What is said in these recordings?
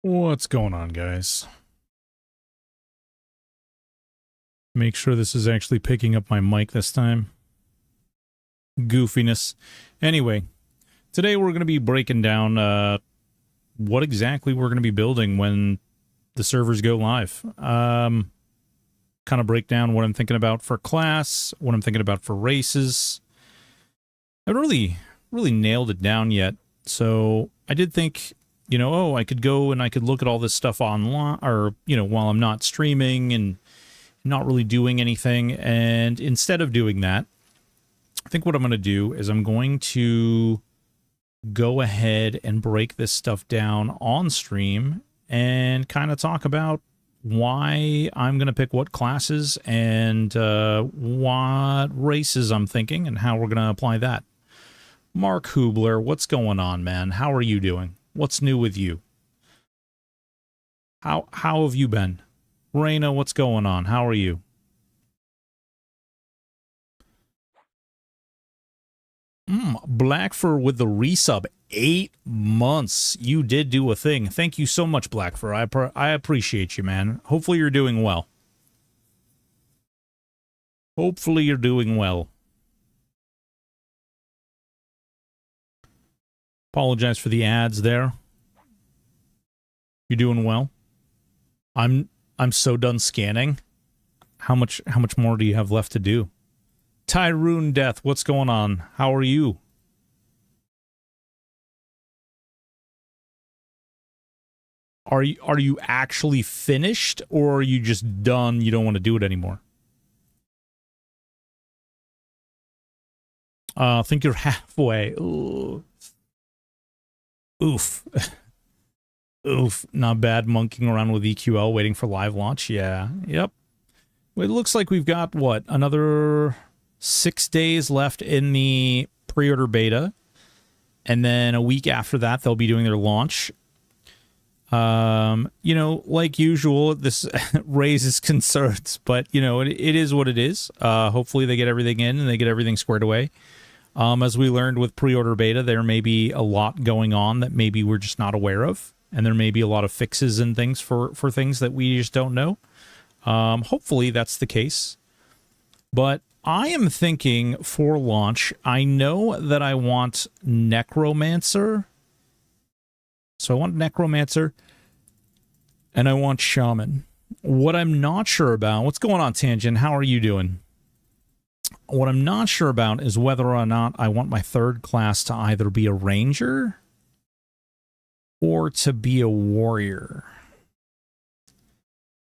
What's going on, guys? Make sure this is actually picking up my mic this time. Goofiness. Anyway, today we're going to be breaking down what exactly we're going to be building when the servers go live. Kind of break down what I'm thinking about for class, what I'm thinking about for races. I haven't really nailed it down yet, so I did think, I could go and I could look at all this stuff online, or, while I'm not streaming and not really doing anything. And instead of doing that, I think what I'm going to do is I'm going to go ahead and break this stuff down on stream and kind of talk about why I'm going to pick what classes and what races I'm thinking and how we're going to apply that. Mark Hubler, what's going on, man? How are you doing? What's new with you? How have you been? Raina, what's going on? How are you? Blackfur with the resub. 8 months. You did do a thing. Thank you so much, Blackfur. I appreciate you, man. Hopefully you're doing well. Hopefully you're doing well. Apologize for the ads there. You doing well? I'm so done scanning. How much more do you have left to do? Tyrone Death, what's going on? How are you? Are you actually finished, or are you just done? You don't want to do it anymore? I think you're halfway. Ooh. Oof. Oof. Not bad monkeying around with EQL waiting for live launch. Yeah. Yep. Well, it looks like we've got, what, another 6 days left in the pre-order beta. And then a week after that, they'll be doing their launch. Like usual, this raises concerns, but, it is what it is. Hopefully they get everything in and they get everything squared away. As we learned with pre-order beta, there may be a lot going on that maybe we're just not aware of. And there may be a lot of fixes and things for things that we just don't know. Hopefully that's the case. But I am thinking for launch, I know that I want Necromancer. So I want Necromancer and I want Shaman. What I'm not sure about, what's going on, Tangent? How are you doing? What I'm not sure about is whether or not I want my third class to either be a ranger or to be a warrior.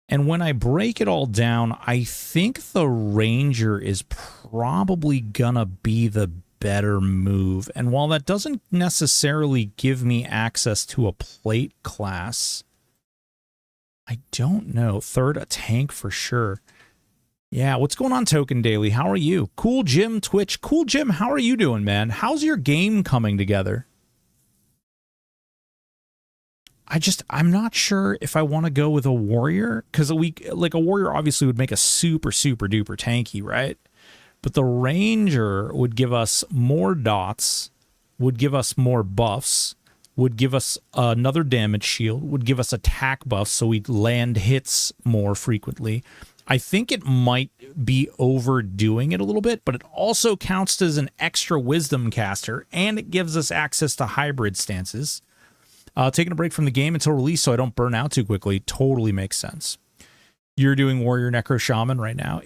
And when I break it all down, I think the ranger is probably gonna be the better move. And while that doesn't necessarily give me access to a plate class, I don't know. Third, a tank for sure. Yeah, what's going on, Token Daily? How are you? Cool Jim Twitch. Cool Jim, how are you doing, man? How's your game coming together? I'm not sure if I want to go with a warrior, because a warrior obviously would make a super duper tanky, right? But the ranger would give us more dots, would give us more buffs, would give us another damage shield, would give us attack buffs so we'd land hits more frequently. I think it might be overdoing it a little bit, but it also counts as an extra wisdom caster, and it gives us access to hybrid stances. Taking a break from the game until release so I don't burn out too quickly totally makes sense. You're doing Warrior Necro Shaman right now.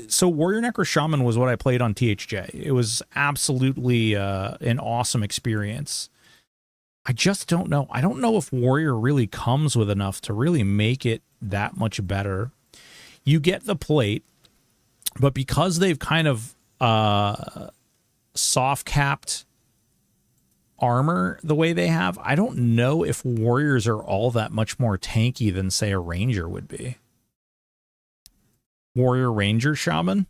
So Warrior Necro Shaman was what I played on THJ. It was absolutely an awesome experience. I just don't know. I don't know if Warrior really comes with enough to really make it that much better. You get the plate, but because they've kind of soft-capped armor the way they have, I don't know if warriors are all that much more tanky than, say, a ranger would be. Warrior Ranger Shaman?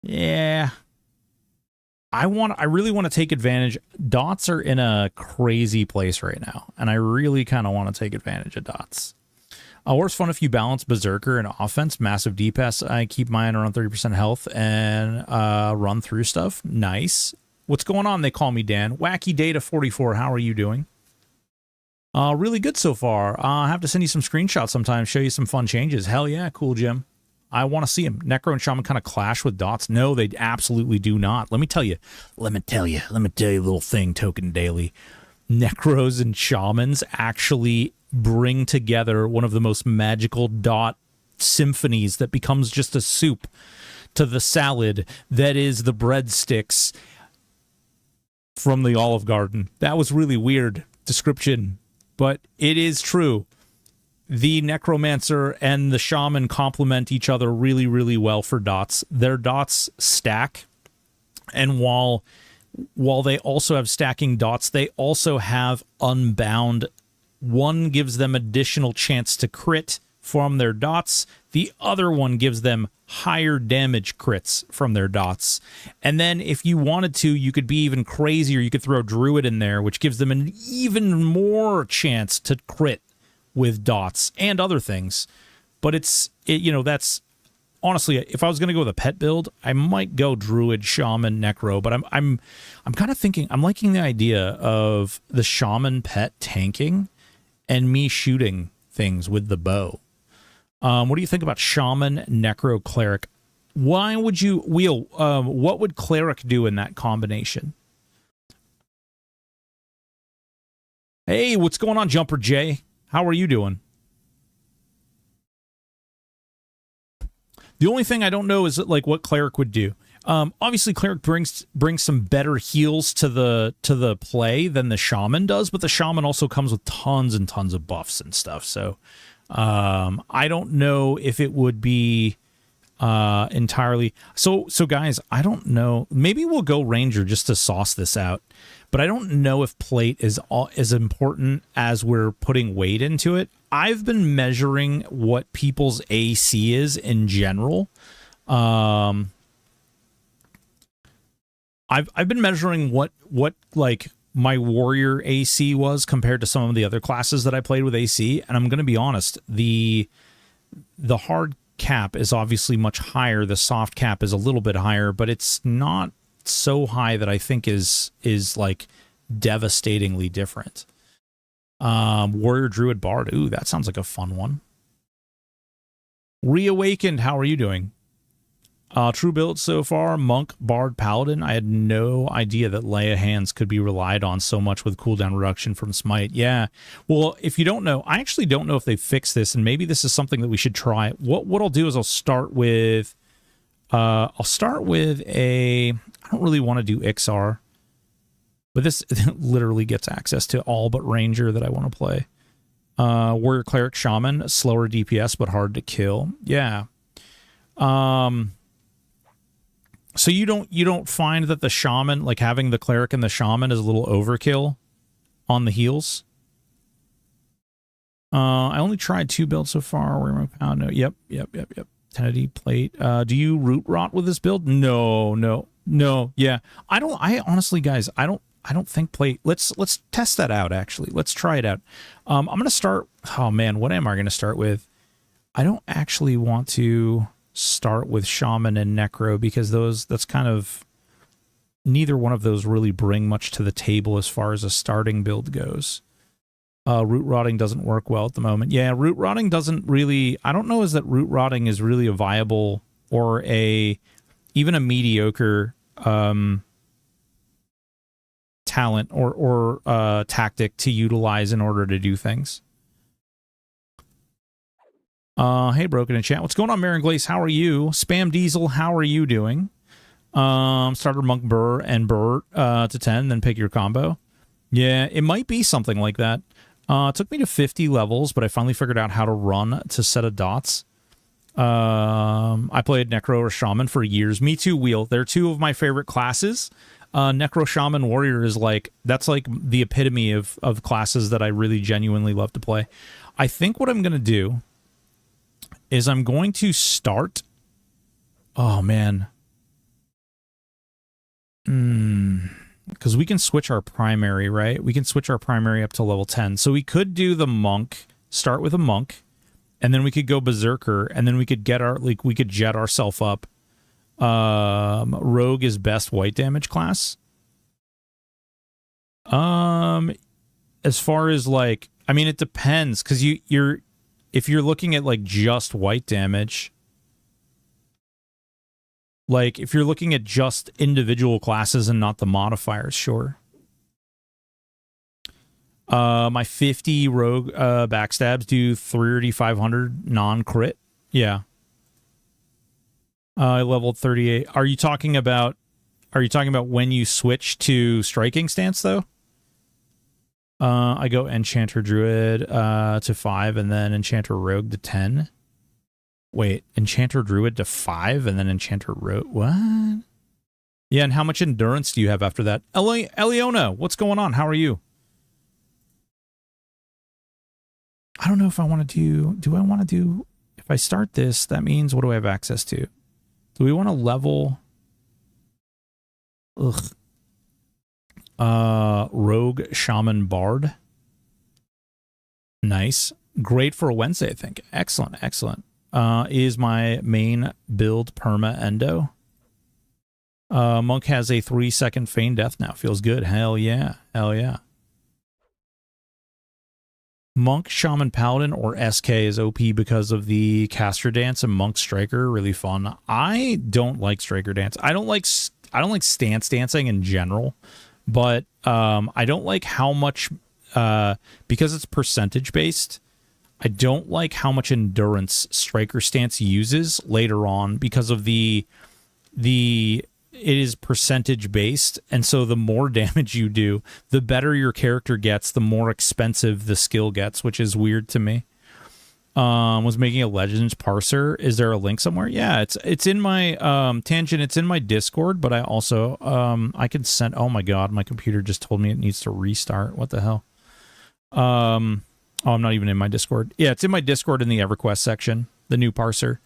Yeah. I really want to take advantage. Dots are in a crazy place right now, and I really kind of want to take advantage of dots. Or it's fun if you balance Berserker and offense, massive DPS. I keep mine around 30% health and run through stuff. Nice. What's going on? They call me Dan. Wacky Data 44. How are you doing? Really good so far. I have to send you some screenshots sometime, show you some fun changes. Hell yeah, cool, Jim. I want to see them. Necro and Shaman kind of clash with dots. No, they absolutely do not. Let me tell you a little thing, Token Daily. Necros and Shamans actually bring together one of the most magical dot symphonies that becomes just a soup to the salad that is the breadsticks from the Olive Garden. That was really weird description, but it is true. The Necromancer and the Shaman complement each other really, really well for dots. Their dots stack, and while they also have stacking dots, they also have Unbound. One gives them additional chance to crit from their dots. The other one gives them higher damage crits from their dots. And then if you wanted to, you could be even crazier. You could throw Druid in there, which gives them an even more chance to crit with dots and other things. But that's honestly, if I was going to go with a pet build, I might go Druid, Shaman, Necro, but I'm kind of thinking, I'm liking the idea of the Shaman pet tanking and me shooting things with the bow. What do you think about Shaman, Necro, Cleric? Why would you wheel? What would Cleric do in that combination? Hey, what's going on, Jumper J? How are you doing? The only thing I don't know is like what Cleric would do. Obviously, Cleric brings some better heals to the play than the Shaman does, but the Shaman also comes with tons and tons of buffs and stuff. So I don't know if it would be entirely. So guys, I don't know. Maybe we'll go Ranger just to sauce this out. But I don't know if plate is as important as we're putting weight into it. I've been measuring what people's AC is in general. I've been measuring what like my warrior AC was compared to some of the other classes that I played with AC, and I'm going to be honest, the hard cap is obviously much higher. The soft cap is a little bit higher, but it's not so high that I think is like devastatingly different. Warrior, Druid, Bard. Ooh, that sounds like a fun one. Reawakened, how are you doing? True build so far, Monk, Bard, Paladin. I had no idea that Lay of Hands could be relied on so much with cooldown reduction from Smite. Yeah. Well, if you don't know, I actually don't know if they fixed this, and maybe this is something that we should try. What I'll do is I'll start with I don't really want to do XR, but this literally gets access to all but Ranger that I want to play. Warrior, Cleric, Shaman, slower DPS but hard to kill. Yeah. So you don't find that the Shaman, like having the Cleric and the Shaman, is a little overkill on the heals? I only tried 2 builds so far. Where am I found? No. Yep. 1080 plate. Do you root rot with this build? No. Yeah. I honestly, guys, I don't think plate. Let's test that out, actually. Let's try it out. I'm going to start. Oh man, what am I going to start with? I don't actually want to start with Shaman and Necro because that's kind of, neither one of those really bring much to the table as far as a starting build goes. Root rotting doesn't work well at the moment. Yeah, root rotting doesn't really, I don't know is that root rotting is really a viable or even a mediocre talent or tactic to utilize in order to do things. Hey, Broken in chat. What's going on, Marin Glace? How are you? Spam Diesel, how are you doing? Starter Monk Burr and Burr to 10, then pick your combo. Yeah, it might be something like that. It took me to 50 levels, but I finally figured out how to run to set of dots. I played Necro or Shaman for years. Me too, Wheel. They're two of my favorite classes. Necro, Shaman, Warrior is like, that's like the epitome of classes that I really genuinely love to play. I think what I'm going to do is I'm going to start... Oh, man. Because we can switch our primary, right? We can switch our primary up to level 10. So we could do the Monk, start with a Monk, and then we could go Berserker, and then we could get we could jet ourselves up. Rogue is best white damage class. As far as like, I mean, it depends, because you're if you're looking at like just white damage, like if you're looking at just individual classes and not the modifiers, sure. My 50 rogue backstabs do 3,500 non-crit. Yeah. I leveled 38. Are you talking about when you switch to striking stance though? I go Enchanter Druid to 5 and then Enchanter Rogue to 10. Wait, Enchanter Druid to 5 and then Enchanter Rogue. What? Yeah, and how much endurance do you have after that? Eliona, what's going on? How are you? I don't know if I want to do I want to do, if I start this, that means what do I have access to? Do we want to level Rogue Shaman Bard? Nice. Great for a Wednesday, I think. Excellent, excellent. Is my main build perma endo? Monk has a 3-second feign death now. Feels good. Hell yeah. Hell yeah. Monk, Shaman, Paladin, or SK is OP because of the caster dance, and Monk Striker really fun. I don't like Striker dance. I don't like stance dancing in general, but I don't like how much because it's percentage based. I don't like how much endurance Striker stance uses later on because of the it is percentage based, and so the more damage you do, the better your character gets, the more expensive the skill gets, which is weird to me. Was making a Legends parser. Is there a link somewhere? Yeah, it's in my Tangent. It's in my Discord, but I also I can send. Oh my god, my computer just told me it needs to restart. What the hell? Oh, I'm not even in my Discord. Yeah, it's in my Discord in the EverQuest section, the new parser.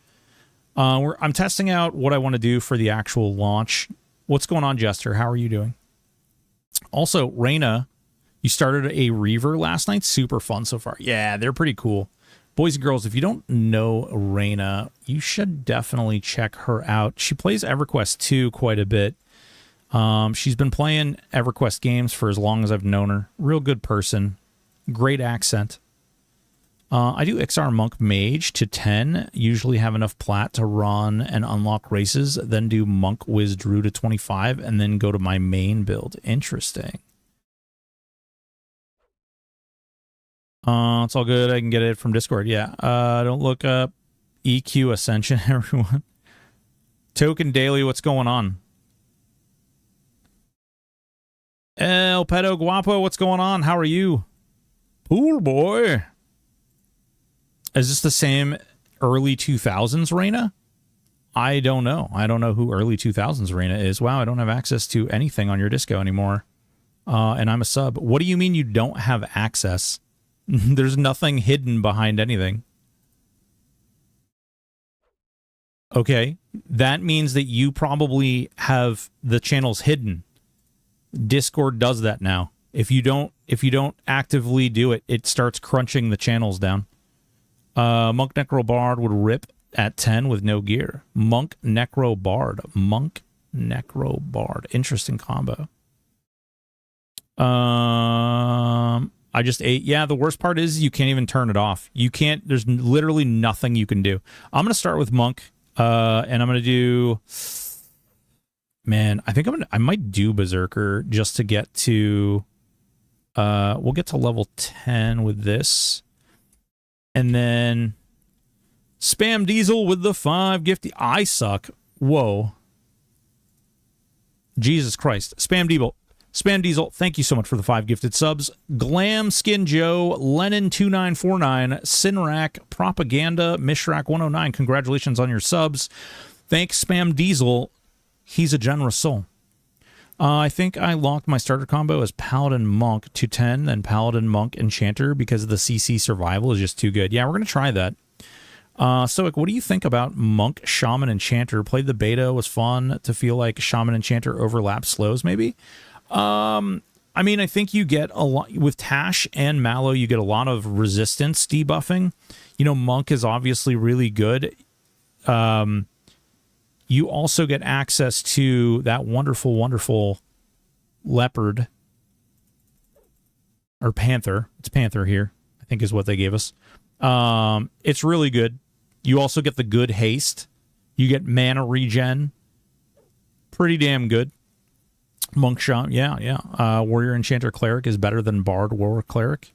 I'm testing out what I want to do for the actual launch. What's going on, Jester? How are you doing? Also, Reyna, you started a Reaver last night. Super fun so far. Yeah, they're pretty cool. Boys and girls, if you don't know Reyna, you should definitely check her out. She plays EverQuest 2 quite a bit. She's been playing EverQuest games for as long as I've known her. Real good person. Great accent. I do XR Monk Mage to 10, usually have enough plat to run and unlock races, then do Monk Wiz Drew to 25, and then go to my main build. Interesting. It's all good. I can get it from Discord. Yeah. Don't look up EQ Ascension, everyone. Token Daily, what's going on? El Pedo Guapo, what's going on? How are you? Pool boy. Is this the same early 2000s Reyna? I don't know. I don't know who early 2000s Reyna is. Wow, I don't have access to anything on your Disco anymore. And I'm a sub. What do you mean you don't have access? There's nothing hidden behind anything. Okay, that means that you probably have the channels hidden. Discord does that now. If you don't actively do it, it starts crunching the channels down. Monk Necro Bard would rip at 10 with no gear. Monk Necro Bard. Monk Necro Bard. Interesting combo. I just ate. Yeah, the worst part is you can't even turn it off. You can't. There's literally nothing you can do. I'm going to start with Monk. And I'm going to do... Man, I think I might do Berserker just to get to... we'll get to level 10 with this. And then Spam Diesel with the 5 gifty. I suck. Whoa. Jesus Christ. Spam Diesel, thank you so much for the 5 gifted subs. Glam Skin Joe, Lennon2949, Sinrak, Propaganda, Mishrak109. Congratulations on your subs. Thanks, Spam Diesel. He's a generous soul. I think I locked my starter combo as Paladin Monk to 10, then Paladin Monk Enchanter because the CC survival is just too good. Yeah, we're going to try that. Stoic, what do you think about Monk Shaman Enchanter? Played the beta, was fun to feel like Shaman Enchanter overlap slows maybe. I mean, I think you get a lot with Tash and Mallow, you get a lot of resistance debuffing. You know, Monk is obviously really good. You also get access to that wonderful, wonderful leopard. Or panther. It's panther here. think is what they gave us. It's really good. You also get the good haste. You get mana regen. Pretty damn good. Monk Shaman, yeah. Warrior Enchanter Cleric is better than Bard War Cleric.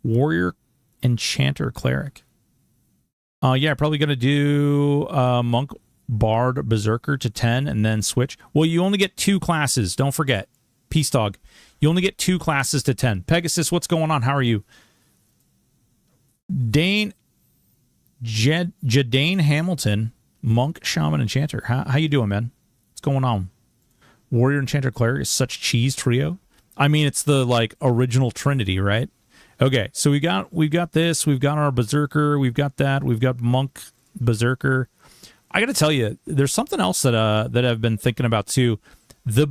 Warrior Enchanter Cleric. Yeah, probably going to do Monk, Bard, Berserker to 10 and then switch. Well, you only get 2 classes. Don't forget. Peace Dog. You only get 2 classes to 10. Pegasus, what's going on? How are you? Jadane Hamilton, Monk, Shaman, Enchanter. How you doing, man? What's going on? Warrior, Enchanter, Cleric is such cheese trio. I mean, it's the like original Trinity, right? Okay, so we've got this, we've got our Berserker, we've got that, we've got Monk, Berserker. I got to tell you, there's something else that I've been thinking about too. The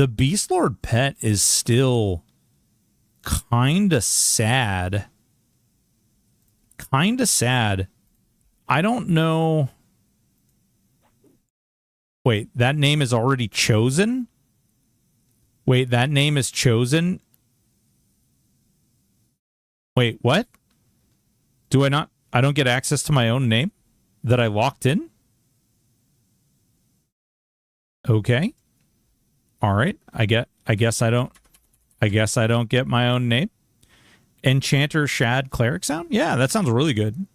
Beast Lord pet is still kind of sad. Kind of sad. I don't know. Wait, that name is already chosen? Wait, that name is chosen? Wait, what? Do I not? I don't get access to my own name that I locked in? Okay. All right. I guess I don't get my own name. Enchanter Shad Cleric sound? Yeah, that sounds really good.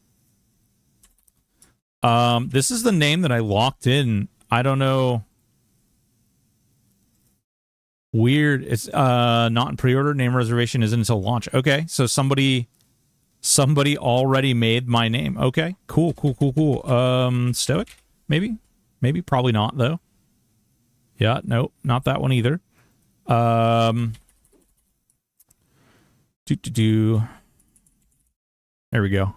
This is the name that I locked in. I don't know. Weird. It's not in pre-order. Name reservation isn't until launch. Okay, so somebody already made my name. Okay, cool. Stoic? Maybe, probably not though. Yeah, nope, not that one either. There we go.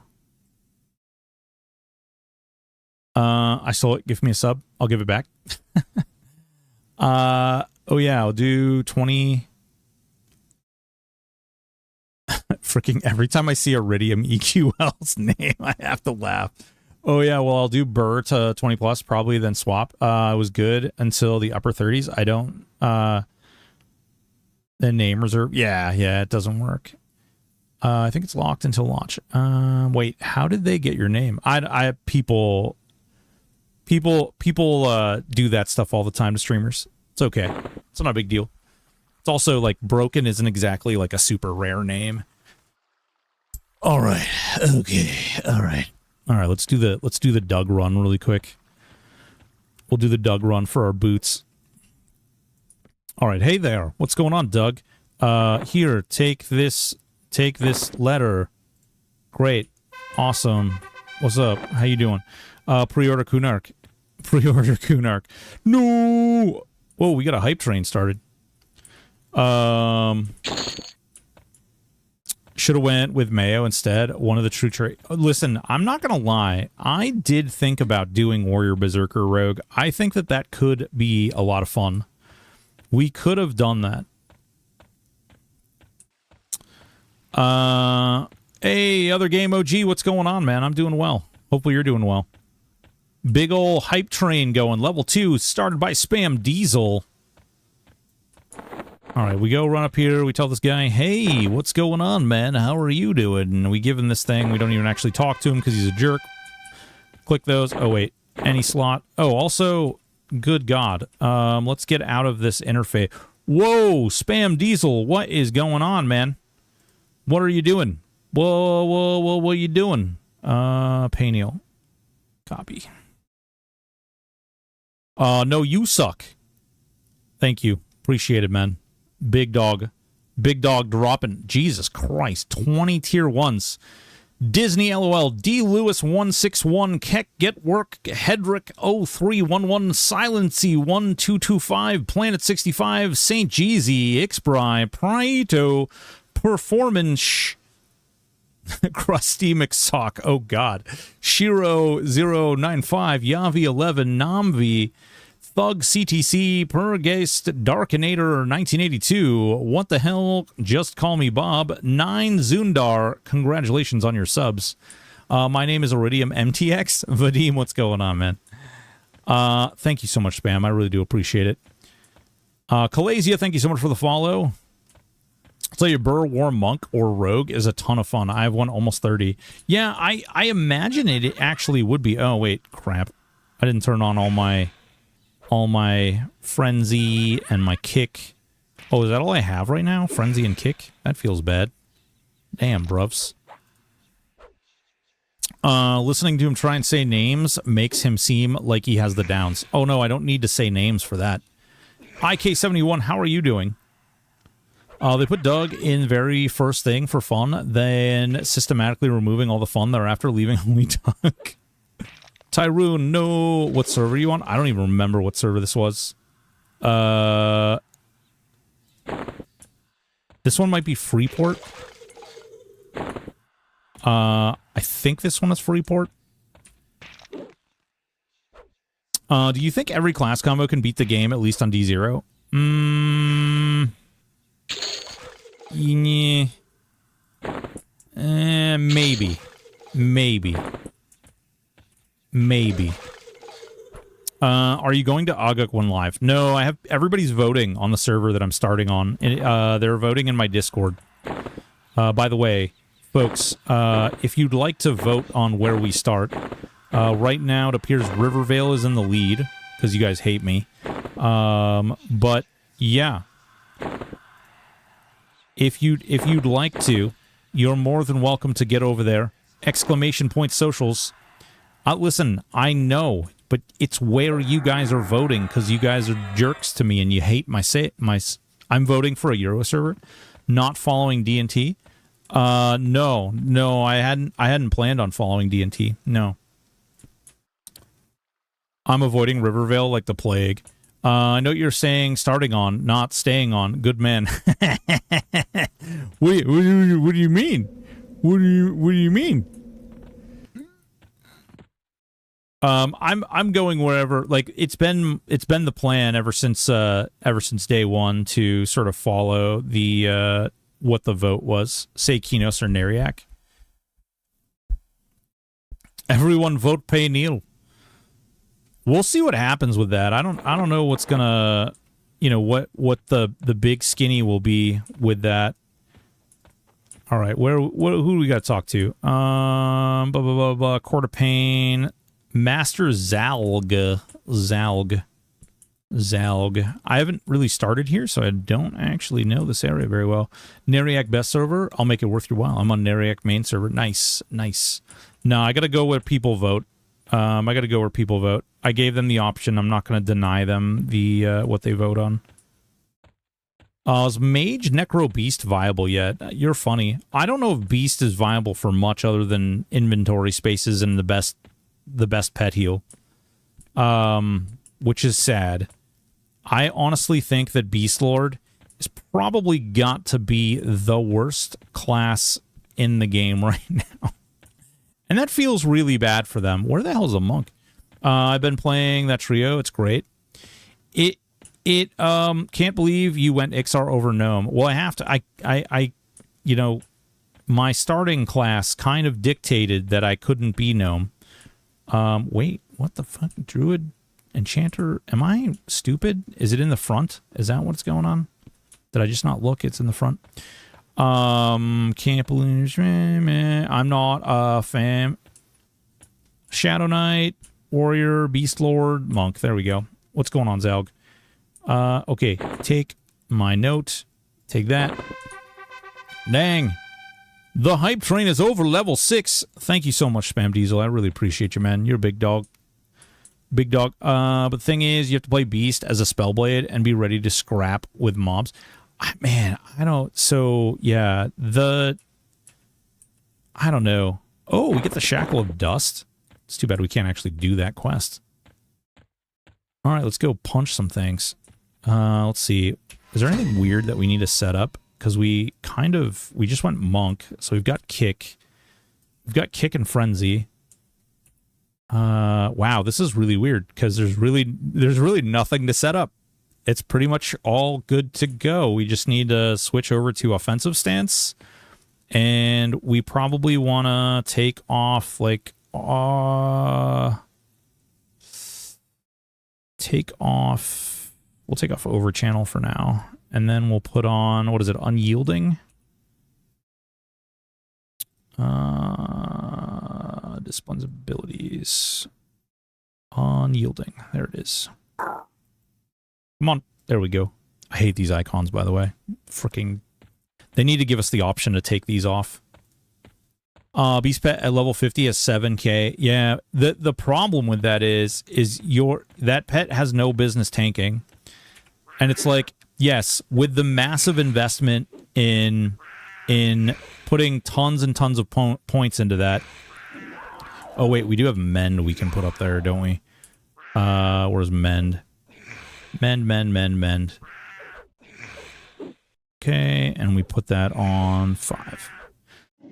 I stole it. Give me a sub. I'll give it back. Oh yeah, I'll do 20. Freaking every time I see Iridium EQL's name, I have to laugh. Oh yeah, well I'll do Burr to 20 plus, probably then swap. It was good until the upper 30s. I don't the name reserve. Yeah, it doesn't work. I think it's locked until launch. Wait, how did they get your name? People do that stuff all the time to streamers. It's okay. It's not a big deal. It's also like Broken isn't exactly like a super rare name. All right. Okay. All right. Let's do the Doug run really quick. We'll do the Doug run for our boots. All right. Hey there. What's going on, Doug? Here, take this letter. Great. Awesome. What's up? How you doing? Pre-order Kunark. No. Whoa, we got a hype train started. Should have went with Mayo instead. One of the true Listen, I'm not gonna lie. I did think about doing Warrior Berserker Rogue. I think that could be a lot of fun. We could have done that. Hey, other game OG, what's going on, man? I'm doing well. Hopefully you're doing well. Big ol' hype train going. Level 2, started by Spam Diesel. All right, we go run up here. We tell this guy, hey, what's going on, man? How are you doing? And we give him this thing. We don't even actually talk to him because he's a jerk. Click those. Oh, wait. Any slot. Oh, also, good God. Let's get out of this interface. Whoa, Spam Diesel. What is going on, man? What are you doing? Whoa, what are you doing? Peniel. Copy. No, you suck. Thank you. Appreciate it, man. Big dog dropping. Jesus Christ. 20 tier 1s. Disney LOL. D Lewis 161. Keck Get Work. Hedrick 0311. Silency 1225. Planet 65. Saint Jeezy. Ixbry. Praito. Performance. Krusty McSock. Oh God. Shiro 095. Yavi 11. Namvi. Thug CTC, Pergeist, Darkinator 1982, What the Hell, Just Call Me Bob, 9 Zundar, congratulations on your subs. My name is Iridium MTX. Vadim, what's going on, man? Thank you so much, Spam. I really do appreciate it. Kalasia, thank you so much for the follow. tell you, Burr War Monk or Rogue is a ton of fun. I have one almost 30. Yeah, I imagine it actually would be. Oh, wait, crap. I didn't turn on all my Frenzy and my Kick. Oh, is that all I have right now? Frenzy and Kick? That feels bad. Damn, bruvs. Listening to him try and say names makes him seem like he has the downs. Oh, no, I don't need to say names for that. IK71, how are you doing? They put Doug in very first thing for fun, then systematically removing all the fun thereafter, leaving only Doug. Tyrone, no. What server are you on? I don't even remember what server this was. This one might be Freeport. I think this one is Freeport. Do you think every class combo can beat the game, at least on D0? Yeah. Maybe. Are you going to Aguk 1 live? No, I have everybody's voting on the server that I'm starting on. They're voting in my Discord. By the way, folks, if you'd like to vote on where we start, right now it appears Rivervale is in the lead because you guys hate me. But yeah, if you'd like to, you're more than welcome to get over there. ! Socials. Listen, I know, but it's where you guys are voting because you guys are jerks to me and you hate my. I'm voting for a Euro server, not following D&T. No, I hadn't planned on following D&T. No. I'm avoiding Rivervale like the plague. I know what you're saying starting on, not staying on. Good man. What do you mean? What do you mean? I'm going wherever. Like it's been the plan ever since day one to sort of follow the what the vote was. Say Kinos or Neriak. Everyone vote pay Neil. We'll see what happens with that. I don't know what's gonna, what the big skinny will be with that. All right, who do we got to talk to? Blah blah blah blah. Court of Pain, Master Zalg. I haven't really started here, so I don't actually know this area very well. Neriak best server. I'll make it worth your while. I'm on Neriak main server. Nice. No, I gotta go where people vote. I gave them the option. I'm not going to deny them the what they vote on. Is Mage Necro Beast viable yet? You're funny. I don't know if Beast is viable for much other than inventory spaces and the best pet heal. Which is sad. I honestly think that Beast Lord is probably got to be the worst class in the game right now. And that feels really bad for them. Where the hell is a monk? I've been playing that trio. It's great. It can't believe you went XR over Gnome. Well, I have to. My starting class kind of dictated that I couldn't be Gnome. Wait, what the fuck? Druid, Enchanter? Am I stupid? Is it in the front? Is that what's going on? Did I just not look? It's in the front. Can't believe I'm not a fan. Shadow Knight, Warrior, Beast Lord, Monk. There we go. What's going on, Zalg? Okay, take my note. Take that. Dang. The hype train is over level 6. Thank you so much, Spam Diesel. I really appreciate you, man. You're a big dog. Big dog. But the thing is, you have to play Beast as a Spellblade and be ready to scrap with mobs. Man, I don't... So, yeah, I don't know. Oh, we get the Shackle of Dust. It's too bad we can't actually do that quest. All right, let's go punch some things. Let's see. Is there anything weird that we need to set up? Because we just went Monk, so we've got Kick. We've got Kick and Frenzy. Wow, this is really weird, because there's really nothing to set up. It's pretty much all good to go. We just need to switch over to offensive stance. And we probably want to take off, like, we'll take off over channel for now. And then we'll put on, what is it, Unyielding? Discipline's abilities. Unyielding. There it is. Come on. There we go. I hate these icons, by the way. Freaking. They need to give us the option to take these off. Beast Pet at level 50 has 7k. Yeah, the problem with that is that pet has no business tanking. And it's like, yes, with the massive investment in putting tons and tons of points into that. Oh wait, we do have mend we can put up there, don't we? Where's mend? Mend. Okay, and we put that on 5.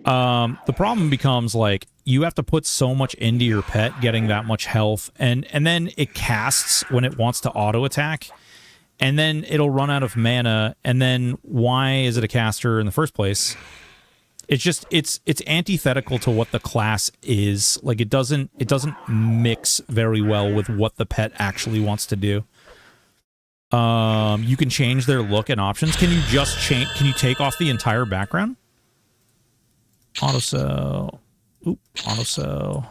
The problem becomes, like, you have to put so much into your pet getting that much health, and then it casts when it wants to auto attack, and then it'll run out of mana, and then why is it a caster in the first place? It's just it's antithetical to what the class is. Like, it doesn't mix very well with what the pet actually wants to do. You can change their look and options. Can you just change? Can you take off the entire background? Autosell. Oop, autosell.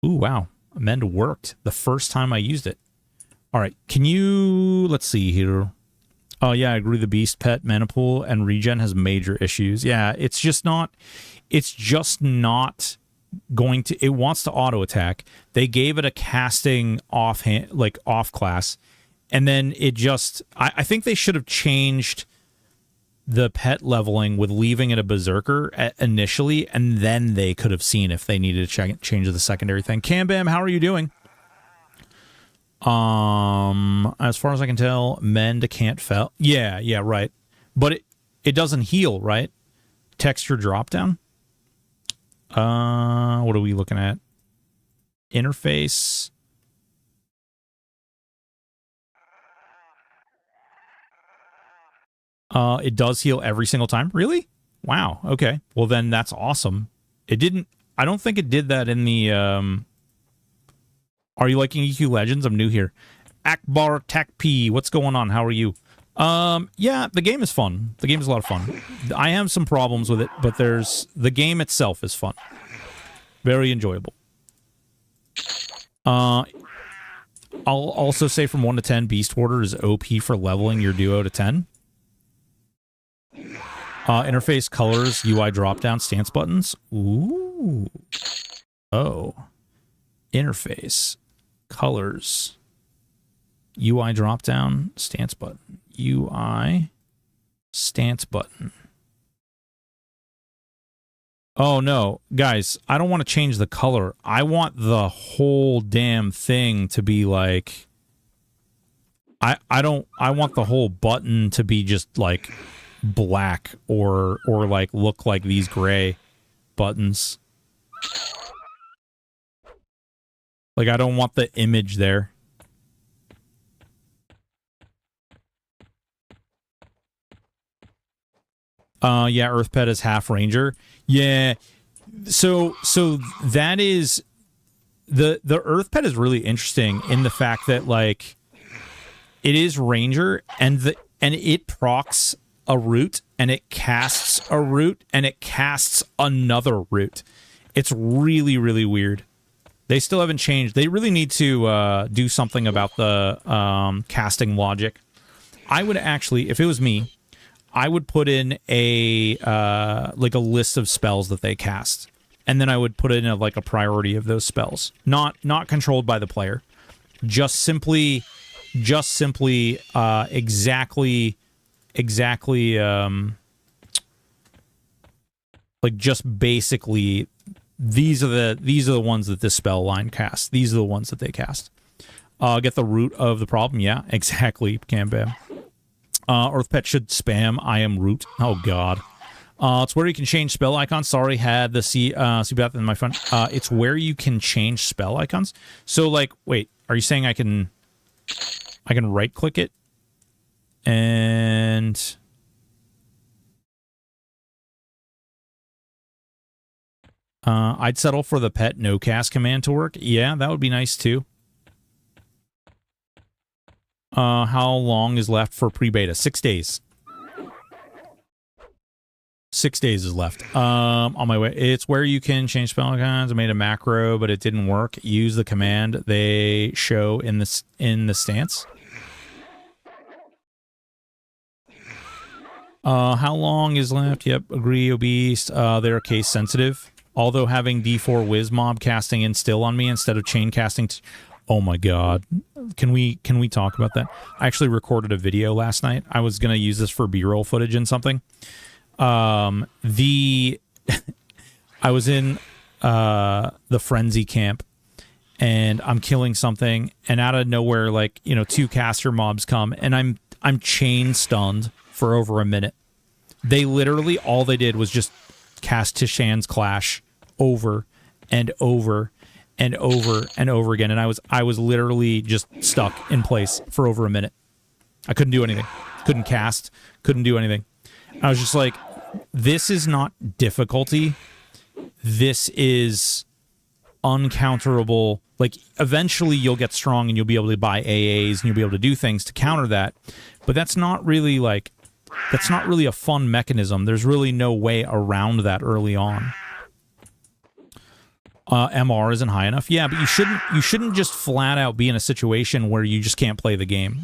Ooh, wow. Amend worked the first time I used it. All right, can you... Let's see here. Oh, yeah, I agree. The Beast Pet mana pool and regen has major issues. Yeah, it's just not... It's just not going to... It wants to auto-attack. They gave it a casting offhand, like, off-class, and then it just... I think they should have changed the pet leveling with leaving it a berserker initially, and then they could have seen if they needed to change the secondary thing. Cambam, how are you doing? As far as I can tell, mend can't fell. Yeah, right. But it doesn't heal, right? Texture drop down. What are we looking at? Interface. It does heal every single time. Really? Wow. Okay. Well, then that's awesome. It didn't... I don't think it did that in the... Are you liking EQ Legends? I'm new here. Akbar Takp, what's going on? How are you? Yeah, the game is fun. The game is a lot of fun. I have some problems with it, but the game itself is fun. Very enjoyable. I'll also say from 1 to 10, Beast Warder is OP for leveling your duo to 10. Interface, colors, UI drop-down, stance buttons. Ooh. Oh. Interface, colors, UI drop-down, stance button. UI, stance button. Oh, no. Guys, I don't want to change the color. I want the whole damn thing to be like... I want the whole button to be just, like... black or like look like these gray buttons. Like, I don't want the image there. Yeah, Earth Pet is half ranger. Yeah. So that is the Earth Pet is really interesting in the fact that, like, it is ranger and it procs a root, and it casts a root, and it casts another root. It's really, really weird. They still haven't changed. They really need to do something about the casting logic. I would actually, if it was me, I would put in a like a list of spells that they cast, and then I would put in like a priority of those spells, not controlled by the player, just simply exactly like just basically these are the ones that this spell line casts. These are the ones that they cast. Get the root of the problem. Yeah, exactly. Cambam. Earth Pet should spam I am root. Oh god. It's where you can change spell icons. Sorry, had the CBAT in my phone. It's where you can change spell icons. So, like, wait, are you saying I can right click it? And I'd settle for the pet no cast command to work. Yeah, that would be nice too. How long is left for pre-beta? 6 days. 6 days is left. On my way. It's where you can change spell icons. I made a macro, but it didn't work. Use the command they show in the stance. How long is left? Yep, agree, obese. They're case sensitive. Although having D4 Wiz Mob casting instill on me instead of chain casting. Oh my god. Can we talk about that? I actually recorded a video last night. I was gonna use this for B-roll footage and something. I was in the frenzy camp and I'm killing something, and out of nowhere, like, you know, 2 caster mobs come, and I'm chain stunned for over a minute. They literally, all they did was just cast Tishan's Clash over and over and over and over again, and I was literally just stuck in place for over a minute. I couldn't do anything. Couldn't cast. Couldn't do anything. I was just like, this is not difficulty. This is uncounterable. Like, eventually you'll get strong and you'll be able to buy AAs and you'll be able to do things to counter that. But that's not really like, that's not really a fun mechanism. There's really no way around that early on. MR isn't high enough. Yeah, but you shouldn't just flat out be in a situation where you just can't play the game.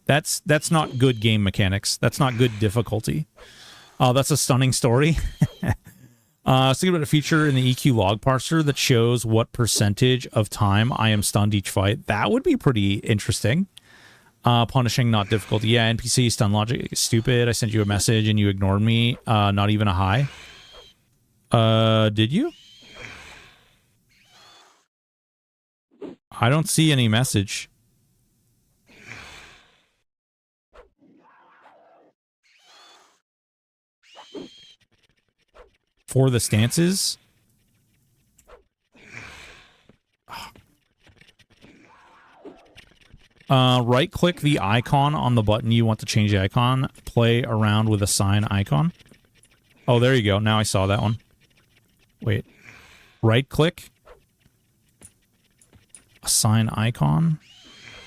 That's not good game mechanics. That's not good difficulty. That's a stunning story. Let's think about a feature in the EQ log parser that shows what percentage of time I am stunned each fight. That would be pretty interesting. Punishing, not difficulty. Yeah, NPC stun logic is stupid. I sent you a message and you ignored me. Not even a hi. Did you? I don't see any message. For the stances? Right-click the icon on the button you want to change the icon. Play around with assign icon. Oh, there you go. Now I saw that one. Wait. Right-click. Assign icon?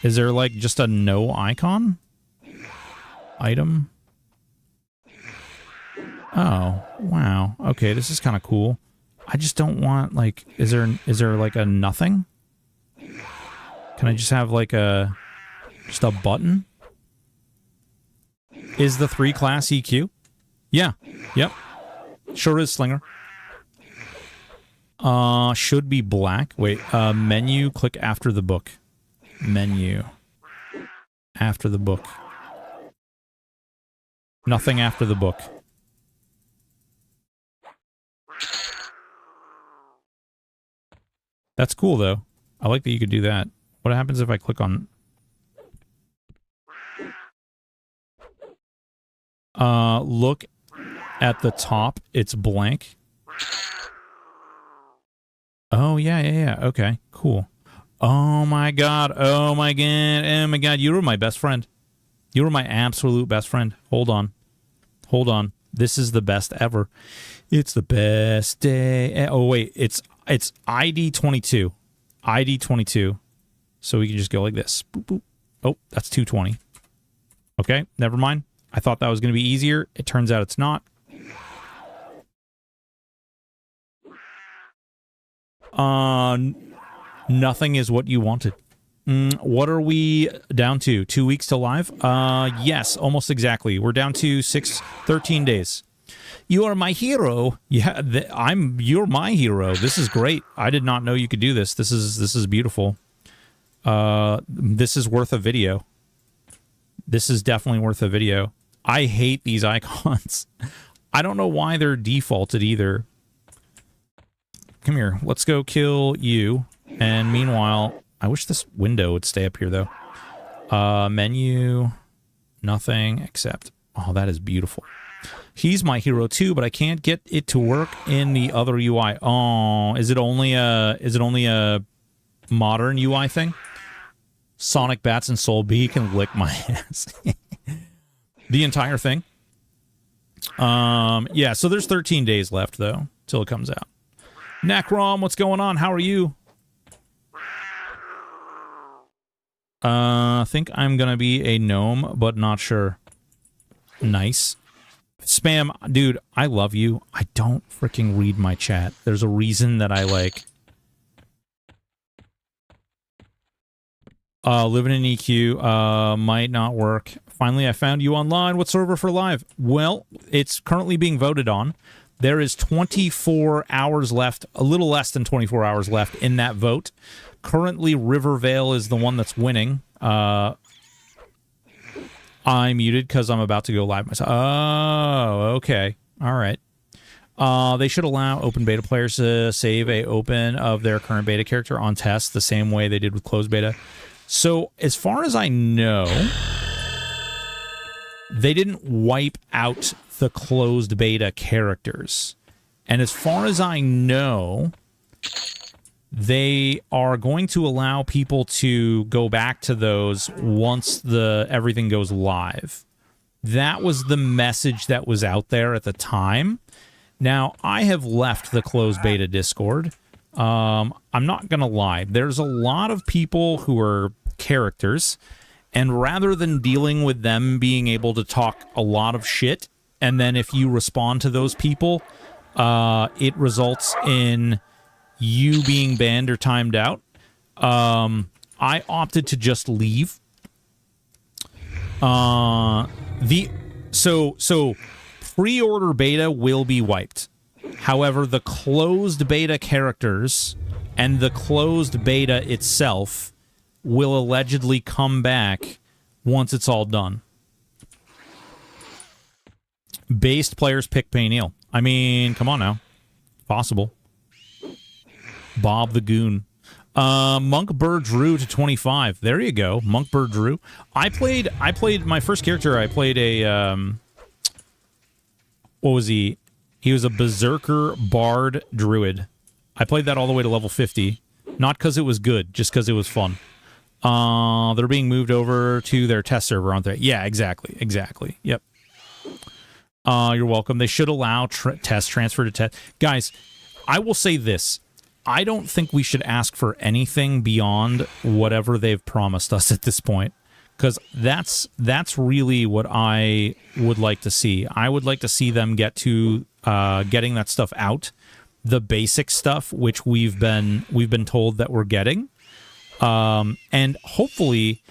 Is there, like, just a no icon? Item? Oh, wow. Okay, this is kind of cool. I just don't want, like, is there like a nothing? Can I just have like just a button? Is the 3 class EQ? Yeah. Yep. Sure is, Slinger. Should be black. Wait, menu, click after the book. Menu. After the book. Nothing after the book. That's cool, though. I like that you could do that. What happens if I click on... look at the top. It's blank. Oh, yeah. Okay, cool. Oh, my God. Oh, my God. Oh, my God. You were my best friend. You were my absolute best friend. Hold on. Hold on. This is the best ever. It's the best day. Oh, wait. It's ID 22. ID 22. So we can just go like this. Boop, boop. Oh, that's 220. Okay, never mind. I thought that was going to be easier. It turns out it's not. Nothing is what you wanted. What are we down to? 2 weeks to live? Yes, almost exactly. We're down to 13 days. You are my hero. Yeah, you're my hero. This is great. I did not know you could do this. This is beautiful. This is worth a video. This is definitely worth a video. I hate these icons. I don't know why they're defaulted either. Come here. Let's go kill you. And meanwhile, I wish this window would stay up here, though. Menu. Nothing except... Oh, that is beautiful. He's my hero too, but I can't get it to work in the other UI. Oh, is it only a modern UI thing? Sonic Bats and Soul B can lick my ass. The entire thing. Yeah, so there's 13 days left though till it comes out. Nakrom, what's going on? How are you? I think I'm gonna be a gnome, but not sure. Nice. Spam, dude, I love you. I don't freaking read my chat. There's a reason that I like... living in EQ might not work. Finally, I found you online. What server for live? Well, it's currently being voted on. There is 24 hours left, a little less than 24 hours left in that vote. Currently, Rivervale is the one that's winning. I'm muted because I'm about to go live myself. Oh, okay. All right. They should allow open beta players to save a open of their current beta character on test the same way they did with closed beta. So, as far as I know, they didn't wipe out the closed beta characters. And as far as I know, they are going to allow people to go back to those once everything goes live. That was the message that was out there at the time. Now, I have left the closed beta Discord. I'm not going to lie. There's a lot of people who are characters, and rather than dealing with them being able to talk a lot of shit, and then if you respond to those people, it results in you being banned or timed out, I opted to just leave. So pre-order beta will be wiped. However, the closed beta characters and the closed beta itself will allegedly come back once it's all done. Based players pick Payneal. I mean, come on now. Possible. Bob the Goon. Monk Bird Drew to 25. There you go. Monk Bird Drew. I played my first character. I played a what was he? He was a Berserker Bard Druid. I played that all the way to level 50. Not because it was good, just because it was fun. They're being moved over to their test server, aren't they? Yeah, exactly. Exactly. Yep. You're welcome. They should allow test transfer to test. Guys, I will say this. I don't think we should ask for anything beyond whatever they've promised us at this point, because that's really what I would like to see. I would like to see them get to getting that stuff out, the basic stuff, which we've been told that we're getting, and hopefully,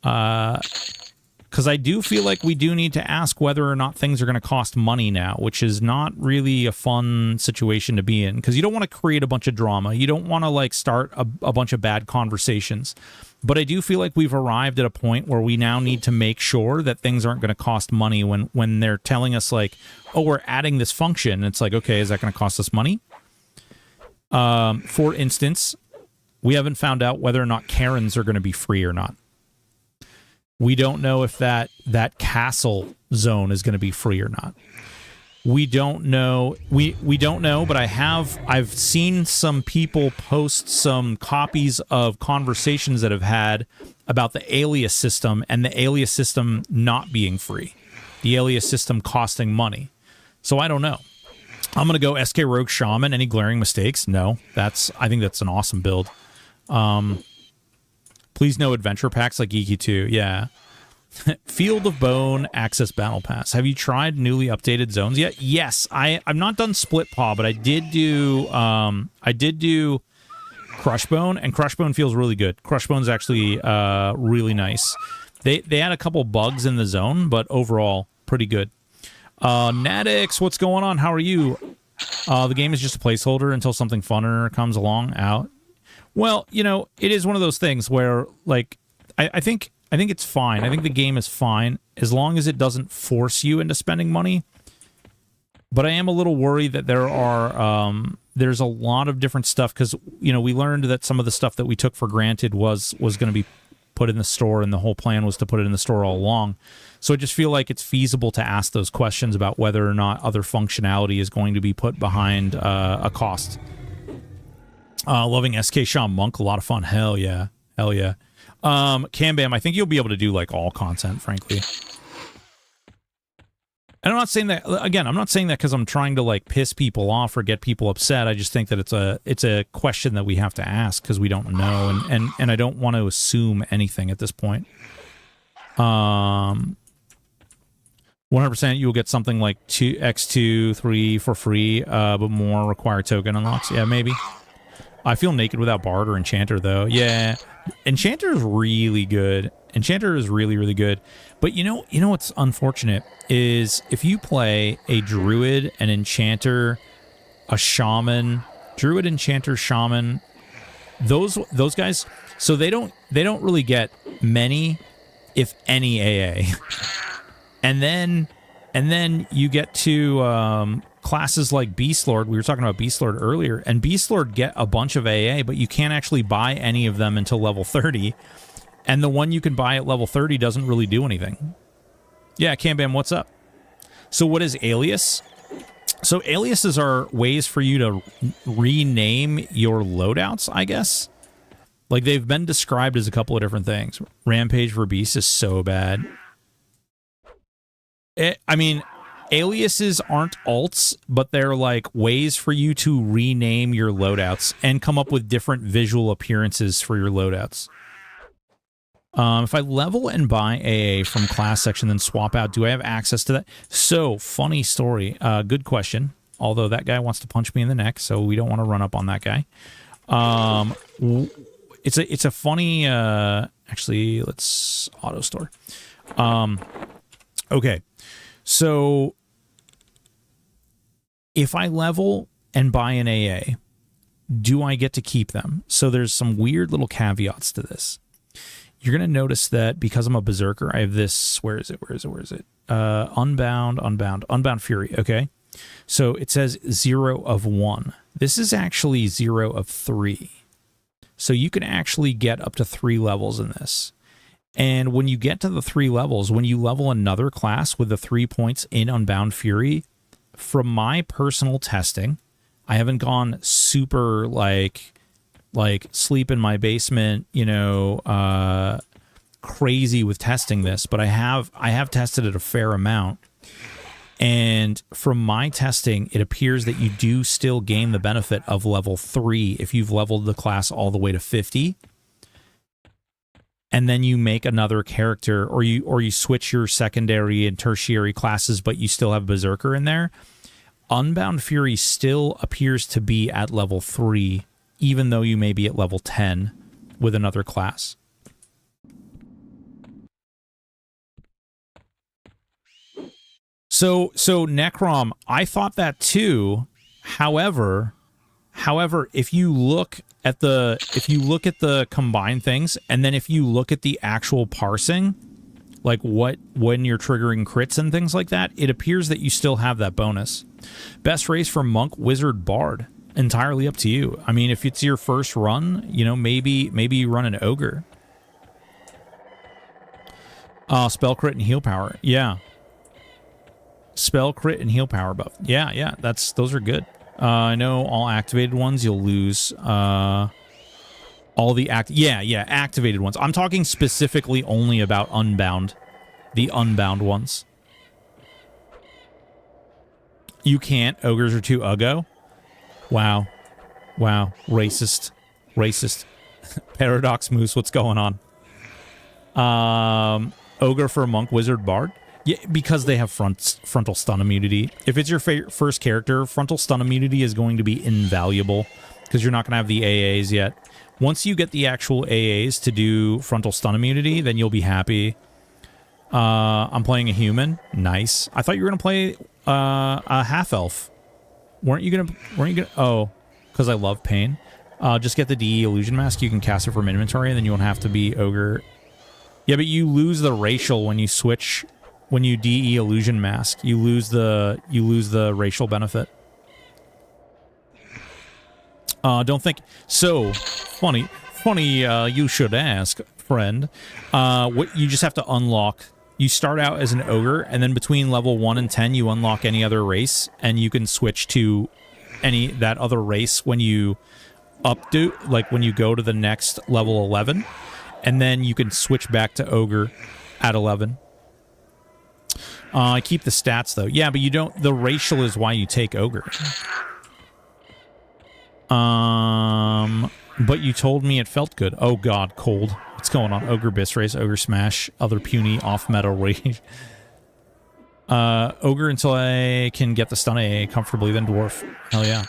because I do feel like we do need to ask whether or not things are going to cost money now, which is not really a fun situation to be in, because you don't want to create a bunch of drama. You don't want to like start a bunch of bad conversations. But I do feel like we've arrived at a point where we now need to make sure that things aren't going to cost money when they're telling us like, oh, we're adding this function. It's like, okay, is that going to cost us money? For instance, we haven't found out whether or not Karens are going to be free or not. We don't know if that castle zone is going to be free or not. We don't know. We don't know, but I've seen some people post some copies of conversations that have had about the alias system and the alias system not being free. The alias system costing money. So I don't know. I'm going to go SK Rogue Shaman. Any glaring mistakes? No. I think that's an awesome build. Please no adventure packs like Geeky 2. Yeah. Field of Bone Access Battle Pass. Have you tried newly updated zones yet? Yes. I'm not done Split Paw, but I did do Crushbone, and Crushbone feels really good. Crushbone's actually really nice. They had a couple bugs in the zone, but overall pretty good. Nadix, what's going on? How are you? The game is just a placeholder until something funner comes along out. Well, you know, it is one of those things where, like, I think it's fine. I think the game is fine as long as it doesn't force you into spending money. But I am a little worried that there's a lot of different stuff, because, you know, we learned that some of the stuff that we took for granted was going to be put in the store, and the whole plan was to put it in the store all along. So I just feel like it's feasible to ask those questions about whether or not other functionality is going to be put behind a cost. Loving SK Shaman Monk, a lot of fun. Hell yeah. Hell yeah. Cambam, I think you'll be able to do like all content, frankly. And I'm not saying that, again, I'm not saying that because I'm trying to like piss people off or get people upset. I just think that it's a question that we have to ask because we don't know, and I don't want to assume anything at this point. 100% you'll get something like X2, 3 for free, but more require token unlocks. Yeah, maybe. I feel naked without Bard or Enchanter, though. Yeah, Enchanter is really good. Enchanter is really, really good. But you know what's unfortunate is if you play a Druid, an Enchanter, a Shaman, Druid, Enchanter, Shaman, those guys, so they don't really get many, if any, AA. And then you get to classes like Beastlord. We were talking about Beastlord earlier, and Beastlord get a bunch of AA, but you can't actually buy any of them until level 30. And the one you can buy at level 30 doesn't really do anything. Yeah, Cambam, what's up? So what is Alias? So aliases are ways for you to rename your loadouts, I guess. Like, they've been described as a couple of different things. Rampage for Beast is so bad. I mean, aliases aren't alts, but they're like ways for you to rename your loadouts and come up with different visual appearances for your loadouts. If I level and buy AA from class section, then swap out, do I have access to that? So, funny story. Good question. Although that guy wants to punch me in the neck, so we don't want to run up on that guy. It's a funny... actually, let's auto store. Okay. So, if I level and buy an AA, do I get to keep them? So there's some weird little caveats to this. You're going to notice that because I'm a Berserker, I have this... Where is it? Unbound Fury, okay? So it says 0 of 1. This is actually 0 of 3. So you can actually get up to 3 levels in this. And when you get to the 3 levels, when you level another class with the 3 points in Unbound Fury, from my personal testing, I haven't gone super like sleep in my basement, crazy with testing this, but I have tested it a fair amount. And from my testing, it appears that you do still gain the benefit of level 3 if you've leveled the class all the way to 50. And then you make another character, or you switch your secondary and tertiary classes, but you still have Berserker in there. Unbound Fury still appears to be at level 3, even though you may be at level 10 with another class. So Necrom, I thought that too. However, if you look at the combined things, and then if you look at the actual parsing, like when you're triggering crits and things like that, it appears that you still have that bonus. Best race for Monk, Wizard, Bard. Entirely up to you. I mean, if it's your first run, maybe you run an Ogre. Spell crit and heal power. Yeah. Spell crit and heal power buff. Yeah, those are good. I know all activated ones you'll lose. All the activated ones. I'm talking specifically only about Unbound. The Unbound ones. You can't. Ogres are too uggo. Wow. Racist. Paradox Moose, what's going on? Ogre for Monk, Wizard, Bard. Yeah, because they have frontal stun immunity. If it's your first character, frontal stun immunity is going to be invaluable because you're not going to have the AAs yet. Once you get the actual AAs to do frontal stun immunity, then you'll be happy. I'm playing a human. Nice. I thought you were going to play a half-elf. Weren't you gonna? Oh, because I love pain. Just get the DE illusion mask. You can cast it from inventory, and then you won't have to be ogre. Yeah, but you lose the racial when you switch. When you DE illusion mask, you lose the racial benefit. Don't think so. Funny. You should ask, friend. What you just have to unlock. You start out as an ogre, and then between level 1 and 10, you unlock any other race, and you can switch to that other race when you when you go to the next level 11, and then you can switch back to ogre at 11. I keep the stats though. Yeah, but you don't. The racial is why you take ogre. But you told me it felt good. Oh god, cold. What's going on? Ogre Biss Race, Ogre Smash, other puny off-meta rage. Ogre until I can get the stun AA comfortably, then Dwarf. Hell yeah.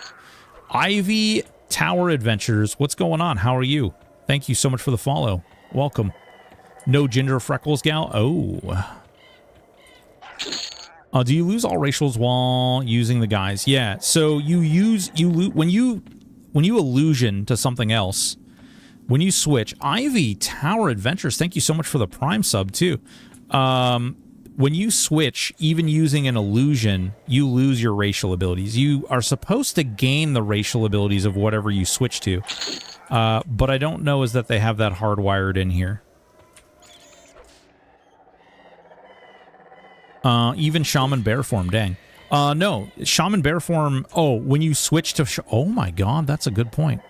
Ivy Tower Adventures. What's going on? How are you? Thank you so much for the follow. Welcome. No Ginger Freckles gal? Oh. Do you lose all racials while using the guys? Yeah, so when you illusion to something else, when you switch, Ivy Tower Adventures, thank you so much for the Prime sub too. When you switch, even using an illusion, you lose your racial abilities. You are supposed to gain the racial abilities of whatever you switch to. But I don't know is that they have that hardwired in here. Even Shaman Bear form, dang. No, Shaman Bear form, oh, when you switch to... oh my god, that's a good point.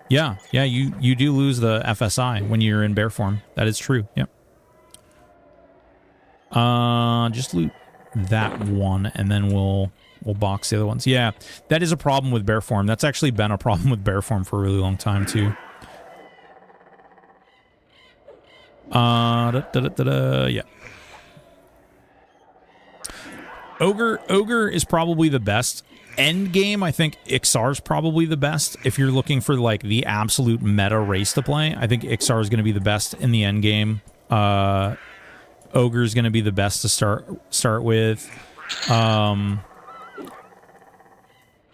Yeah, you do lose the FSI when you're in bear form. That is true, yep. Just loot that one, and then we'll box the other ones. Yeah, that is a problem with bear form. That's actually been a problem with bear form for a really long time, too. Yeah. Ogre is probably the best. End game, I think Ixar's probably the best. If you're looking for like the absolute meta race to play, I think Ixar is going to be the best in the end game. Ogre is going to be the best to start with.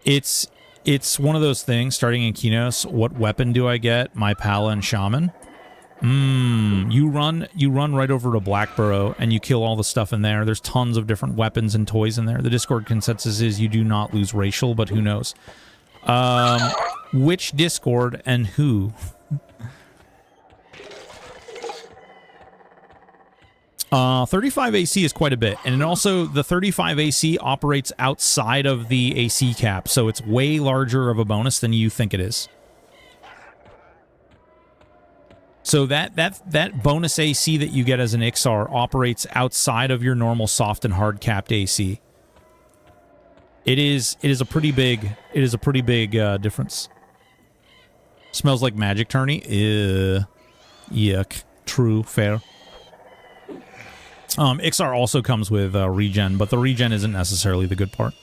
It's one of those things. Starting in Kinos, what weapon do I get? My Pala and Shaman. You run right over to Blackburrow and you kill all the stuff in there. There's tons of different weapons and toys in there. The Discord consensus is you do not lose racial, but who knows? Which Discord and who? 35 AC is quite a bit, and also the 35 AC operates outside of the AC cap, so it's way larger of a bonus than you think it is. So that bonus AC that you get as an Ixar operates outside of your normal soft and hard capped AC. It is a pretty big difference. Smells like magic tourney. Yuck. True. Fair. Ixar also comes with regen, but the regen isn't necessarily the good part.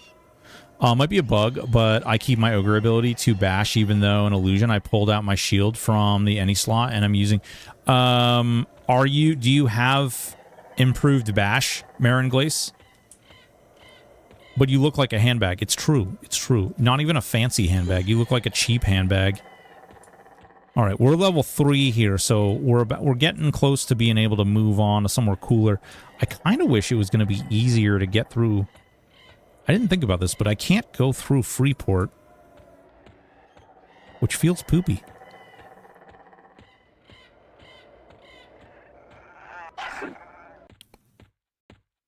Might be a bug, but I keep my Ogre ability to bash, even though an illusion. I pulled out my shield from the any slot, and I'm using... do you have improved bash, Marin Glace? But you look like a handbag. It's true. It's true. Not even a fancy handbag. You look like a cheap handbag. All right, we're level 3 here, so we're getting close to being able to move on to somewhere cooler. I kind of wish it was going to be easier to get through... I didn't think about this, but I can't go through Freeport, which feels poopy.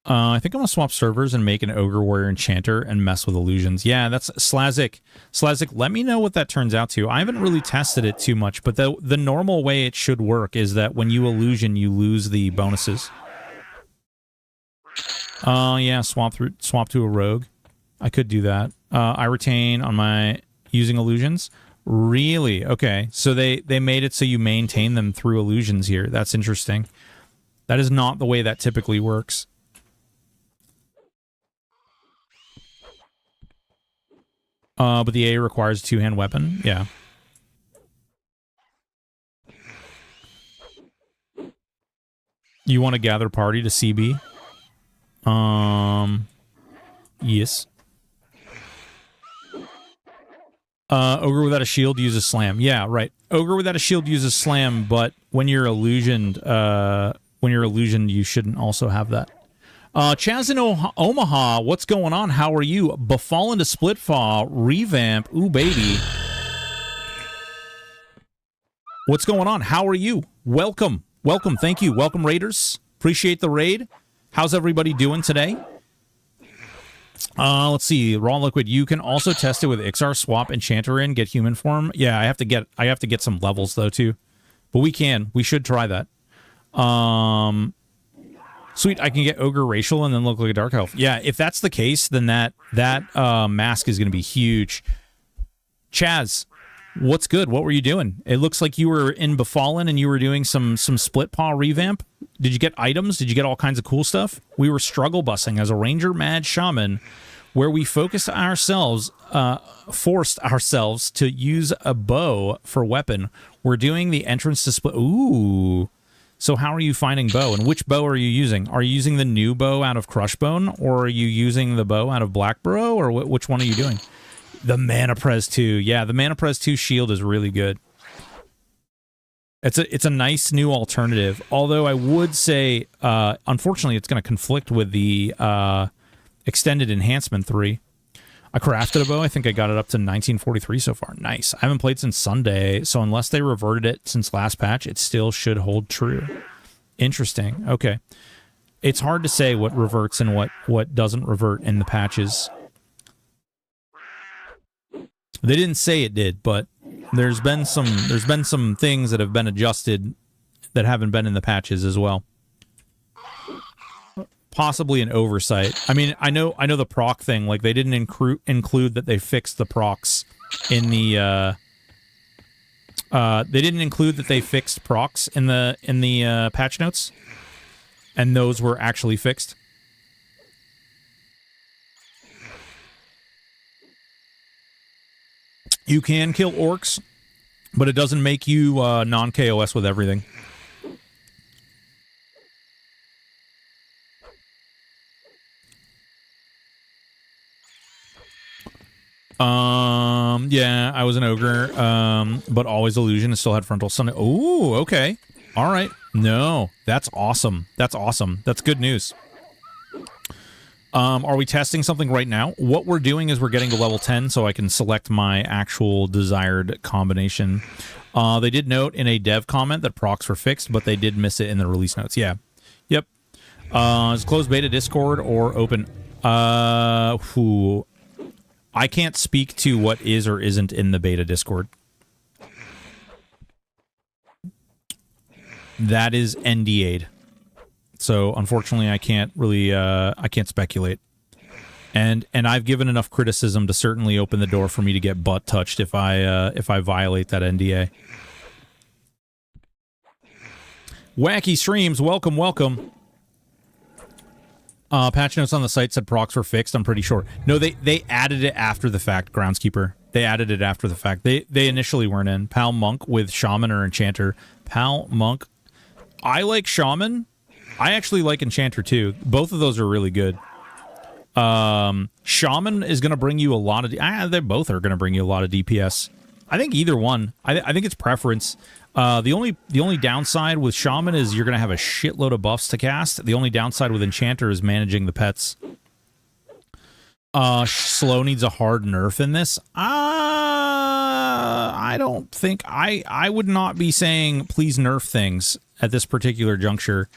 I think I'm going to swap servers and make an Ogre Warrior Enchanter and mess with illusions. Yeah, that's Slazik. Slazik, let me know what that turns out to. I haven't really tested it too much, but the normal way it should work is that when you illusion, you lose the bonuses. Yeah, swap to a rogue. I could do that. I retain on my using illusions. Really? Okay. So they made it so you maintain them through illusions here. That's interesting. That is not the way that typically works. But the A requires a two-hand weapon. Yeah. You want to gather party to CB? Yes. Ogre without a shield uses slam. Yeah, right. Ogre without a shield uses slam, but when you're illusioned, you shouldn't also have that. Chaz in Omaha, what's going on? How are you? Befallen to Splitfaw, revamp. Ooh, baby. What's going on? How are you? Welcome. Welcome. Thank you. Welcome, Raiders. Appreciate the raid. How's everybody doing today? Let's see. Raw Liquid. You can also test it with Ixar. Swap Enchanter in. Get human form. Yeah, I have to get some levels though too. But we can. We should try that. Sweet. I can get Ogre Racial and then look like a Dark Elf. Yeah, if that's the case, then that mask is going to be huge. Chaz, what's good? What were you doing? It looks like you were in Befallen and you were doing some split paw revamp. Did you get items? Did you get all kinds of cool stuff? We were struggle busing as a ranger mad shaman, where we forced ourselves to use a bow for weapon. We're doing the entrance to split. Ooh. So how are you finding bow, and which bow are you using? Are you using the new bow out of Crushbone, or are you using the bow out of Blackburrow, or which one are you doing? The Mana Prez 2. Yeah, the Mana Prez 2 shield is really good. It's a nice new alternative, although I would say, unfortunately, it's going to conflict with the extended enhancement 3. I crafted a bow. I think I got it up to 1943 so far. Nice. I haven't played since Sunday, so unless they reverted it since last patch, it still should hold true. Interesting. Okay. It's hard to say what reverts and what doesn't revert in the patches. They didn't say it did, but there's been some things that have been adjusted that haven't been in the patches as well. Possibly an oversight. I mean, I know the proc thing. Like, they didn't include that they fixed the procs in the. They didn't include that they fixed procs in the patch notes, and those were actually fixed. You can kill orcs, but it doesn't make you non-KOS with everything. Yeah, I was an ogre, but always illusion and still had frontal sun. Oh, okay. All right. No, that's awesome. That's awesome. That's good news. Are we testing something right now? What we're doing is we're getting to level 10 so I can select my actual desired combination. They did note in a dev comment that procs were fixed, but they did miss it in the release notes. Yeah. Yep. Is closed beta Discord or open? I can't speak to what is or isn't in the beta Discord. That is NDA'd. So unfortunately, I can't really, I can't speculate. And I've given enough criticism to certainly open the door for me to get butt touched if I violate that NDA. Wacky streams, welcome, welcome. Patch notes on the site said procs were fixed, I'm pretty sure. No, they added it after the fact, Groundskeeper. They added it after the fact. They initially weren't in. Pal Monk with Shaman or Enchanter. Pal Monk. I like Shaman. I actually like Enchanter too. Both of those are really good. Shaman is going to bring you a lot of... they both are going to bring you a lot of DPS. I think either one. I think it's preference. The only downside with Shaman is you're going to have a shitload of buffs to cast. The only downside with Enchanter is managing the pets. Slow needs a hard nerf in this. I don't think... I would not be saying please nerf things at this particular juncture.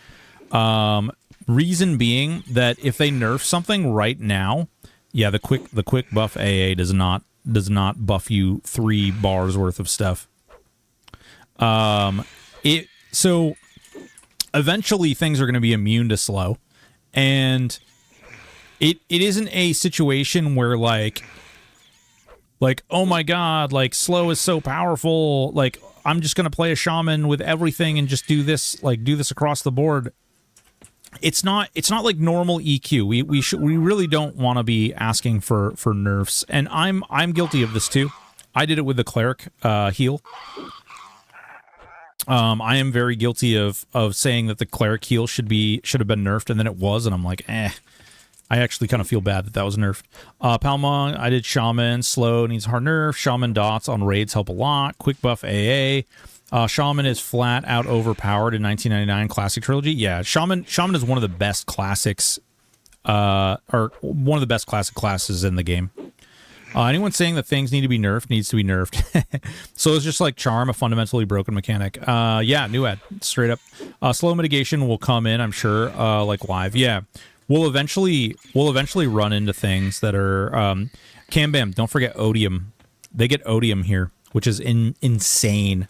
Reason being that if they nerf something right now, yeah, the quick buff AA does not buff you 3 bars worth of stuff. So eventually things are going to be immune to slow, and it isn't a situation where like oh my god, like slow is so powerful, like I'm just going to play a shaman with everything and just do this across the board. It's not like normal EQ. We really don't want to be asking for nerfs, and I'm guilty of this too. I did it with the cleric heal. I am very guilty of saying that the cleric heal should have been nerfed, and then it was, and I'm like, I actually kind of feel bad that was nerfed. Palmong, I did Shaman. Slow needs hard nerf. Shaman dots on raids help a lot. Quick buff AA. Shaman is flat out overpowered in 1999 Classic Trilogy. Yeah, Shaman is one of the best classics, or one of the best classic classes in the game. Anyone saying that things need to be nerfed needs to be nerfed. So it's just like Charm, a fundamentally broken mechanic. Yeah, new ad, straight up. Slow mitigation will come in, I'm sure, like live. Yeah, we'll eventually run into things that are Cam Bam. Don't forget Odium. They get Odium here, which is insane.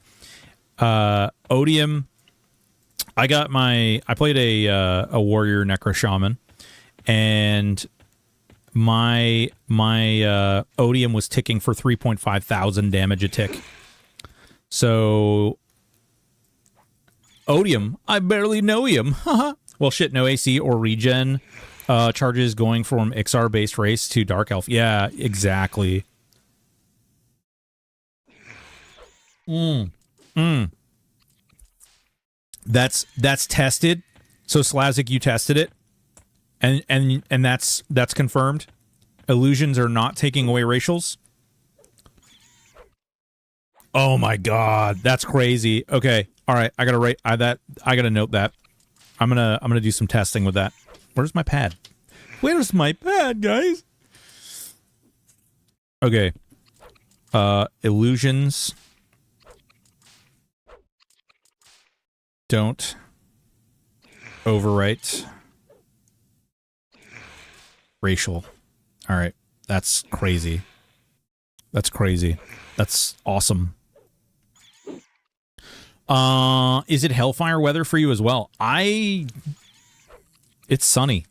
Odium. I played a warrior necro shaman, and my Odium was ticking for 3,500 damage a tick. So Odium. I barely know him. Well, shit, no AC or regen charges going from XR-based race to Dark Elf. Yeah, exactly. That's tested. So Slazik, you tested it, and that's confirmed. Illusions are not taking away racials. Oh my god, that's crazy. Okay, all right, I gotta note that. I'm gonna do some testing with that. Where's my pad? Where's my pad, guys? Okay. Illusions don't overwrite racial. All right, that's crazy. That's crazy. That's awesome. Is it Hellfire weather for you as well? It's sunny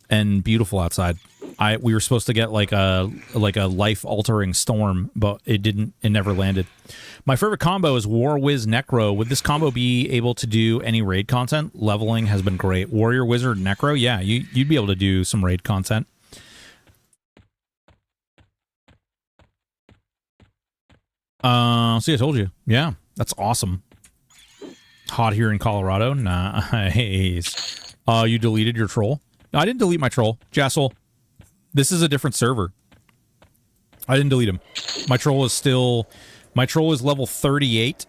and beautiful outside. We were supposed to get like a life-altering storm, but it never landed. My favorite combo is War Wiz Necro. Would this combo be able to do any raid content? Leveling has been great. Warrior Wizard Necro, yeah, you'd be able to do some raid content. See, I told you. Yeah, that's awesome. Hot here in Colorado. Nice. You deleted your troll? No, I didn't delete my troll. Jassel, this is a different server. I didn't delete him. My troll is level 38,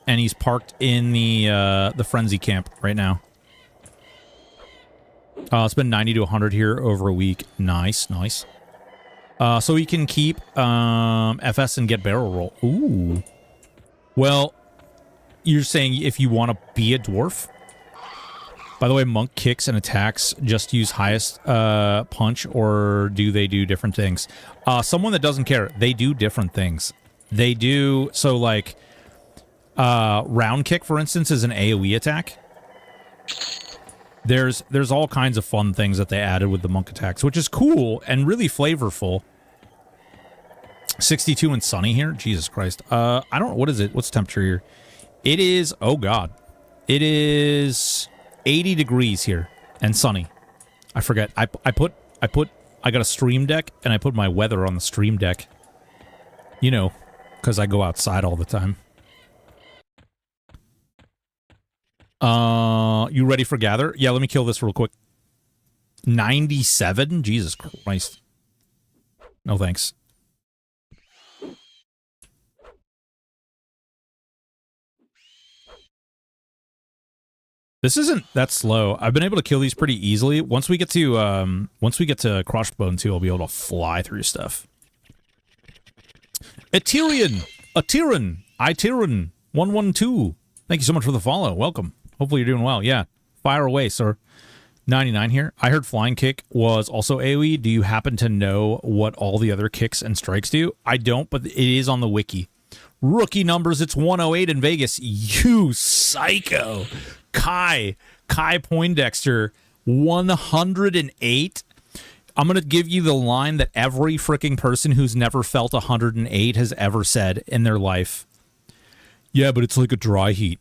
and he's parked in the frenzy camp right now. It's been 90 to 100 here over a week. Nice, nice. So we can keep FS and get barrel roll. Ooh. Well, you're saying if you want to be a dwarf? By the way, monk kicks and attacks just use highest punch, or do they do different things? Someone that doesn't care, they do different things. They do, so like, round kick, for instance, is an AoE attack. There's all kinds of fun things that they added with the monk attacks, which is cool and really flavorful. 62 and sunny here? Jesus Christ. I don't know, what is it? What's the temperature here? It is, oh god. It is 80 degrees here and sunny. I forget. I got a stream deck and I put my weather on the stream deck. You know, because I go outside all the time. You ready for gather? Yeah, let me kill this real quick. 97? Jesus Christ. No thanks. This isn't that slow. I've been able to kill these pretty easily. Once we get to Crossbone 2, I'll be able to fly through stuff. Eterian, 112. Thank you so much for the follow. Welcome. Hopefully you're doing well. Yeah. Fire away, sir. 99 here. I heard flying kick was also AoE. Do you happen to know what all the other kicks and strikes do? I don't, but it is on the wiki. Rookie numbers, it's 108 in Vegas. You psycho. Kai Poindexter, 108. I'm going to give you the line that every freaking person who's never felt 108 has ever said in their life. Yeah, but it's like a dry heat.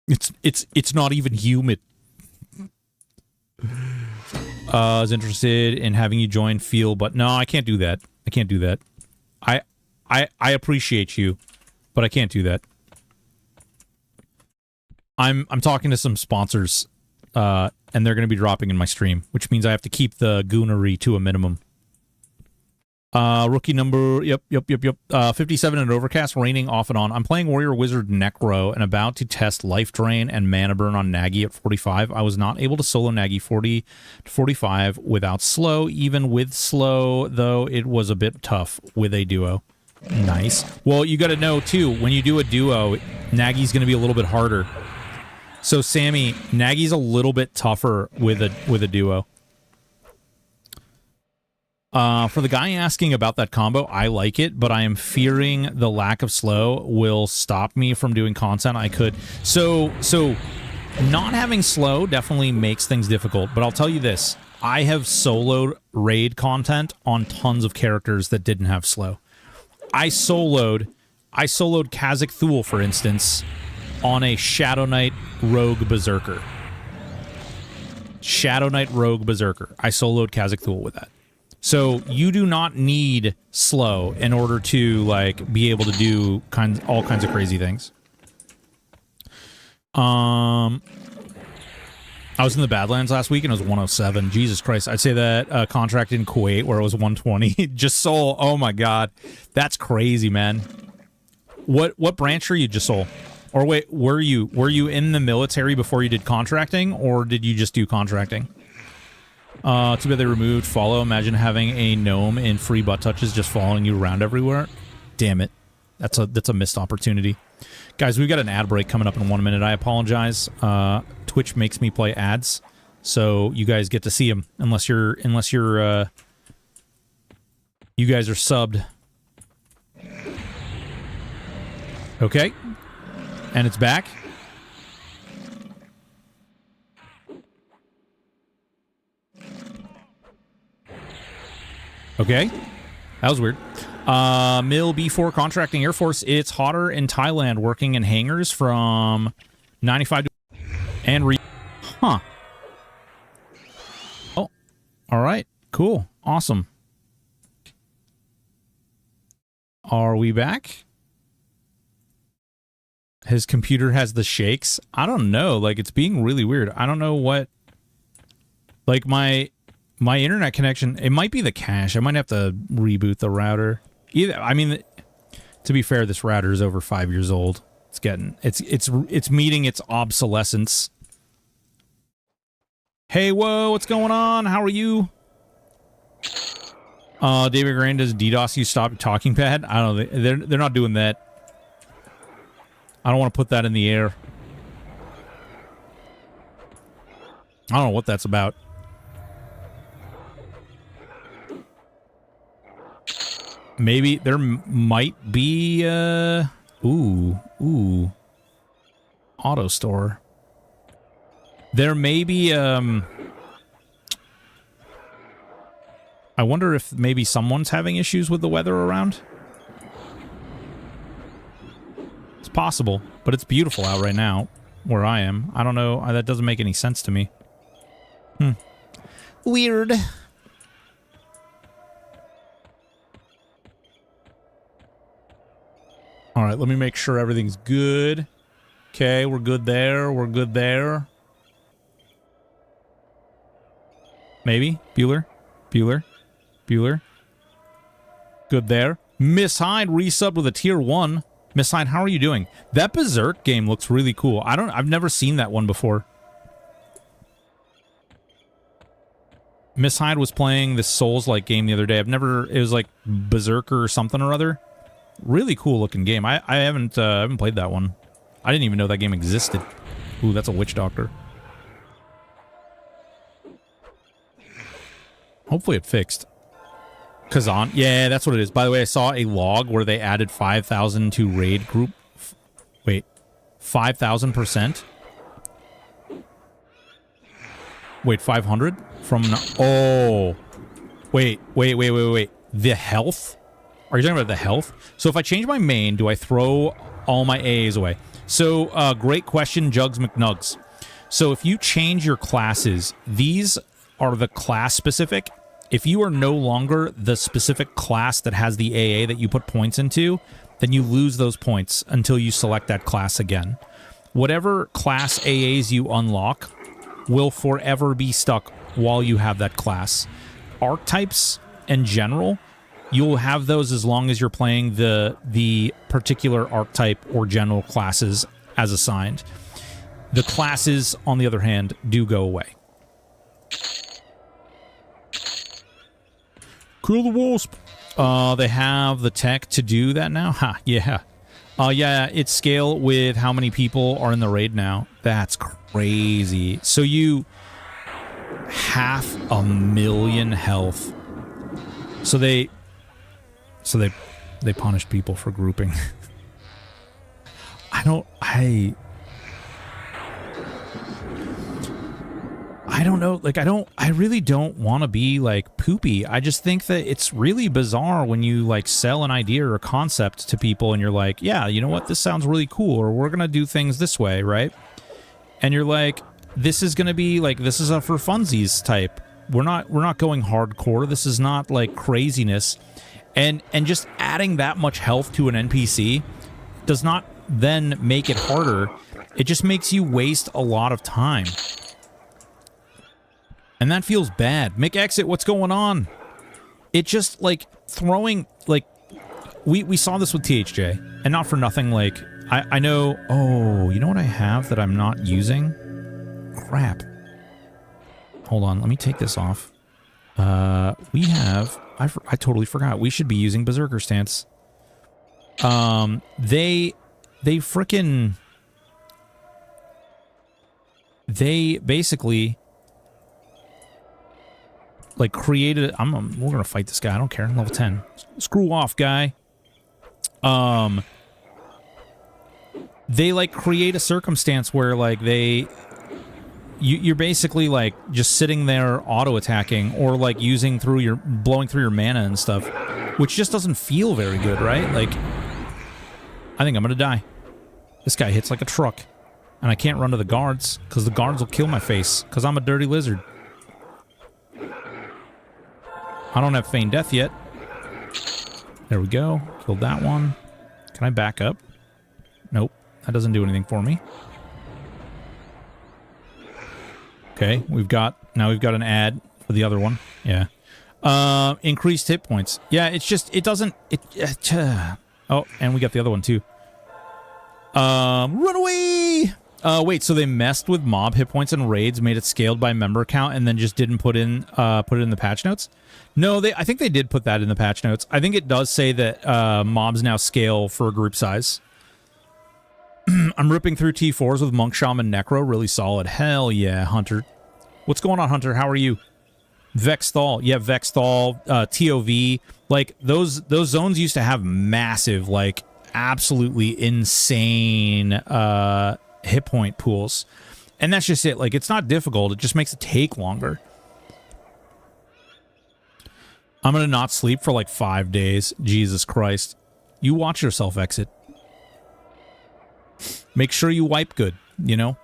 It's not even humid. I was interested in having you join Feel, but no, I can't do that. I can't do that. I appreciate you, but I can't do that. I'm talking to some sponsors, and they're going to be dropping in my stream, which means I have to keep the goonery to a minimum. Rookie number, yep. 57 and Overcast, raining off and on. I'm playing Warrior Wizard Necro and about to test Life Drain and Mana Burn on Nagi at 45. I was not able to solo Nagi 40 to 45 without slow. Even with slow, though, it was a bit tough with a duo. Nice. Well, you got to know, too, when you do a duo, Nagi's going to be a little bit harder. So, Sammy, Nagi's a little bit tougher with a duo. For the guy asking about that combo, I like it, but I am fearing the lack of slow will stop me from doing content I could. So not having slow definitely makes things difficult, but I'll tell you this. I have soloed raid content on tons of characters that didn't have slow. I soloed Kha'Zix Thule, for instance, on a Shadow Knight Rogue Berserker. Shadow Knight Rogue Berserker. I soloed Khazak-Thul with that. So you do not need slow in order to like be able to do all kinds of crazy things. I was in the Badlands last week and it was 107. Jesus Christ. I'd say that contract in Kuwait where it was 120. Just sold. Oh my God. That's crazy, man. What branch are you just sold? Or wait, were you in the military before you did contracting, or did you just do contracting? Too bad they removed follow. Imagine having a gnome in free butt touches just following you around everywhere. Damn it. That's a missed opportunity. Guys, we've got an ad break coming up in 1 minute. I apologize. Twitch makes me play ads, so you guys get to see them unless you're you guys are subbed. Okay. And it's back. Okay. That was weird. Mill B4 contracting Air Force. It's hotter in Thailand working in hangars from 95 to... And Huh. Oh. All right. Cool. Awesome. Are we back? His computer has the shakes. I don't know. Like, it's being really weird. I don't know what... Like, my internet connection... It might be the cache. I might have to reboot the router. I mean, to be fair, this router is over 5 years old. It's getting... It's meeting its obsolescence. Hey, whoa, what's going on? How are you? David Grant, does DDoS you stop talking pad? I don't know. They're not doing that. I don't want to put that in the air. I don't know what that's about. Maybe there might be ooh auto store. There may be I wonder if maybe someone's having issues with the weather around. It's possible, but it's beautiful out right now where I am. I don't know. That doesn't make any sense to me. Weird. All right, let me make sure everything's good. Okay, we're good there. We're good there. Maybe. Bueller. Good there. Miss Hyde resubbed with a tier 1. Miss Hyde, how are you doing? That Berserk game looks really cool. I've never seen that one before. Miss Hyde was playing this Souls-like game the other day. It was like Berserker or something or other. Really cool looking game. I haven't played that one. I didn't even know that game existed. Ooh, that's a witch doctor. Hopefully it fixed. Kazan. Yeah, that's what it is. By the way, I saw a log where they added 5,000 to raid group. Wait. 5,000%? Wait, 500? From... Oh. Wait. The health? Are you talking about the health? So if I change my main, do I throw all my AAs away? So, great question, Jugs McNugs. So if you change your classes, these are the class specific. If you are no longer the specific class that has the AA that you put points into, then you lose those points until you select that class again. Whatever class AAs you unlock will forever be stuck while you have that class. Archetypes in general, you'll have those as long as you're playing the particular archetype or general classes as assigned. The classes, on the other hand, do go away. Kill the wasp. They have the tech to do that now? Ha, yeah. Yeah, it's scale with how many people are in the raid now. That's crazy. So you... 500,000 health. So they punished people for grouping. I don't know. Like, I really don't want to be, like, poopy. I just think that it's really bizarre when you, like, sell an idea or a concept to people and you're like, yeah, you know what? This sounds really cool, or we're going to do things this way, right? And you're like, this is going to be, like, this is a for funsies type. We're not going hardcore. This is not, like, craziness. And just adding that much health to an NPC does not then make it harder. It just makes you waste a lot of time. And that feels bad. Mick Exit, what's going on? It just, like, throwing, like, we saw this with THJ, and not for nothing, like, I know, oh, you know what I have that I'm not using? Crap. Hold on, let me take this off. We have, I totally forgot, we should be using Berserker Stance. They basically, like, created, we're gonna fight this guy, I don't care, level 10. Screw off, guy. They, like, create a circumstance where, like, you're basically, like, just sitting there auto-attacking, or, like, blowing through your mana and stuff, which just doesn't feel very good, right? Like, I think I'm gonna die. This guy hits like a truck, and I can't run to the guards, because the guards will kill my face, because I'm a dirty lizard. I don't have Feign Death yet. There we go. Killed that one. Can I back up? Nope. That doesn't do anything for me. Okay, now we've got an ad for the other one. Yeah. Increased hit points. Yeah, it's just, it doesn't, oh, and we got the other one too. Run away! Wait, so they messed with mob hit points and raids, made it scaled by member count, and then just didn't put it in the patch notes? No, I think they did put that in the patch notes. I think it does say that mobs now scale for group size. I'm ripping through T4s with Monk, Shaman, Necro. Really solid. Hell yeah, Hunter. What's going on, Hunter? How are you? Vexthal. Yeah, Vexthal, TOV. Like, those zones used to have massive, like, absolutely insane hit point pools. And that's just it. Like, it's not difficult. It just makes it take longer. I'm gonna not sleep for, like, 5 days. Jesus Christ. You watch yourself, Exit. Make sure you wipe good, you know?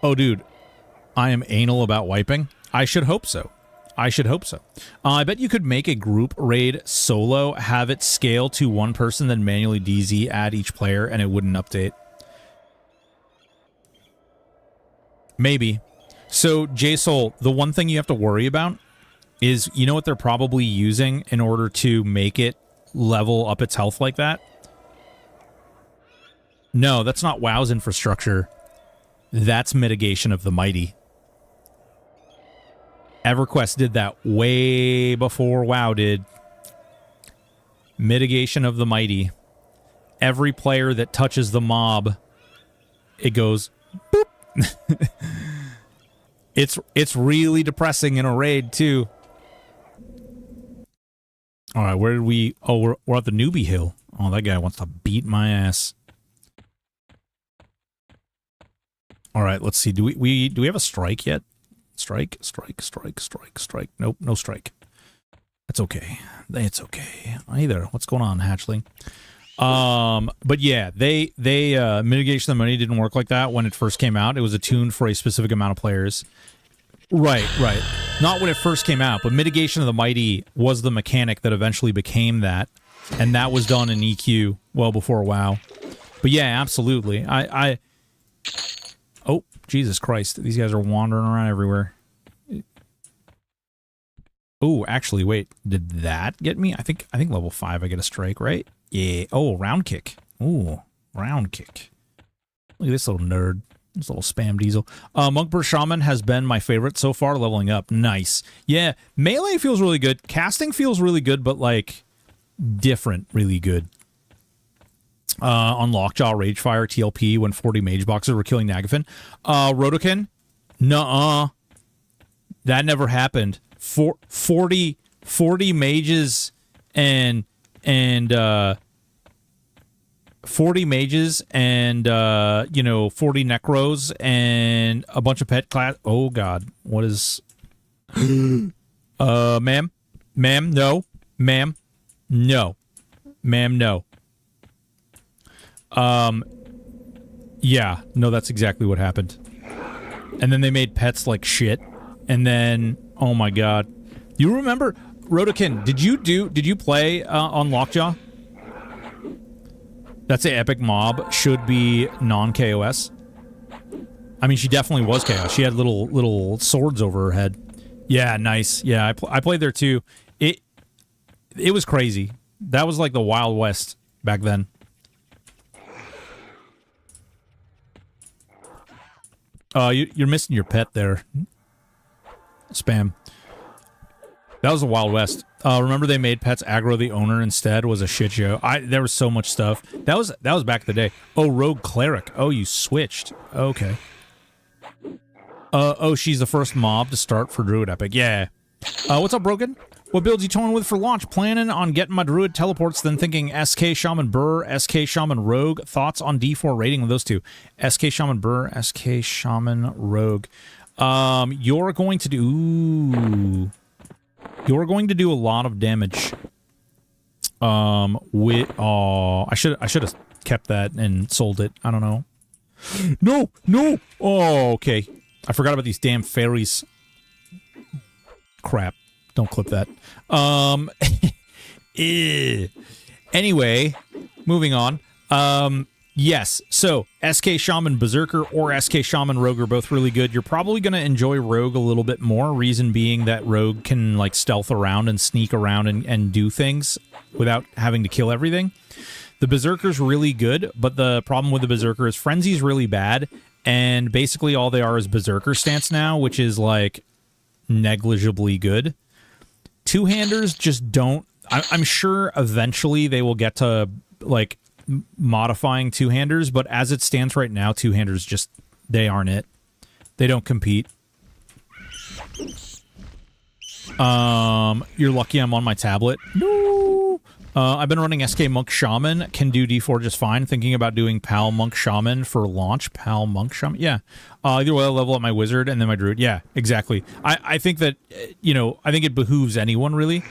Oh, dude. I am anal about wiping. I should hope so. I should hope so. I bet you could make a group raid solo, have it scale to one person, then manually DZ add each player, and it wouldn't update. Maybe. So, JSoul, the one thing you have to worry about is, you know what they're probably using in order to make it level up its health like that? No, that's not WoW's infrastructure. That's Mitigation of the Mighty. EverQuest did that way before WoW did. Mitigation of the Mighty. Every player that touches the mob, it goes boop. It's really depressing in a raid too. All right, where did we? Oh, we're at the newbie hill. Oh, that guy wants to beat my ass. All right, let's see. Do we have a strike yet? Strike. Nope, no strike. That's okay. It's okay. Either. What's going on, Hatchling? But yeah, they Mitigation of the Money didn't work like that when it first came out. It was attuned for a specific amount of players. Right. Not when it first came out, but Mitigation of the Mighty was the mechanic that eventually became that, and that was done in EQ well before WoW. But yeah, absolutely. Oh, Jesus Christ. These guys are wandering around everywhere. Oh, actually, wait. Did that get me? I think level 5 I get a strike, right? Yeah. Oh, round kick. Ooh, round kick. Look at this little nerd. This little spam diesel. Monkbur Shaman has been my favorite so far, leveling up. Nice. Yeah, melee feels really good. Casting feels really good, but, like, different really good. On Lockjaw, Ragefire, TLP, when 40 mage boxes were killing Nagafin. Rotokin? Nuh-uh. That never happened. 40 40 mages and 40 mages and you know, 40 necros and a bunch of pet class. Oh god, what is ma'am, no, ma'am, no, ma'am, no. Yeah, no, that's exactly what happened. And then they made pets like shit. And then, oh my god. You remember, Rotokin, did you play on Lockjaw? That's an epic mob, should be non-KOS. I mean, she definitely was KOS. She had little swords over her head. Yeah, nice. Yeah, I played there too. It was crazy. That was like the Wild West back then. You're missing your pet there. Spam. That was the Wild West. Remember they made pets aggro the owner instead? Was a shit show. There was so much stuff. That was back in the day. Oh, Rogue Cleric. Oh, you switched. Okay. Oh, she's the first mob to start for Druid Epic. Yeah. What's up, Broken? What builds you toying with for launch? Planning on getting my Druid teleports, then thinking SK Shaman Burr, SK Shaman Rogue. Thoughts on D4 rating of those two? SK Shaman Burr, SK Shaman Rogue. You're going to do a lot of damage. I should have kept that and sold it. I don't know. No. Oh, okay. I forgot about these damn fairies. Crap. Don't clip that. Anyway, moving on. Yes, so SK Shaman Berserker or SK Shaman Rogue are both really good. You're probably going to enjoy Rogue a little bit more, reason being that Rogue can like stealth around and sneak around and do things without having to kill everything. The Berserker's really good, but the problem with the Berserker is Frenzy's really bad, and basically all they are is Berserker stance now, which is like negligibly good. Two-handers just don't... I'm sure eventually they will get to like modifying two-handers, but as it stands right now, two-handers just, they aren't it. They don't compete. You're lucky I'm on my tablet. No! I've been running SK Monk Shaman, can do D4 just fine. Thinking about doing Pal Monk Shaman for launch. Pal Monk Shaman? Yeah. Either way, I'll level up my Wizard and then my Druid. Yeah, exactly. I think that, you know, I think it behooves anyone, really,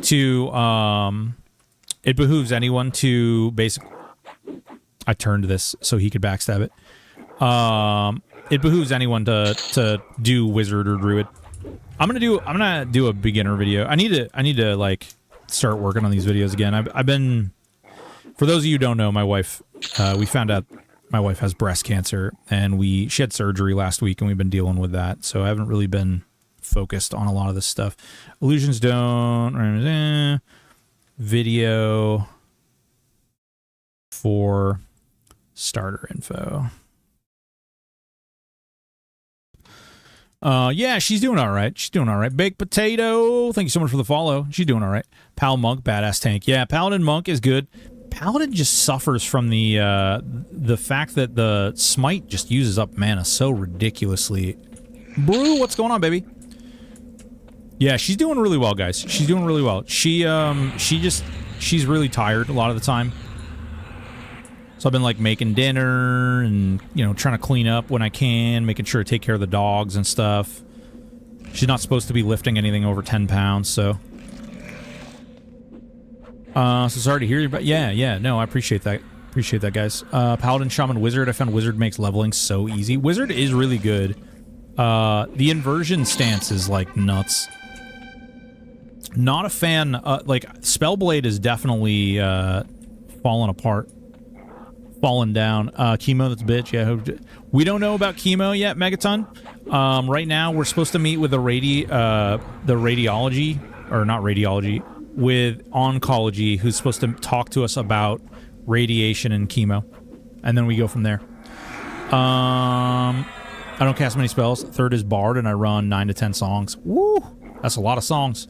to, basically... I turned this so he could backstab it. It behooves anyone to do Wizard or Druid. I'm gonna do a beginner video. I need to like start working on these videos again. I've been, for those of you who don't know, my wife, we found out my wife has breast cancer, and she had surgery last week, and we've been dealing with that. So I haven't really been focused on a lot of this stuff. Illusions don't video for starter info. Yeah, she's doing all right. She's doing all right. Baked Potato, thank you so much for the follow. She's doing all right. Pal Monk, badass tank. Yeah, Paladin Monk is good. Paladin just suffers from the fact that the smite just uses up mana so ridiculously. Brew, what's going on, baby? Yeah, she's doing really well, guys. She's doing really well. She's really tired a lot of the time. So I've been like making dinner and, you know, trying to clean up when I can, making sure to take care of the dogs and stuff. She's not supposed to be lifting anything over 10 pounds, so. So sorry to hear you, but yeah, no, I appreciate that. Appreciate that, guys. Paladin, Shaman, Wizard. I found Wizard makes leveling so easy. Wizard is really good. The inversion stance is like nuts. Not a fan. Like, Spellblade is definitely falling apart. Falling down. Chemo, that's a bitch. Yeah, we don't know about Chemo yet, Megaton. Right now, we're supposed to meet with the radiology, or not radiology, with oncology, who's supposed to talk to us about radiation and chemo, and then we go from there. I don't cast many spells. Third is Bard, and I run 9 to 10 songs. Woo! That's a lot of songs.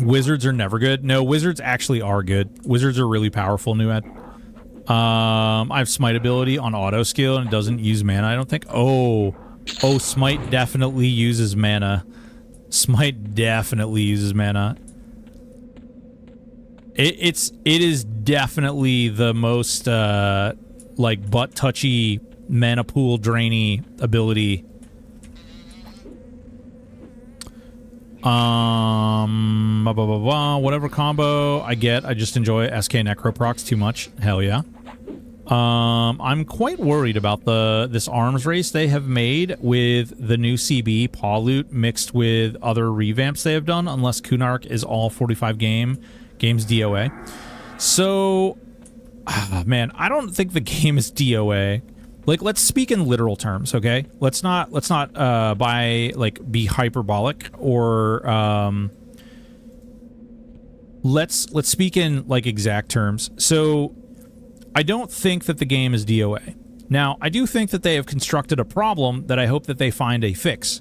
Wizards are never good. No, wizards actually are good. Wizards are really powerful, Nuad. I have smite ability on auto skill and it doesn't use mana, I don't think. Oh, smite definitely uses mana. Smite definitely uses mana. It is definitely the most like butt touchy mana pool drainy ability. Whatever combo I get, I just enjoy SK Necroprocs too much. Hell yeah. I'm quite worried about this arms race they have made with the new CB Paw Loot mixed with other revamps they have done, unless Kunark is all 45 games DOA. So, man, I don't think the game is DOA. Like, let's speak in literal terms, okay? Let's not be hyperbolic or let's speak in like exact terms. So, I don't think that the game is DOA. Now, I do think that they have constructed a problem that I hope that they find a fix.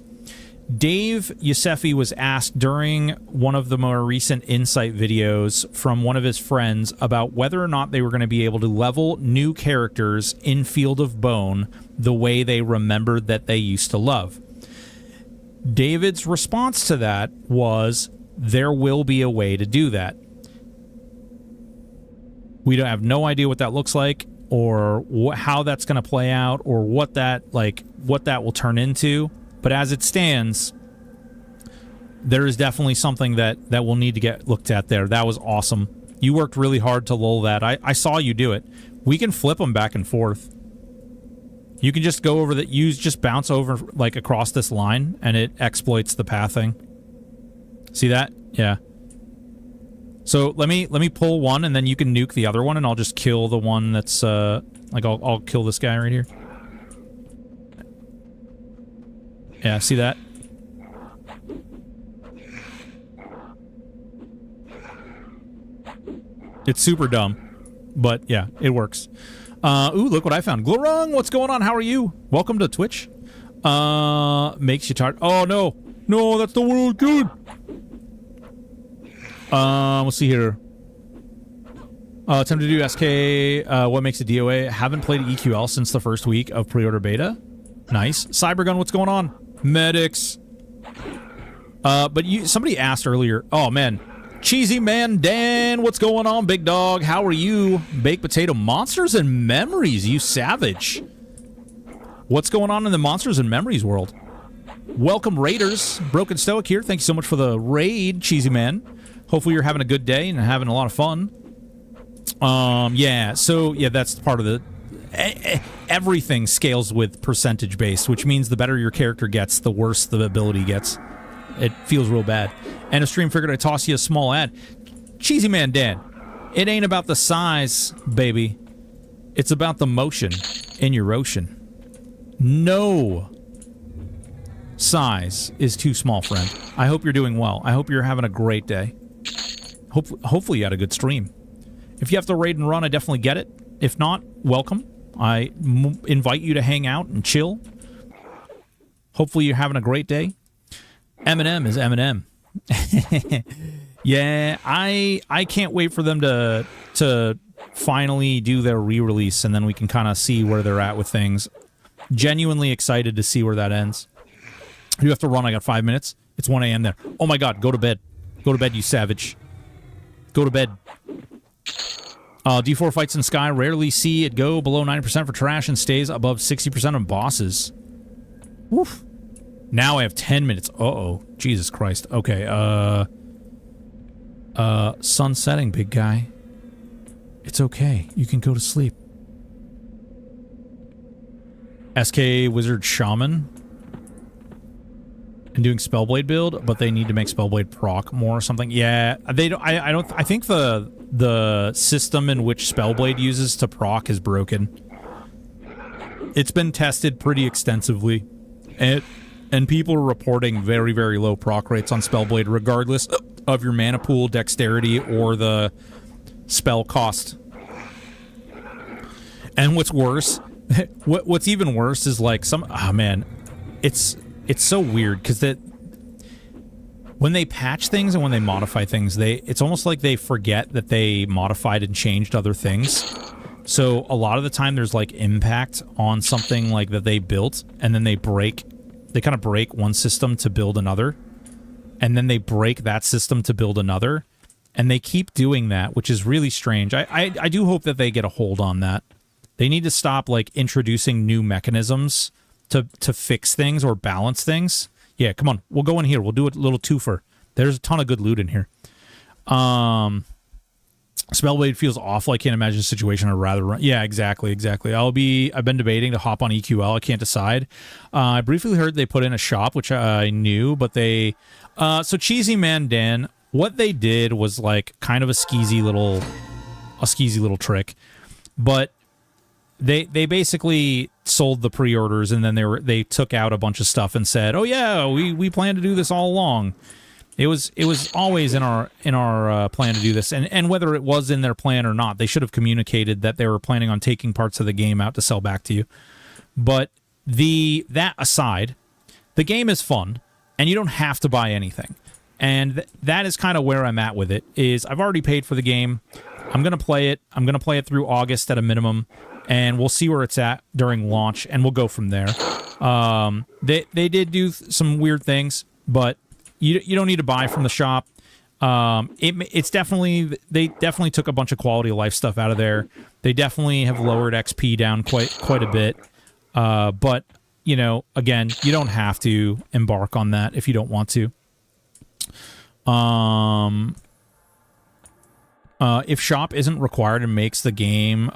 Dave Yosefi was asked during one of the more recent insight videos from one of his friends about whether or not they were going to be able to level new characters in Field of Bone the way they remembered that they used to love. David's response to that was, there will be a way to do that. We don't have no idea what that looks like or how that's going to play out or what that will turn into. But as it stands, there is definitely something that will need to get looked at there. That was awesome. You worked really hard to lull that. I saw you do it. We can flip them back and forth. You can just go over that. You just bounce over like across this line, and it exploits the pathing. See that? Yeah. So let me pull one, and then you can nuke the other one, and I'll just kill the one that's like I'll kill this guy right here. Yeah, see that? It's super dumb, but yeah, it works. Ooh, look what I found. Glorung, what's going on? How are you? Welcome to Twitch. Makes you tired. Oh, no. No, that's the world good. Let's see here. Time to do SK. What makes a DOA? Haven't played EQL since the first week of pre-order beta. Nice. Cybergun, what's going on? Medics. But somebody asked earlier. Oh, man. Cheesy Man Dan, what's going on, big dog? How are you? Baked Potato, Monsters and Memories, you savage. What's going on in the Monsters and Memories world? Welcome, Raiders. Broken Stoic here. Thank you so much for the raid, Cheesy Man. Hopefully you're having a good day and having a lot of fun. Yeah, so, yeah, that's part of the... Everything scales with percentage based, which means the better your character gets, the worse the ability gets. It feels real bad. And a stream figured I'd toss you a small ad. Cheesy Man Dan, it ain't about the size, baby. It's about the motion in your ocean. No size is too small, friend. I hope you're doing well. I hope you're having a great day. Hopefully you had a good stream. If you have to raid and run, I definitely get it. If not, welcome. I invite you to hang out and chill. Hopefully you're having a great day. Eminem is Eminem. Yeah, I can't wait for them to finally do their re-release, and then we can kind of see where they're at with things. Genuinely excited to see where that ends. You have to run. I got 5 minutes. It's 1 a.m. there. Oh my god, go to bed. Go to bed, you savage. Go to bed. D4 fights in Sky. Rarely see it go below 90% for trash and stays above 60% on bosses. Woof. Now I have 10 minutes. Uh-oh. Jesus Christ. Okay, sun setting, big guy. It's okay. You can go to sleep. SK Wizard Shaman. And doing Spellblade build, but they need to make Spellblade proc more or something. Yeah, they don't. I think the system in which Spellblade uses to proc is broken. It's been tested pretty extensively, and people are reporting very, very low proc rates on Spellblade, regardless of your mana pool, dexterity, or the spell cost. And what's worse, what's even worse is like man, it's so weird because when they patch things and when they modify things, it's almost like they forget that they modified and changed other things. So a lot of the time there's like impact on something like that they built, and then they kind of break one system to build another. and then they break that system to build another. And they keep doing that, which is really strange. I do hope that they get a hold on that. They need to stop like introducing new mechanisms to fix things or balance things. Yeah, come on. We'll go in here. We'll do a little twofer. There's a ton of good loot in here. Spellblade feels awful. I can't imagine a situation I'd rather run. Yeah, exactly. I've been debating to hop on EQL. I can't decide. I briefly heard they put in a shop, which I knew, but they... so Cheesy Man Dan, what they did was like kind of a skeezy little trick, but they basically sold the pre-orders, and then they took out a bunch of stuff and said, "Oh yeah, we plan to do this all along." It was always in our plan to do this, and whether it was in their plan or not, they should have communicated that they were planning on taking parts of the game out to sell back to you. But that aside, the game is fun, and you don't have to buy anything, and that is kind of where I'm at with it. Is I've already paid for the game. I'm gonna play it. I'm gonna play it through August at a minimum, and we'll see where it's at during launch, and we'll go from there. They did do some weird things, but you don't need to buy from the shop. It's definitely, they definitely took a bunch of quality of life stuff out of there. They definitely have lowered XP down quite a bit. But you know, again, you don't have to embark on that if you don't want to. If shop isn't required and makes the game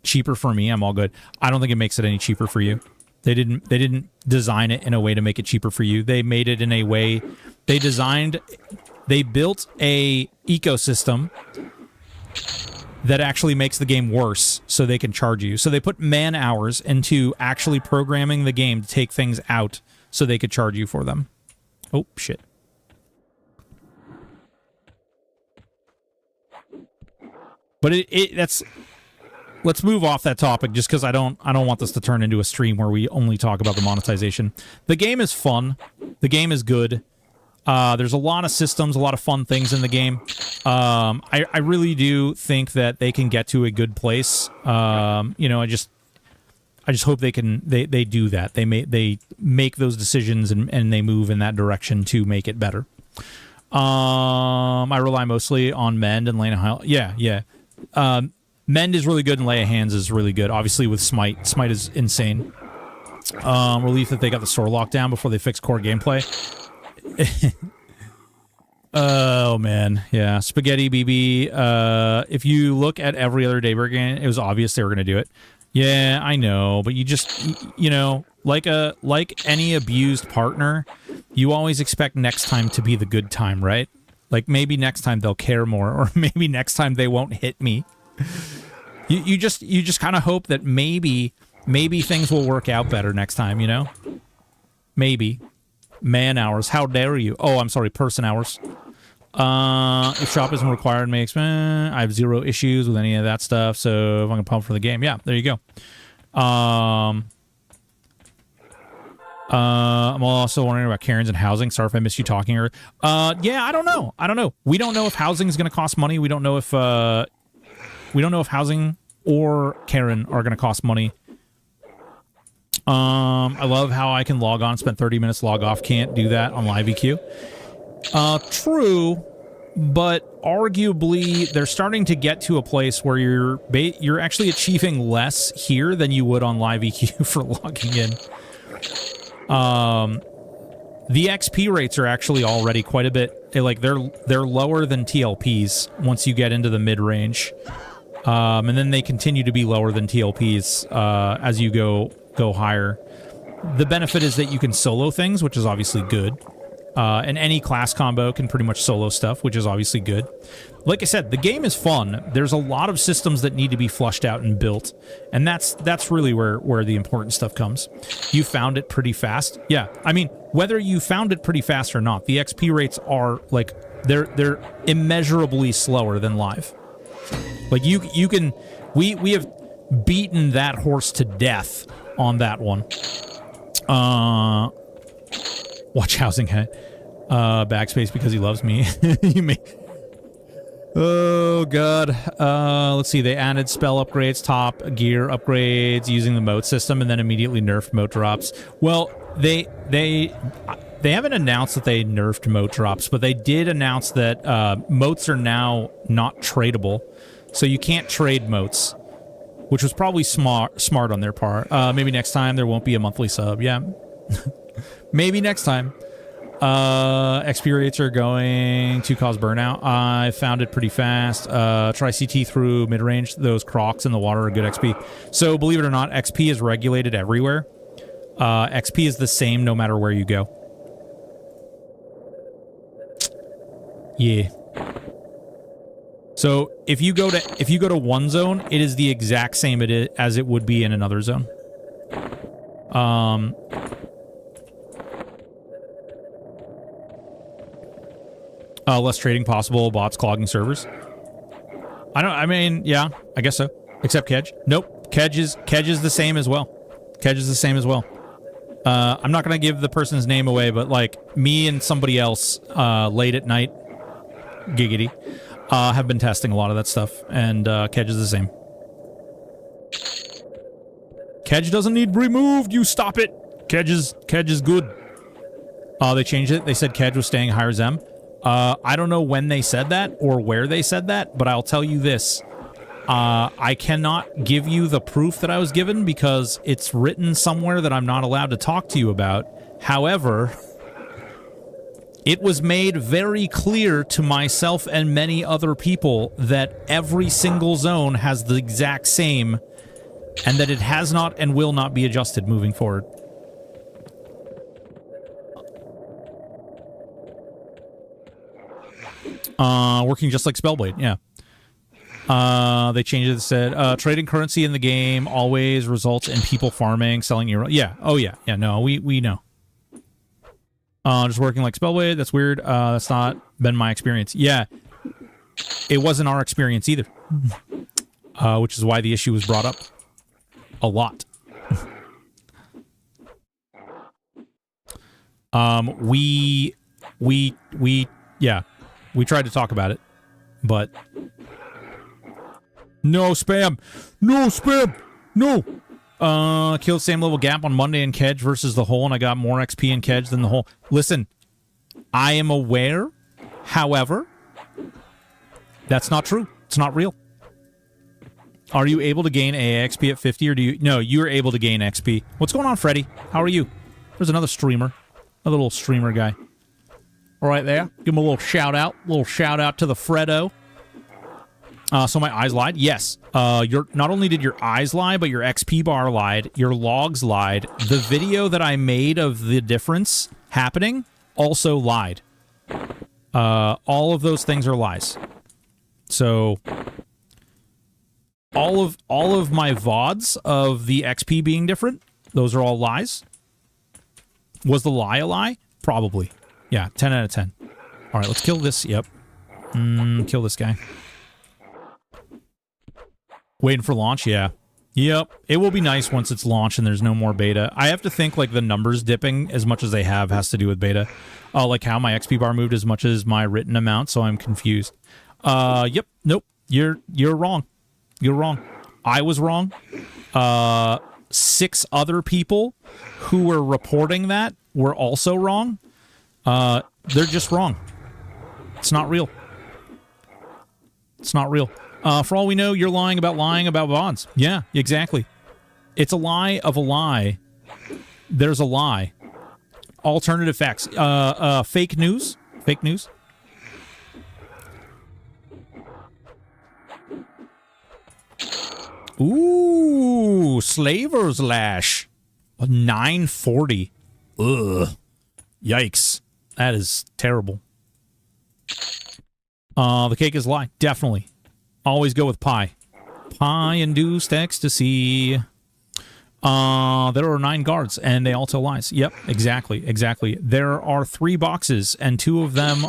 cheaper for me, I'm all good. I don't think it makes it any cheaper for you. They didn't design it in a way to make it cheaper for you. They made it in a way, they built a ecosystem that actually makes the game worse so they can charge you. So they put man hours into actually programming the game to take things out so they could charge you for them. Oh, shit. But that's... Let's move off that topic just because I don't want this to turn into a stream where we only talk about the monetization. The game is fun. The game is good. There's a lot of systems, a lot of fun things in the game. I really do think that they can get to a good place. You know, I just hope they can they do that. They make those decisions and they move in that direction to make it better. I rely mostly on Mend and Lena. Yeah. Mend is really good and Lay of Hands is really good. Obviously with Smite. Smite is insane. Relief that they got the store locked down before they fixed core gameplay. Oh, man. Yeah. Spaghetti BB. If you look at every other Daybreak game, it was obvious they were going to do it. Yeah, I know. But you just, you know, like any abused partner, you always expect next time to be the good time, right? Like maybe next time they'll care more, or maybe next time they won't hit me. You just kind of hope that maybe things will work out better next time, you know? Maybe. Man hours. How dare you? Oh, I'm sorry, person hours. If shop isn't required, I have zero issues with any of that stuff, so if I'm gonna pump for the game, yeah, there you go. I'm also wondering about Karens and housing. Sorry if I missed you talking. Or, yeah, I don't know. We don't know if housing is gonna cost money. We don't know if housing or Karen are going to cost money. I love how I can log on, spend 30 minutes, log off. Can't do that on LiveEQ. True, but arguably they're starting to get to a place where you're actually achieving less here than you would on LiveEQ for logging in. The XP rates are actually already quite a bit. They're lower than TLPs once you get into the mid range. And then they continue to be lower than TLPs as you go higher. The benefit is that you can solo things, which is obviously good. And any class combo can pretty much solo stuff, which is obviously good. Like I said, the game is fun. There's a lot of systems that need to be flushed out and built. And that's really where the important stuff comes. You found it pretty fast. Yeah, I mean, whether you found it pretty fast or not, the XP rates are, like, they're immeasurably slower than live. Like, you can... We have beaten that horse to death on that one. Watch housing head. Backspace because he loves me. You may... Oh, God. Let's see. They added spell upgrades, top gear upgrades using the moat system, and then immediately nerfed moat drops. Well, they They haven't announced that they nerfed moat drops, but they did announce that moats are now not tradable. So you can't trade moats, which was probably smart on their part. Maybe next time there won't be a monthly sub. Yeah. Maybe next time. XP rates are going to cause burnout. I found it pretty fast. Try CT through mid-range. Those crocs in the water are good XP. So believe it or not, XP is regulated everywhere. XP is the same no matter where you go. Yeah. So if you go to one zone, it is the exact same as it would be in another zone. Less trading possible, bots clogging servers. I mean, yeah, I guess so. Except Kedge. Nope. Kedge is the same as well. Kedge is the same as well. I'm not gonna give the person's name away, but like me and somebody else late at night, giggity, have been testing a lot of that stuff, and Kedge is the same. Kedge doesn't need removed, you stop it! Kedge is good. They changed it. They said Kedge was staying higher Zem. I don't know when they said that or where they said that, but I'll tell you this. I cannot give you the proof that I was given because it's written somewhere that I'm not allowed to talk to you about. However, it was made very clear to myself and many other people that every single zone has the exact same and that it has not and will not be adjusted moving forward. Working just like Spellblade, yeah. They changed it, said, trading currency in the game always results in people farming, selling your... Yeah, oh yeah, yeah, no, we know. Just working like Spellblade, that's weird. That's not been my experience. Yeah, it wasn't our experience either. Which is why the issue was brought up a lot. Yeah, we tried to talk about it, but no spam, no spam, no. Killed same level gap on Monday in Kedge versus the hole, and I got more XP in Kedge than the hole. Listen, I am aware, however, that's not true. It's not real. Are you able to gain AXP at 50, or do you... No, you're able to gain XP. What's going on, Freddy? How are you? There's another streamer. Another little streamer guy. All right there. Give him a little shout-out. Little shout-out to the Freddo. So my eyes lied? Yes. Not only did your eyes lie, but your XP bar lied. Your logs lied. The video that I made of the difference happening also lied. All of those things are lies. So... All of my VODs of the XP being different, those are all lies. Was the lie a lie? Probably. Yeah, 10 out of 10. All right, let's kill this. Yep. Kill this guy. Waiting for launch? Yeah. Yep. It will be nice once it's launched and there's no more beta. I have to think like the numbers dipping as much as they have has to do with beta. Like how my XP bar moved as much as my written amount, so I'm confused. Yep. Nope. You're wrong. You're wrong. I was wrong. 6 other people who were reporting that were also wrong. They're just wrong. It's not real. It's not real. For all we know, you're lying about bonds. Yeah, exactly. It's a lie of a lie. There's a lie. Alternative facts. Fake news. Fake news. Ooh, Slaver's Lash. 940. Ugh. Yikes. That is terrible. The cake is a lie. Definitely. Always go with pie. Pie-induced ecstasy. There are 9 guards, and they all tell lies. Yep, exactly, exactly. There are 3 boxes, and 2 of them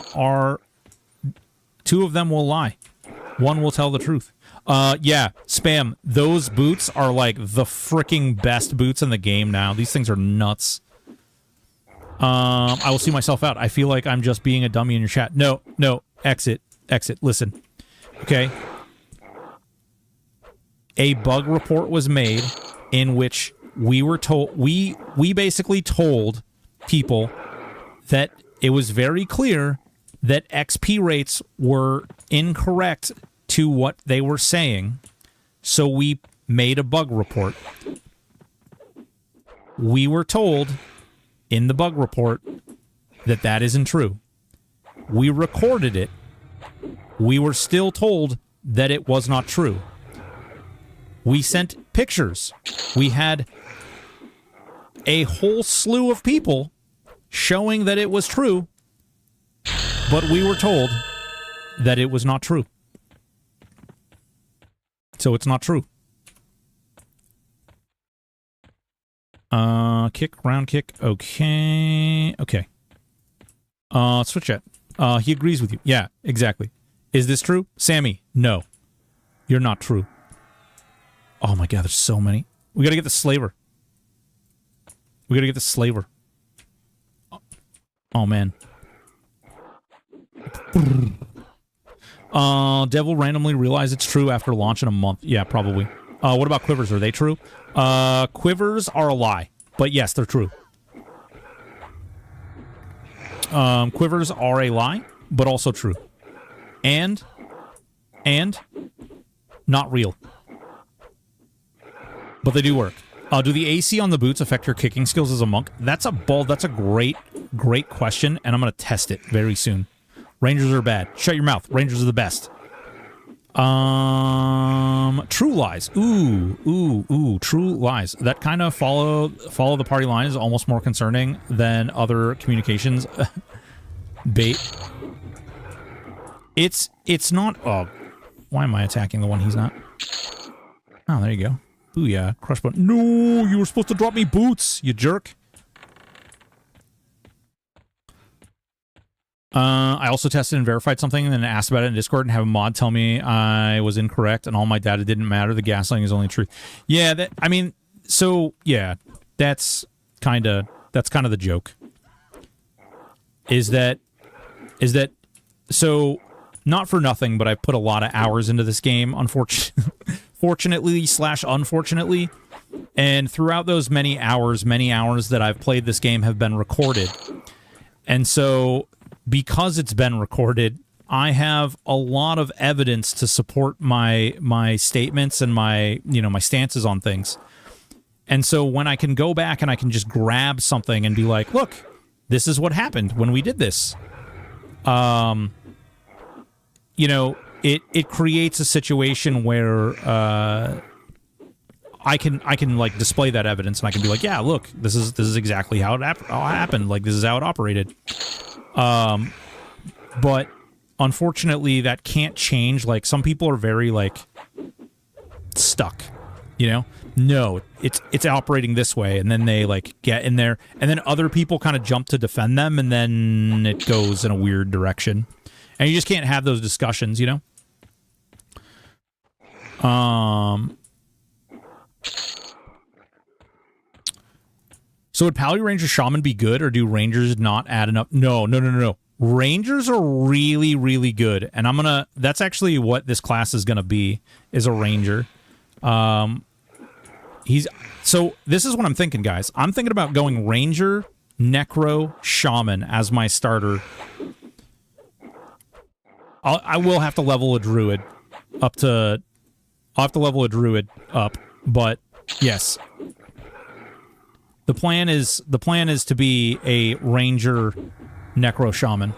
will lie. 1 will tell the truth. Yeah, Spam, those boots are like the freaking best boots in the game now. These things are nuts. I will see myself out. I feel like I'm just being a dummy in your chat. No, no, exit, listen. Okay. A bug report was made in which we were told, we basically told people that it was very clear that XP rates were incorrect to what they were saying, so we made a bug report. We were told in the bug report that that isn't true. We recorded it. We were still told that it was not true. We sent pictures. We had a whole slew of people showing that it was true, but we were told that it was not true. So it's not true. Kick, round kick, okay. Okay. Switch chat. He agrees with you. Yeah, exactly. Is this true? Sammy, no. You're not true. Oh my god, there's so many. We gotta get the slaver. We gotta get the slaver. Oh man. Devil randomly realized it's true after launch in a month. Yeah, probably. What about quivers? Are they true? Quivers are a lie. But yes, they're true. Quivers are a lie, but also true. And not real. But they do work. Do the AC on the boots affect your kicking skills as a monk? That's a great question, and I'm going to test it very soon. Rangers are bad. Shut your mouth. Rangers are the best. True lies. Ooh, true lies. That kind of follow the party line is almost more concerning than other communications. Bait. It's not. Oh, why am I attacking the one he's not? Oh, there you go. Ooh, yeah. Crush button. No, you were supposed to drop me boots, you jerk. I also tested and verified something and then asked about it in Discord and have a mod tell me I was incorrect and all my data didn't matter. The gaslighting is only truth. Yeah, I mean, so, yeah, that's kind of the joke. Is that, so, not for nothing, but I put a lot of hours into this game, fortunately/unfortunately, and throughout those many hours that I've played this game have been recorded. And so, because it's been recorded, I have a lot of evidence to support my statements and my stances on things. And so when I can go back and I can just grab something and be like, look, this is what happened when we did this. It creates a situation where I can like display that evidence and I can be like, yeah, look, this is exactly how it happened. Like, this is how it operated. But unfortunately that can't change. Like, some people are very like stuck, no, it's operating this way, and then they like get in there, and then other people kind of jump to defend them, and then it goes in a weird direction, and you just can't have those discussions, So would Pally Ranger Shaman be good, or do Rangers not add enough? No. Rangers are really, really good, and that's actually what this class is gonna be, is a Ranger. So this is what I'm thinking, guys. I'm thinking about going Ranger, Necro, Shaman as my starter. I will have to level a Druid up to... I'll have to level a Druid up, but yes. The plan is to be a Ranger, Necro, Shaman.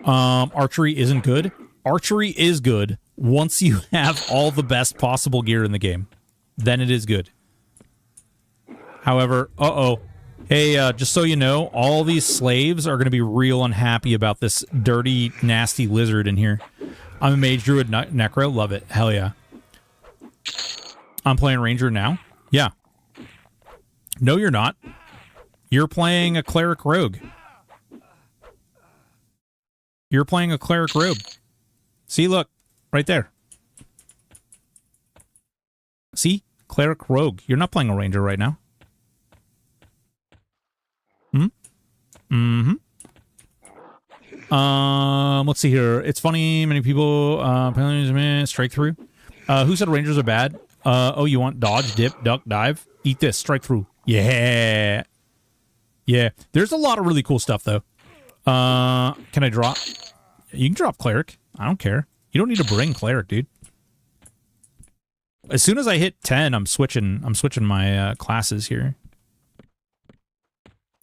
Archery isn't good. Archery is good once you have all the best possible gear in the game. Then it is good. However, hey, just so you know, all these slaves are going to be real unhappy about this dirty, nasty lizard in here. I'm a Mage Druid Necro. Love it. Hell yeah. I'm playing Ranger now. Yeah. No, you're not. You're playing a Cleric Rogue. You're playing a Cleric Rogue. See, look. Right there. See? Cleric Rogue. You're not playing a Ranger right now. Let's see here. It's funny, many people strike through. Who said Rangers are bad? Oh, you want dodge, dip, duck, dive? Eat this, strike through. Yeah. Yeah, there's a lot of really cool stuff, though. Can I drop? You can drop Cleric. I don't care. You don't need to bring Cleric, dude. As soon as I hit 10, I'm switching my classes here.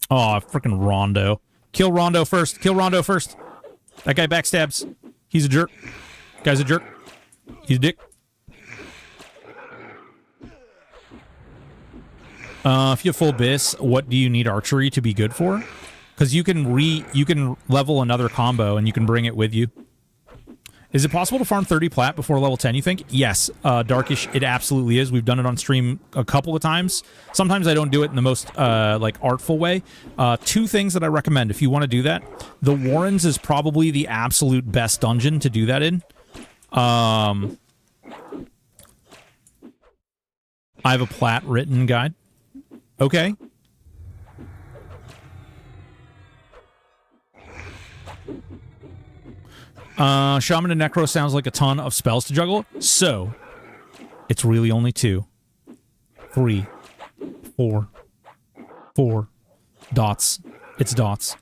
Oh, freaking Rondo. Kill Rondo first. Kill Rondo first. That guy backstabs. He's a jerk. Guy's a jerk. He's a dick. If you have full bis, what do you need archery to be good for? Because you can level another combo and you can bring it with you. Is it possible to farm 30 plat before level 10, you think? Yes, Darkish, it absolutely is. We've done it on stream a couple of times. Sometimes I don't do it in the most, like, artful way. Two things that I recommend if you want to do that. The Warrens is probably the absolute best dungeon to do that in. I have a plat written guide. Okay. Shaman and Necro sounds like a ton of spells to juggle. So, it's really only 2, 3, 4, 4 dots. It's dots.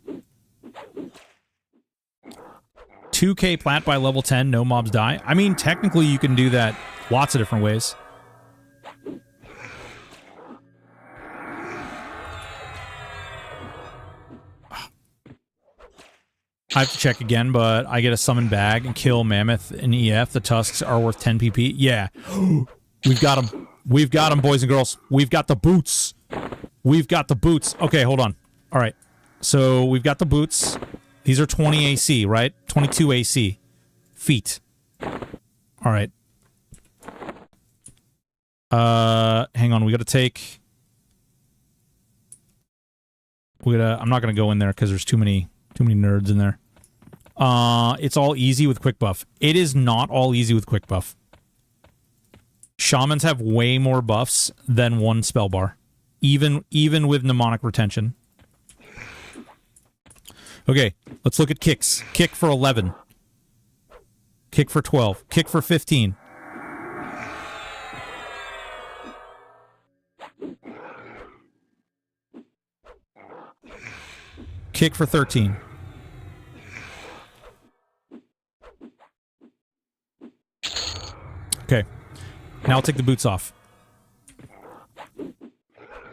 2k plat by level 10, no mobs die. I mean, technically you can do that lots of different ways. I have to check again, but I get a summon bag and kill Mammoth and EF. The tusks are worth 10 PP. Yeah. We've got them. We've got them, boys and girls. We've got the boots. We've got the boots. Okay, hold on. All right. So we've got the boots. These are 20 AC, right? 22 AC. Feet. All right. Hang on. We got to take... I'm not going to go in there because there's too many nerds in there. It's all easy with quick buff. It is not all easy with quick buff. Shamans have way more buffs than one spell bar. Even with mnemonic retention. Okay, let's look at kicks. Kick for 11. Kick for 12. Kick for 15. Kick for 13. Okay. Now I'll take the boots off.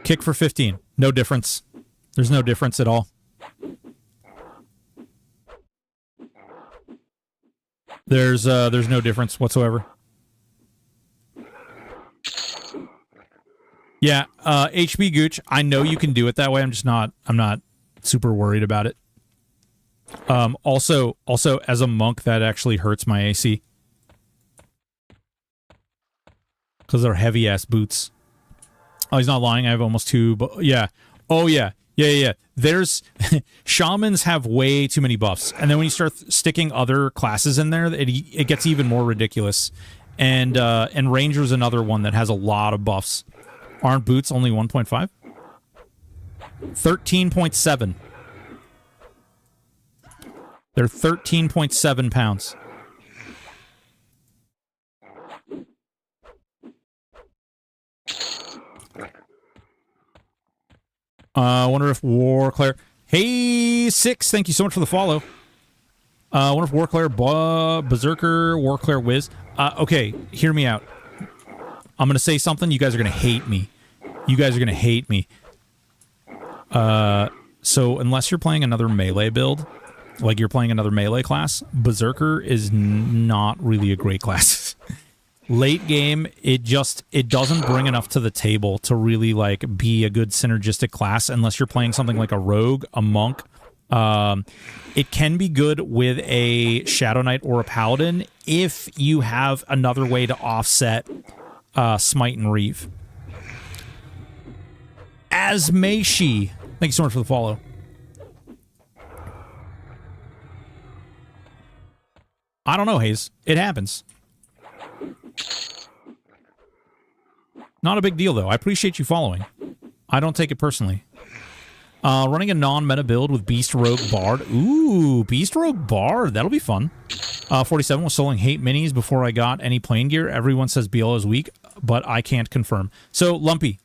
Kick for 15. No difference. There's no difference at all. There's no difference whatsoever. Yeah, HB Gooch, I know you can do it that way. I'm not super worried about it. Also as a monk, that actually hurts my AC. Because they're heavy-ass boots. Oh, he's not lying. I have almost 2, but yeah. Oh, yeah. Yeah. There's... Shamans have way too many buffs. And then when you start sticking other classes in there, it gets even more ridiculous. And Ranger's another one that has a lot of buffs. Aren't boots only 1.5? 13.7. They're 13.7 pounds. I wonder if Warclair... Hey, Six, thank you so much for the follow. I wonder if Warclair, Berserker, Warclair Wiz... okay, hear me out. I'm going to say something, you guys are going to hate me. You guys are going to hate me. So, unless you're playing another melee build, like you're playing another melee class, Berserker is not really a great class. Late game, it doesn't bring enough to the table to really, like, be a good synergistic class unless you're playing something like a rogue, a monk. It can be good with a Shadow Knight or a Paladin if you have another way to offset Smite and Reeve. As may she. Thank you so much for the follow. I don't know, Hayes. It happens. Not a big deal, though. I appreciate you following. I don't take it personally. Running a non-meta build with Beast Rogue Bard. Ooh, Beast Rogue Bard. That'll be fun. 47 was selling hate minis before I got any playing gear. Everyone says BL is weak, but I can't confirm. So, Lumpy.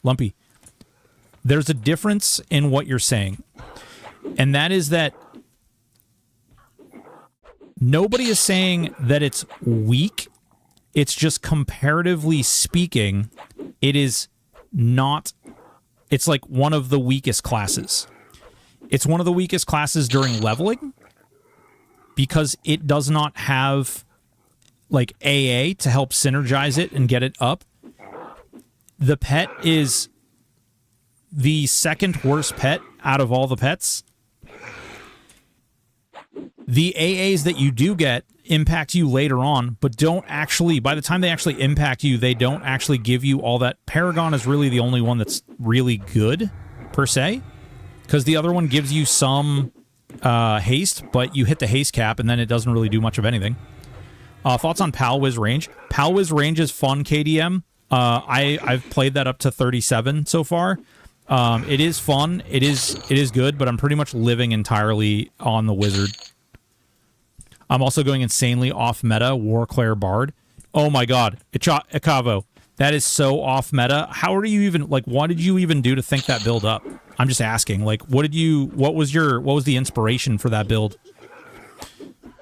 there's a difference in what you're saying. And that is that nobody is saying that it's weak. It's just comparatively speaking, it is not... It's like one of the weakest classes. It's one of the weakest classes during leveling because it does not have like AA to help synergize it and get it up. The pet is the second worst pet out of all the pets. The AAs that you do get impact you later on, but don't actually, by the time they actually impact you, they don't actually give you all that. Paragon is really the only one that's really good, per se, because the other one gives you some haste, but you hit the haste cap, and then it doesn't really do much of anything. Thoughts on Palwiz range? Palwiz range is fun, KDM. I've played that up to 37 so far. It is fun. It is good, but I'm pretty much living entirely on the wizard. I'm also going insanely off meta, Warclare Bard. Oh my god, Ikavo, that is so off meta. How are you even, like, what did you even do to think that build up? I'm just asking, like, what was the inspiration for that build?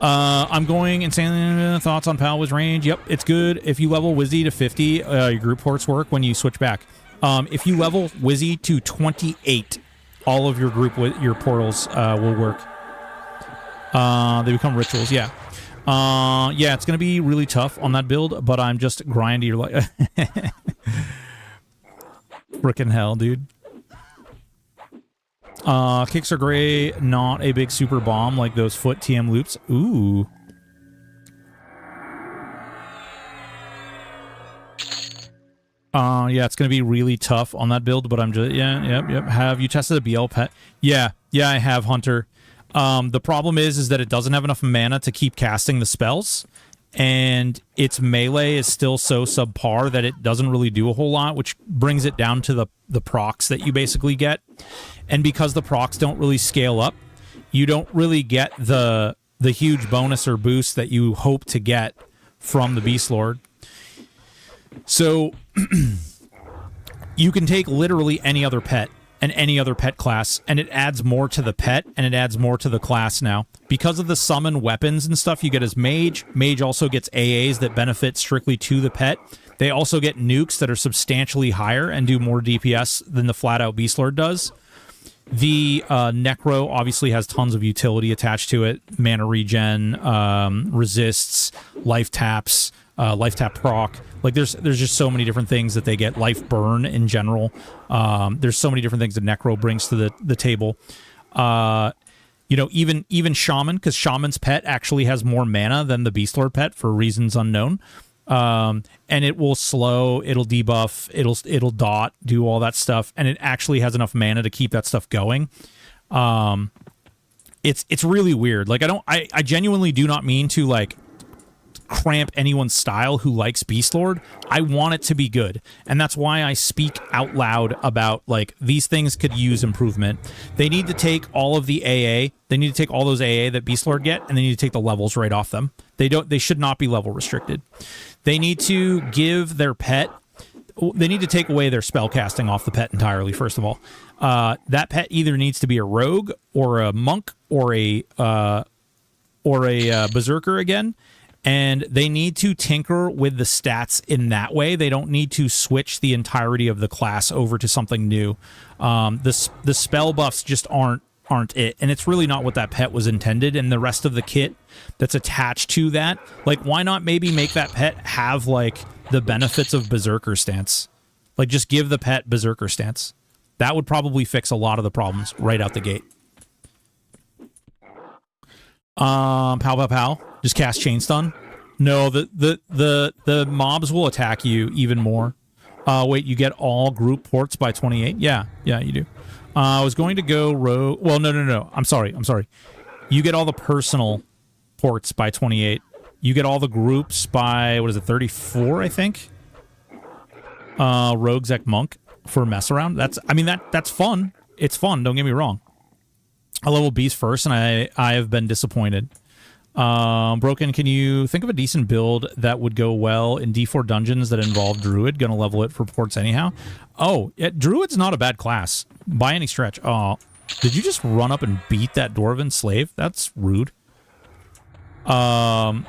I'm going insanely, thoughts on Palwiz range. Yep, it's good. If you level Wizzy to 50, your group ports work when you switch back. If you level Wizzy to 28, all of your your portals will work. They become rituals, yeah. Yeah, it's going to be really tough on that build, but I'm just grinding. Like, frickin' hell, dude. Kicks are gray, not a big super bomb like those foot TM loops. Ooh. Yeah, it's going to be really tough on that build, but I'm just, yep. Have you tested a BL pet? Yeah, I have, Hunter. The problem is that it doesn't have enough mana to keep casting the spells, and its melee is still so subpar that it doesn't really do a whole lot, which brings it down to the procs that you basically get. And because the procs don't really scale up, you don't really get the huge bonus or boost that you hope to get from the Beast Lord. So you can take literally any other pet and any other pet class, and it adds more to the pet, and it adds more to the class now. Because of the summon weapons and stuff you get as Mage, Mage also gets AAs that benefit strictly to the pet. They also get nukes that are substantially higher and do more DPS than the flat-out Beast Lord does. The Necro obviously has tons of utility attached to it. Mana regen, resists, life taps, life tap proc. Like, there's just so many different things that they get. Life burn in general. There's so many different things that Necro brings to the table. You know, even Shaman, because Shaman's pet actually has more mana than the Beast Lord pet for reasons unknown. And it will slow, it'll debuff, it'll dot, do all that stuff, and it actually has enough mana to keep that stuff going. It's really weird. Like, I genuinely do not mean to, like, cramp anyone's style who likes Beast Lord. I want it to be good, and that's why I speak out loud about, like, these things could use improvement. They need to take all of the AA, they need to take all those AA that Beast Lord get, and they need to take the levels right off them. They should not be level restricted. They need to give their pet, they need to take away their spell casting off the pet entirely, first of all. That pet either needs to be a rogue or a monk or a berserker again, and they need to tinker with the stats in that way. They don't need to switch the entirety of the class over to something new. The spell buffs just aren't it, and it's really not what that pet was intended. And the rest of the kit that's attached to that, like, why not maybe make that pet have, like, the benefits of Berserker Stance? Like, just give the pet Berserker Stance. That would probably fix a lot of the problems right out the gate. Pow. Just cast Chain Stun. No, the mobs will attack you even more. Wait, you get all group ports by 28? Yeah, you do. I was going to go rogue. Well, no. I'm sorry. You get all the personal ports by 28. You get all the groups by, 34, I think? Rogue, Zek, Monk for mess around. That's fun. It's fun, don't get me wrong. I level Beast first, and I have been disappointed. Broken, can you think of a decent build that would go well in D4 dungeons that involve Druid? Gonna level it for ports anyhow. Oh, yeah, Druid's not a bad class by any stretch. Oh, did you just run up and beat that Dwarven slave? That's rude. Druid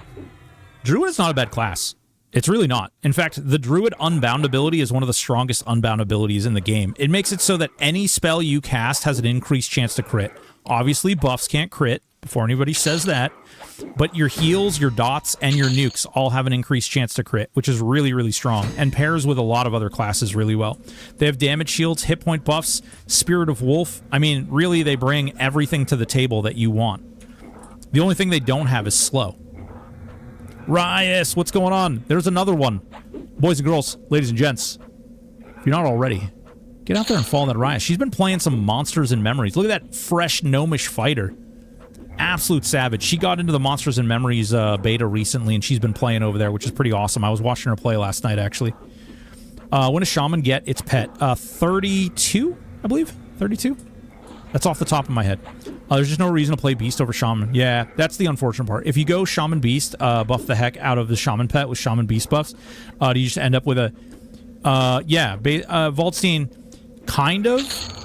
is not a bad class. It's really not. In fact, the Druid Unbound ability is one of the strongest Unbound abilities in the game. It makes it so that any spell you cast has an increased chance to crit. Obviously, buffs can't crit, before anybody says that. But your heals, your dots, and your nukes all have an increased chance to crit, which is really, really strong, and pairs with a lot of other classes really well. They have damage shields, hit point buffs, Spirit of Wolf. I mean, really, they bring everything to the table that you want. The only thing they don't have is slow. Rias, what's going on? There's another one. Boys and girls, ladies and gents, if you're not already, get out there and follow that Rias. She's been playing some Monsters and Memories. Look at that fresh gnomish fighter. Absolute savage. She got into the Monsters and Memories beta recently, and she's been playing over there, which is pretty awesome. I was watching her play last night, actually. When does Shaman get its pet? 32, I believe? 32? That's off the top of my head. There's just no reason to play Beast over Shaman. Yeah, that's the unfortunate part. If you go Shaman Beast, buff the heck out of the Shaman pet with Shaman Beast buffs, do you just end up with a... Vaultstein, kind of...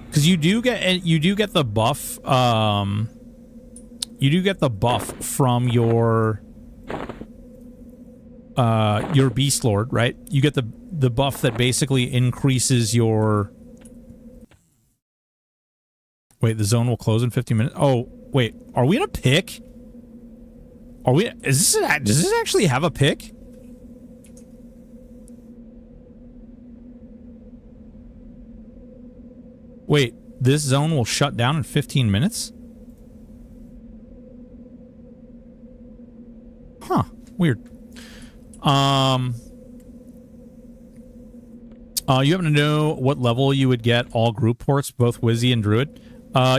Because you do get the buff. You do get the buff from your Beast Lord, right? You get the buff that basically increases your. Wait, the zone will close in 50 minutes. Oh, wait, are we in a pick? Are we? Does this actually have a pick? Wait, this zone will shut down in 15 minutes? Huh, weird. You happen to know what level you would get all group ports, both Wizzy and Druid?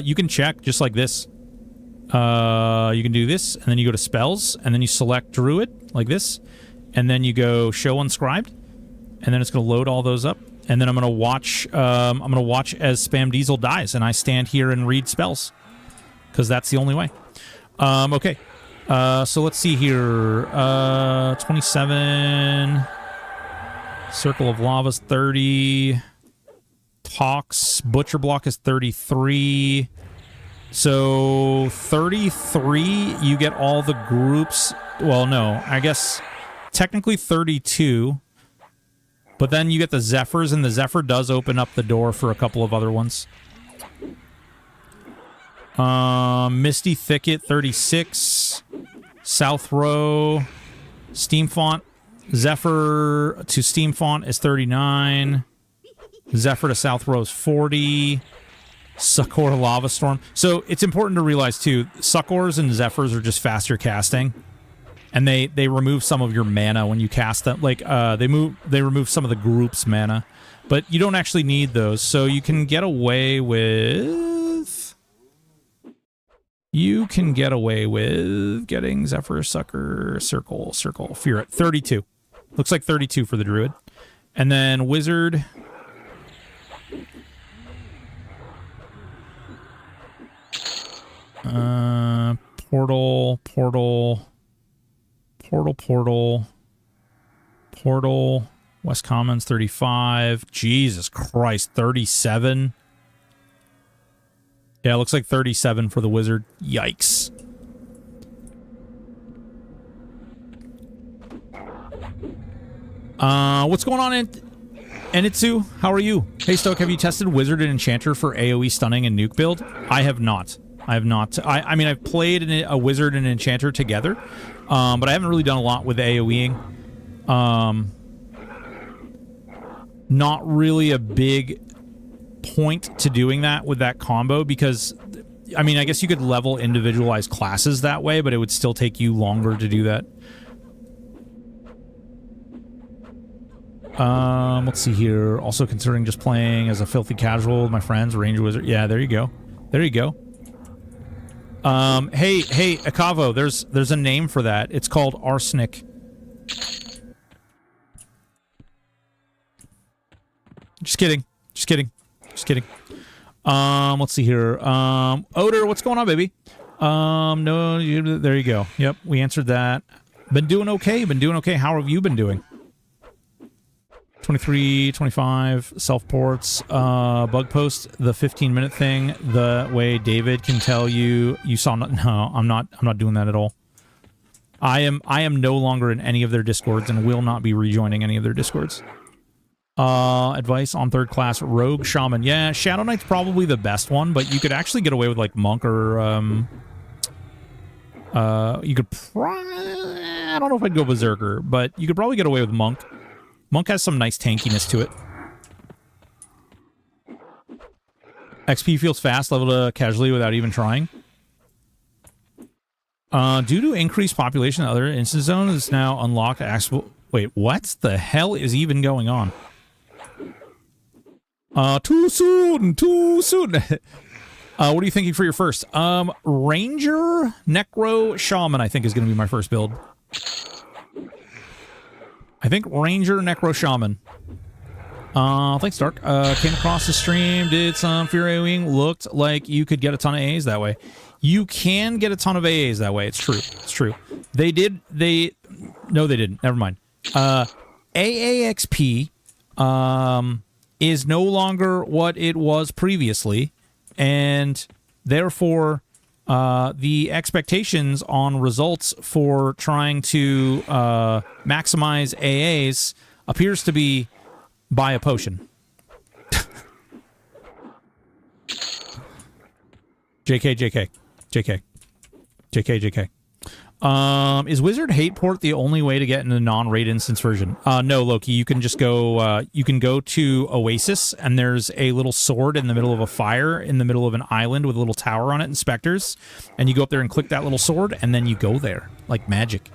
You can check just like this. You can do this, and then you go to spells, and then you select Druid, like this, and then you go show unscribed, and then it's going to load all those up. And then I'm gonna watch as Spam Diesel dies, and I stand here and read spells, because that's the only way. Okay. So let's see here. 27. Circle of Lava's 30. Talks. Butcher Block is 33. So 33, you get all the groups. Well, no, I guess technically 32. But then you get the Zephyrs, and the Zephyr does open up the door for a couple of other ones. Misty Thicket, 36. South Row. Steam Font. Zephyr to Steam Font is 39. Zephyr to South Row is 40. Succor to Lava Storm. So it's important to realize, too, Succors and Zephyrs are just faster casting. And they remove some of your mana when you cast them. Like, they remove some of the group's mana. But you don't actually need those. So you can get away with... You can get away with getting Zephyr, Succor, Circle. Fear it. 32. Looks like 32 for the Druid. And then Wizard... Portal... West Commons, 35. Jesus Christ, 37. Yeah, it looks like 37 for the Wizard. Yikes. What's going on, Enitsu? How are you? Hey, Stoic, have you tested Wizard and Enchanter for AoE stunning and nuke build? I have not. I mean, I've played a Wizard and Enchanter together, but I haven't really done a lot with AoEing. Not really a big point to doing that with that combo, because, I mean, I guess you could level individualized classes that way, but it would still take you longer to do that. Let's see here. Also considering just playing as a filthy casual with my friends, Range Wizard. Yeah, there you go. There you go. Hey, Akavo, there's a name for that. It's called arsenic. Just kidding. Let's see here. Odor, what's going on, baby? No, there you go. Yep, we answered that. Been doing okay. Been doing okay. How have you been doing? 23, 25, self-ports, bug post, the 15-minute thing, the way David can tell you saw no, I'm not doing that at all. I am no longer in any of their discords and will not be rejoining any of their discords. Advice on third class rogue shaman. Yeah, Shadow Knight's probably the best one, but you could actually get away with like monk or you could I don't know if I'd go berserker, but you could probably get away with monk. Monk has some nice tankiness to it. XP feels fast, level to casually without even trying. Due to increased population, other instance zones is now unlocked. Wait, what the hell is even going on? Too soon, too soon. What are you thinking for your first? Ranger, Necro, Shaman, I think is going to be my first build. I think Ranger, Necro, Shaman. Thanks, Dark. Came across the stream, did some Fury Wing, looked like you could get a ton of AAs that way. You can get a ton of AAs that way. It's true. It's true. No, they didn't. Never mind. AAXP is no longer what it was previously, and therefore the expectations on results for trying to maximize AAs appears to be buy a potion. JK. Is Wizard Hate Port the only way to get in a non-raid instance version? No, Loki. You can just go. You can go to Oasis, and there's a little sword in the middle of a fire, in the middle of an island with a little tower on it and specters. And you go up there and click that little sword, and then you go there like magic.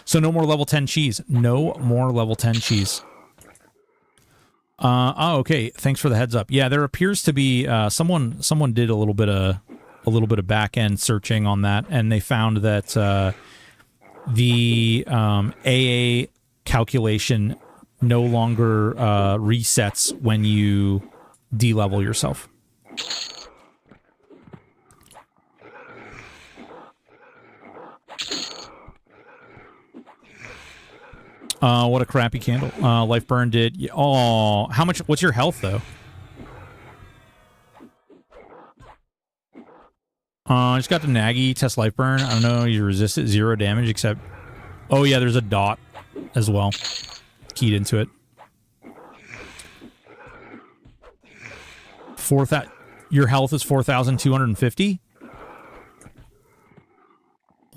So no more level 10 cheese. No more level 10 cheese. Oh, okay. Thanks for the heads up. Yeah, there appears to be someone did a little bit of back end searching on that, and they found that the AA calculation no longer resets when you de-level yourself. What a crappy candle. Life burn did. Oh, how much? What's your health though? I just got the Nagi test life burn. I don't know. You resist it, 0 damage except. Oh yeah, there's a dot as well. Keyed into it. Your health is 4,250.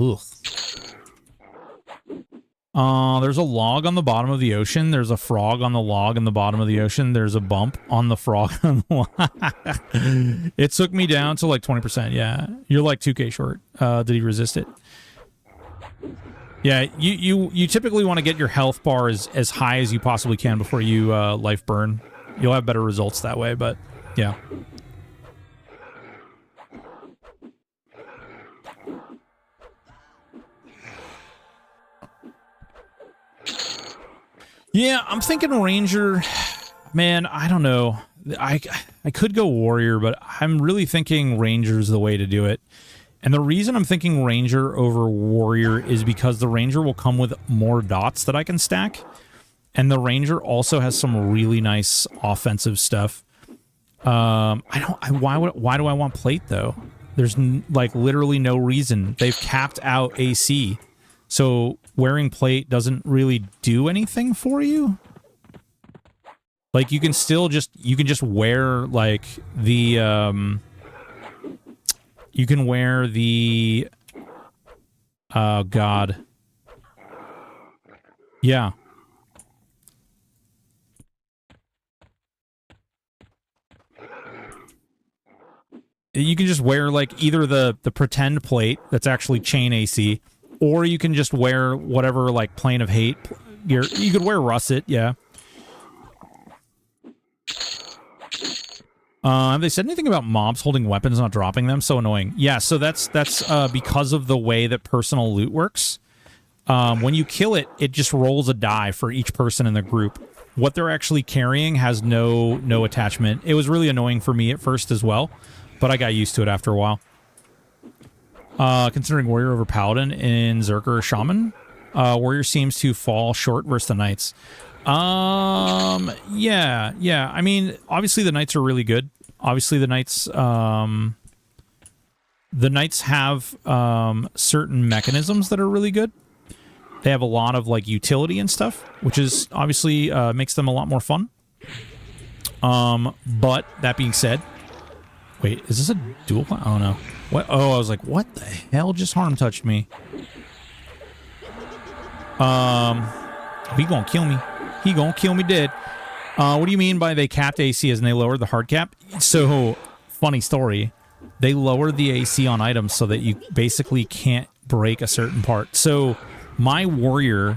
Ugh. There's a log on the bottom of the ocean. There's a frog on the log in the bottom of the ocean. There's a bump on the frog on the log. It took me down to like 20%. Yeah. You're like 2k short. Did he resist it? Yeah, you typically want to get your health bar as high as you possibly can before you life burn. You'll have better results that way, but yeah. Yeah, I'm thinking Ranger. Man, I don't know. I could go Warrior, but I'm really thinking Ranger's the way to do it. And the reason I'm thinking Ranger over Warrior is because the Ranger will come with more dots that I can stack. And the Ranger also has some really nice offensive stuff. Why do I want plate, though? There's, like, literally no reason. They've capped out AC. So wearing plate doesn't really do anything for you. Like you can still just wear like the you can wear the oh god. Yeah. You can just wear like either the pretend plate that's actually chain AC, or you can just wear whatever, like, Plane of Hate gear. You could wear Russet, yeah. Have they said anything about mobs holding weapons, not dropping them? So annoying. Yeah, so that's because of the way that personal loot works. When you kill it, it just rolls a die for each person in the group. What they're actually carrying has no attachment. It was really annoying for me at first as well, but I got used to it after a while. Considering warrior over paladin in Zerker or shaman, warrior seems to fall short versus the knights. Yeah. I mean, obviously the knights are really good. Obviously the knights have certain mechanisms that are really good. They have a lot of like utility and stuff, which is obviously makes them a lot more fun. But that being said, wait, is this a dual? Oh no. What? Oh, I was like, what the hell just harm touched me? He gonna kill me. He gonna kill me dead. What do you mean by they capped AC as and they lowered the hard cap? So, funny story. They lowered the AC on items so that you basically can't break a certain part. So, my warrior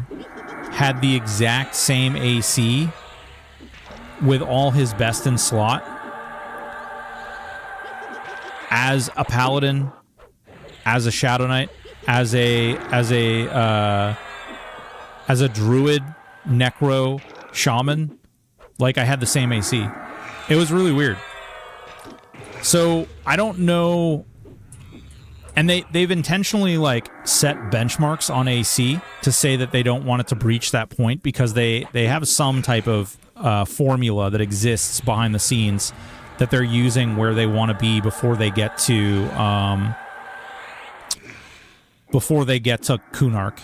had the exact same AC with all his best in slot as a paladin, as a shadow knight, as a druid, necro, shaman. Like, I had the same AC. It was really weird. So, I don't know. And they've intentionally, like, set benchmarks on AC to say that they don't want it to breach that point because they have some type of formula that exists behind the scenes that they're using where they want to be before they get to Kunark.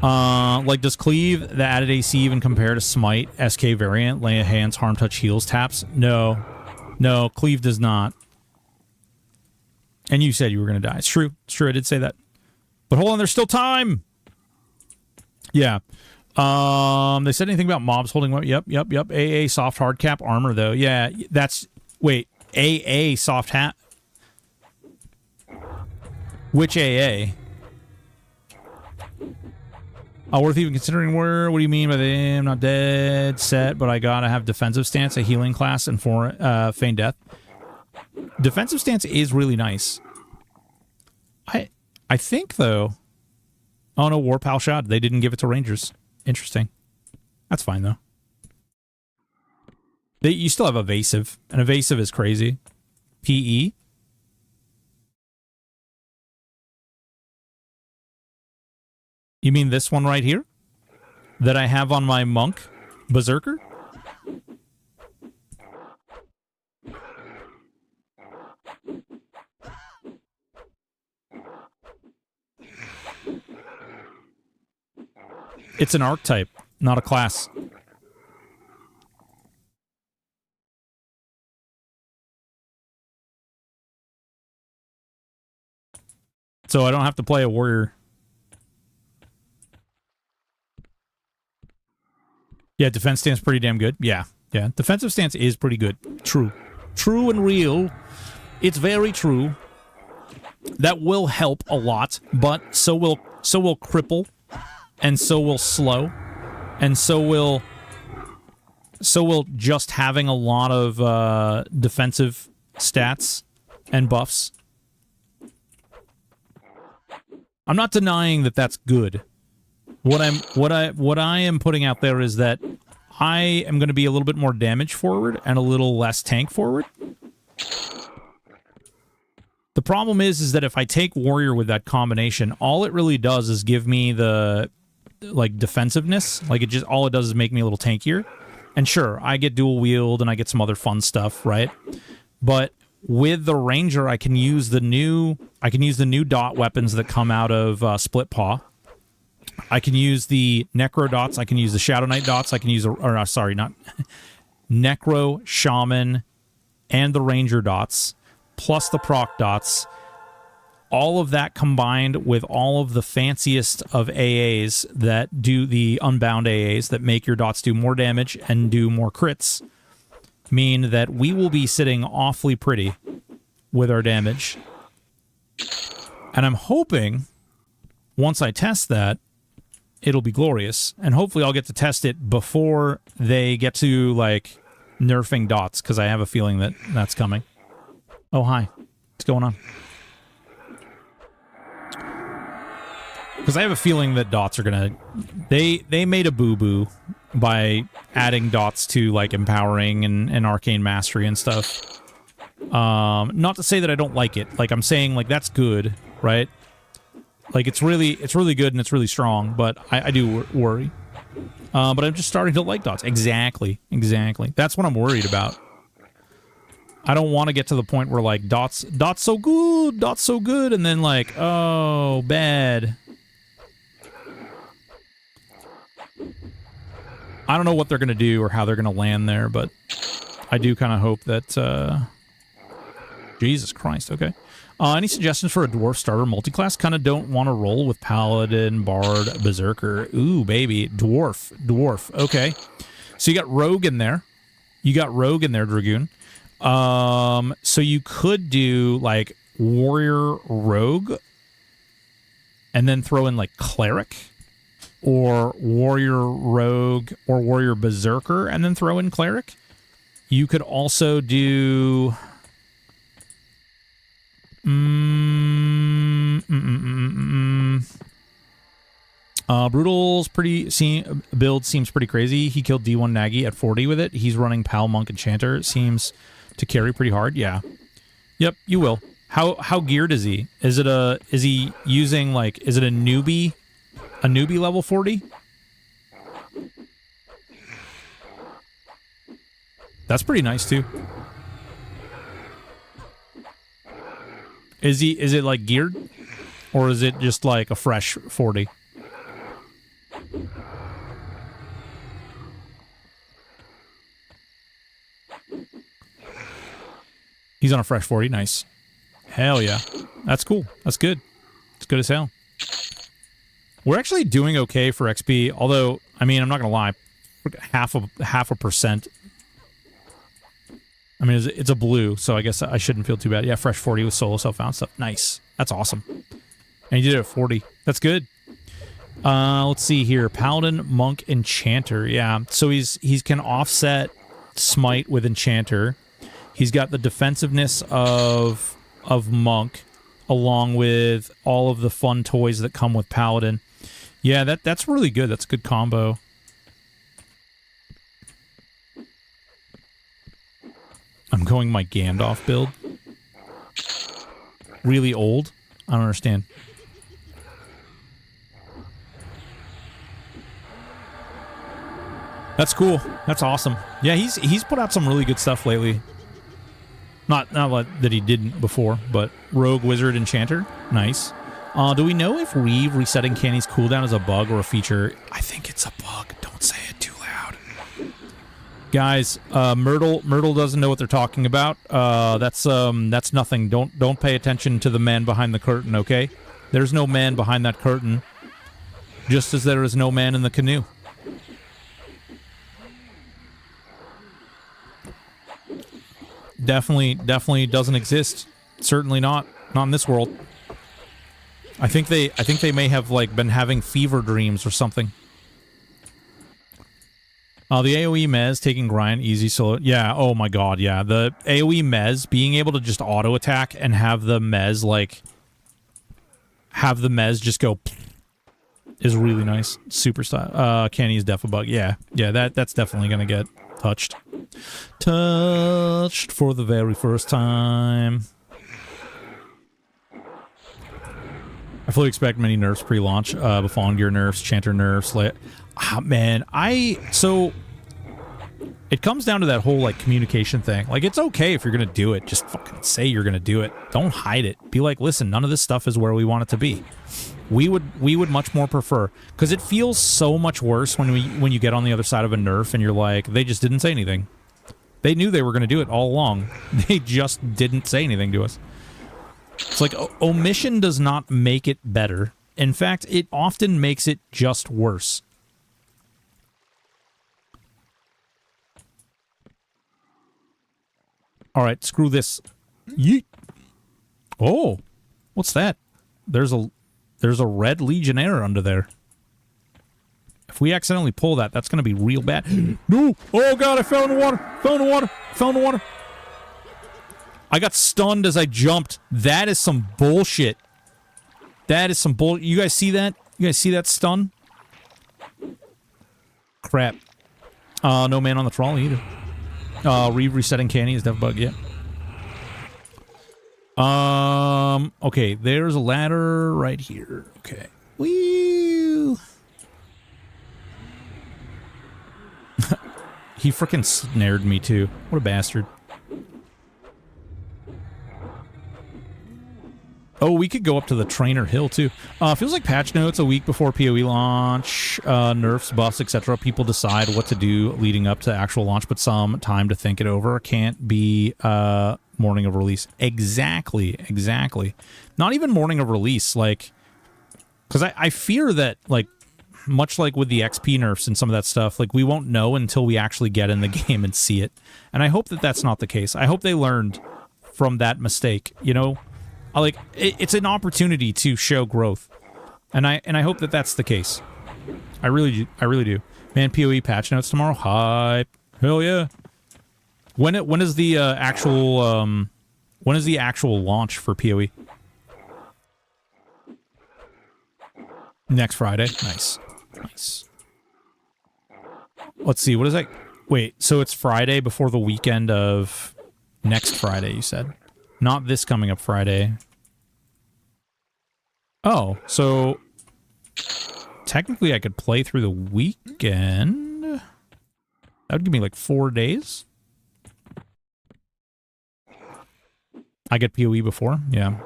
Like, does Cleave, the added AC, even compare to Smite, SK variant, lay hands, harm, touch, heals, taps? No, Cleave does not. And you said you were going to die. It's true. I did say that. But hold on, there's still time. Yeah. They said anything about mobs holding what? Yep. AA soft hard cap armor though. Yeah, that's wait. AA soft hat. Which AA? Worth even considering where? What do you mean by the I'm not dead set, but I gotta have defensive stance, a healing class, and feign death. Defensive stance is really nice. I think though. Oh no, Warpal shot. They didn't give it to Rangers. Interesting. That's fine though. You still have evasive, and evasive is crazy. PE. You mean this one right here? That I have on my monk berserker? It's an archetype, not a class. So I don't have to play a warrior. Yeah, defense stance pretty damn good. Yeah. Defensive stance is pretty good. True and real. It's very true. That will help a lot, but so will cripple, and so will slow, and so will just having a lot of defensive stats and buffs. I'm not denying that that's good. What I am putting out there is that I am going to be a little bit more damage forward and a little less tank forward. The problem is that if I take warrior with that combination, all it really does is give me the like defensiveness. Like all it does is make me a little tankier. And sure, I get dual wield and I get some other fun stuff, right? But with the ranger, I can use the new dot weapons that come out of Split Paw. I can use the Necro dots. I can use the Shadow Knight dots. I can use Necro, Shaman, and the Ranger dots, plus the proc dots. All of that combined with all of the fanciest of AAs that do the unbound AAs that make your dots do more damage and do more crits mean that we will be sitting awfully pretty with our damage. And I'm hoping once I test that, it'll be glorious. And hopefully I'll get to test it before they get to, like, nerfing dots, because I have a feeling that that's coming. Oh, hi. What's going on? Because I have a feeling that dots are gonna... They made a boo-boo by adding dots to, like, empowering and arcane mastery and stuff. Not to say that I don't like it. Like, I'm saying, like, that's good, right? Like, it's really good and it's really strong, but I do worry. But I'm just starting to like dots. Exactly. That's what I'm worried about. I don't want to get to the point where, like, dots so good, and then, like, oh, bad. I don't know what they're going to do or how they're going to land there, but I do kind of hope that, Jesus Christ, okay. Any suggestions for a dwarf starter multiclass? Kind of don't want to roll with paladin, bard, berserker. Ooh, baby, dwarf, okay. So you got rogue in there. Dragoon. So you could do, like, warrior rogue and then throw in, like, cleric, or warrior rogue or warrior berserker and then throw in cleric. You could also do Brutal's build seems pretty crazy. He killed D1 Nagy at 40 with it. He's running Pal, Monk, Enchanter. Seems to carry pretty hard. Yeah. Yep, you will. How geared is he? Is he using, like, is it a newbie level 40? That's pretty nice too. Is it like geared? Or is it just like a fresh 40? He's on a fresh 40, nice. Hell yeah. That's cool. That's good. It's good as hell. We're actually doing okay for XP, although, I mean, I'm not gonna lie, half a percent. I mean, it's a blue, so I guess I shouldn't feel too bad. Yeah, fresh 40 with solo self-found stuff. Nice. That's awesome. And you did it at 40. That's good. Let's see here. Paladin, Monk, Enchanter. Yeah, so he's can offset Smite with Enchanter. He's got the defensiveness of Monk, along with all of the fun toys that come with Paladin. Yeah, that's really good. That's a good combo. I'm going my Gandalf build. Really old? I don't understand. That's cool. That's awesome. Yeah, he's put out some really good stuff lately. Not that he didn't before, but Rogue, Wizard, Enchanter. Nice. Do we know if resetting Canny's cooldown is a bug or a feature? I think it's a bug. Don't say it too loud. Guys, Myrtle doesn't know what they're talking about. That's nothing. Don't pay attention to the man behind the curtain, okay? There's no man behind that curtain. Just as there is no man in the canoe. Definitely doesn't exist. Certainly not in this world. I think they may have, like, been having fever dreams or something. The AoE Mez taking grind easy solo. Yeah, oh my god, yeah. The AoE Mez, being able to just auto attack and have the Mez, like, have the Mez just go is really nice. Super style. Canny is def a bug. Yeah, that's definitely gonna get touched. Touched for the very first time. I fully expect many nerfs pre-launch. Buffon gear nerfs, Chanter nerfs. Man, so it comes down to that whole, like, communication thing. Like, it's okay if you're gonna do it. Just fucking say you're gonna do it. Don't hide it. Be like, listen, none of this stuff is where we want it to be. We would much more prefer, because it feels so much worse when you get on the other side of a nerf and you're like, they just didn't say anything. They knew they were gonna do it all along. They just didn't say anything to us. It's like, omission does not make it better. In fact, it often makes it just worse. Alright, screw this. Yeet. Oh, what's that? There's a red Legionnaire under there. If we accidentally pull that, that's going to be real bad. No! Oh god, I fell in the water! Fell in the water! Fell in the water! I got stunned as I jumped. That is some bullshit. That is some bull. You guys see that? You guys see that stun? Crap. No man on the trolley either. Resetting Canny is def bug, yeah. Okay, there's a ladder right here. Okay. Woo! He frickin' snared me too. What a bastard. Oh, we could go up to the Trainer Hill too. Feels like patch notes a week before PoE launch, nerfs, buffs, etc. People decide what to do leading up to actual launch, but some time to think it over. Can't be morning of release. Exactly. Not even morning of release, like, because I fear that, like, much like with the XP nerfs and some of that stuff, like, we won't know until we actually get in the game and see it. And I hope that that's not the case. I hope they learned from that mistake, you know? Like, it's an opportunity to show growth. And I hope that that's the case. I really do. Man, PoE patch notes tomorrow? Hype. Hell yeah. When is the actual launch for PoE? Next Friday. Nice. Let's see, what is that? Wait, so it's Friday before the weekend of next Friday, you said? Not this coming up Friday. Oh, so technically I could play through the weekend. That would give me like 4 days. I get PoE before? Yeah.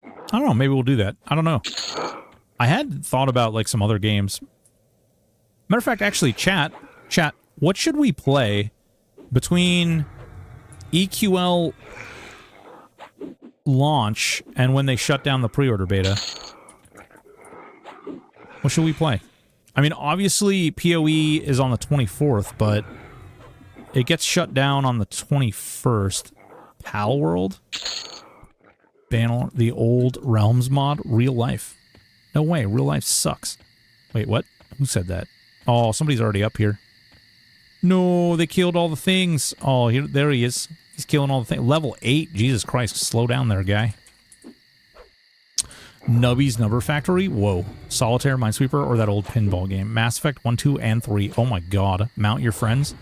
I don't know, maybe we'll do that. I don't know. I had thought about like some other games. Matter of fact, actually, chat, what should we play between EQL launch and when they shut down the pre-order beta? What should we play? I mean, obviously, PoE is on the 24th, but it gets shut down on the 21st. Pal World? Banner, the old Realms mod? Real life. No way, real life sucks. Wait, what? Who said that? Oh, somebody's already up here. No, they killed all the things. Oh, there he is. He's killing all the things. Level 8? Jesus Christ, slow down there, guy. Nubby's Number Factory? Whoa. Solitaire, Minesweeper, or that old pinball game? Mass Effect 1, 2, and 3. Oh my god. Mount your friends.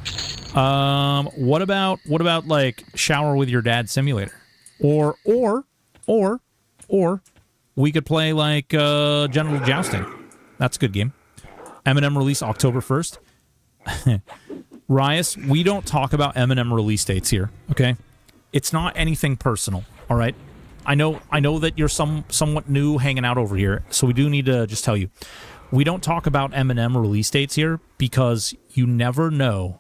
What about, like, Shower with Your Dad Simulator? Or, we could play, like, General Jousting. That's a good game. M&M release October 1st. Rias, we don't talk about M&M release dates here, okay? It's not anything personal, all right? I know that you're somewhat new hanging out over here, so we do need to just tell you. We don't talk about M&M release dates here because you never know.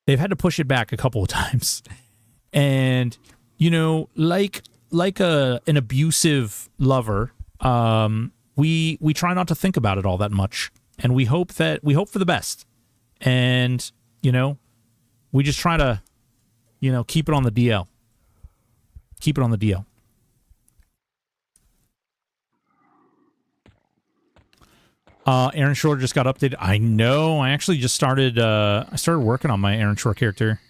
They've had to push it back a couple of times. And, you know, like an abusive lover, we try not to think about it all that much. And we hope for the best. And, you know, we just try to, you know, keep it on the DL. Keep it on the DL. Aaron Shore just got updated. I know. I actually just started working on my Aaron Shore character.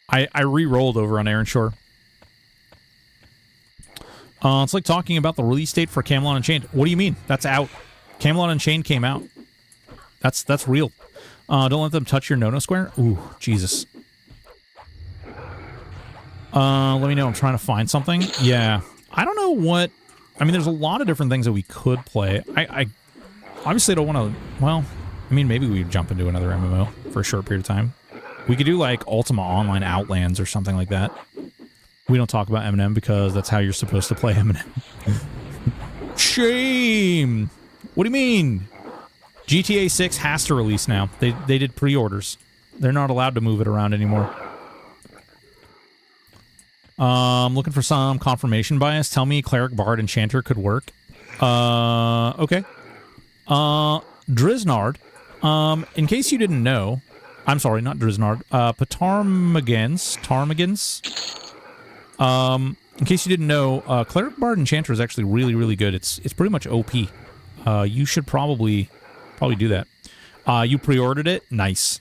I re-rolled over on Aaron Shore. It's like talking about the release date for Camelot Unchained. What do you mean? That's out. Camelot Unchained came out. That's real. Don't let them touch your no-no square. Ooh, Jesus. Let me know. I'm trying to find something. Yeah. I don't know what... I mean, there's a lot of different things that we could play. I obviously don't want to... Well, I mean, maybe we jump into another MMO for a short period of time. We could do, like, Ultima Online Outlands or something like that. We don't talk about M&M because that's how you're supposed to play M&M. Shame! What do you mean? GTA 6 has to release now. They did pre-orders. They're not allowed to move it around anymore. Looking for some confirmation bias. Tell me Cleric, Bard, Enchanter could work. Okay. Driznard. In case you didn't know... I'm sorry, not Driznard. Patarmagans. In case you didn't know, Cleric, Bard, Enchanter is actually really, really good. It's pretty much OP. You should probably do that. You pre-ordered it? Nice.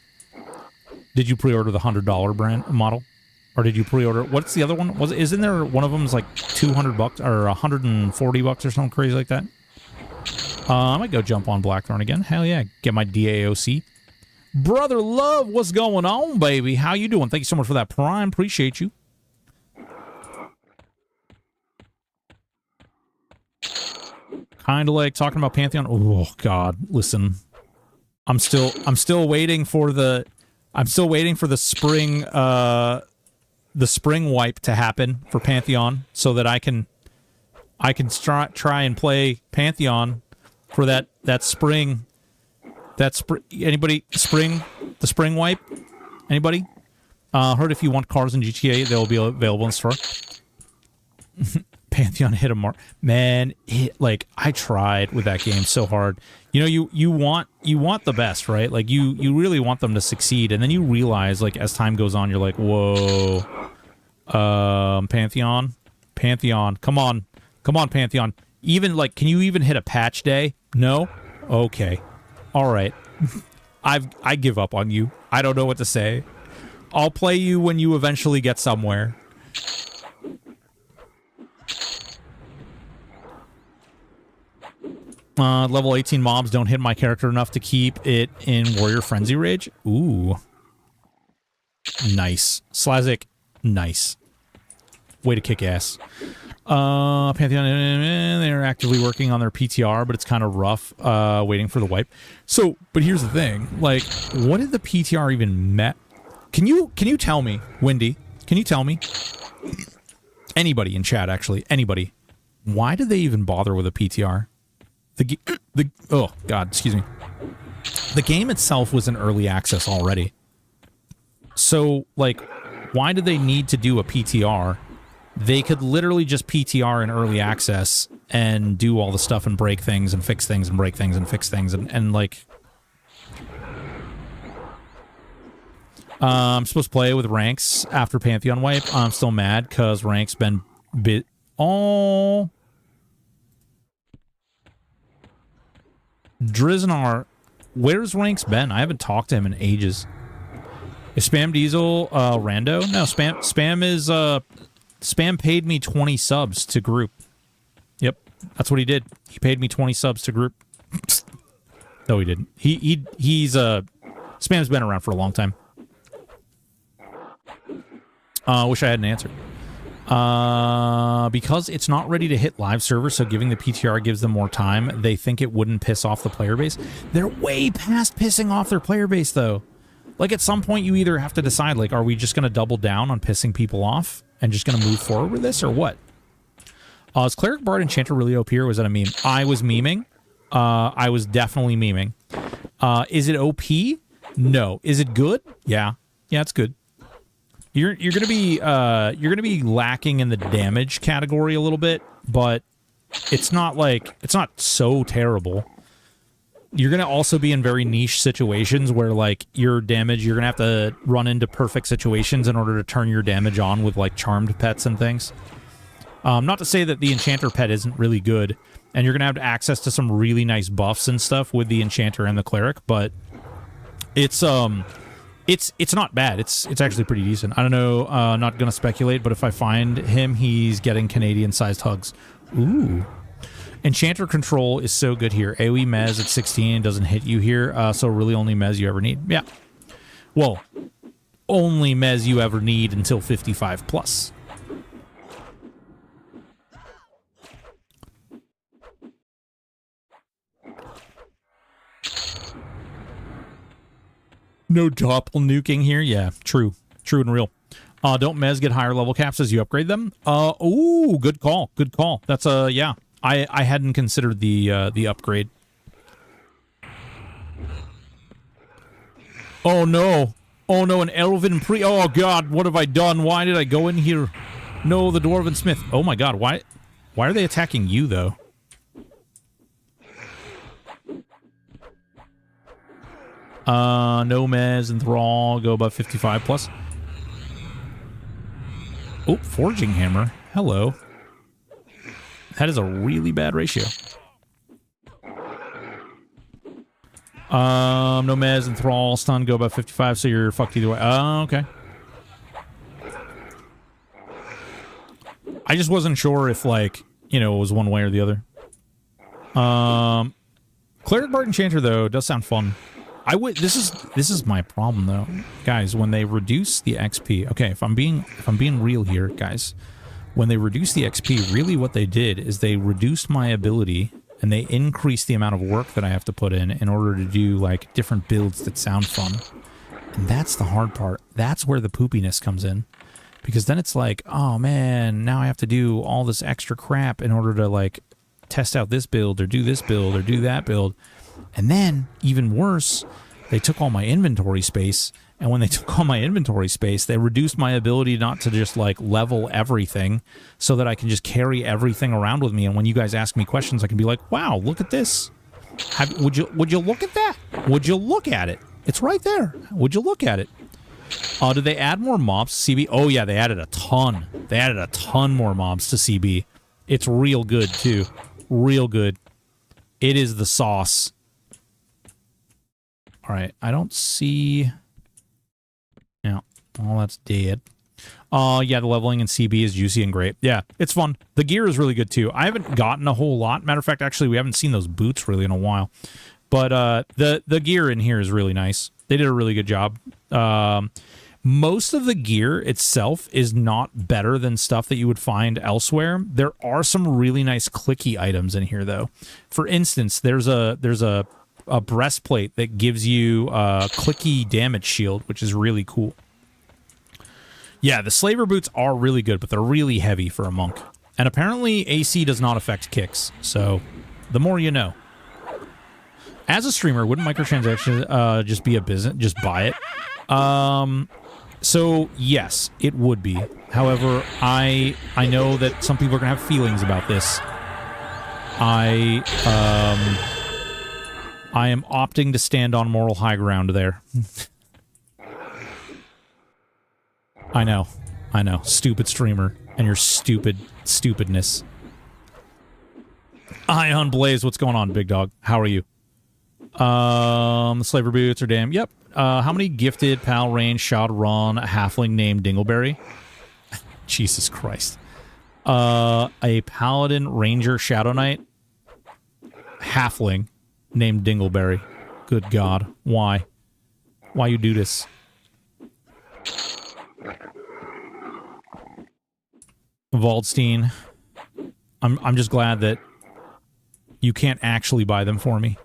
Did you pre-order the $100 brand model? Or did you pre-order... What's the other one? Isn't there one of them is like $200 or $140 or something crazy like that? I might go jump on Blackthorn again. Hell yeah. Get my DAOC. Brother Love, what's going on, baby? How you doing? Thank you so much for that Prime. Appreciate you. Kind of like talking about Pantheon. Oh God, listen. I'm still waiting for the spring wipe to happen for Pantheon so that I can try and play Pantheon for that spring. Anybody the spring wipe? Anybody? Heard if you want cars in GTA, they'll be available in store. Pantheon hit a mark. Man, I tried with that game so hard. You know, you want the best, right? Like you really want them to succeed, and then you realize, like, as time goes on, you're like, whoa, Pantheon, come on, Pantheon. Even like, can you even hit a patch day? No? Okay. All right. I give up on you. I don't know what to say. I'll play you when you eventually get somewhere. Level 18 mobs don't hit my character enough to keep it in Warrior Frenzy Rage. Ooh. Nice. Slazik, nice. Way to kick ass. Pantheon, they're actively working on their PTR, but it's kind of rough waiting for the wipe. So, but here's the thing. Like, what did the PTR even met? Can you tell me, Wendy? Can you tell me? Anybody in chat, actually. Anybody. Why did they even bother with a PTR? Oh, God, excuse me. The game itself was in early access already. So, like, why did they need to do a PTR? They could literally just PTR in early access and do all the stuff and break things and fix things and break things and fix things and like... I'm supposed to play with ranks after Pantheon wipe. I'm still mad because ranks been bit... Oh... Driznar, where's Ranks been? I haven't talked to him in ages. Is Spam Diesel rando? No, Spam is Spam paid me 20 subs to group. Yep, that's what he did. He paid me 20 subs to group. No, he didn't. He's Spam's been around for a long time. Wish I had an answer. Because it's not ready to hit live server, so giving the PTR gives them more time. They think it wouldn't piss off the player base. They're way past pissing off their player base, though. Like, at some point, you either have to decide, like, are we just going to double down on pissing people off and just going to move forward with this, or what? Is Cleric, Bard, Enchanter really OP, or was that a meme? I was memeing. I was definitely memeing. Is it OP? No. Is it good? Yeah. Yeah, it's good. You're gonna be lacking in the damage category a little bit, but it's not so terrible. You're gonna also be in very niche situations where, like, your damage, you're gonna have to run into perfect situations in order to turn your damage on with, like, charmed pets and things. Not to say that the Enchanter pet isn't really good, and you're gonna have access to some really nice buffs and stuff with the Enchanter and the Cleric, but it's not bad. It's actually pretty decent. I don't know, not gonna speculate, but if I find him, he's getting Canadian-sized hugs. Ooh. Enchanter control is so good here. AoE Mez at 16 doesn't hit you here, so really only Mez you ever need. Yeah. Well, only Mez you ever need until 55 plus. No doppel nuking here? Yeah, true. True and real. Don't Mez get higher level caps as you upgrade them? Ooh, good call. Good call. That's yeah. I hadn't considered the upgrade. Oh no. Oh no, an elven pre... Oh god, what have I done? Why did I go in here? No, the Dwarven Smith. Oh my god, why are they attacking you, though? No Mez and Thrall go above 55 plus. Oh, Forging Hammer. Hello. That is a really bad ratio. No Mez and Thrall. Stun go above 55, so you're fucked either way. Okay. I just wasn't sure if, like, you know, it was one way or the other. Cleric Bard Enchanter, though, does sound fun. This is my problem though, guys. When they reduce the XP, okay, if I'm being real here, guys, when they reduce the XP, really what they did is they reduced my ability and they increased the amount of work that I have to put in order to do like different builds that sound fun. And that's the hard part. That's where the poopiness comes in. Because then it's like, oh man, now I have to do all this extra crap in order to like test out this build or do this build or do that build. And then, even worse, they took all my inventory space. And when they took all my inventory space, they reduced my ability not to just like level everything so that I can just carry everything around with me. And when you guys ask me questions, I can be like, wow, look at this. Would you look at that? Would you look at it? It's right there. Would you look at it? Did they add more mobs to CB? Oh, yeah, they added a ton. They added a ton more mobs to CB. It's real good, too. Real good. It is the sauce. All right, I don't see... Yeah, all that's dead. Yeah, the leveling in CB is juicy and great. Yeah, it's fun. The gear is really good, too. I haven't gotten a whole lot. Matter of fact, actually, we haven't seen those boots really in a while. But the gear in here is really nice. They did a really good job. Most of the gear itself is not better than stuff that you would find elsewhere. There are some really nice clicky items in here, though. For instance, there's a breastplate that gives you a clicky damage shield, which is really cool. Yeah, the Slaver boots are really good, but they're really heavy for a monk. And apparently AC does not affect kicks, so the more you know. As a streamer, wouldn't microtransactions just be a business? Just buy it? So, yes, it would be. However, I know that some people are going to have feelings about this. I am opting to stand on moral high ground there. I know. Stupid streamer and your stupidness. Ion Blaze, what's going on, big dog? How are you? The Slaver boots are damn. Yep. How many gifted pal range shot run a halfling named Dingleberry? Jesus Christ. A paladin ranger shadow knight halfling named Dingleberry. Good God. Why? Why you do this? Waldstein. I'm just glad that you can't actually buy them for me.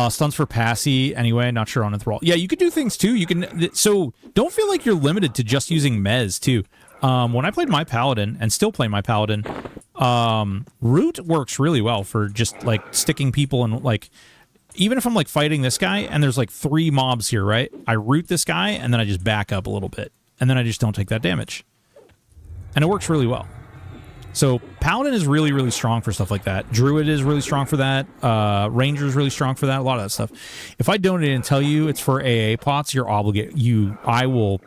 Stunts for Passy, anyway, not sure on Enthrall. Yeah, you could do things too. You can, so don't feel like you're limited to just using Mez too. When I played my Paladin, and still play my Paladin, Root works really well for just like sticking people in, like, even if I'm like fighting this guy and there's like 3 mobs here, right? I root this guy and then I just back up a little bit. And then I just don't take that damage. And it works really well. So Paladin is really, really strong for stuff like that. Druid is really strong for that. Ranger is really strong for that. A lot of that stuff. If I donate and tell you it's for AA pots, you're obligated. I will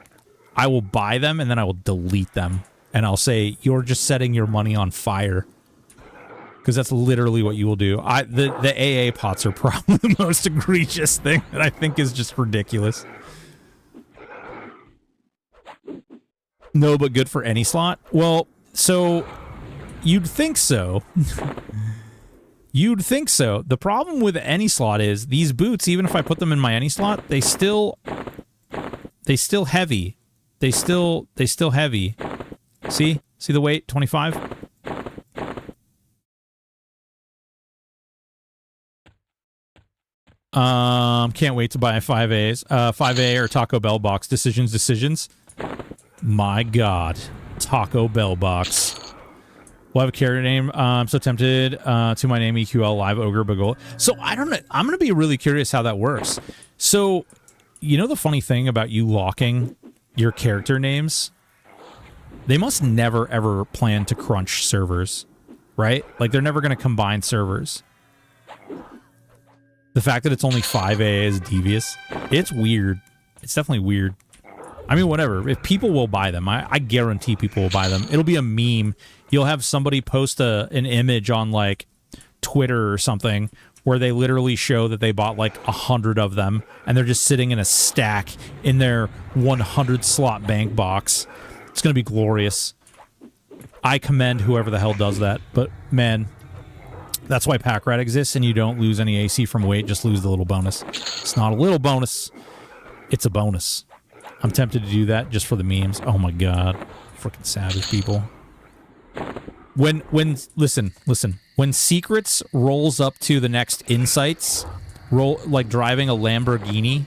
buy them and then I will delete them. And I'll say, you're just setting your money on fire. Because that's literally what you will do. The AA pots are probably the most egregious thing that I think is just ridiculous. No, but good for any slot? Well, so you'd think so. You'd think so. The problem with any slot is these boots, even if I put them in my any slot, they still heavy. They still heavy. See? See the weight? 25? Can't wait to buy 5As. 5A or Taco Bell box. Decisions. My God. Taco Bell box. We'll have a character name. I'm so tempted to my name EQL Live Ogre Bagol. So I don't know. I'm going to be really curious how that works. So, you know the funny thing about you locking your character names? They must never ever plan to crunch servers, right? Like they're never going to combine servers. The fact that it's only 5A is devious. It's weird. It's definitely weird. I mean, whatever. If people will buy them, I guarantee people will buy them. It'll be a meme. You'll have somebody post an image on, like, Twitter or something where they literally show that they bought, like, 100 of them, and they're just sitting in a stack in their 100-slot bank box. It's going to be glorious. I commend whoever the hell does that. But, man, That's why pack rat exists, and you don't lose any AC from weight, just lose the little bonus. It's not a little bonus. It's a bonus. I'm tempted to do that just for the memes. Oh my god. Freaking savage people. Listen. When Secrets rolls up to the next Insights, like driving a Lamborghini,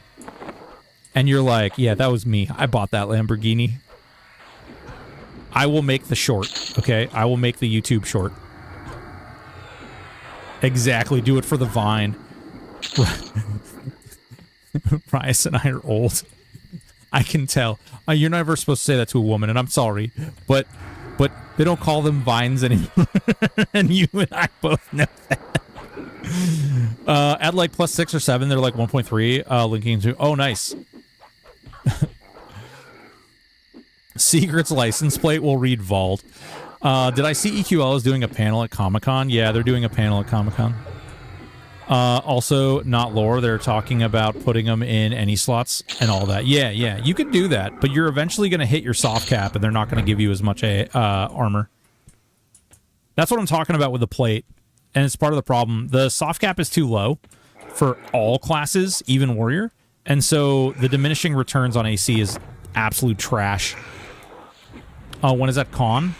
and you're like, yeah, that was me. I bought that Lamborghini. I will make the short, okay? I will make the YouTube short. Exactly. Do it for the Vine. Bryce and I are old. I can tell. You're never supposed to say that to a woman, and I'm sorry. But they don't call them Vines anymore. And you and I both know that. At like +6 or 7, they're like 1.3, linking to... Oh, nice. Secrets license plate will read Vault. Did I see EQL is doing a panel at Comic-Con? Yeah, they're doing a panel at Comic-Con. Also, not lore. They're talking about putting them in any slots and all that. Yeah, you could do that, but you're eventually going to hit your soft cap, and they're not going to give you as much armor. That's what I'm talking about with the plate, and it's part of the problem. The soft cap is too low for all classes, even warrior, and so the diminishing returns on AC is absolute trash. When is that con?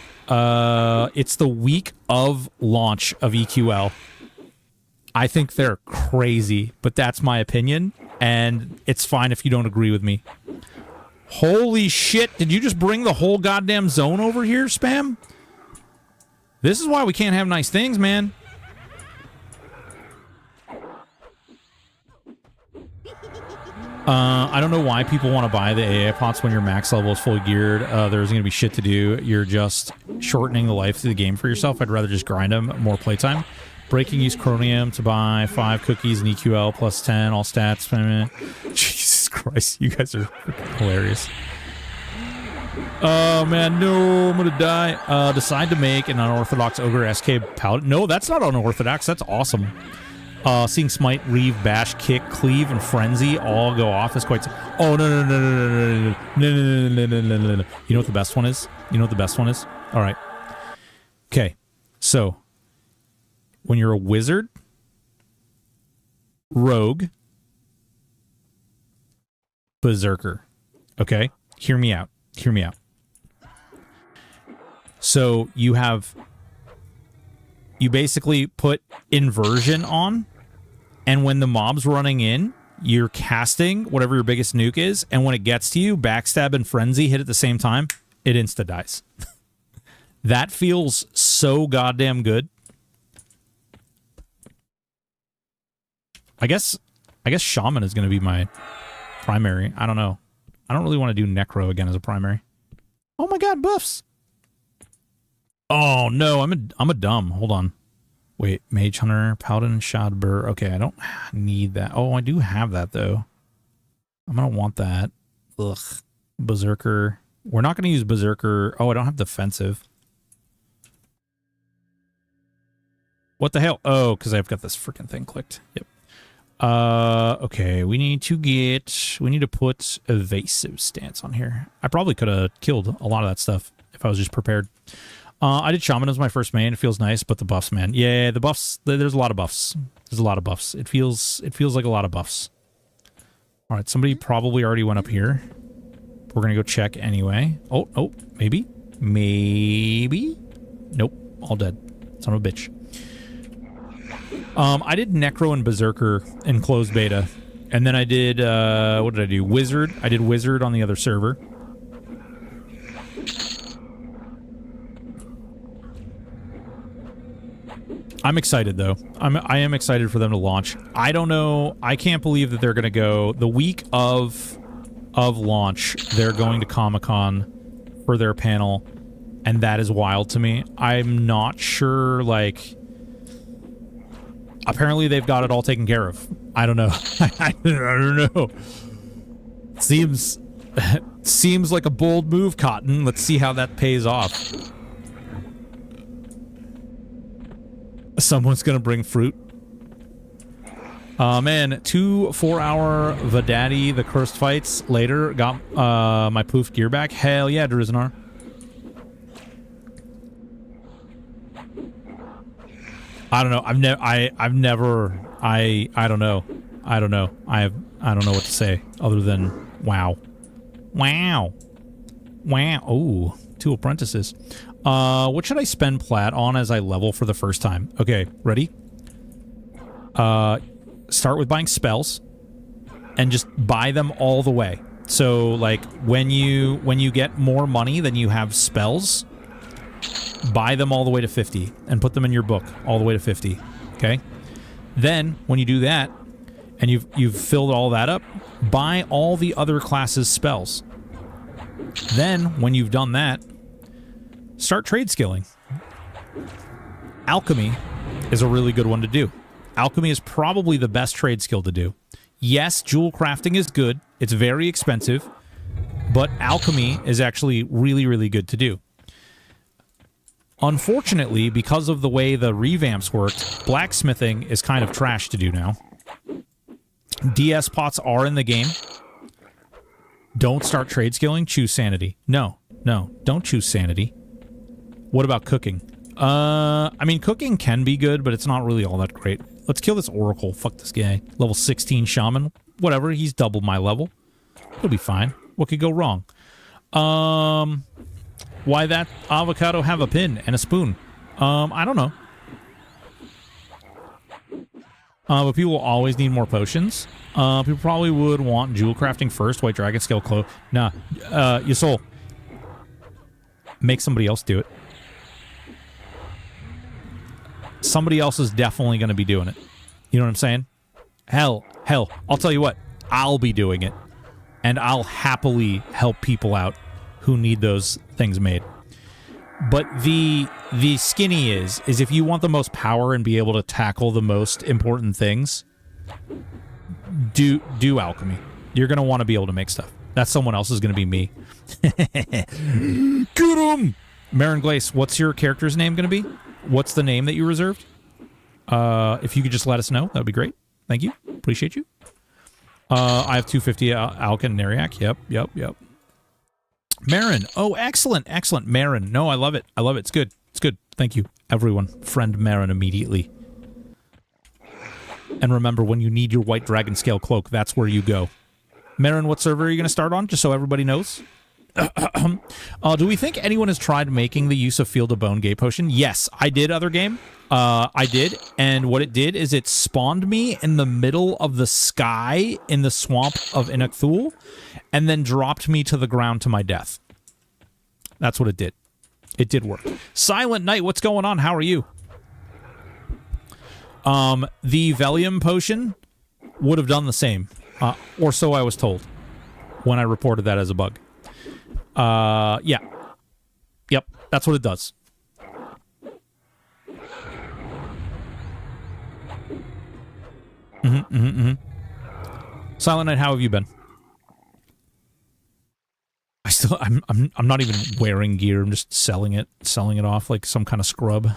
It's the week of launch of EQL. I think they're crazy, but that's my opinion, and it's fine if you don't agree with me. Holy shit, did you just bring the whole goddamn zone over here, Spam? This is why we can't have nice things, man. I don't know why people want to buy the AA pots when your max level is fully geared. There's going to be shit to do. You're just shortening the life of the game for yourself. I'd rather just grind them, more playtime. Breaking use Chromium to buy 5 cookies and EQL plus 10, all stats. Jesus Christ, you guys are hilarious. Oh man, no, I'm gonna die. Decide to make an unorthodox Ogre SK Paladin. No, that's not unorthodox, that's awesome. Seeing Smite, Reeve, Bash, Kick, Cleave, and Frenzy all go off is quite... Oh, no. You know what the best one is? Alright. Okay, so... When you're a wizard, rogue, berserker. Okay? Hear me out. So you basically put inversion on, and when the mob's running in, you're casting whatever your biggest nuke is, and when it gets to you, backstab and frenzy hit at the same time, it insta-dies. That feels so goddamn good. I guess Shaman is going to be my primary. I don't know. I don't really want to do Necro again as a primary. Oh my god, buffs! Oh no, I'm a dumb. Hold on. Wait, Mage Hunter, Paladin, Shadbur. Okay, I don't need that. Oh, I do have that though. I'm going to want that. Ugh. Berserker. We're not going to use Berserker. Oh, I don't have defensive. What the hell? Oh, because I've got this freaking thing clicked. Yep. Okay, we need to put evasive stance on here. I probably could have killed a lot of that stuff if I was just prepared. I did Shaman as my first main. It feels nice, but the buffs, man. Yeah, the buffs, there's a lot of buffs. It feels like a lot of buffs. All right, somebody probably already went up here. We're going to go check anyway. Oh, maybe. Nope, all dead. Son of a bitch. I did Necro and Berserker in closed beta. And then I did, what did I do? Wizard. I did Wizard on the other server. I'm excited, though. I am excited for them to launch. I don't know. I can't believe that they're going to go... The week of launch, they're going to Comic-Con for their panel. And that is wild to me. I'm not sure, like... Apparently they've got it all taken care of. I don't know. I don't know. Seems like a bold move, Cotton. Let's see how that pays off. Someone's gonna bring fruit. Man, 2 4-hour Vadaddy, the cursed fights later, got my poof gear back. Hell yeah, Driznar. I don't know. I've never. I don't know. I don't know. I don't know what to say other than wow, wow, wow. Oh, 2 apprentices. What should I spend plat on as I level for the first time? Okay, ready? Start with buying spells, and just buy them all the way. So, like, when you get more money than you have spells, buy them all the way to 50 and put them in your book all the way to 50. Okay? Then, when you do that, and you've filled all that up, buy all the other classes' spells. Then, when you've done that, start trade skilling. Alchemy is a really good one to do. Alchemy is probably the best trade skill to do. Yes, jewel crafting is good. It's very expensive. But alchemy is actually really, really good to do. Unfortunately, because of the way the revamps worked, blacksmithing is kind of trash to do now. DS pots are in the game. Don't start trade skilling. Choose sanity. No, don't choose sanity. What about cooking? I mean, cooking can be good, but it's not really all that great. Let's kill this oracle. Fuck this guy. Level 16 shaman. Whatever, he's double my level. He'll be fine. What could go wrong? Why that avocado have a pin and a spoon? I don't know. But people will always need more potions. People probably would want jewel crafting first. White dragon scale cloak. Nah. Yasol. Make somebody else do it. Somebody else is definitely going to be doing it. You know what I'm saying? Hell, I'll tell you what. I'll be doing it. And I'll happily help people out who need those things made. But the skinny is if you want the most power and be able to tackle the most important things, do alchemy. You're going to want to be able to make stuff. That's someone else is going to be me. Get him! Marin Glace, what's your character's name going to be? What's the name that you reserved? If you could just let us know, that would be great. Thank you. Appreciate you. I have 250 Alkin and Neriak. Yep. Marin. Oh, excellent. Marin. No, I love it. It's good. Thank you, everyone. Friend Marin immediately. And remember, when you need your white dragon scale cloak, that's where you go. Marin, what server are you going to start on, just so everybody knows? Do we think anyone has tried making the use of Field of Bone Gay Potion? Yes, I did, other game. I did, and what it did is it spawned me in the middle of the sky in the swamp of Inukthul, and then dropped me to the ground to my death. That's what it did. It did work. Silent Knight, what's going on? How are you? The Velium potion would have done the same, or so I was told when I reported that as a bug. Yeah. Yep, that's what it does. Silent Knight, how have you been? I'm not even wearing gear. I'm just selling it off like some kind of scrub.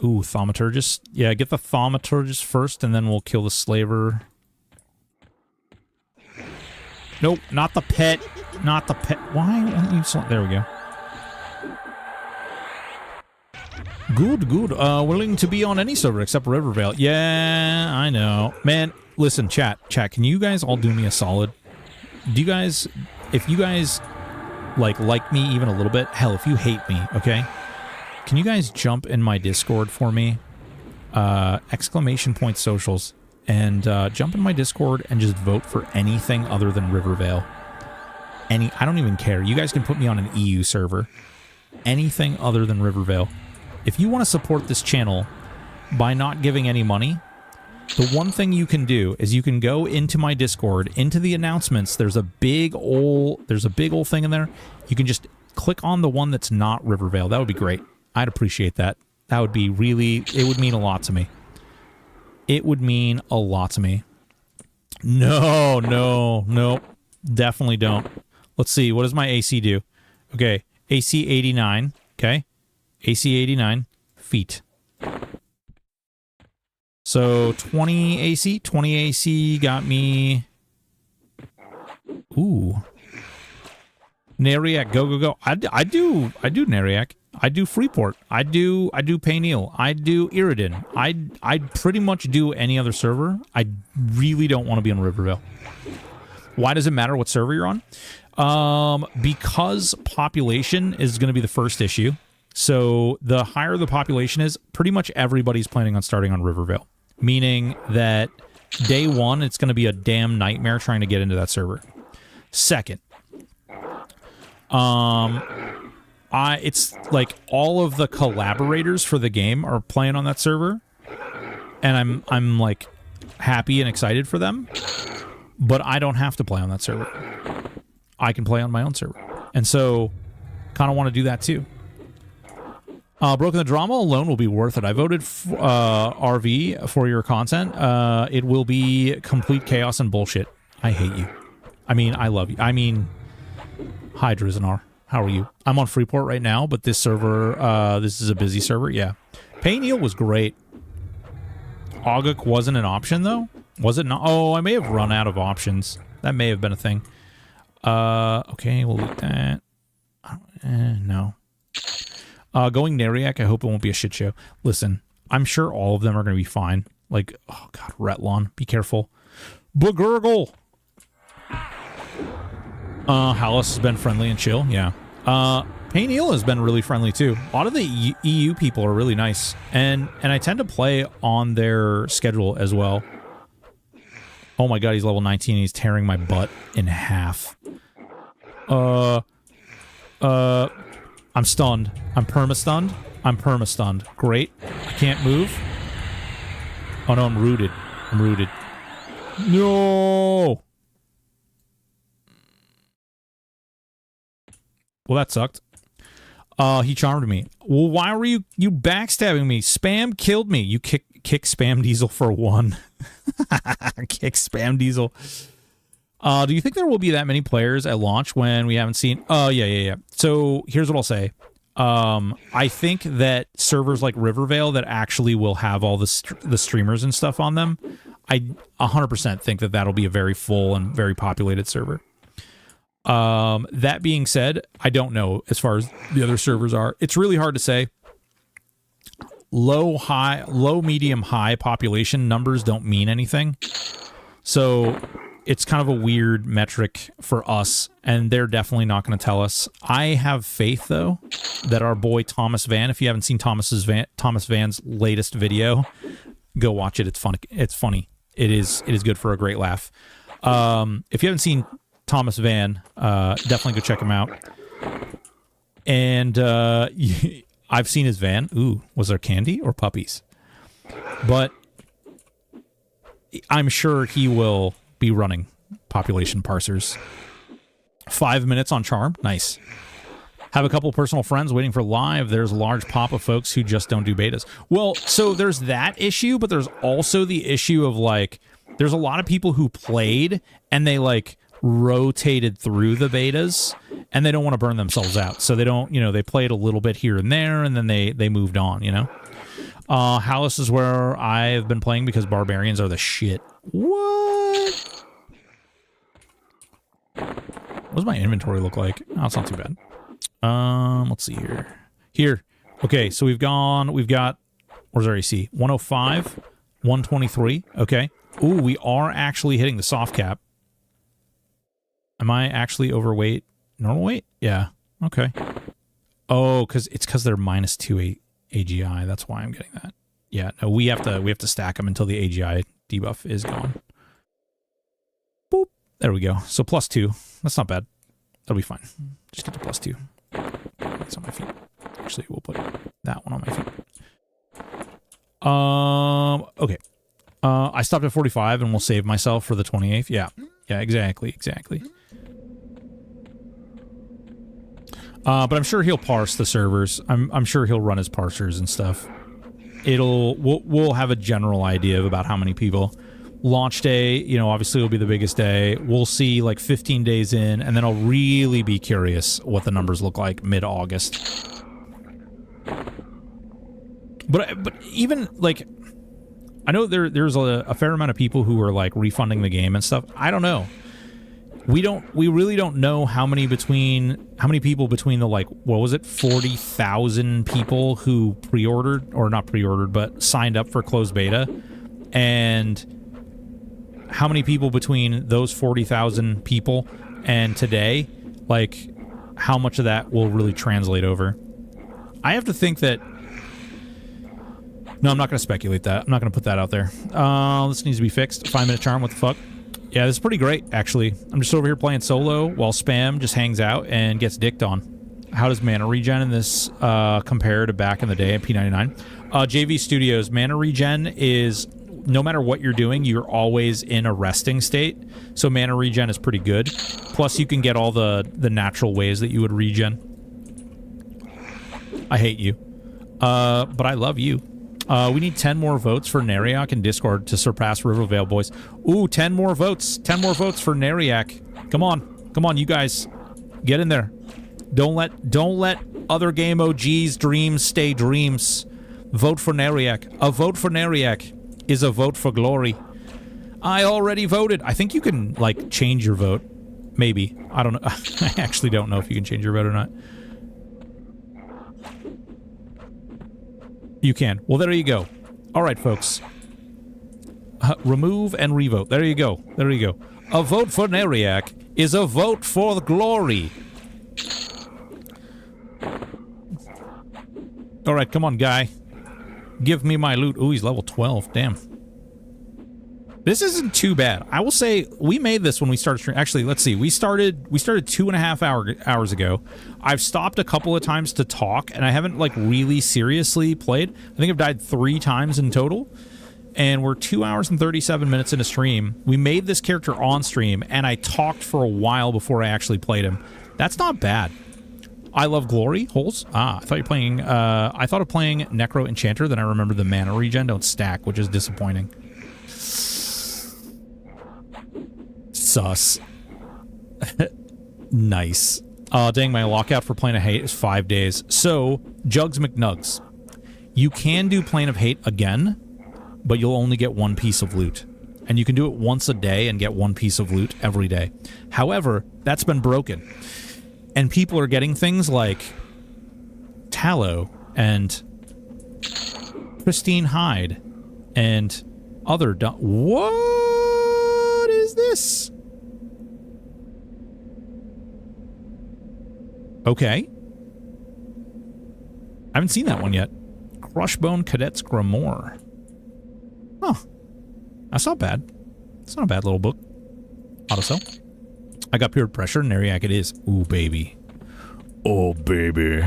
Ooh, Thaumaturgist. Yeah, get the Thaumaturgist first, and then we'll kill the Slaver. Nope, not the pet. Not the pet. Why don't you... There we go. Good. Willing to be on any server except Rivervale. Yeah, I know. Man, listen, chat, can you guys all do me a solid? Do you guys... If you guys, like me even a little bit... Hell, if you hate me, okay? Can you guys jump in my Discord for me? !socials. And jump in my Discord and just vote for anything other than Rivervale. I don't even care. You guys can put me on an EU server. Anything other than Rivervale. If you want to support this channel by not giving any money, the one thing you can do is you can go into my Discord, into the announcements. There's a big old thing in there. You can just click on the one that's not Rivervale. That would be great. I'd appreciate that. That would be really... It would mean a lot to me. It would mean a lot to me. No. Definitely don't. Let's see. What does my AC do? Okay. AC 89. Okay. AC 89. Feet. So 20 AC. 20 AC got me... Ooh. Neriak. Go. I do Neriak. I do Freeport. I do Payneal. I do Iridan. I pretty much do any other server. I really don't want to be on Rivervale. Why does it matter what server you're on? Because population is going to be the first issue. So the higher the population is, pretty much everybody's planning on starting on Rivervale. Meaning that day one, it's going to be a damn nightmare trying to get into that server. Second, it's like all of the collaborators for the game are playing on that server, and I'm like happy and excited for them, but I don't have to play on that server. I can play on my own server, and so kind of want to do that too. Broken the Drama alone will be worth it. I voted RV for your content. It will be complete chaos and bullshit. I hate you. I mean, I love you. I mean, hi, Drizanar. How are you? I'm on Freeport right now, but this server, this is a busy server. Yeah. Payneal was great. Oguk wasn't an option, though? Was it not? Oh, I may have run out of options. That may have been a thing. Okay, we'll leave that. No. Going Nariak, I hope it won't be a shit show. Listen, I'm sure all of them are going to be fine. Like, oh god, Retlon, be careful. Bagurgle! Hallis has been friendly and chill, yeah. Payneal has been really friendly too. A lot of the EU people are really nice, and I tend to play on their schedule as well. Oh my god, he's level 19 and he's tearing my butt in half. I'm stunned. I'm perma-stunned. I'm perma-stunned. Great. I can't move. Oh no, I'm rooted. I'm rooted. No! Well, that sucked. He charmed me. Well, why were you backstabbing me? Spam killed me. You kick Spam Diesel for 1. Kick Spam Diesel. Do you think there will be that many players at launch when we haven't seen... Oh, yeah. So here's what I'll say. I think that servers like Rivervale that actually will have all the streamers and stuff on them, I 100% think that that'll be a very full and very populated server. That being said, I don't know as far as the other servers are. It's really hard to say. Low, medium, high population numbers don't mean anything. So it's kind of a weird metric for us, and they're definitely not going to tell us. I have faith, though, that our boy Thomas Van, if you haven't seen Thomas Van's latest video, go watch it. It's fun. It's funny. It is good for a great laugh. If you haven't seen Thomas Van, definitely go check him out. And I've seen his van. Ooh, was there candy or puppies? But I'm sure he will be running population parsers. 5 minutes on charm. Nice. Have a couple personal friends waiting for live. There's a large pop of folks who just don't do betas. Well, so there's that issue, but there's also the issue of, like, there's a lot of people who played and they, like, rotated through the betas and they don't want to burn themselves out. So they don't, they played a little bit here and there and then they moved on, Hallis is where I've been playing because barbarians are the shit. What? What does my inventory look like? Oh, it's not too bad. Let's see here. Here. Okay, so we've got, where's our AC? 105, 123. Okay. Ooh, we are actually hitting the soft cap. Am I actually overweight? Normal weight? Yeah. Okay. Oh, because they're -2 AGI. That's why I'm getting that. Yeah. No, we have to stack them until the AGI debuff is gone. Boop. There we go. So +2. That's not bad. That'll be fine. Just get to +2. That's on my feet. Actually, we'll put that one on my feet. Okay. I stopped at 45 and we'll save myself for the 28th. Yeah. Yeah, exactly. But I'm sure he'll parse the servers. I'm sure he'll run his parsers and stuff. We'll have a general idea of about how many people. Launch day, obviously will be the biggest day. We'll see like 15 days in, and then I'll really be curious what the numbers look like mid-August. But even like, I know there's a fair amount of people who are like refunding the game and stuff. I don't know. we really don't know how many people between the, like, what was it, 40,000 people who pre-ordered, or not pre-ordered, but signed up for closed beta, and how many people between those 40,000 people and today, like, how much of that will really translate over. I have to think that... No, I'm not going to speculate that. I'm not going to put that out there. This needs to be fixed. 5-minute charm, what the fuck? Yeah, this is pretty great, actually. I'm just over here playing solo while Spam just hangs out and gets dicked on. How does mana regen in this compare to back in the day at P99? JV Studios, mana regen is, no matter what you're doing, you're always in a resting state. So mana regen is pretty good. Plus, you can get all the natural ways that you would regen. I hate you. But I love you. We need 10 more votes for Neriak in Discord to surpass Rivervale Boys. Ooh, 10 more votes. 10 more votes for Neriak. Come on. Come on, you guys. Get in there. Don't let other game OGs' dreams stay dreams. Vote for Neriak. A vote for Neriak is a vote for glory. I already voted. I think you can, like, change your vote. Maybe. I don't know. I actually don't know if you can change your vote or not. You can. Well, there you go. All right, folks. Remove and revote. There you go. There you go. A vote for Neriak is a vote for glory. All right, come on, guy. Give me my loot. Ooh, he's level 12. Damn. This isn't too bad. I will say we made this when we started streaming. Actually, let's see. We started 2.5 hours ago. I've stopped a couple of times to talk, and I haven't, like, really seriously played. I think I've died 3 times in total, and we're 2 hours and 37 minutes into stream. We made this character on stream, and I talked for a while before I actually played him. That's not bad. I love glory. Holes? Ah, I thought you're playing... I thought of playing Necro Enchanter, then I remembered the mana regen don't stack, which is disappointing. Sus. Nice. Dang, my lockout for Plane of Hate is 5 days. So, Jugs McNugs. You can do Plane of Hate again, but you'll only get 1 piece of loot. And you can do it once a day and get 1 piece of loot every day. However, that's been broken. And people are getting things like Tallow and Pristine Hide and other... What is this? Okay. I haven't seen that one yet. Crushbone Cadet's Grimoire. Huh. That's not bad. It's not a bad little book. Autosell. I got Pure Pressure, Neriak it is. Ooh, baby. Oh, baby.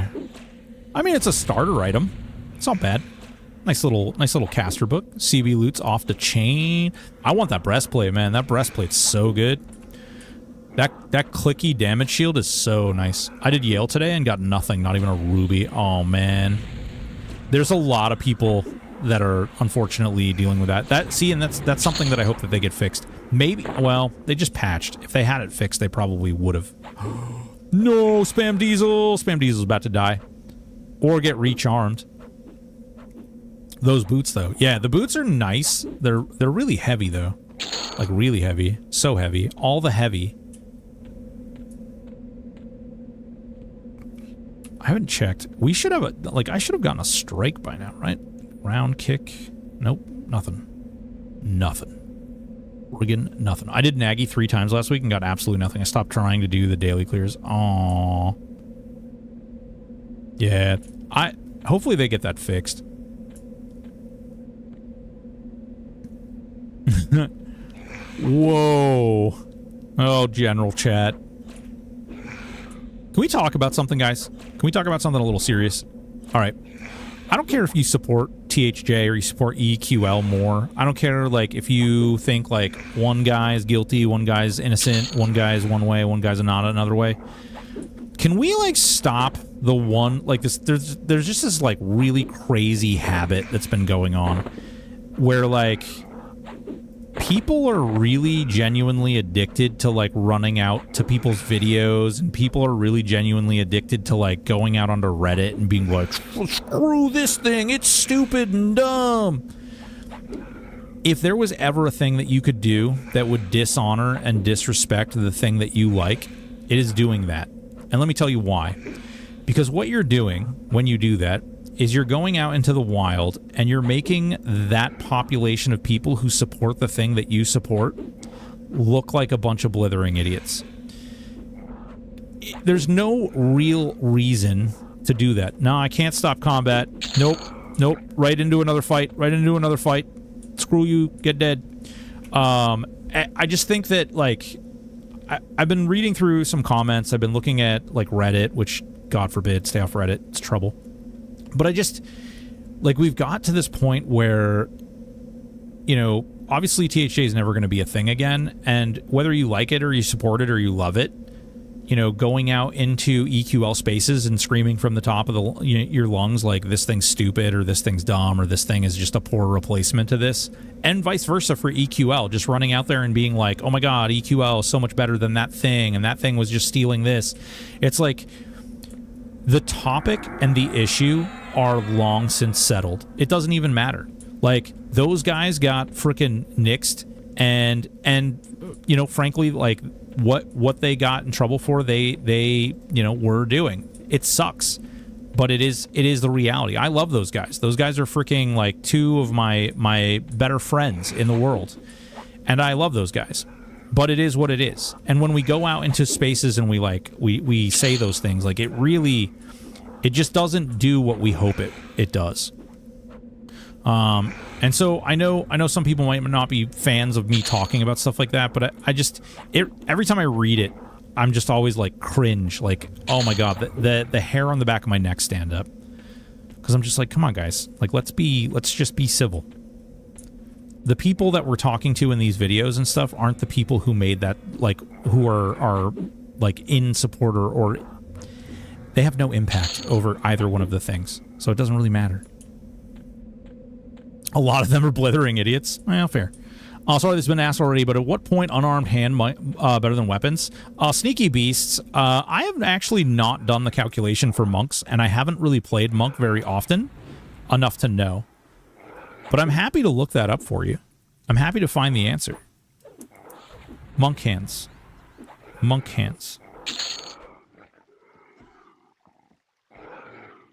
I mean, it's a starter item. It's not bad. Nice little caster book. CB loot's off the chain. I want that breastplate, man. That breastplate's so good. That clicky damage shield is so nice. I did Yale today and got nothing, not even a ruby. Oh, man. There's a lot of people that are unfortunately dealing with that. See, and that's something that I hope that they get fixed. Maybe, well, they just patched. If they had it fixed, they probably would have. No, Spam Diesel! Spam Diesel's about to die. Or get recharmed. Those boots, though. Yeah, the boots are nice. They're really heavy, though. Like, really heavy. So heavy. All the heavy. I haven't checked. We should have a... Like, I should have gotten a strike by now, right? Round kick. Nope. Nothing. Nothing. Friggin' nothing. I did Naggy 3 times last week and got absolutely nothing. I stopped trying to do the daily clears. Aww. Yeah. Hopefully they get that fixed. Whoa. Oh, general chat. Can we talk about something, guys? Can we talk about something a little serious? All right. I don't care if you support THJ or you support EQL more. I don't care, like, if you think, like, one guy's guilty, one guy's innocent, one guy's one way, one guy's not another way. Can we, like, stop the one, like, this? There's just this, like, really crazy habit that's been going on where, like, people are really genuinely addicted to, like, running out to people's videos, and people are really genuinely addicted to, like, going out onto Reddit and being like, screw this thing, it's stupid and dumb. if there was ever a thing that you could do that would dishonor and disrespect the thing that you like, it is doing that. And let me tell you why. Because what you're doing when you do that is you're going out into the wild and you're making that population of people who support the thing that you support look like a bunch of blithering idiots. There's no real reason to do that. No, I can't stop combat. Nope. Right into another fight. Screw you. Get dead. I just think that, like, I've been reading through some comments. I've been looking at, like, Reddit, which, God forbid, stay off Reddit. It's trouble. But I just, like, we've got to this point where, you know, obviously THJ is never going to be a thing again. And whether you like it or you support it or you love it, you know, going out into EQL spaces and screaming from the top of your lungs like this thing's stupid or this thing's dumb or this thing is just a poor replacement to this, and vice versa for EQL, just running out there and being like, oh my god, EQL is so much better than that thing and that thing was just stealing this. It's like the topic and the issue are long since settled. It doesn't even matter. Like, those guys got freaking nixed, and you know, frankly, like, what they got in trouble for, they you know, were doing. It sucks, but it is the reality. I love those guys. Those guys are freaking, like, two of my better friends in the world, and I love those guys. But it is what it is. And when we go out into spaces and we say those things, like, it just doesn't do what we hope it does. And so I know some people might not be fans of me talking about stuff like that, but every time I read it, I'm just always like cringe, like, oh my god, the hair on the back of my neck stand up, because I'm just like, come on guys, like, let's just be civil. The people that we're talking to in these videos and stuff aren't the people who made that, like, who are like in support or they have no impact over either one of the things, so it doesn't really matter. A lot of them are blithering idiots. Well, fair. Sorry, this has been asked already, but at what point unarmed hand might better than weapons? Sneaky beasts. I have actually not done the calculation for monks, and I haven't really played monk very often enough to know. But I'm happy to look that up for you. I'm happy to find the answer. Monk hands. Monk hands.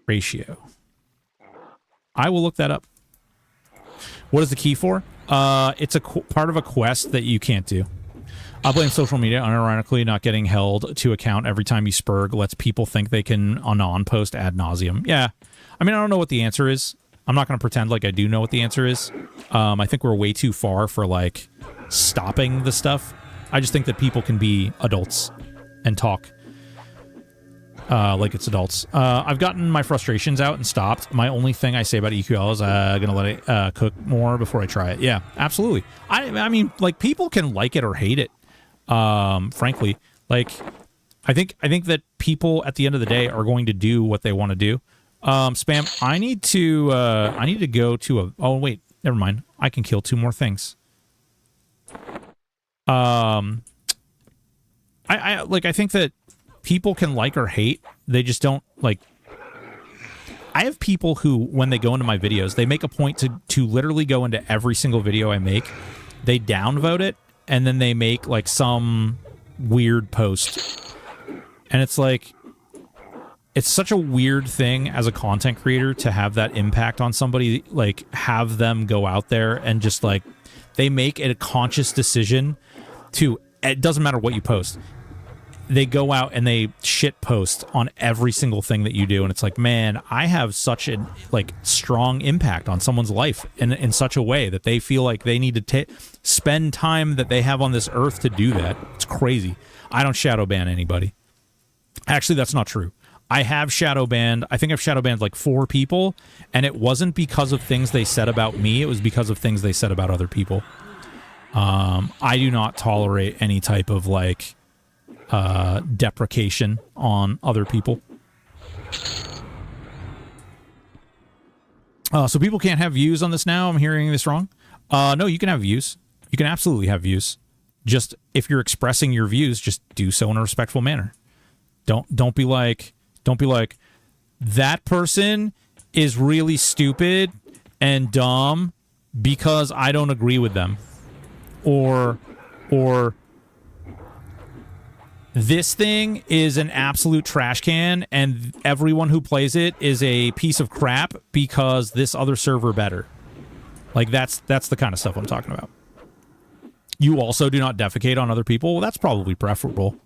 Ratio. I will look that up. What is the key for? It's a part of a quest that you can't do. I blame social media, unironically, not getting held to account every time you spurg lets people think they can anon post ad nauseum. Yeah. I mean, I don't know what the answer is. I'm not going to pretend like I do know what the answer is. I think we're way too far for, like, stopping the stuff. I just think that people can be adults and talk like it's adults. I've gotten my frustrations out and stopped. My only thing I say about EQL is gonna let it cook more before I try it. Yeah, absolutely. I mean, like, people can like it or hate it. Frankly, like, I think that people at the end of the day are going to do what they want to do. Spam. I need to go to a. Oh wait, never mind. I can kill 2 more things. I think that people can like or hate. They just don't, like... I have people who, when they go into my videos, they make a point to literally go into every single video I make. They downvote it, and then they make, like, some weird post. And it's like... It's such a weird thing as a content creator to have that impact on somebody, like, have them go out there and just, like... They make a conscious decision to... It doesn't matter what you post. They go out and they shit post on every single thing that you do, and it's like, man, I have such a, like, strong impact on someone's life in such a way that they feel like they need to spend time that they have on this earth to do that. It's crazy. I don't shadow ban anybody. Actually, that's not true. I have shadow banned. I think I've shadow banned like 4 people, and it wasn't because of things they said about me. It was because of things they said about other people. I do not tolerate any type of, like, deprecation on other people. So people can't have views on this now? I'm hearing this wrong? No, you can have views. You can absolutely have views. Just, if you're expressing your views, just do so in a respectful manner. Don't be like, that person is really stupid and dumb because I don't agree with them, or this thing is an absolute trash can and everyone who plays it is a piece of crap because this other server better. Like, that's the kind of stuff I'm talking about. You also do not defecate on other people. Well, that's probably preferable.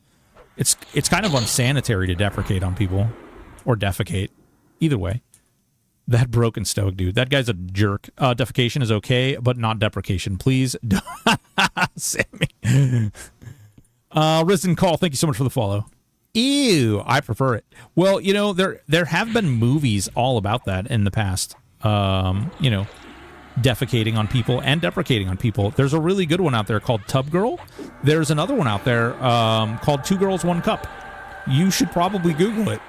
It's kind of unsanitary to defecate on people. Or defecate. Either way. That broken Stoic dude. That guy's a jerk. Defecation is okay, but not deprecation. Please. Sammy. Risen Call, thank you so much for the follow. Ew, I prefer it. Well, you know, there have been movies all about that in the past. You know, defecating on people and deprecating on people. There's a really good one out there called Tub Girl. There's another one out there called Two Girls, One Cup. You should probably Google it.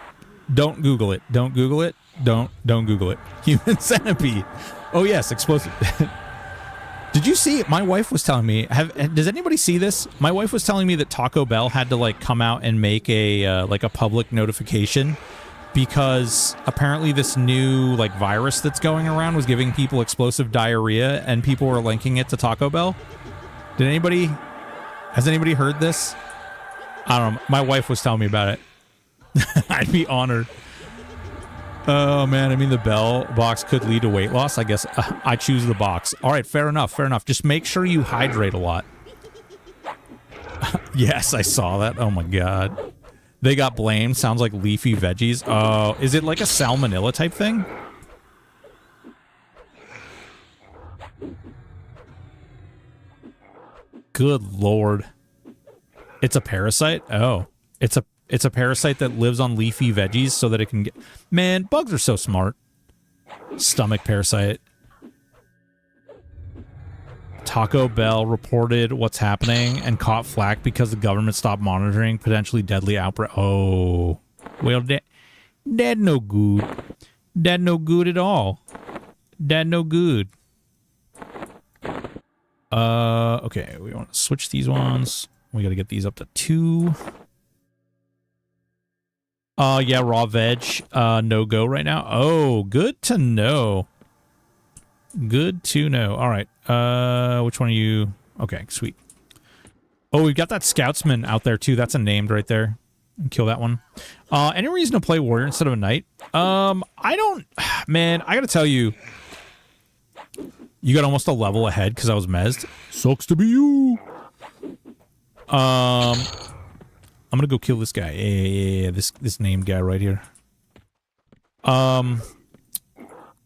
Don't Google it. Don't Google it. Don't Google it. Human Centipede. Oh, yes, explosive. Did you see it? My wife was telling me, does anybody see this? My wife was telling me that Taco Bell had to, like, come out and make a, like, a public notification because apparently this new, like, virus that's going around was giving people explosive diarrhea and people were linking it to Taco Bell. Has anybody heard this? I don't know. My wife was telling me about it. I'd be honored. Oh, man. I mean, the Bell box could lead to weight loss. I guess I choose the box. All right. Fair enough. Fair enough. Just make sure you hydrate a lot. Yes, I saw that. Oh, my God. They got blamed. Sounds like leafy veggies. Oh, is it like a salmonella type thing? Good Lord. It's a parasite? Oh, it's a parasite that lives on leafy veggies so that it can get... Man, bugs are so smart. Stomach parasite. Taco Bell reported what's happening and caught flack because the government stopped monitoring potentially deadly outbreak. Oh. Well, that no good. That no good at all. That no good. Okay, we want to switch these ones. We got to get these up to 2. Yeah, raw veg, no go right now. Oh, good to know. Good to know. All right. Which one are you? Okay, sweet. Oh, we've got that Scoutsman out there too. That's a named right there. Kill that one. Any reason to play Warrior instead of a Knight? I don't... Man, I gotta tell you, you got almost a level ahead because I was mezzed. Sucks to be you. I'm gonna go kill this guy. Yeah, this named guy right here.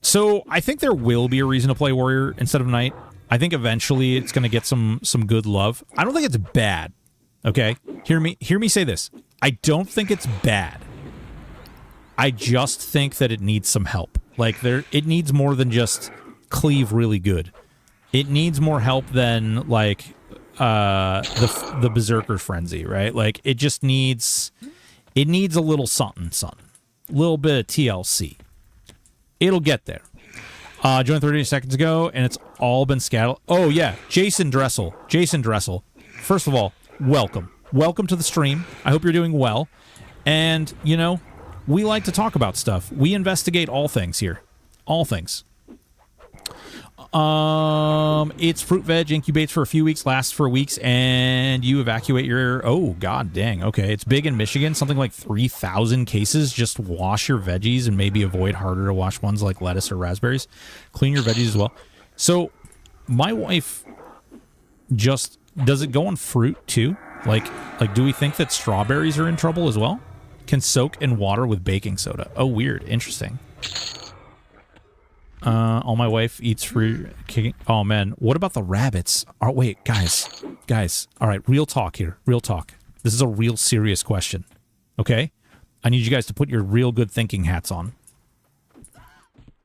So I think there will be a reason to play Warrior instead of Knight. I think eventually it's gonna get some good love. I don't think it's bad. Okay? Hear me say this. I don't think it's bad. I just think that it needs some help. Like it needs more than just cleave really good. It needs more help than like the Berserker Frenzy, right? Like it just needs a little something. A little bit of TLC. It'll get there. Joined 30 seconds ago, and it's all been scattered. Oh, yeah. Jason Dressel. First of all, welcome. Welcome to the stream. I hope you're doing well. And, you know, we like to talk about stuff. We investigate all things here. All things. It's fruit veg, incubates for a few weeks, lasts for weeks, and you evacuate your... Oh, god dang. Okay, it's big in Michigan. Something like 3,000 cases. Just wash your veggies and maybe avoid harder to wash ones like lettuce or raspberries. Clean your veggies as well. So, my wife just... Does it go on fruit, too? Like, do we think that strawberries are in trouble as well? Can soak in water with baking soda. Oh, weird. Interesting. All my wife eats fruit. Oh, man. What about the rabbits? Oh, wait, guys. All right, real talk here. Real talk. This is a real serious question. Okay? I need you guys to put your real good thinking hats on.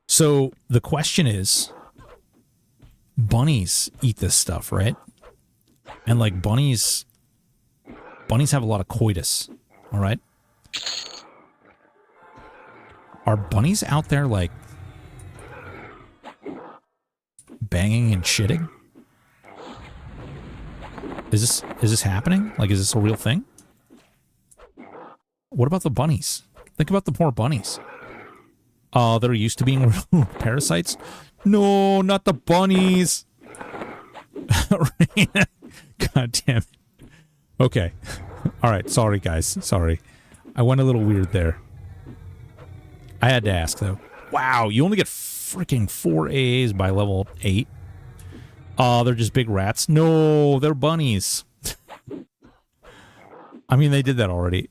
So, the question is, bunnies eat this stuff, right? And, like, bunnies have a lot of coitus, all right? Are bunnies out there, like, banging and shitting? Is this happening? Like, is this a real thing? What about the bunnies? Think about the poor bunnies. That are used to being parasites. No, not the bunnies. God damn it. Okay. All right. Sorry, guys. Sorry. I went a little weird there. I had to ask, though. Wow, you only get freaking 4 AAs by level 8. Oh, they're just big rats. No, they're bunnies. I mean, they did that already.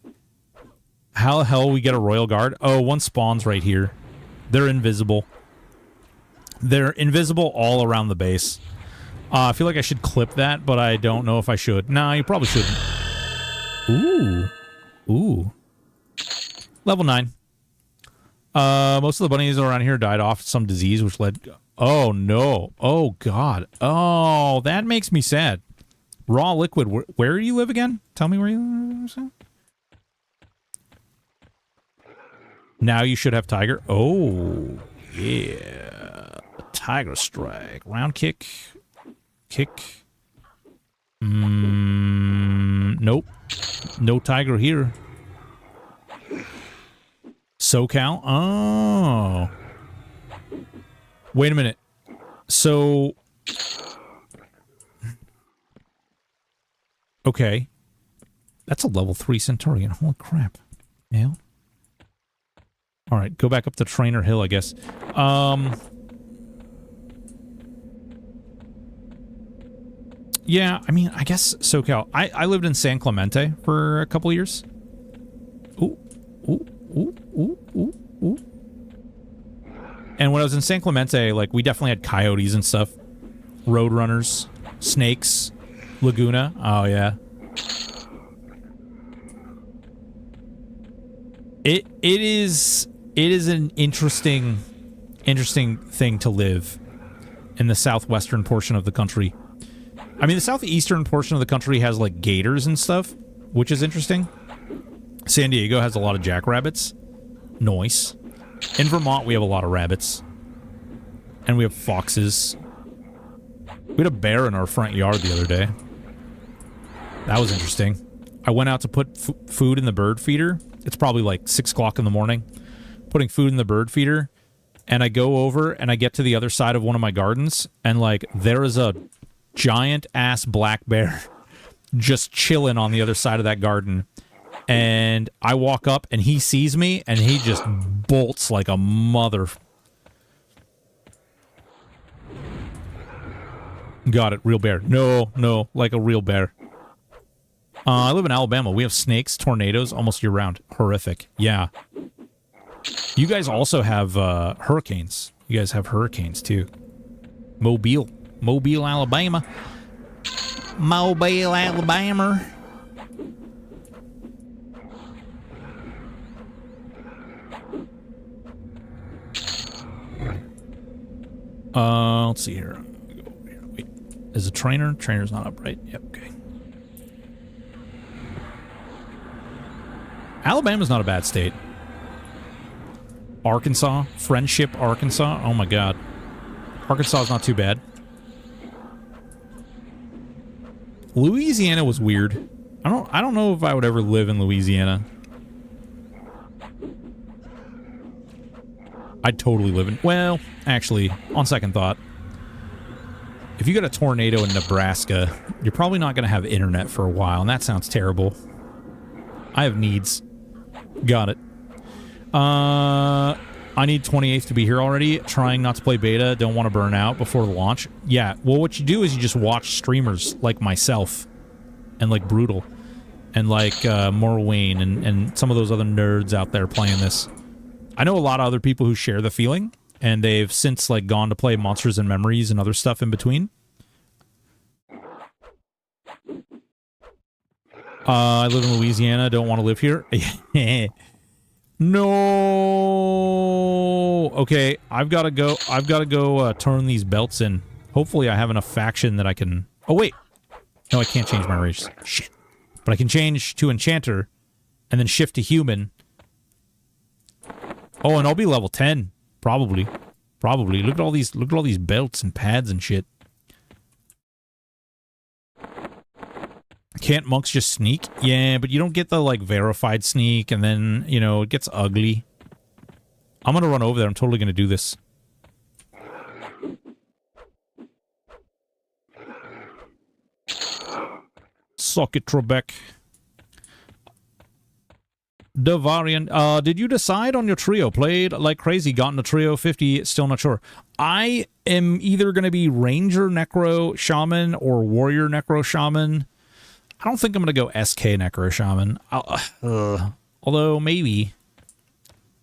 How the hell we get a royal guard? Oh, one spawns right here. They're invisible. They're invisible all around the base. I feel like I should clip that, but I don't know if I should. Nah, you probably shouldn't. Ooh. Ooh. Level 9. Most of the bunnies around here died off some disease, which led... Oh, no. Oh, God. Oh, that makes me sad. Raw liquid. Where do you live again? Tell me where you live. Now you should have tiger. Oh, yeah. Tiger strike. Round kick. Kick. Nope. No tiger here. SoCal? Oh. Wait a minute. So... Okay. That's a level 3 Centurion. Holy crap. Yeah. Alright, go back up to Trainer Hill, I guess. Yeah, I mean, I guess SoCal. I lived in San Clemente for a couple years. Ooh. Ooh. Ooh. Ooh. Ooh. Ooh. And when I was in San Clemente, like, we definitely had coyotes and stuff. Roadrunners. Snakes. Laguna. Oh, yeah. It is an interesting thing to live in the southwestern portion of the country. I mean, the southeastern portion of the country has, like, gators and stuff, which is interesting. San Diego has a lot of jackrabbits. Nice. In Vermont, we have a lot of rabbits. And we have foxes. We had a bear in our front yard the other day. That was interesting. I went out to put food in the bird feeder. It's probably like 6 o'clock in the morning. Putting food in the bird feeder. And I go over and I get to the other side of one of my gardens. And, like, there is a giant-ass black bear just chilling on the other side of that garden. And I walk up and he sees me and he just bolts like a mother. Got it, real bear. No, like a real bear. I live in Alabama. We have snakes, tornadoes, almost year-round. Horrific. Yeah. You guys also have hurricanes. You guys have hurricanes, too. Mobile, Alabama. Mobile, Alabama. Let's see here. Wait, is a trainer? Trainer's not up, right? Yep, okay. Alabama's not a bad state. Arkansas, Friendship, Arkansas. Oh my God, Arkansas is not too bad. Louisiana was weird. I don't know if I would ever live in Louisiana. I'd totally live in... Well, actually, on second thought, if you get a tornado in Nebraska, you're probably not going to have internet for a while, and that sounds terrible. I have needs. Got it. I need 28th to be here already. Trying not to play beta. Don't want to burn out before the launch. Yeah, well, what you do is you just watch streamers like myself and like Brutal and like Morwayne and some of those other nerds out there playing this. I know a lot of other people who share the feeling, and they've since like gone to play Monsters and Memories and other stuff in between. I live in Louisiana. Don't want to live here. No. Okay, I've got to go. I've got to go turn these belts in. Hopefully, I have enough faction that I can. Oh wait, no, I can't change my race. Shit. But I can change to Enchanter, and then shift to Human. Oh, and I'll be level 10, probably. Probably. Look at all these belts and pads and shit. Can't monks just sneak? Yeah, but you don't get the, like, verified sneak, and then, you know, it gets ugly. I'm gonna run over there. I'm totally gonna do this. Suck it, Trebek. Devarian, did you decide on your trio? Played like crazy, gotten a trio 50, still not sure. I am either going to be Ranger Necro Shaman or Warrior Necro Shaman. I don't think I'm going to go SK Necro Shaman. Although, maybe.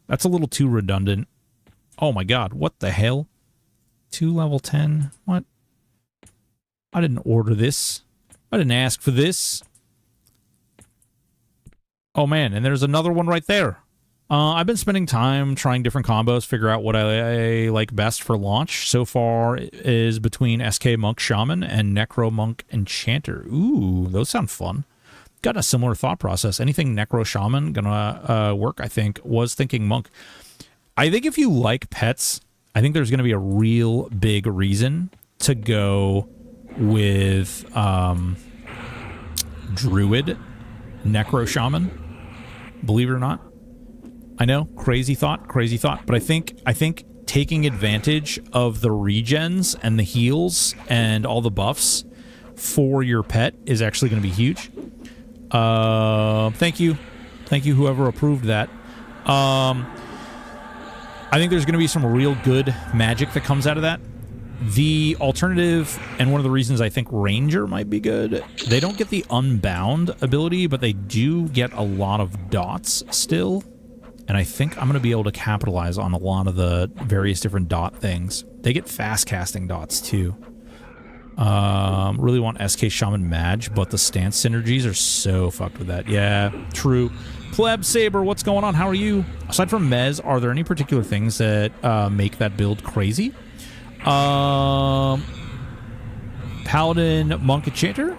That's a little too redundant. Oh my god, what the hell? 2 level 10? What? I didn't order this. I didn't ask for this. Oh man, and there's another one right there. I've been spending time trying different combos, figure out what I like best for launch. So far is between SK Monk Shaman and Necro Monk Enchanter. Ooh, those sound fun. Got a similar thought process. Anything Necro Shaman gonna work, I think. Was thinking Monk. I think if you like pets, I think there's gonna be a real big reason to go with Druid Necro Shaman. Believe it or not. I know, crazy thought, but I think taking advantage of the regens and the heals and all the buffs for your pet is actually going to be huge. Thank you whoever approved that. I think there's going to be some real good magic that comes out of that. The alternative, and one of the reasons I think Ranger might be good, they don't get the Unbound ability, but they do get a lot of dots still. And I think I'm going to be able to capitalize on a lot of the various different dot things. They get fast casting dots too. Really want SK Shaman Mage, but the stance synergies are so fucked with that. Yeah, true. Pleb Saber, what's going on? How are you? Aside from Mez, are there any particular things that make that build crazy? Paladin Monk Enchanter.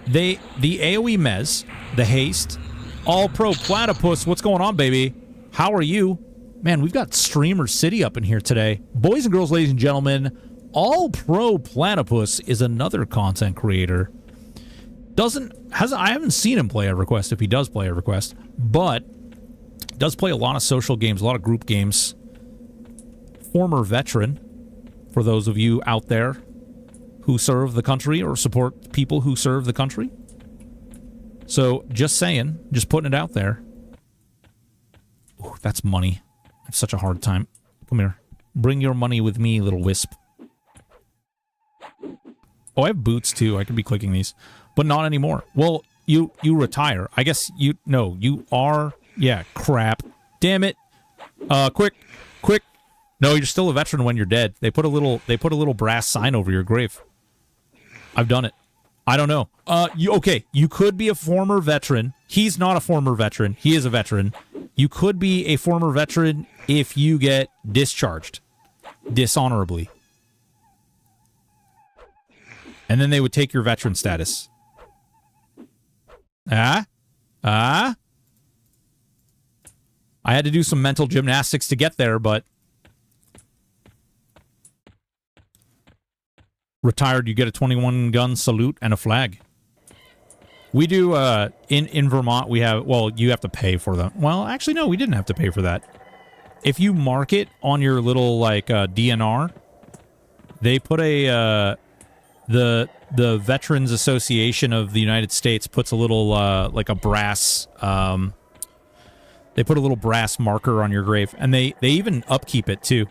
The AoE Mez, the haste, all pro Platypus. What's going on, baby? How are you? Man, we've got Streamer City up in here today. Boys and girls, ladies and gentlemen, all pro Platypus is another content creator. I haven't seen him play EverQuest if he does play EverQuest, but does play a lot of social games, a lot of group games. Former veteran, for those of you out there who serve the country or support people who serve the country. So, just saying, just putting it out there. Ooh, that's money. I have such a hard time. Come here. Bring your money with me, little wisp. Oh, I have boots too. I could be clicking these. But not anymore. Well, you retire. I guess you are. Yeah, crap. Damn it. Quick. No, you're still a veteran when you're dead. They put a little brass sign over your grave. I've done it. I don't know. You could be a former veteran. He's not a former veteran. He is a veteran. You could be a former veteran if you get discharged dishonorably. And then they would take your veteran status. I had to do some mental gymnastics to get there, but retired, you get a 21 gun salute and a flag. We do in Vermont, we have, well, you have to pay for them. Well, actually no, we didn't have to pay for that. If you mark it on your little like DNR, they put a the Veterans Association of the United States puts a little like a brass they put a little brass marker on your grave, and they even upkeep it too.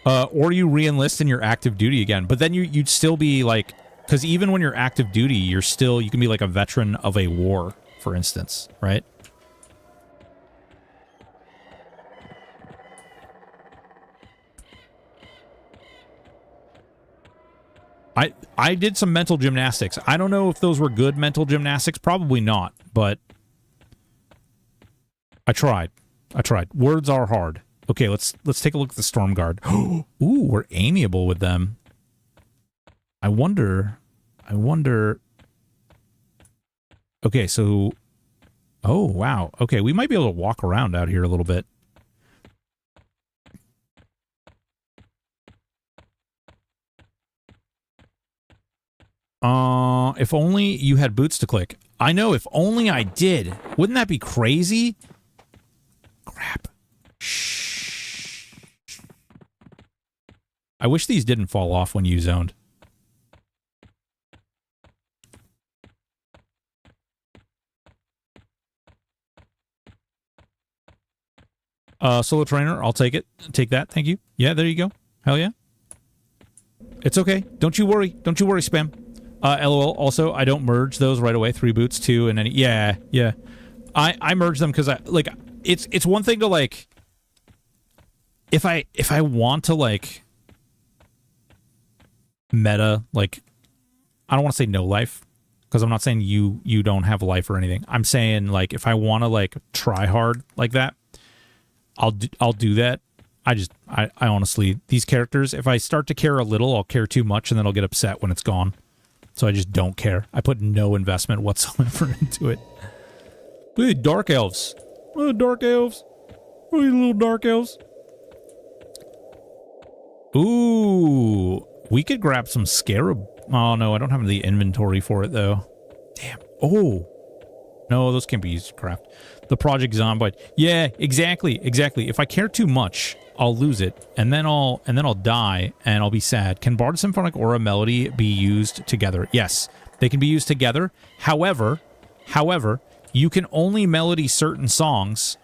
Or you re-enlist in your active duty again. But then you'd still be like, because even when you're active duty, you can be like a veteran of a war, for instance, right? I did some mental gymnastics. I don't know if those were good mental gymnastics. Probably not, but I tried. Words are hard. Okay, let's take a look at the Storm Guard. Ooh, we're amiable with them. I wonder. Okay, so... Oh, wow. Okay, we might be able to walk around out here a little bit. If only you had boots to click. I know, if only I did. Wouldn't that be crazy? Crap. Shh. I wish these didn't fall off when you zoned. Solo trainer, I'll take it. Take that, thank you. Yeah, there you go. Hell yeah. It's okay. Don't you worry. Don't you worry, Spam. LOL, also, I don't merge those right away. 3 boots, 2, and any... Yeah, yeah. I merge them because I... Like, it's one thing to, like... If I want to, like... Meta, like... I don't want to say no life, because I'm not saying you don't have life or anything. I'm saying, like, if I want to, like, try hard like that, I'll do that. I honestly, these characters, if I start to care a little, I'll care too much, and then I'll get upset when it's gone. So I just don't care. I put no investment whatsoever into it. Look at dark elves. Oh, dark elves. Oh, you little dark elves. Ooh, we could grab some scarab. Oh, no, I don't have the inventory for it, though. Damn. Oh. No, those can't be used to craft. The Project Zomboid. Yeah, exactly, exactly. If I care too much, I'll lose it, and then I'll die, and I'll be sad. Can Bard Symphonic Aura Melody be used together? Yes, they can be used together. However, you can only melody certain songs,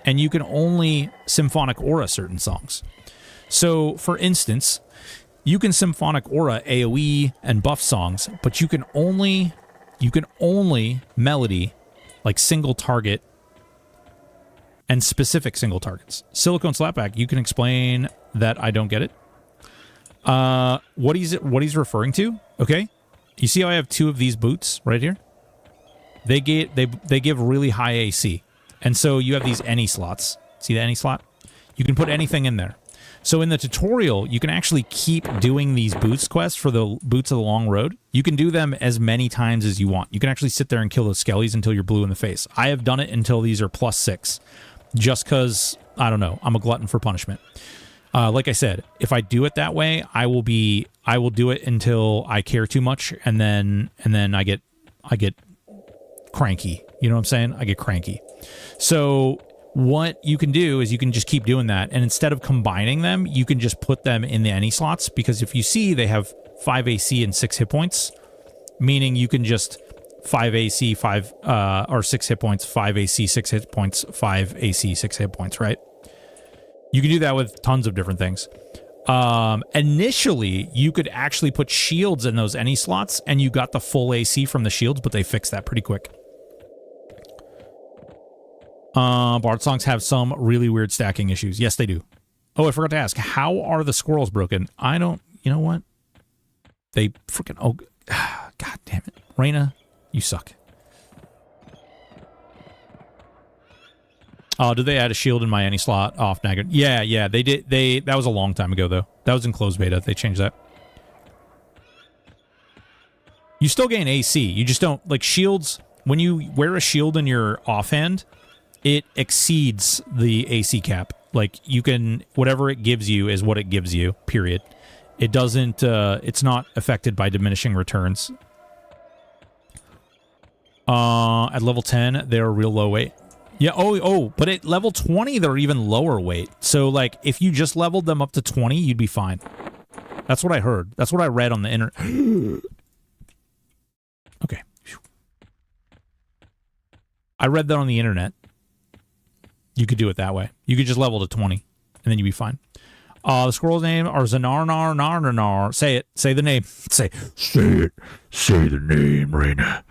and you can only Symphonic Aura certain songs. So, for instance, you can Symphonic Aura AoE and buff songs, but you can only melody like single target and specific single targets. Silicone Slapback, you can explain that I don't get it. What he's referring to, okay? You see how I have 2 of these boots right here? They give really high AC. And so you have these any slots. See the any slot? You can put anything in there. So in the tutorial, you can actually keep doing these boots quests for the Boots of the Long Road. You can do them as many times as you want. You can actually sit there and kill those skellies until you're blue in the face. I have done it until these are +6. Just because, I don't know, I'm a glutton for punishment. Like I said, if I do it that way, I will do it until I care too much, and then I get cranky. You know what I'm saying? I get cranky. So what you can do is you can just keep doing that, and instead of combining them, you can just put them in the any slots, because if you see, they have 5 AC and 6 hit points, meaning you can just 5 AC, 5 or 6 hit points, 5 AC, 6 hit points, 5 AC, 6 hit points, right? You can do that with tons of different things. Initially, you could actually put shields in those any slots, and you got the full AC from the shields, but they fixed that pretty quick. Bard songs have some really weird stacking issues. Yes, they do. Oh, I forgot to ask, how are the squirrels broken? I don't, you know what? They freaking, oh, god damn it. Reyna, you suck. Oh, did they add a shield in my any slot off Naggard? Yeah, they did. That was a long time ago, though. That was in closed beta. They changed that. You still gain AC. You just don't, like, shields, when you wear a shield in your offhand, it exceeds the AC cap. Like, you can, whatever it gives you is what it gives you, period. It doesn't, it's not affected by diminishing returns. At level 10, they're real low weight. Yeah, but at level 20, they're even lower weight. So, like, if you just leveled them up to 20, you'd be fine. That's what I heard. That's what I read on the internet. Okay. I read that on the internet. You could do it that way. You could just level to 20, and then you'd be fine. The squirrel's name are Zanarnar. Say it. Say the name. Say it. Say the name, Reyna.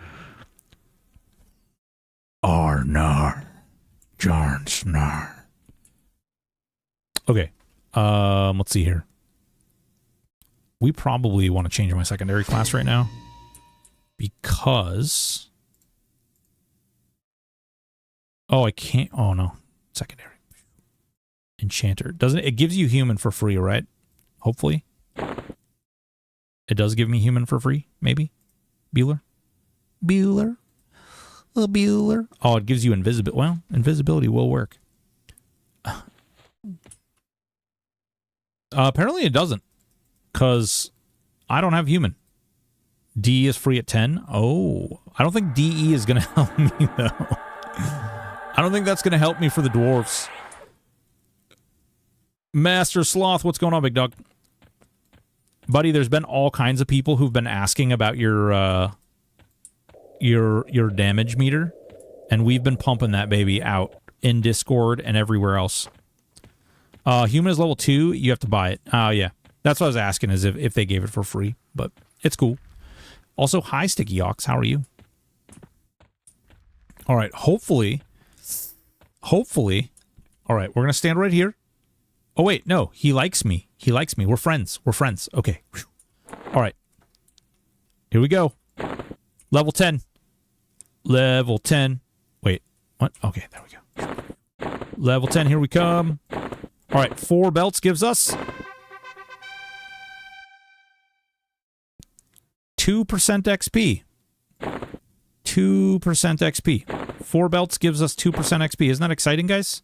Arnar. Jarnsnar. Okay. Let's see here. We probably want to change my secondary class right now, because... Oh, I can't... Oh, no. Secondary. Enchanter. Doesn't it gives you human for free, right? Hopefully. It does give me human for free, maybe? Bueller? Bueller? Bueller? Oh, it gives you invisibility. Well, invisibility will work. Apparently it doesn't, because I don't have human. DE is free at 10. Oh, I don't think DE is going to help me, though. I don't think that's going to help me for the dwarves. Master Sloth, what's going on, big dog? Buddy, there's been all kinds of people who've been asking about your damage meter, and we've been pumping that baby out in Discord and everywhere else. Human is level 2. You have to buy it. Oh, yeah. That's what I was asking, is if they gave it for free. But it's cool. Also, hi, Sticky Ox. How are you? All right. Hopefully. All right. We're going to stand right here. Oh, wait. No. He likes me. He likes me. We're friends. We're friends. Okay. All right. Here we go. Level 10. Level 10. Wait. What? Okay. There we go. Level 10. Here we come. All right. 4 belts gives us 2% XP. 2% XP. 4 belts gives us 2% XP. Isn't that exciting, guys?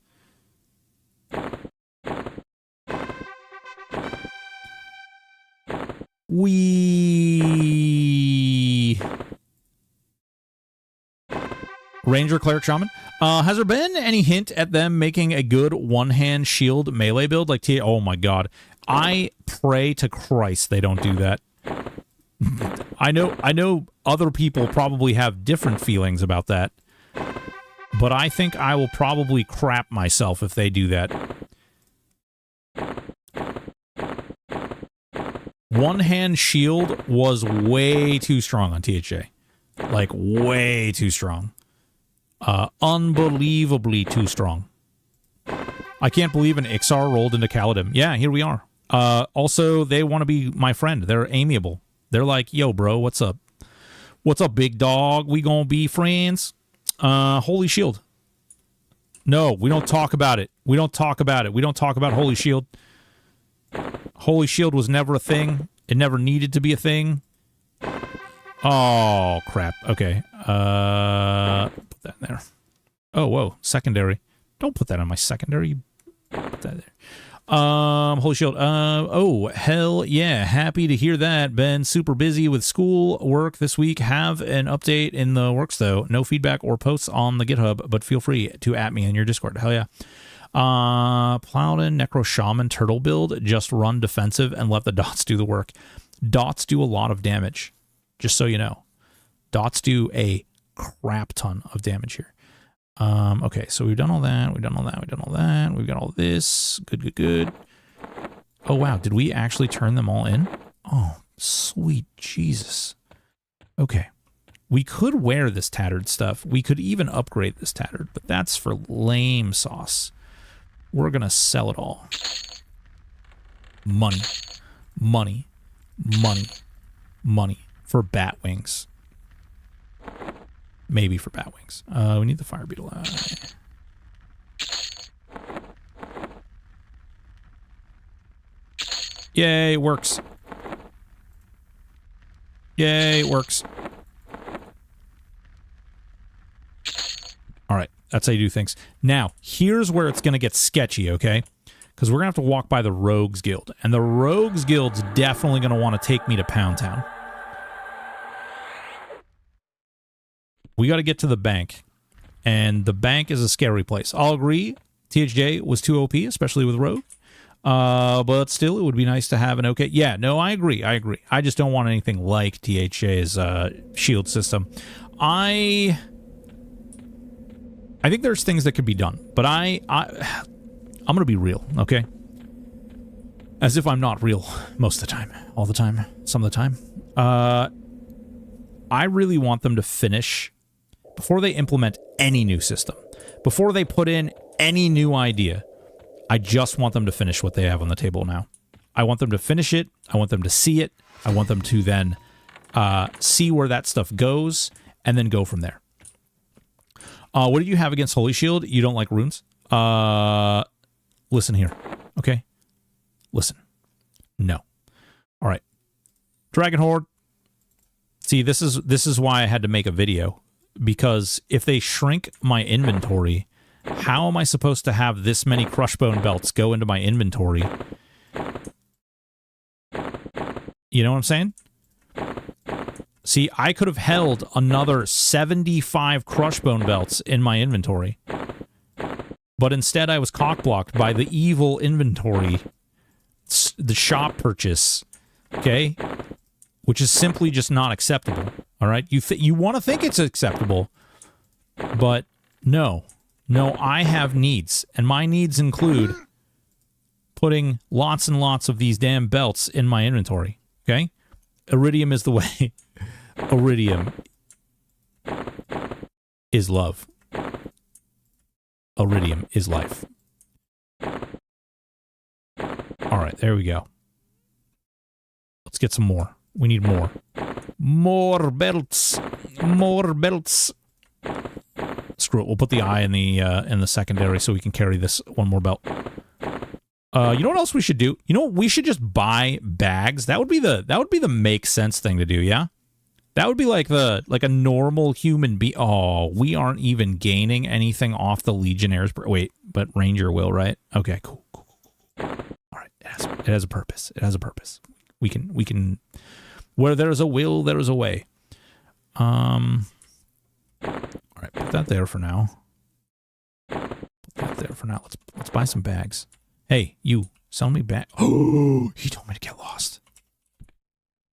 Ranger, Cleric, Shaman. Has there been any hint at them making a good one-hand shield melee build? Like, oh my god. I pray to Christ they don't do that. I know other people probably have different feelings about that. But I think I will probably crap myself if they do that. One-hand shield was way too strong on THA. Like, way too strong. Unbelievably too strong. I can't believe an Ixar rolled into Kaladin. Yeah, here we are. Also, they want to be my friend. They're amiable. They're like, yo, bro, what's up? What's up, big dog? We gonna be friends? Holy Shield. No, we don't talk about it. We don't talk about it. We don't talk about Holy Shield. Holy Shield was never a thing. It never needed to be a thing. Oh, crap. Okay. Put that in there. Oh, whoa. Secondary. Don't put that on my secondary. Put that there. Holy Shield. Oh, hell yeah. Happy to hear that. Been super busy with school work this week. Have an update in the works, though. No feedback or posts on the GitHub, but feel free to @me in your Discord. Hell yeah. Plowden, Necro Shaman, Turtle build. Just run defensive and let the dots do the work. Dots do a lot of damage, just so you know. Dots do a crap ton of damage here. Okay, so we've done all that, we've done all that, we've done all that, we've got all this. Good, good, good. Oh, wow, did we actually turn them all in? Oh, sweet Jesus. Okay. We could wear this tattered stuff. We could even upgrade this tattered, but that's for lame sauce. We're gonna sell it all. Money. Money. Money. Money. For bat wings. Maybe for bat wings. We need the fire beetle eye. Yay, it works. Yay, it works. All right, that's how you do things. Now, here's where it's going to get sketchy, okay? Because we're going to have to walk by the Rogues Guild. And the Rogues Guild's definitely going to want to take me to Pound Town. We got to get to the bank. And the bank is a scary place. I'll agree, THJ was too OP, especially with Rogue. But still, it would be nice to have an okay... Yeah, no, I agree. I just don't want anything like THJ's shield system. I think there's things that could be done. But I'm going to be real, okay? As if I'm not real most of the time. All the time. Some of the time. I really want them to finish... Before they implement any new system, before they put in any new idea, I just want them to finish what they have on the table now. I want them to finish it. I want them to see it. I want them to then see where that stuff goes and then go from there. What do you have against Holy Shield? You don't like runes? Listen here. Okay? Listen. No. All right. Dragon Horde. See, this is why I had to make a video. Because if they shrink my inventory, how am I supposed to have this many Crushbone belts go into my inventory? You know what I'm saying? See, I could have held another 75 Crushbone belts in my inventory. But instead I was cockblocked by the evil inventory, the shop purchase, okay? Which is simply just not acceptable. All right, you want to think it's acceptable, but no, No, I have needs, and my needs include putting lots and lots of these damn belts in my inventory, okay? Iridium is the way. Iridium is love. Iridium is life. All right, there we go. Let's get some more. We need more. More belts. More belts. Screw it. We'll put the eye in the secondary so we can carry this one more belt. You know what else we should do? You know what? We should just buy bags. That would be the make sense thing to do, yeah? That would be like a normal human being. Oh, we aren't even gaining anything off the Legionnaires. Wait, but Ranger will, right? Okay, cool. All right, it has a purpose. It has a purpose. We can where there's a will, there is a way. All right, put that there for now. Let's buy some bags. Hey, you, sell me back. Oh, he told me to get lost.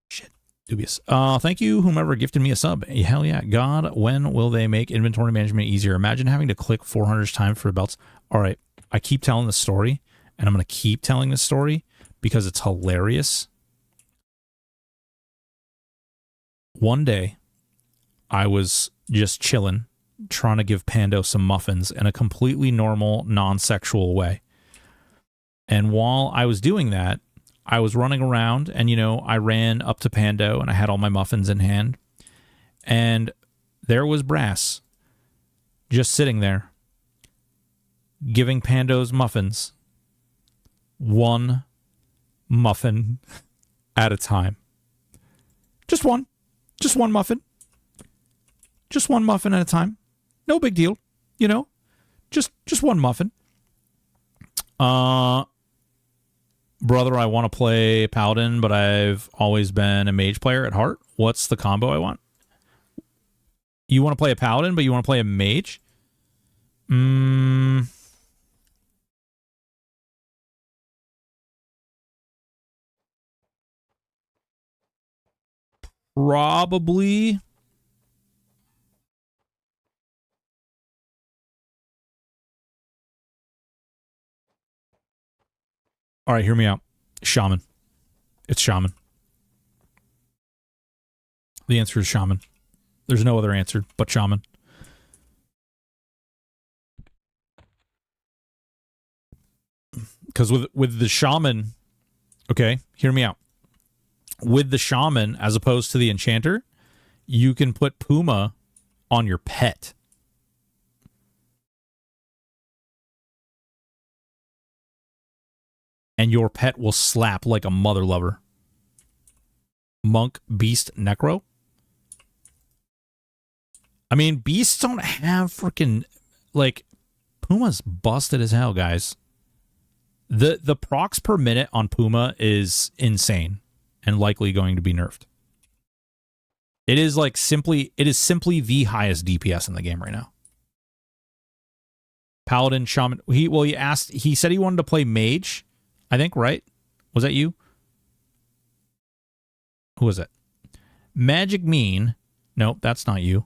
Shit, dubious. Thank you, whomever gifted me a sub. Hell yeah. God, when will they make inventory management easier? Imagine having to click 400 times for belts. All right, I keep telling this story, and I'm going to keep telling this story because it's hilarious. One day, I was just chilling, trying to give Pando some muffins in a completely normal, non-sexual way. And while I was doing that, I was running around and, you know, I ran up to Pando and I had all my muffins in hand. And there was Brass just sitting there giving Pando's muffins one muffin at a time. Just one. Just one muffin. Just one muffin at a time. No big deal, you know? Just one muffin. Brother, I want to play Paladin, but I've always been a mage player at heart. What's the combo I want? You want to play a Paladin, but you want to play a mage? Probably. All right, hear me out. Shaman. It's Shaman. The answer is Shaman. There's no other answer but Shaman. Because with the Shaman, okay, hear me out. With the Shaman, as opposed to the Enchanter, you can put Puma on your pet. And your pet will slap like a mother lover. Monk, Beast, Necro. I mean, beasts don't have freaking, like, Puma's busted as hell, guys. The procs per minute on Puma is insane and likely going to be nerfed. It is like simply the highest DPS in the game right now. Paladin, Shaman. He said he wanted to play Mage, I think, right? Was that you? Who was it? Magic Mean. Nope, that's not you.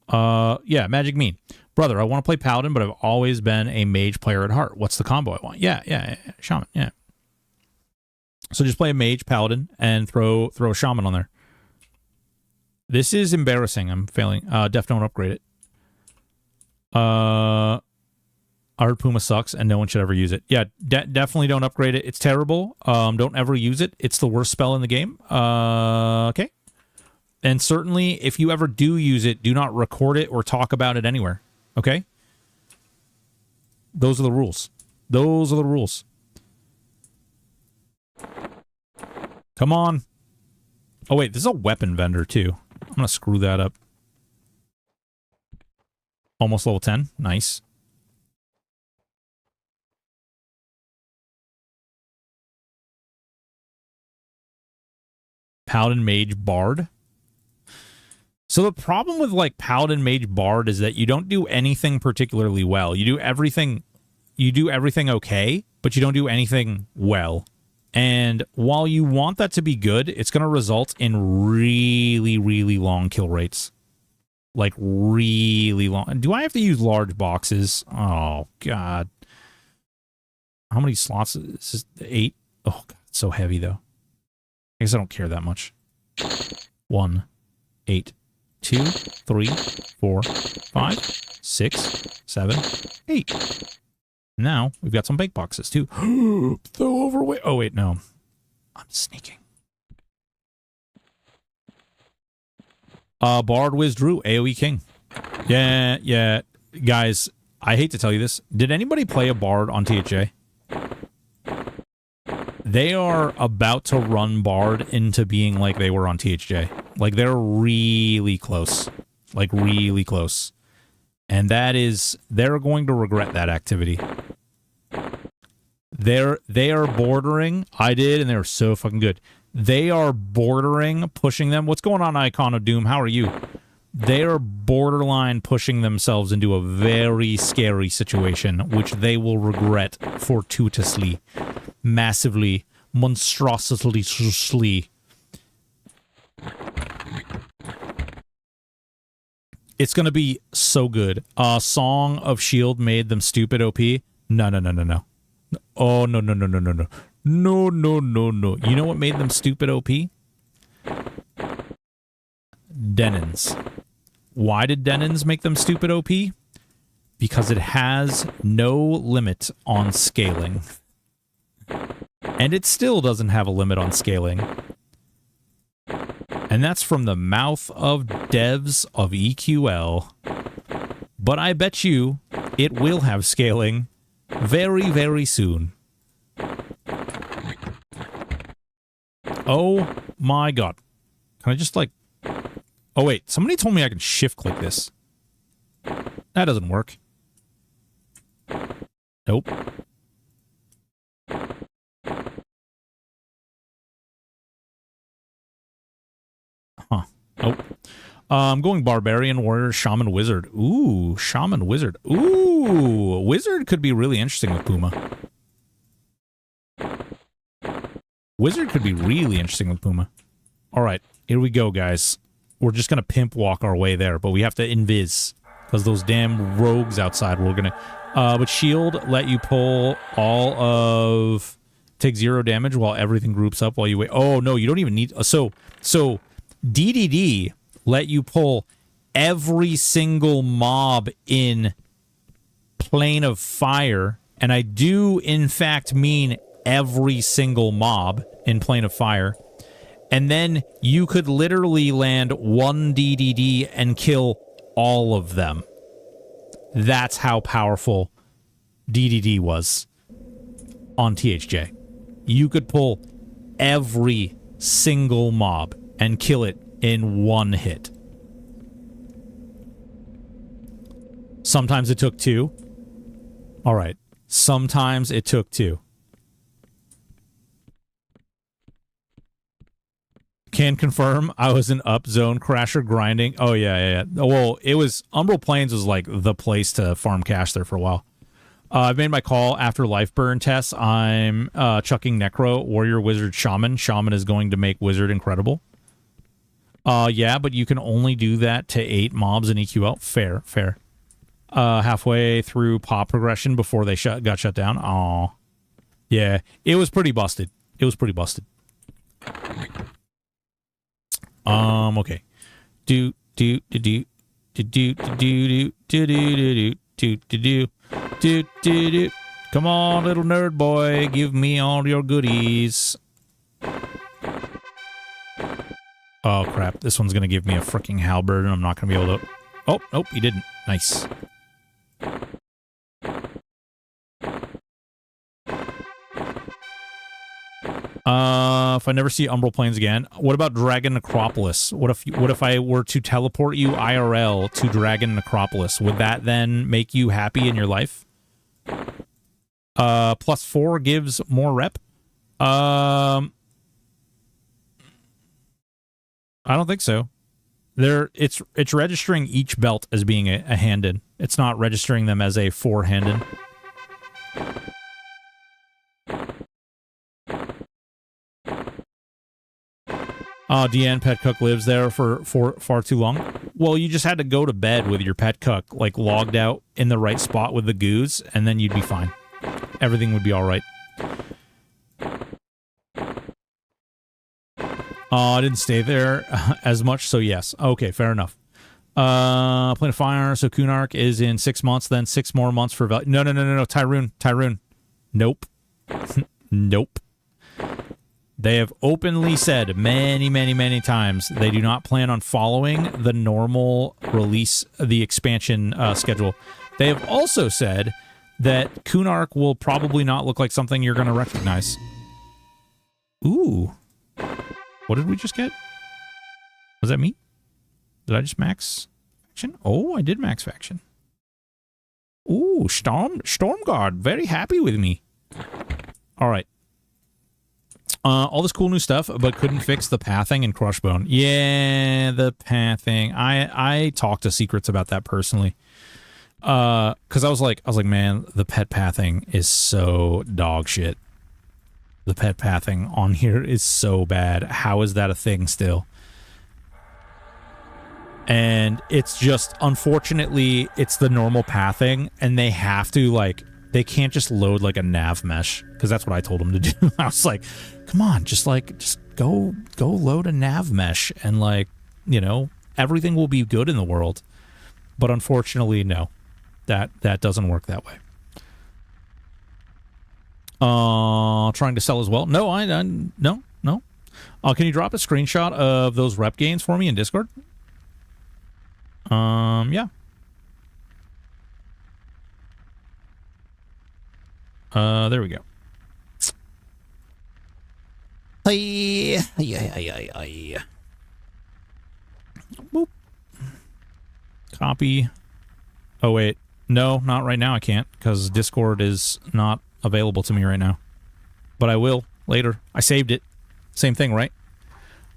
Yeah, Magic Mean. Brother, I want to play Paladin, but I've always been a mage player at heart. What's the combo I want? Yeah. Shaman, yeah. So just play a mage, Paladin, and throw a Shaman on there. This is embarrassing. I'm failing. Def, don't upgrade it. I heard Puma sucks, and no one should ever use it. Yeah, definitely don't upgrade it. It's terrible. Don't ever use it. It's the worst spell in the game. Okay. And certainly, if you ever do use it, do not record it or talk about it anywhere. Okay? Those are the rules. Those are the rules. Come on. Oh, wait. This is a weapon vendor, too. I'm going to screw that up. Almost level 10. Nice. Paladin, Mage, Bard. So the problem with, like, Paladin, Mage, Bard is that you don't do anything particularly well. You do everything okay, but you don't do anything well. And while you want that to be good, it's going to result in really, really long kill rates. Like, really long. Do I have to use large boxes? Oh, God. How many slots? Is this 8? Oh, God, it's so heavy, though. I guess I don't care that much. 1, 8, 2, 3, 4, 5, 6, 7, 8. Now, we've got some bake boxes, too. So overweight. Oh, wait, no. I'm sneaking. Bard Wiz Drew, AoE King. Yeah. Guys, I hate to tell you this. Did anybody play a Bard on THJ? They are about to run Bard into being like they were on THJ. Like, they're really close. Like, really close. And that is... They're going to regret that activity. They are bordering... I did, and they were so fucking good. They are bordering, pushing them... What's going on, Icon of Doom? How are you? They are borderline pushing themselves into a very scary situation, which they will regret fortuitously, massively, monstrositously. It's going to be so good. Song of Shield made them stupid OP. No. Oh, no. No. You know what made them stupid OP? Denons. Why did Denons make them stupid OP? Because it has no limit on scaling. And it still doesn't have a limit on scaling. And that's from the mouth of devs of EQL. But I bet you it will have scaling very, very soon. Oh my god. Can I just, like... Oh, wait. Somebody told me I can shift-click this. That doesn't work. Nope. Huh. Nope. I'm going Barbarian, Warrior, Shaman, Wizard. Ooh, Shaman, Wizard. Ooh, Wizard could be really interesting with Puma. Wizard could be really interesting with Puma. All right, here we go, guys. We're just going to pimp walk our way there, but we have to invis. Because those damn rogues outside, we're going to... but shield let you pull all of... Take 0 damage while everything groups up while you wait. Oh, no, you don't even need... So DDD let you pull every single mob in Plane of Fire. And I do, in fact, mean every single mob in Plane of Fire. And then you could literally land 1 DDD and kill all of them. That's how powerful DDD was on THJ. You could pull every single mob and kill it in 1 hit. Sometimes it took 2. All right. Sometimes it took 2. Can confirm I was in up zone crasher grinding. Oh, yeah. Well, it was... Umbral Plains was like the place to farm cash there for a while. I've made my call after life burn tests. I'm chucking Necro, Warrior, Wizard, Shaman. Shaman is going to make Wizard incredible. Yeah, but you can only do that to 8 mobs in EQL. Fair. Halfway through pop progression before they got shut down. Aw. Yeah, it was pretty busted. Okay. Come on, little nerd boy, give me all your goodies. Oh, crap. This one's gonna give me a freaking halberd, and I'm not gonna be able to... Oh, nope, he didn't. Nice. If I never see Umbral Plains again, what about Dragon Necropolis? What if I were to teleport you IRL to Dragon Necropolis? Would that then make you happy in your life? +4 gives more rep. I don't think so. It's registering each belt as being a handed. It's not registering them as a 4-handed. Deanne, pet cook lives there for far too long. Well, you just had to go to bed with your pet cook, like, logged out in the right spot with the goose, and then you'd be fine. Everything would be all right. I didn't stay there as much, so yes. Okay, fair enough. Plane of Fire, so Kunark is in 6 months, then 6 more months for... No, Tyrone. Nope. Nope. They have openly said many times they do not plan on following the normal release, the expansion schedule. They have also said that Kunark will probably not look like something you're going to recognize. Ooh. What did we just get? Was that me? Did I just max faction? Oh, I did max faction. Ooh, Stormguard. Very happy with me. All right. All this cool new stuff, but couldn't fix the pathing and Crushbone. Yeah, the pathing. I talked to Secrets about that personally. Because I was like, man, the pet pathing is so dog shit. The pet pathing on here is so bad. How is that a thing still? And it's just, unfortunately, it's the normal pathing, and they have to, like, they can't just load, like, a nav mesh, because that's what I told them to do. I was like, come on, just go load a nav mesh, and, like, you know, everything will be good in the world. But unfortunately, no. That doesn't work that way. Trying to sell as well? No, no. Can you drop a screenshot of those rep gains for me in Discord? Yeah. There we go. Boop. Copy. Oh, wait. No, not right now I can't, because Discord is not available to me right now. But I will later. I saved it. Same thing, right?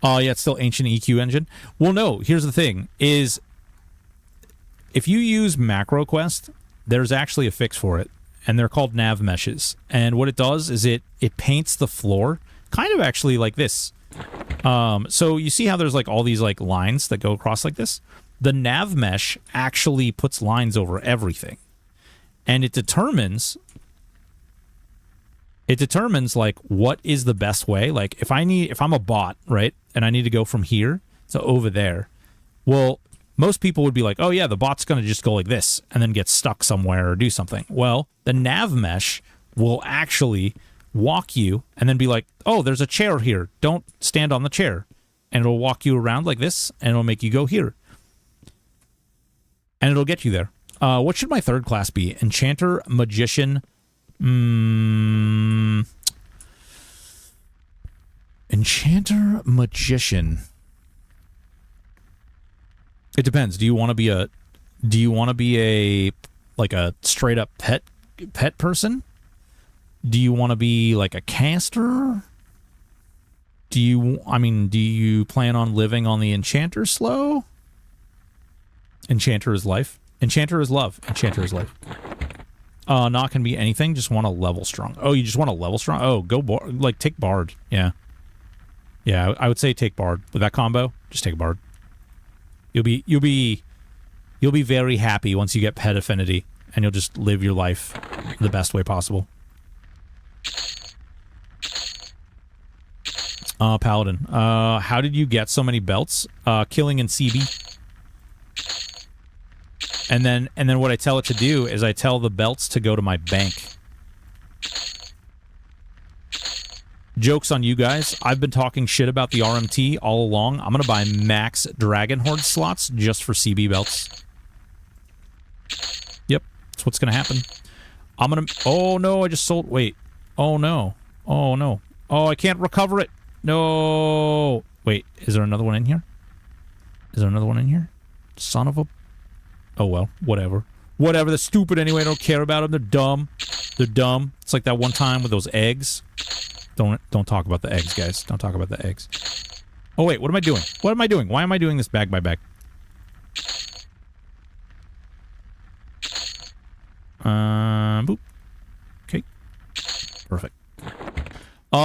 Oh, yeah, it's still ancient EQ engine. Well, no, here's the thing, is if you use MacroQuest, there's actually a fix for it, and they're called nav meshes. And what it does is it paints the floor, kind of actually like this. So you see how there's like all these like lines that go across like this? The nav mesh actually puts lines over everything. And it determines like what is the best way. Like if I'm a bot, right? And I need to go from here to over there. Well, most people would be like, oh yeah, the bot's going to just go like this and then get stuck somewhere or do something. Well, the nav mesh will actually walk you and then be like, oh, there's a chair here. Don't stand on the chair. And it'll walk you around like this and it'll make you go here. And it'll get you there. What should my third class be? Enchanter, Magician. Enchanter, Magician. It depends. Do you want to be a like a straight up pet person? Do you want to be like a caster? Do you plan on living on the Enchanter slow? Enchanter is life. Enchanter is love. Enchanter is life. Not gonna be anything. Just want a level strong. Oh, you just want a level strong? Oh, go like take Bard. Yeah. Yeah, I would say take Bard with that combo. Just take Bard. You'll be very happy once you get pet affinity, and you'll just live your life the best way possible. Paladin. How did you get so many belts? Killing in CB. And then what I tell it to do is I tell the belts to go to my bank. Joke's on you guys. I've been talking shit about the RMT all along. I'm going to buy max Dragon Horde slots just for CB belts. Yep, that's what's going to happen. I'm going to... Oh, no, I just sold... Wait. Oh, no. Oh, no. Oh, I can't recover it. No. Wait, is there another one in here? Is there another one in here? Son of a... Oh, well, whatever. Whatever, they're stupid anyway. I don't care about them. They're dumb. They're dumb. It's like that one time with those eggs. Don't talk about the eggs, guys. Don't talk about the eggs. Oh, wait, what am I doing? What am I doing? Why am I doing this bag by bag? Boop. Okay. Perfect.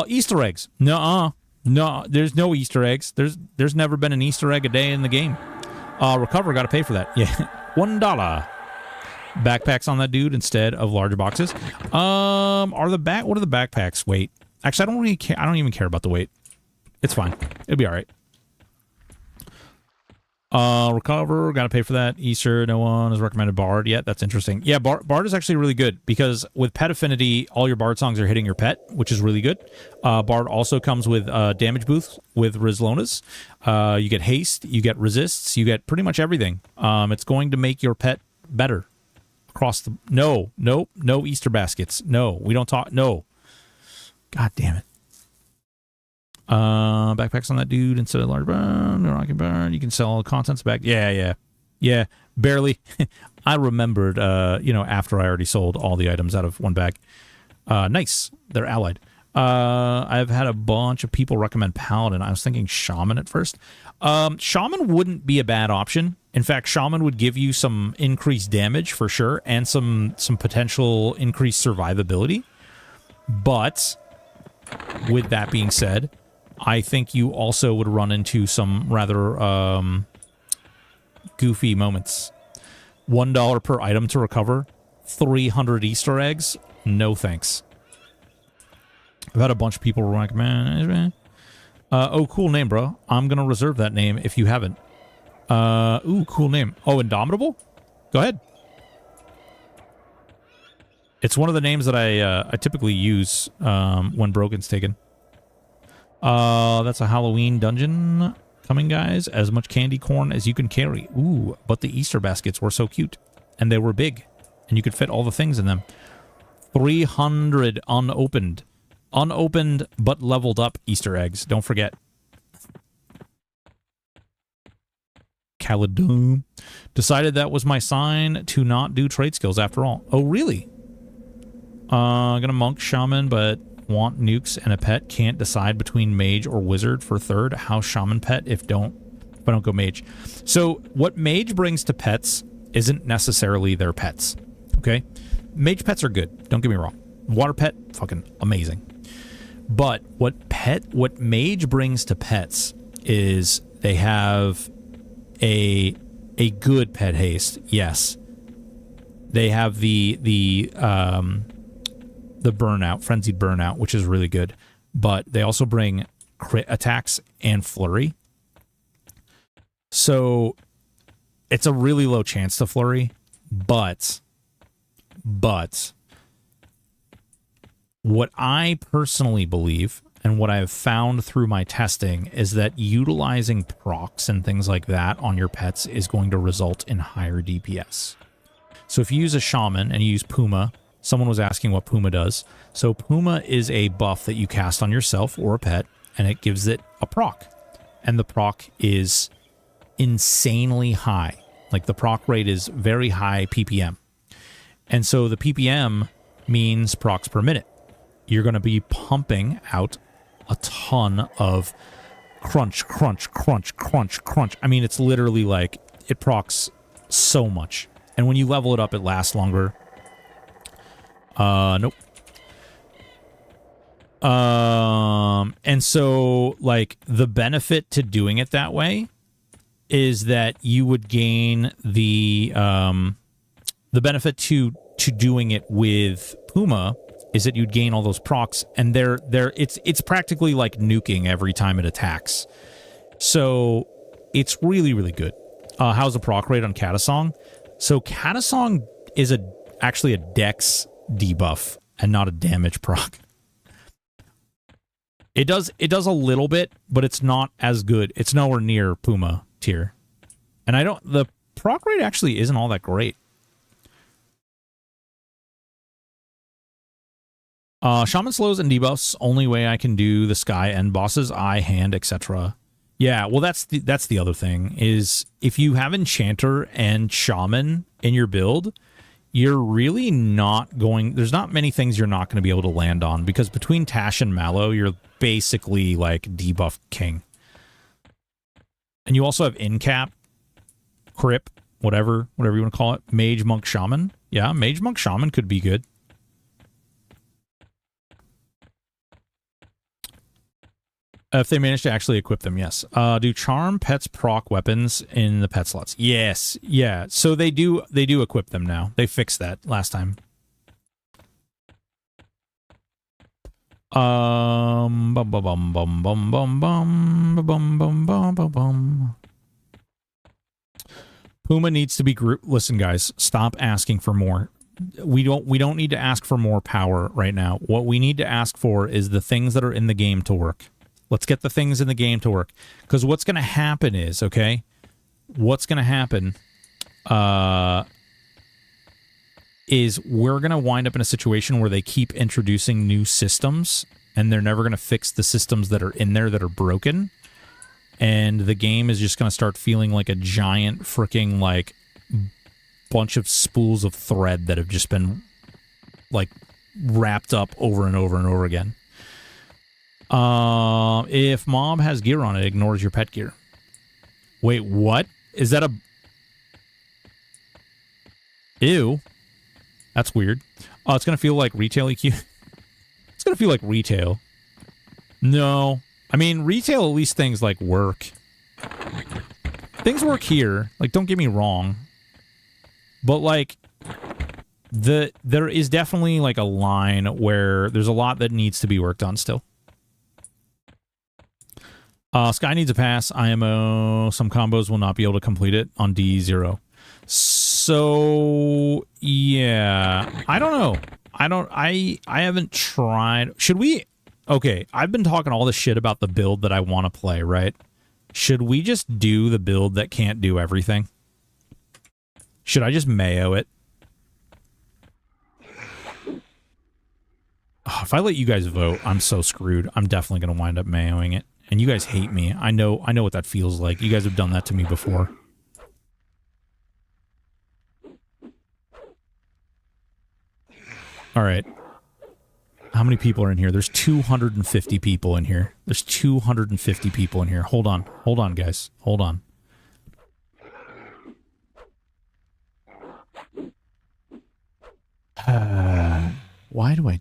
Easter eggs. Nuh-uh. No, there's no Easter eggs. There's never been an Easter egg a day in the game. Recover, got to pay for that. Yeah, $1. Backpacks on that dude instead of larger boxes. What are the backpacks weight? Actually, I don't really care. I don't even care about the weight. It's fine. It'll be all right. Recover, gotta pay for that. Easter, no one has recommended Bard yet. That's interesting. Yeah, Bard is actually really good because with Pet Affinity, all your Bard songs are hitting your pet, which is really good. Bard also comes with damage boosts with Rizlonas. You get haste, you get resists, you get pretty much everything. It's going to make your pet better across the... No Easter baskets. No, we don't talk... No. God damn it. Backpacks on that dude instead of large burn, rocket burn. You can sell all the contents back. Yeah. Barely. I remembered, after I already sold all the items out of one bag. Nice. They're allied. I've had a bunch of people recommend Paladin. I was thinking Shaman at first. Shaman wouldn't be a bad option. In fact, Shaman would give you some increased damage for sure and some potential increased survivability. But with that being said, I think you also would run into some rather goofy moments. $1 per item to recover. 300 Easter eggs. No thanks. I've had a bunch of people recommend. Oh, cool name, bro. I'm going to reserve that name if you haven't. Ooh, cool name. Oh, Indomitable? Go ahead. It's one of the names that I typically use when Broken's taken. That's a Halloween dungeon coming, guys. As much candy corn as you can carry. Ooh, but the Easter baskets were so cute. And they were big. And you could fit all the things in them. 300 unopened. Unopened, but leveled up Easter eggs. Don't forget. Caledon. Decided that was my sign to not do trade skills after all. Oh, really? Gonna monk shaman, but want nukes and a pet. Can't decide between mage or wizard for third. How shaman pet if I don't go mage. So what mage brings to pets isn't necessarily their pets. Okay? Mage pets are good. Don't get me wrong. Water pet, fucking amazing. But what mage brings to pets is they have a good pet haste. Yes. They have the burnout, frenzied burnout, which is really good. But they also bring crit attacks and flurry. So it's a really low chance to flurry, but what I personally believe and what I've found through my testing is that utilizing procs and things like that on your pets is going to result in higher DPS. So if you use a shaman and you use Puma, someone was asking what Puma does. So Puma is a buff that you cast on yourself or a pet, and it gives it a proc. And the proc is insanely high. Like the proc rate is very high PPM. And so the PPM means procs per minute. You're going to be pumping out a ton of crunch, crunch, crunch, crunch, crunch. I mean, it's literally like it procs so much. And when you level it up, it lasts longer. Nope. And so, like, the benefit to doing it that way is that you would gain the benefit to doing it with Puma is that you'd gain all those procs, and it's practically like nuking every time it attacks. So it's really, really good. How's the proc rate on Catasong? So Catasong is actually a dex debuff and not a damage proc. It does a little bit, but it's not as good. It's nowhere near Puma tier. And the proc rate actually isn't all that great. Shaman slows and debuffs. Only way I can do the sky end bosses, eye, hand, etc. Yeah, well, that's the other thing, is if you have Enchanter and Shaman in your build, you're really not going... There's not many things you're not going to be able to land on, because between Tash and Mallow, you're basically like debuff king. And you also have Incap, Crip, whatever you want to call it, Mage, Monk, Shaman. Yeah, Mage, Monk, Shaman could be good. If they manage to actually equip them, yes. Do charm pets proc weapons in the pet slots? Yes. Yeah. So they do equip them now. They fixed that last time. Bum bum bum bum bum bum bum bum bum bum bum. Puma needs to be grouped. Listen, guys, stop asking for more. We don't need to ask for more power right now. What we need to ask for is the things that are in the game to work. Let's get the things in the game to work. Because what's going to happen is, okay, what's going to happen is we're going to wind up in a situation where they keep introducing new systems, and they're never going to fix the systems that are in there that are broken. And the game is just going to start feeling like a giant freaking, like, bunch of spools of thread that have just been, like, wrapped up over and over and over again. If mob has gear on it, ignores your pet gear. Wait, what? Is that a... Ew. That's weird. Oh, it's going to feel like retail EQ. It's going to feel like retail. No. I mean, retail, at least things, like, work. Things work here. Like, don't get me wrong. But, like, there is definitely, like, a line where there's a lot that needs to be worked on still. Sky needs a pass. IMO. Some combos will not be able to complete it on D0. So, yeah. I don't know. I haven't tried. Should we... Okay, I've been talking all this shit about the build that I want to play, right? Should we just do the build that can't do everything? Should I just mayo it? Oh, if I let you guys vote, I'm so screwed. I'm definitely going to wind up mayoing it. And you guys hate me. I know what that feels like. You guys have done that to me before. All right. How many people are in here? There's 250 people in here. There's 250 people in here. Hold on. Hold on, guys. Hold on. Why do I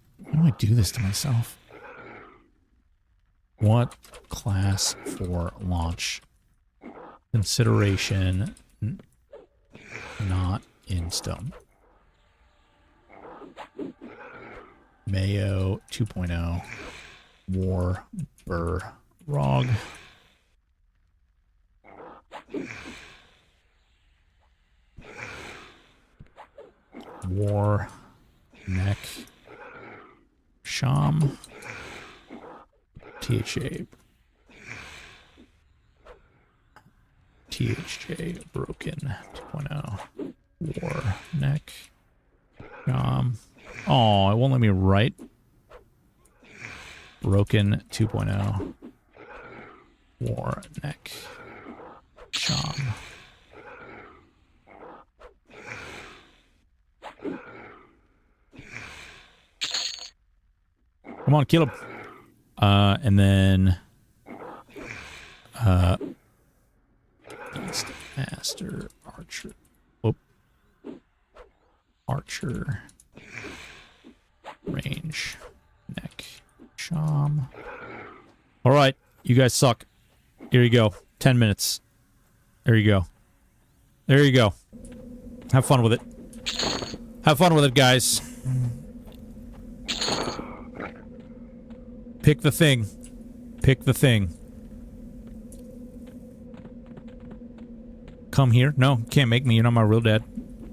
do this to myself? What class for launch? Consideration not in stone. Mayo 2.0. War Burr Rog. War Neck Sham THA Broken 2.0 War Neck Sham. Oh, it won't let me write. Broken 2.0 War Neck Sham. Come on, kill him. And then Master Archer. Oh. Archer. Range. Neck. Sham. Alright, you guys suck. Here you go. 10 minutes. There you go. There you go. Have fun with it. Have fun with it, guys. Pick the thing. Pick the thing. Come here. No, can't make me. You're not my real dad.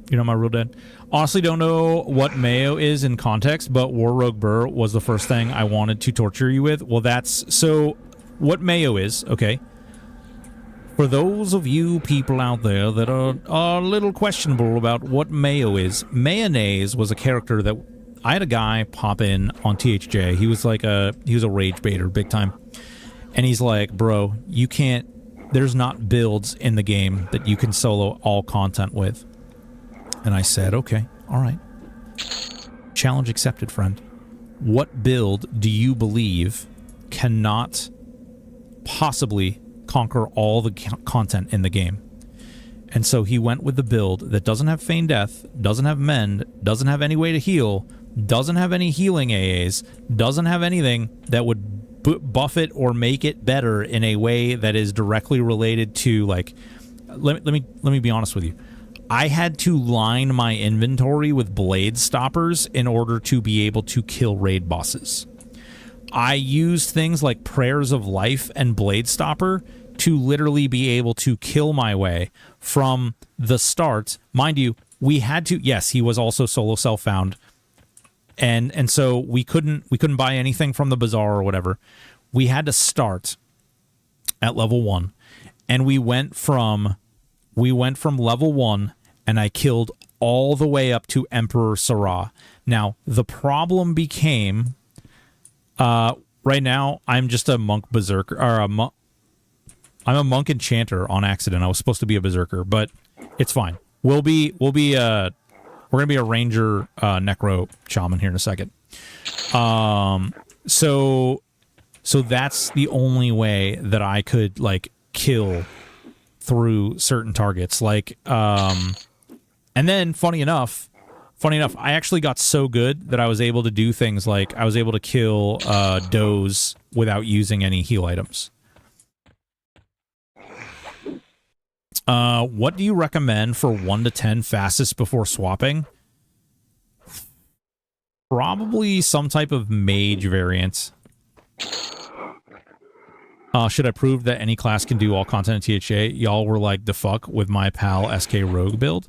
You're not my real dad. Honestly, don't know what Mayo is in context, but War Rogue Burr was the first thing I wanted to torture you with. Well, that's... So, what Mayo is, okay? For those of you people out there that are a little questionable about what Mayo is, Mayonnaise was a character that... I had a guy pop in on THJ. He was like he was a rage baiter, big time. And he's like, bro, you can't... There's not builds in the game that you can solo all content with. And I said, okay, all right. Challenge accepted, friend. What build do you believe cannot possibly conquer all the content in the game? And so he went with the build that doesn't have Feign Death, doesn't have Mend, doesn't have any way to heal, doesn't have any healing AAs, doesn't have anything that would buff it or make it better in a way that is directly related to, like, let me be honest with you. I had to line my inventory with blade stoppers in order to be able to kill raid bosses. I used things like Prayers of Life and Blade Stopper to literally be able to kill my way from the start. Mind you, we had to, yes, he was also solo self-found. And so we couldn't buy anything from the bazaar or whatever. We had to start at level 1. And we went from level 1, and I killed all the way up to Emperor Sarah. Now, the problem became, right now, I'm just a monk berserker, or I'm a monk enchanter on accident. I was supposed to be a berserker, but it's fine. We're gonna be a ranger necro shaman here in a second. So that's the only way that I could, like, kill through certain targets, like, and then funny enough, I actually got so good that I was able to do things like I was able to kill does without using any heal items. What do you recommend for 1 to 10 fastest before swapping? Probably some type of mage variant. Should I prove that any class can do all content in THA? Y'all were like, the fuck with my pal SK Rogue build?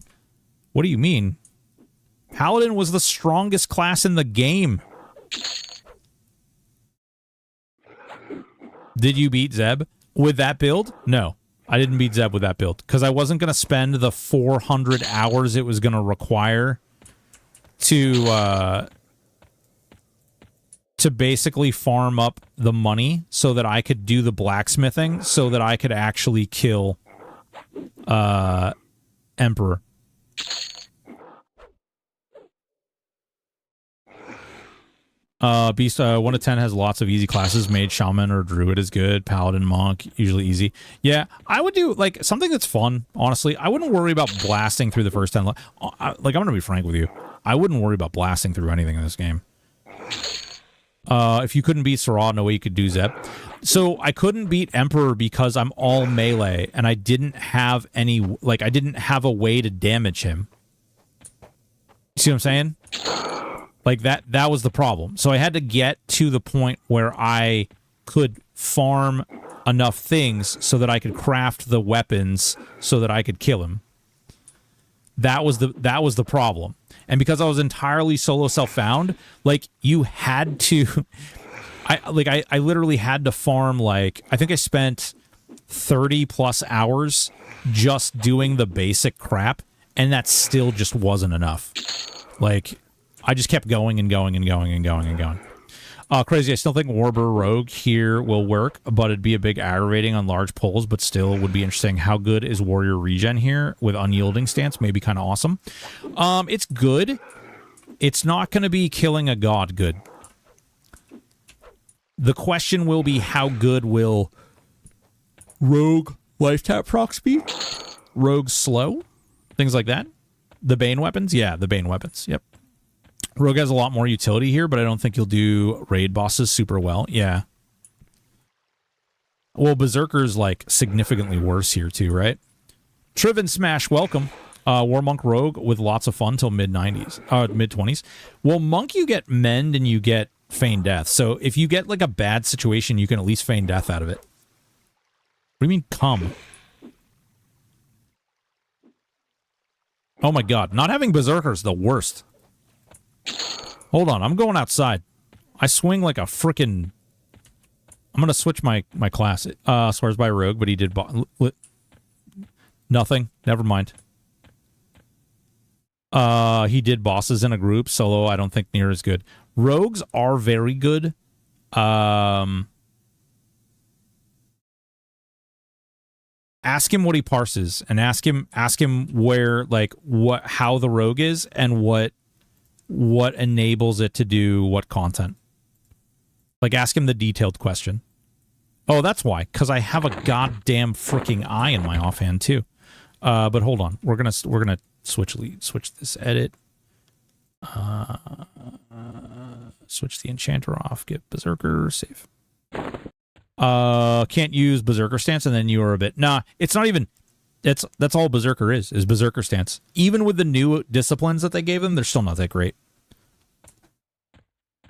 What do you mean? Paladin was the strongest class in the game. Did you beat Zeb with that build? No, I didn't beat Zeb with that build because I wasn't going to spend the 400 hours it was going to require to basically farm up the money so that I could do the blacksmithing so that I could actually kill Emperor. Beast 1 to 10 has lots of easy classes. Mage, Shaman, or Druid is good. Paladin, Monk, usually easy. Yeah, I would do, like, something that's fun, honestly. I wouldn't worry about blasting through the first 10. Like, I'm going to be frank with you. I wouldn't worry about blasting through anything in this game. If you couldn't beat Sarah, no way you could do Zeb. So I couldn't beat Emperor because I'm all melee, and I didn't have any, like, I didn't have a way to damage him. See what I'm saying? Like, that was the problem. So I had to get to the point where I could farm enough things so that I could craft the weapons so that I could kill him. That was the problem. And because I was entirely solo self-found, like, you had to... I literally had to farm, like... I think I spent 30-plus hours just doing the basic crap, and that still just wasn't enough. Like... I just kept going and going and going and going and going. Crazy, I still think Warbur Rogue here will work, but it'd be a big aggravating on large pulls, but still would be interesting. How good is Warrior Regen here with Unyielding Stance? Maybe kind of awesome. It's good. It's not going to be killing a god good. The question will be how good will Rogue Life Tap procs be? Rogue Slow? Things like that? The Bane weapons? Yeah, the Bane weapons. Yep. Rogue has a lot more utility here, but I don't think you'll do raid bosses super well. Yeah. Well, Berserker's, like, significantly worse here, too, right? Triven Smash, welcome. War Monk Rogue with lots of fun till mid-90s, mid-20s. Well, Monk, you get Mend and you get Feign Death. So if you get, like, a bad situation, you can at least Feign Death out of it. What do you mean, come? Oh, my God. Not having Berserker is the worst. Hold on, I'm going outside. I swing like a frickin'... I'm gonna switch my class. Swears by Rogue, but he did... Nothing. Never mind. He did bosses in a group. Solo, I don't think near as good. Rogues are very good. Ask him what he parses, and ask him where, like, how the rogue is, and what enables it to do what content. Like, ask him the detailed question. Oh, that's why, because I have a goddamn freaking eye in my offhand too. But hold on, we're gonna switch this edit. Switch the enchanter off. Get Berserker, save. Can't use Berserker Stance, and then you are a bit... Nah, it's not even... That's all Berserker is Berserker Stance. Even with the new disciplines that they gave them, they're still not that great.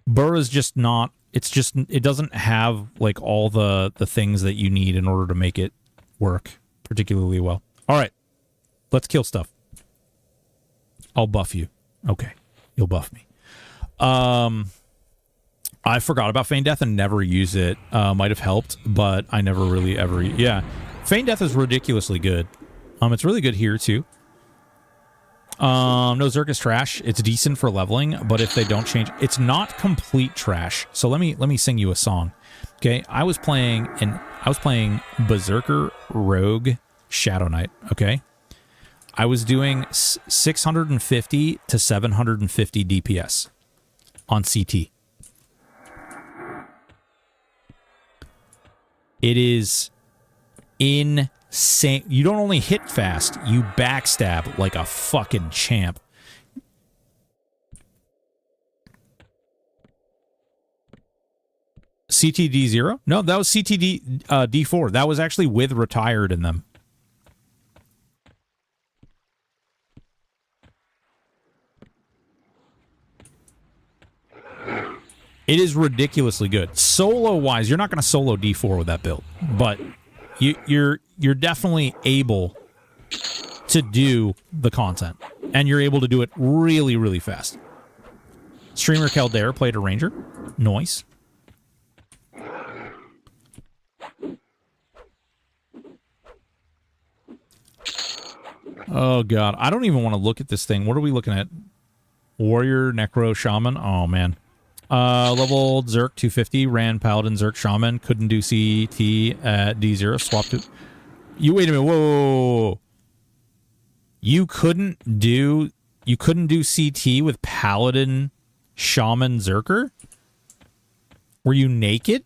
Burr is just not... It's just... It doesn't have, like, all the things that you need in order to make it work particularly well. All right. Let's kill stuff. I'll buff you. Okay. You'll buff me. I forgot about Feign Death and never used it. Might have helped, but I never really ever... Yeah. Feign Death is ridiculously good. It's really good here, too. No, Zerk is trash. It's decent for leveling, but if they don't change... It's not complete trash. So let me sing you a song. Okay? I was playing Berserker Rogue Shadow Knight, okay? I was doing 650 to 750 DPS on CT. It is insane. You don't only hit fast, you backstab like a fucking champ. CTD0? No, that was CTD D4. That was actually with retired in them. It is ridiculously good. Solo-wise, you're not going to solo D4 with that build, but you're definitely able to do the content, and you're able to do it really, really fast. Streamer Kaldare played a ranger. Nice. Oh, God. I don't even want to look at this thing. What are we looking at? Warrior, Necro, Shaman. Oh, man. Leveled Zerk 250, ran Paladin, Zerk, Shaman, couldn't do CT at D0, swapped it. You wait a minute, whoa. You couldn't do CT with Paladin, Shaman, Zerker? Were you naked?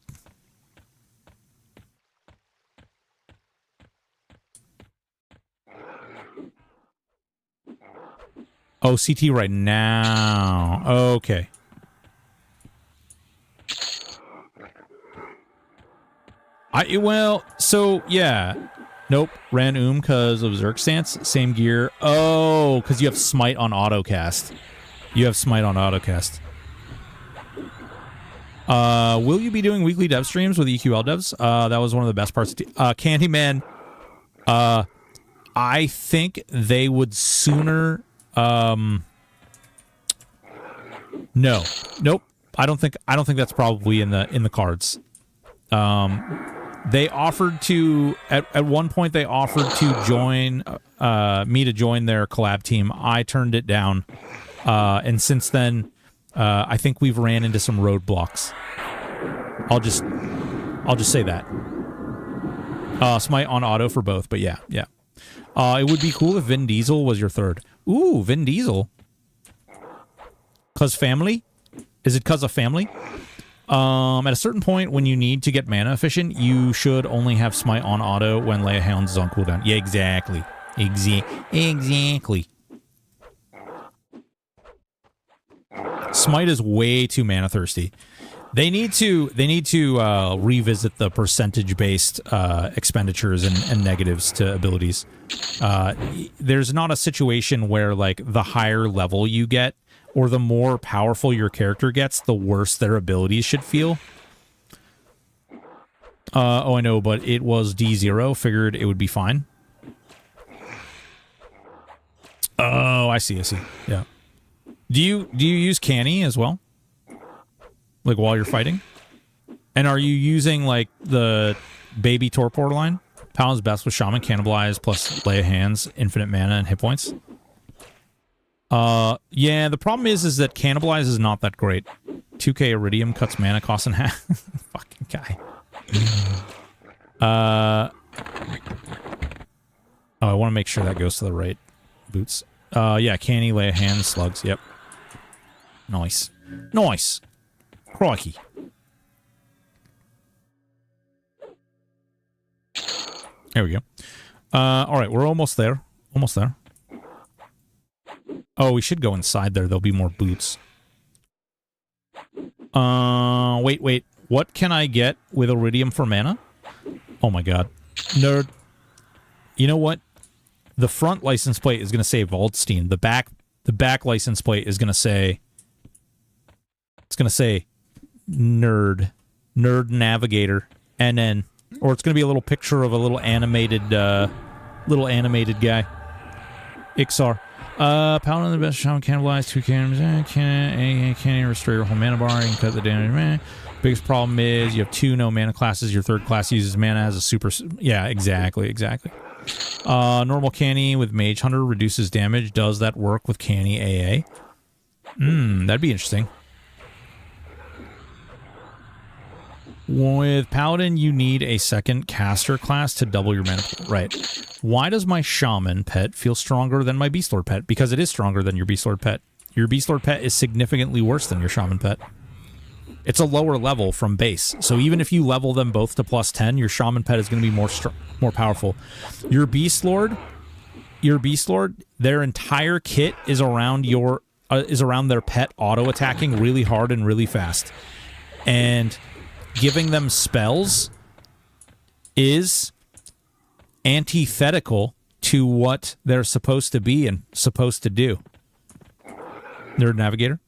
Oh, CT right now. Okay. Well, so, yeah. Nope. Ran because of Zerk Stance. Same gear. Oh, because you have Smite on autocast. You have Smite on autocast. Will you be doing weekly dev streams with EQL devs? That was one of the best parts. Candyman. I think they would sooner... No. Nope. I don't think that's probably in the cards. They offered to at one point they offered to join me to join their collab team. I turned it down, and since then, I think we've ran into some roadblocks. I'll just say that. Smite on auto for both, but yeah. It would be cool if Vin Diesel was your third. Ooh, Vin Diesel. 'Cause family? Is it 'cause of family? At a certain point, when you need to get mana efficient, you should only have Smite on auto when Leia Hounds is on cooldown. Yeah, exactly. Exactly. Smite is way too mana thirsty. They need to revisit the percentage-based expenditures and negatives to abilities. There's not a situation where, like, the higher level you get, or the more powerful your character gets, the worse their abilities should feel. Oh, I know, but it was D0. Figured it would be fine. Oh, I see. Yeah. Do you use Canny as well? Like, while you're fighting? And are you using, like, the baby Torpor line? Paladin's best with Shaman, Cannibalize, plus Lay of Hands, infinite mana, and hit points. Yeah, the problem is that Cannibalize is not that great. 2k Iridium cuts mana cost in half. Fucking guy. Oh, I want to make sure that goes to the right boots. Yeah, Canny, Lay of Hands, Slugs, yep. Nice. Crikey. There we go. Alright, we're almost there. Oh, we should go inside there. There'll be more boots. Wait. What can I get with Iridium for mana? Oh my god. Nerd. You know what? The front license plate is going to say Waldstein. The back license plate is going to say... It's going to say Nerd. Nerd Navigator. And then... Or it's going to be a little picture of a little animated guy. Ixar. Paladin the best shaman cannibalize 2 cannons. Cannon restore your whole mana bar. You can cut the damage. Man. Biggest problem is you have 2 no mana classes. Your third class uses mana as a super... Yeah, exactly. Normal Canny with Mage Hunter reduces damage. Does that work with Canny AA? That'd be interesting. With Paladin, you need a second caster class to double your mana pool. Right. Why does my Shaman pet feel stronger than my Beast Lord pet? Because it is stronger than your Beast Lord pet. Your Beast Lord pet is significantly worse than your Shaman pet. It's a lower level from base. So even if you level them both to +10, your Shaman pet is going to be more powerful. Your Beast Lord, their entire kit is around their pet auto attacking really hard and really fast. And giving them spells is antithetical to what they're supposed to be and supposed to do. Nerd Navigator.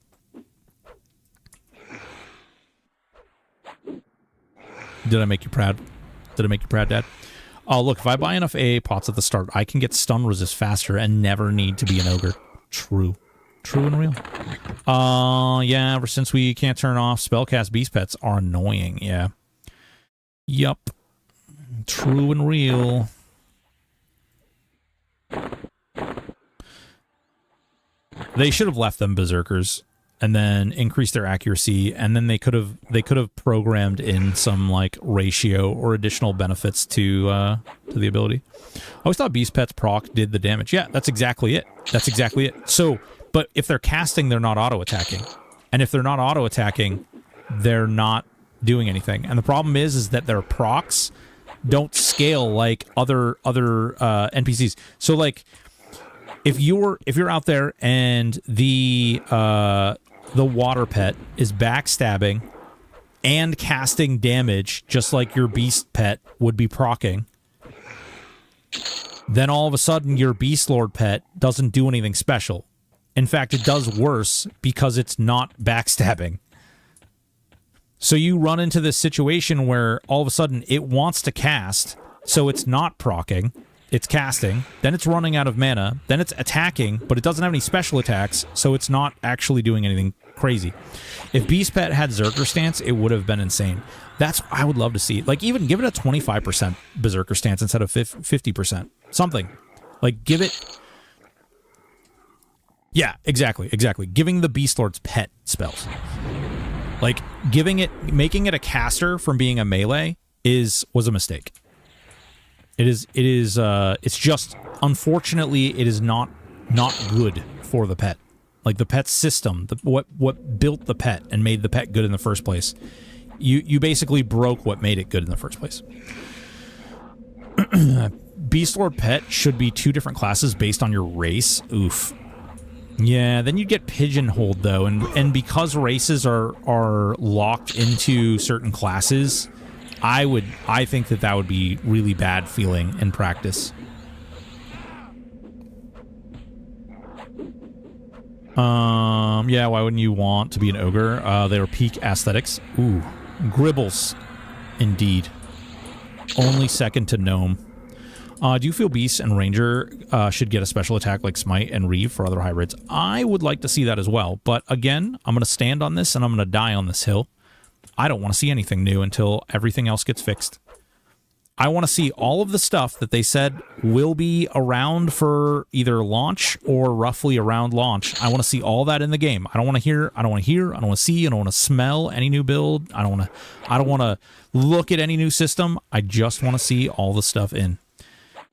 Did I make you proud? Dad? Oh, look, if I buy enough AA pots at the start, I can get stun resist faster and never need to be an ogre. True and real. Yeah, ever since we can't turn off spellcast beast pets are annoying, yeah. Yup. True and real. They should have left them berserkers and then increased their accuracy, and then they could have programmed in some like ratio or additional benefits to the ability. I always thought beast pets proc did the damage. Yeah, that's exactly it. So, but if they're casting, they're not auto-attacking. And if they're not auto-attacking, they're not doing anything. And the problem is that their procs don't scale like other NPCs. So like if you're out there and the water pet is backstabbing and casting damage just like your beast pet would be procking, then all of a sudden your beast lord pet doesn't do anything special. In fact, it does worse because it's not backstabbing. So you run into this situation where all of a sudden it wants to cast, so it's not procking, it's casting, then it's running out of mana, then it's attacking, but it doesn't have any special attacks, so it's not actually doing anything crazy. If Beast Pet had Berserker Stance, it would have been insane. That's I would love to see. Like, even give it a 25% Berserker Stance instead of 50%. Something. Like, give it... Yeah, exactly. Giving the Beast Lord's pet spells. Like, making it a caster from being a melee was a mistake. It's just, unfortunately, it is not good for the pet. Like, the pet system, what built the pet and made the pet good in the first place. You basically broke what made it good in the first place. Beast Lord pet should be 2 different classes based on your race. Oof. Yeah, then you'd get pigeonholed, though, and because races are locked into certain classes, I think that would be really bad feeling in practice. Yeah, why wouldn't you want to be an ogre? They were peak aesthetics. Ooh, Gribbles, indeed. Only second to Gnome. Do you feel Beast and Ranger should get a special attack like Smite and Reeve for other hybrids? I would like to see that as well, but again, I'm going to stand on this and I'm going to die on this hill. I don't want to see anything new until everything else gets fixed. I want to see all of the stuff that they said will be around for either launch or roughly around launch. I want to see all that in the game. I don't want to hear, I don't want to see, I don't want to smell any new build. I don't want to look at any new system. I just want to see all the stuff in.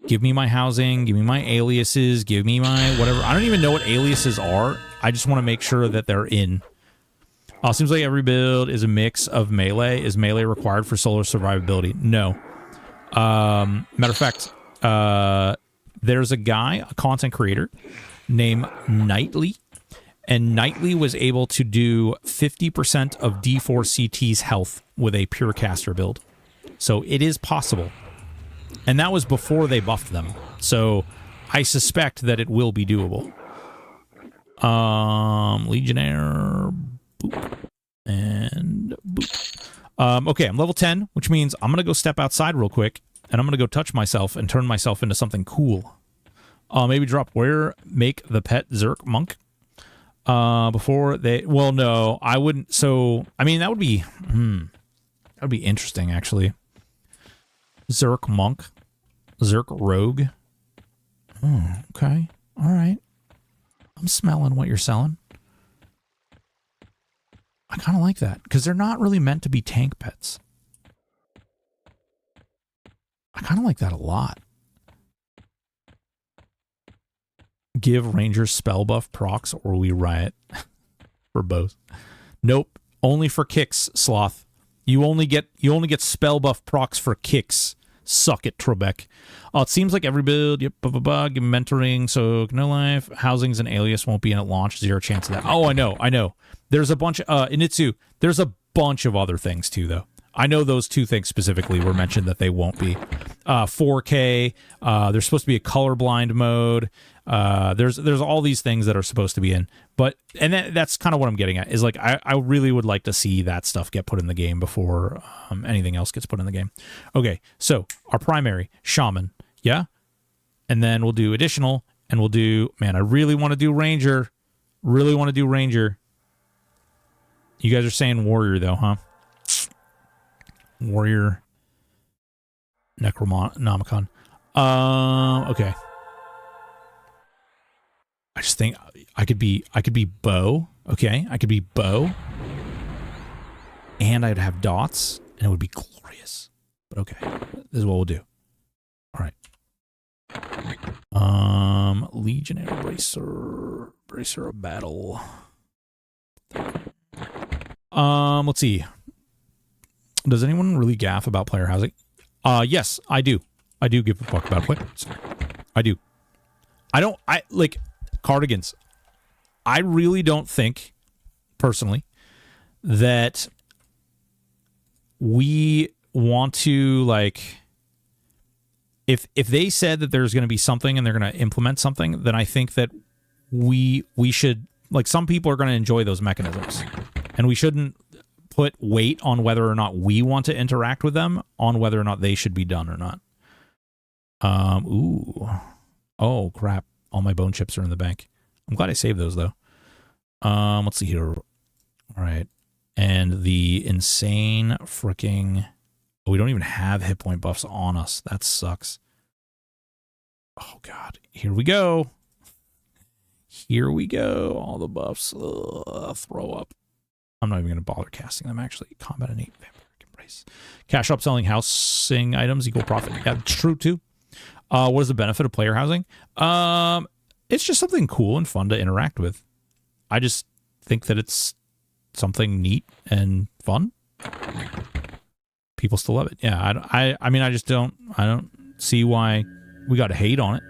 Give me my housing, give me my aliases, give me my whatever. I don't even know what aliases are. I just want to make sure that they're in. Seems like every build is a mix of melee. Is melee required for solo survivability? No. Matter of fact, there's a guy, a content creator, named Nightly, and Knightley was able to do 50% of D4CT's health with a pure caster build. So it is possible. And that was before they buffed them. So I suspect that it will be doable. Legionnaire, boop, and boop. Okay, I'm level 10, which means I'm going to go step outside real quick, and I'm going to go touch myself and turn myself into something cool. Maybe drop where make the pet Zerk monk. Before they... Well, no, I wouldn't... So, I mean, that would be... that would be interesting, actually. Zerk monk. Zerk rogue. Oh, okay. All right. I'm smelling what you're selling. I kind of like that, because they're not really meant to be tank pets. I kind of like that a lot. Give Rangers spell buff procs or we riot. For both. Nope. Only for kicks, Sloth. You only get spell buff procs for kicks. Suck it, Trebek. It seems like every build, yep, give mentoring, so no life, housings and alias won't be in at launch, 0 chance of that. Oh, I know. There's a bunch, Initsu, there's a bunch of other things too, though. I know those two things specifically were mentioned that they won't be. 4K, there's supposed to be a colorblind mode, there's all these things that are supposed to be in, but, and that's kind of what I'm getting at, is like, I really would like to see that stuff get put in the game before anything else gets put in the game. Okay, so, our primary, Shaman, yeah? And then we'll do additional, and we'll do, man, I really want to do Ranger, You guys are saying Warrior, though, huh? Warrior Necronomicon. Okay. I just think I could be bow. Okay, I could be bow. And I'd have dots, and it would be glorious. But okay, this is what we'll do. All right. Legionnaire bracer of battle. Let's see. Does anyone really gaff about player housing? Yes, I do. I do give a fuck about it. I do. I like cardigans. I really don't think, personally, that we want to, like, if they said that there's going to be something and they're going to implement something, then I think that we should, like, some people are going to enjoy those mechanisms, and we shouldn't put weight on whether or not we want to interact with them, on whether or not they should be done or not. Ooh. Oh, crap. All my bone chips are in the bank. I'm glad I saved those, though. Let's see here. All right. And the insane freaking... Oh, we don't even have hit point buffs on us. That sucks. Oh, God. Here we go. Here we go. All the buffs. Ugh, throw up. I'm not even going to bother casting them, actually. Combat innate, vampiric embrace. Cash upselling housing items equal profit. Yeah, it's true, too. What is the benefit of player housing? It's just something cool and fun to interact with. I just think that it's something neat and fun. People still love it. Yeah, I mean, I don't see why we got to hate on it.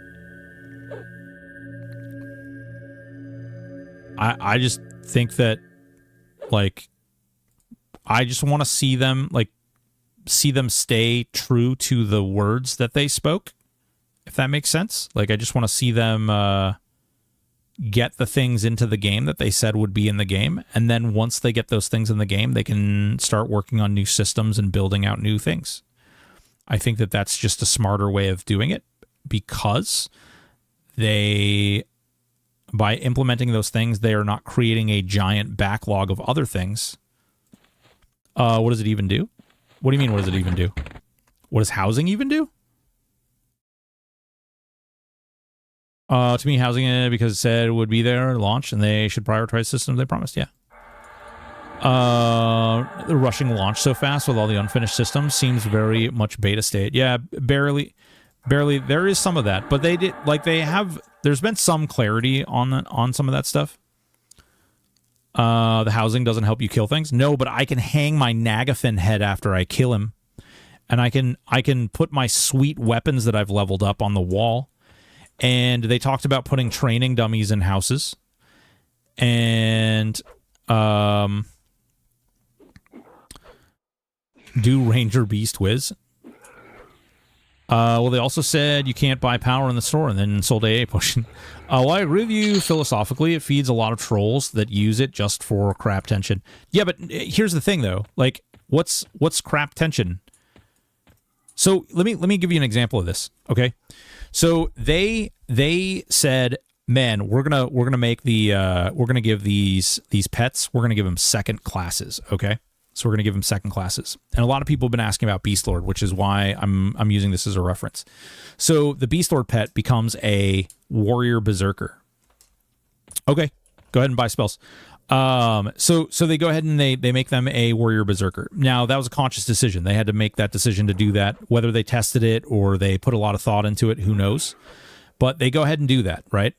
I just think that, like, I just want to see them stay true to the words that they spoke, if that makes sense. Like, I just want to see them get the things into the game that they said would be in the game, and then once they get those things in the game, they can start working on new systems and building out new things. I think that that's just a smarter way of doing it, because by implementing those things, they are not creating a giant backlog of other things. What does it even do? What do you mean, what does it even do? What does housing even do? To me, housing it because it said it would be there at launch, and they should prioritize systems they promised, yeah. The rushing launch so fast with all the unfinished systems seems very much beta state. Yeah, barely. There is some of that, but they did, like, there's been some clarity on some of that stuff. The housing doesn't help you kill things. No, but I can hang my Nagafin head after I kill him, and I can put my sweet weapons that I've leveled up on the wall. And they talked about putting training dummies in houses. and do Ranger Beast Whiz. Well, they also said you can't buy power in the store and then sold AA potion. Well, I agree with you philosophically. It feeds a lot of trolls that use it just for crap tension. Yeah, but here's the thing, though. Like, what's crap tension? So let me give you an example of this. Okay, so they said, man, we're gonna make we're gonna give these pets, we're gonna give them second classes. Okay. So we're going to give them second classes. And a lot of people have been asking about Beast Lord, which is why I'm using this as a reference. So the Beast Lord pet becomes a warrior berserker. Okay, go ahead and buy spells. So they go ahead and they make them a warrior berserker. Now, that was a conscious decision. They had to make that decision to do that. Whether they tested it or they put a lot of thought into it, who knows? But they go ahead and do that, right?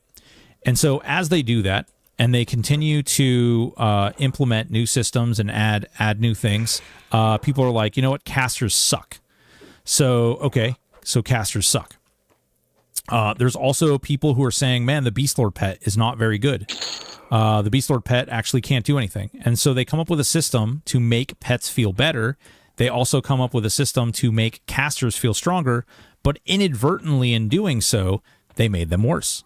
And so as they do that, and they continue to implement new systems and add new things, people are like, you know what, casters suck. So, okay, so casters suck. There's also people who are saying, man, the Beast Lord pet is not very good. The Beast Lord pet actually can't do anything. And so they come up with a system to make pets feel better. They also come up with a system to make casters feel stronger, but inadvertently in doing so, they made them worse.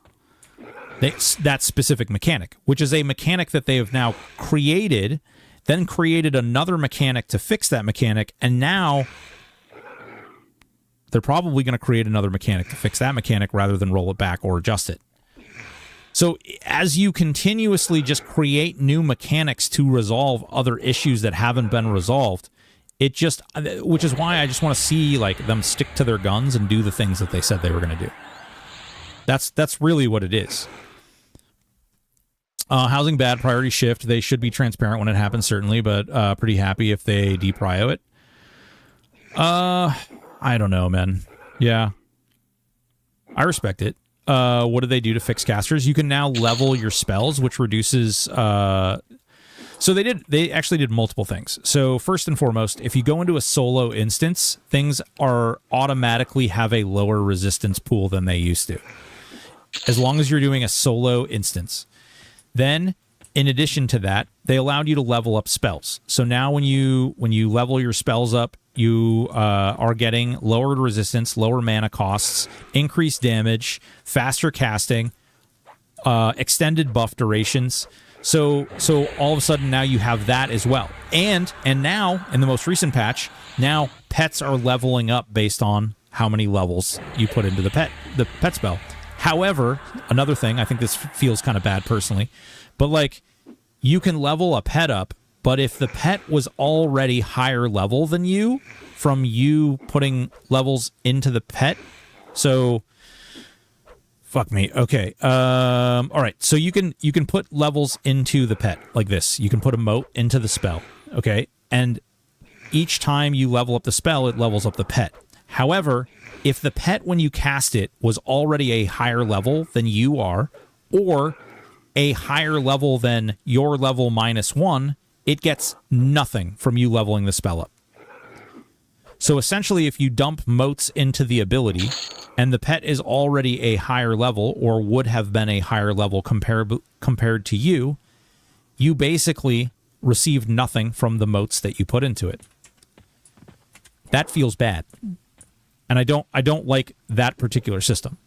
That specific mechanic, which is a mechanic that they have now created, then created another mechanic to fix that mechanic, and now they're probably going to create another mechanic to fix that mechanic rather than roll it back or adjust it. So as you continuously just create new mechanics to resolve other issues that haven't been resolved, which is why I just want to see like them stick to their guns and do the things that they said they were going to do. That's really what it is. Housing bad, priority shift. They should be transparent when it happens, certainly, but pretty happy if they deprio it. I don't know, man. Yeah. I respect it. What do they do to fix casters? You can now level your spells, which reduces... So they actually did multiple things. So first and foremost, if you go into a solo instance, things are automatically have a lower resistance pool than they used to. As long as you're doing a solo instance. Then, in addition to that, they allowed you to level up spells. So now when you level your spells up, you are getting lowered resistance, lower mana costs, increased damage, faster casting, extended buff durations. So all of a sudden now you have that as well. And now, in the most recent patch, now pets are leveling up based on how many levels you put into the pet spell. However, another thing, I think this feels kind of bad personally, but like you can level a pet up, but if the pet was already higher level than you from you putting levels into the pet, so fuck me. Okay. All right. So you can put levels into the pet like this. You can put a mote into the spell. Okay. And each time you level up the spell, it levels up the pet. However, if the pet, when you cast it, was already a higher level than you are, or a higher level than your level -1, it gets nothing from you leveling the spell up. So essentially, if you dump motes into the ability, and the pet is already a higher level, or would have been a higher level compared to you, you basically receive nothing from the motes that you put into it. That feels bad. And I don't like that particular system.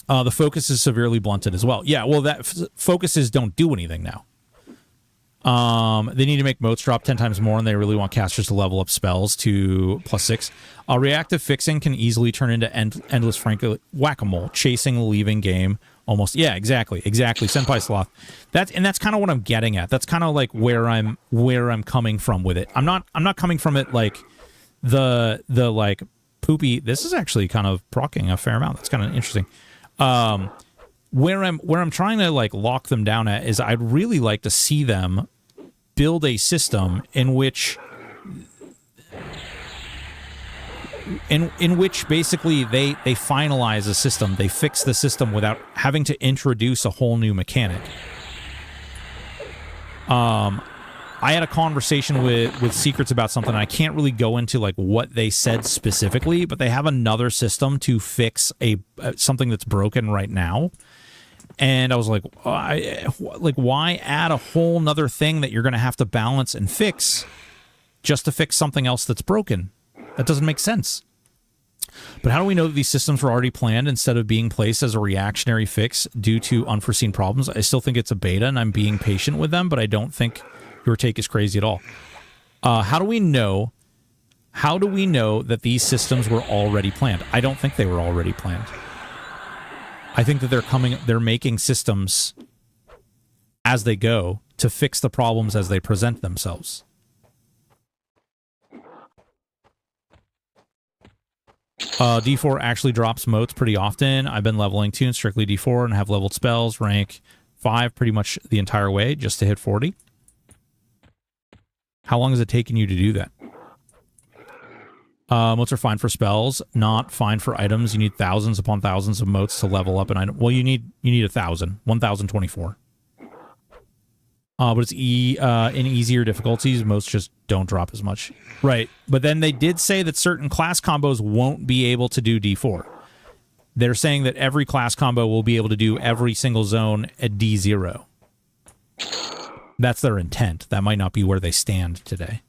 The focus is severely blunted as well. Yeah, well, that focuses don't do anything now. They need to make motes drop 10 times more, and they really want casters to level up spells to +6. Reactive fixing can easily turn into endless whack-a-mole, chasing the leaving game almost. Yeah, exactly. Senpai Sloth. That's kind of what I'm getting at. That's kind of like where I'm coming from with it. I'm not coming from it like the like poopy. This is actually kind of proccing a fair amount. That's kind of interesting. Where I'm trying to like lock them down at is I'd really like to see them build a system in which basically they finalize a system, they fix the system without having to introduce a whole new mechanic. I had a conversation with Secrets about something. I can't really go into like what they said specifically, but they have another system to fix something that's broken right now. And I was like, why add a whole nother thing that you're going to have to balance and fix just to fix something else that's broken? That doesn't make sense. But how do we know that these systems were already planned instead of being placed as a reactionary fix due to unforeseen problems? I still think it's a beta, and I'm being patient with them, but I don't think your take is crazy at all. How do we know? How do we know that these systems were already planned? I don't think they were already planned. I think that they're making systems as they go to fix the problems as they present themselves. D4 actually drops motes pretty often. I've been leveling too, strictly D4, and have leveled spells, rank 5 pretty much the entire way, just to hit 40. How long has it taken you to do that? Motes are fine for spells, not fine for items. You need thousands upon thousands of motes to level up an item. Well, you need 1,024. But it's in easier difficulties, motes just don't drop as much. Right, but then they did say that certain class combos won't be able to do D4. They're saying that every class combo will be able to do every single zone at D0. That's their intent. That might not be where they stand today.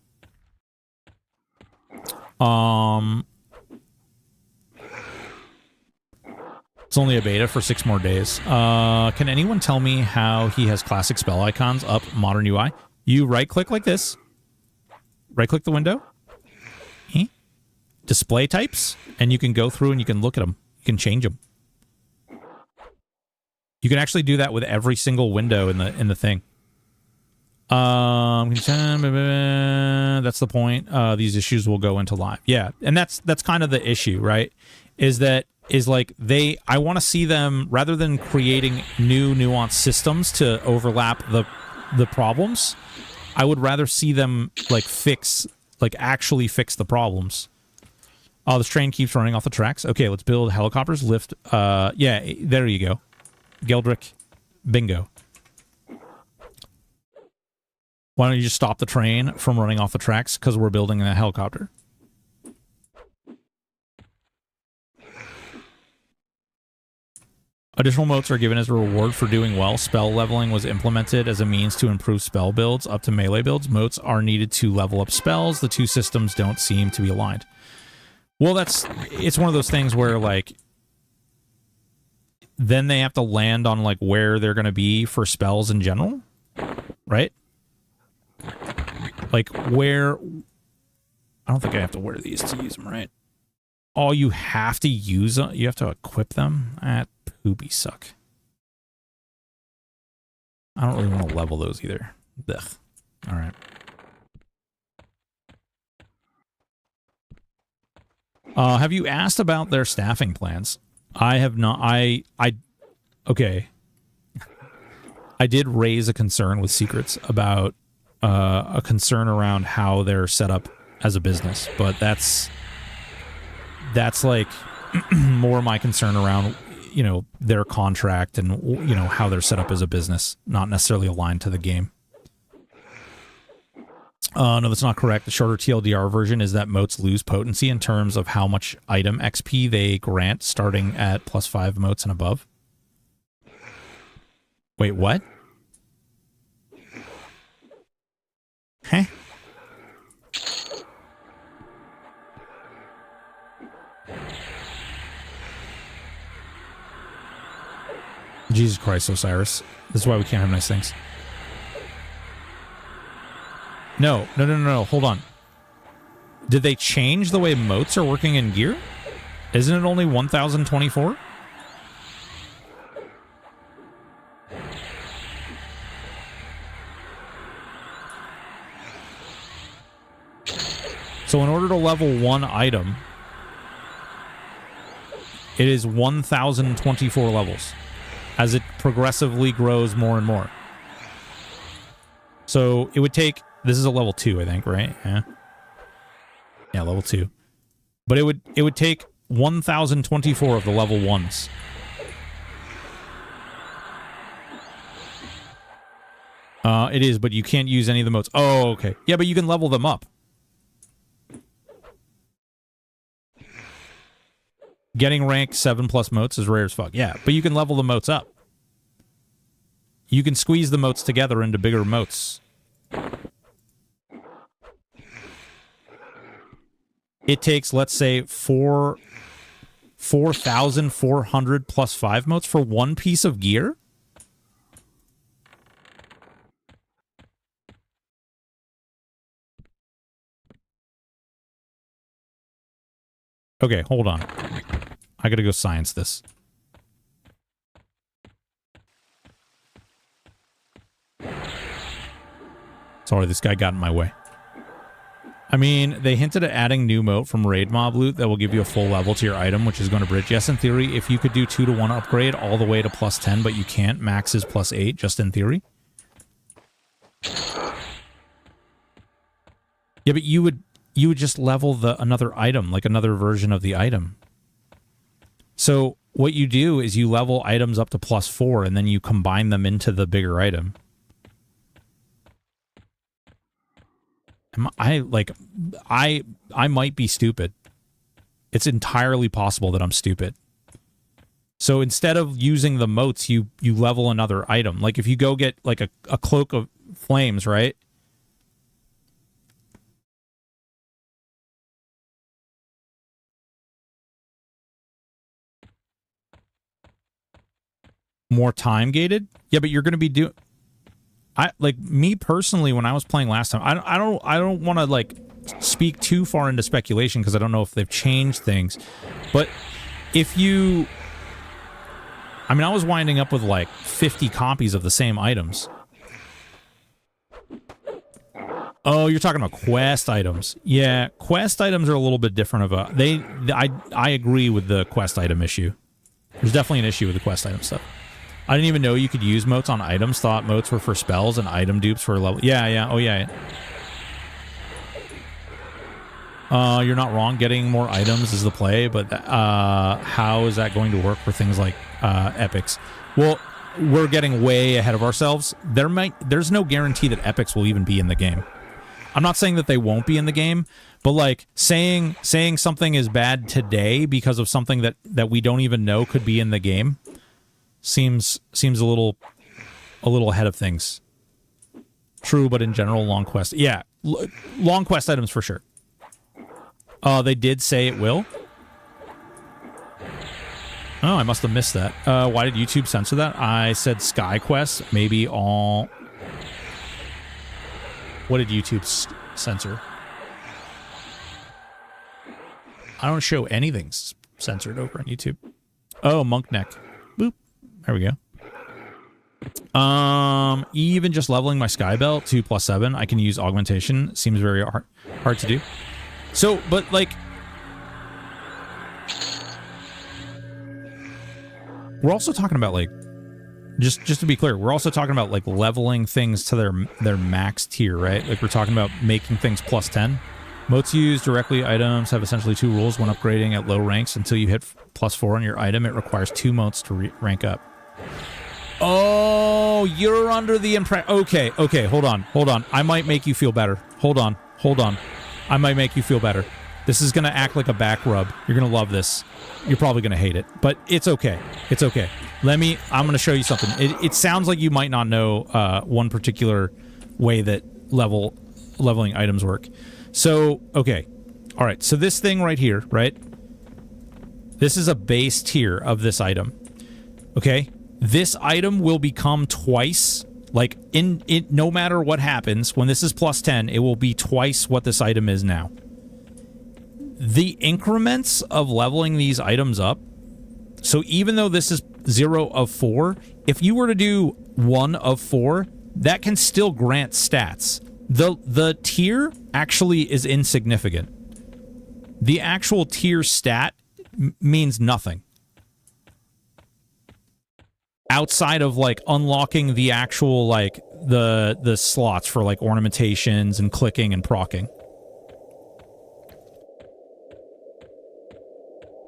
It's only a beta for 6 more days. Can anyone tell me how he has classic spell icons up modern UI? You right-click like this. Right-click the window. Display types, and you can go through and you can look at them. You can change them. You can actually do that with every single window in the thing. That's the point. These issues will go into live. Yeah, and that's kind of the issue, right? I want to see them, rather than creating new nuanced systems to overlap the problems, I would rather see them actually fix the problems. Oh, this train keeps running off the tracks. Okay, let's build helicopters, lift. Yeah, there you go. Geldrick, bingo. Why don't you just stop the train from running off the tracks? Because we're building a helicopter. Additional motes are given as a reward for doing well. Spell leveling was implemented as a means to improve spell builds up to melee builds. Motes are needed to level up spells. The two systems don't seem to be aligned. Well, it's one of those things where, like, then they have to land on, like, where they're going to be for spells in general, right? Like, where... I don't think I have to wear these to use them, right? Oh, you have to use them? You have to equip them? Poopy suck. I don't really want to level those either. Ugh. All right. Have you asked about their staffing plans? I have not. Okay. I did raise a concern with Secrets about a concern around how they're set up as a business, but that's like more my concern around, you know, their contract and, you know, how they're set up as a business, not necessarily aligned to the game. No, that's not correct. The shorter TLDR version is that motes lose potency in terms of how much item XP they grant starting at +5 motes and above. Wait, what? Huh? Jesus Christ, Osiris. This is why we can't have nice things. No. Hold on. Did they change the way motes are working in gear? Isn't it only 1,024? So in order to level one item, it is 1,024 levels as it progressively grows more and more. So it would take... This is a level 2, I think, right? Yeah. Yeah, level 2. But it would take 1,024 of the level 1s. It is, but you can't use any of the motes. Oh, okay. Yeah, but you can level them up. Getting rank 7+ motes is rare as fuck. Yeah, but you can level the motes up. You can squeeze the moats together into bigger moats. It takes, let's say, 4,400 plus 5 moats for one piece of gear? Okay, hold on. I gotta go science this. Sorry, this guy got in my way. I mean, they hinted at adding new moat from raid mob loot that will give you a full level to your item, which is going to bridge. Yes, in theory, if you could do 2-to-1 upgrade all the way to plus 10, but you can't, max is plus 8, just in theory. Yeah, but you would just level another item, like another version of the item. So what you do is you level items up to plus 4, and then you combine them into the bigger item. I might be stupid. It's entirely possible that I'm stupid. So instead of using the moats, you level another item. Like if you go get like a cloak of flames, right? More time gated? Yeah, but you're going to be doing... me personally, when I was playing last time, I don't want to like speak too far into speculation because I don't know if they've changed things. But if you, I mean, I was winding up with like 50 copies of the same items. Oh, you're talking about quest items. Yeah, quest items are a little bit different of a. I agree with the quest item issue. There's definitely an issue with the quest item stuff. I didn't even know you could use moats on items. Thought moats were for spells and item dupes for level. Yeah. Oh, yeah. You're not wrong. Getting more items is the play, but how is that going to work for things like epics? Well, we're getting way ahead of ourselves. There's no guarantee that epics will even be in the game. I'm not saying that they won't be in the game, but like saying something is bad today because of something that we don't even know could be in the game. Seems a little ahead of things. True, but in general, long quest. Yeah, long quest items for sure. They did say it will. Oh, I must have missed that. Why did YouTube censor that? I said Sky Quest, maybe all... What did YouTube censor? I don't show anything censored over on YouTube. Oh, Monk Neck. Boop. There we go. Even just leveling my Sky Belt to +7, I can use augmentation. Seems very hard to do. So, but like, we're also talking about like, just to be clear, we're also talking about like leveling things to their max tier, right? Like we're talking about making things +10. Moats used directly items have essentially 2 rules when upgrading at low ranks. Until you hit +4 on your item, it requires 2 moats to rank up. Oh, you're under the impression. Okay, hold on. I might make you feel better. Hold on. I might make you feel better. This is going to act like a back rub. You're going to love this. You're probably going to hate it, but it's okay. It's okay. I'm going to show you something. It sounds like you might not know one particular way that leveling items work. So, okay. All right. So this thing right here, right? This is a base tier of this item. Okay? This item will become twice, like, no matter what happens, when this is +10, it will be twice what this item is now. The increments of leveling these items up, so even though this is 0 of 4, if you were to do 1 of 4, that can still grant stats. The tier actually is insignificant. The actual tier stat means nothing. Outside of, like, unlocking the actual, like, the slots for, like, ornamentations and clicking and proccing.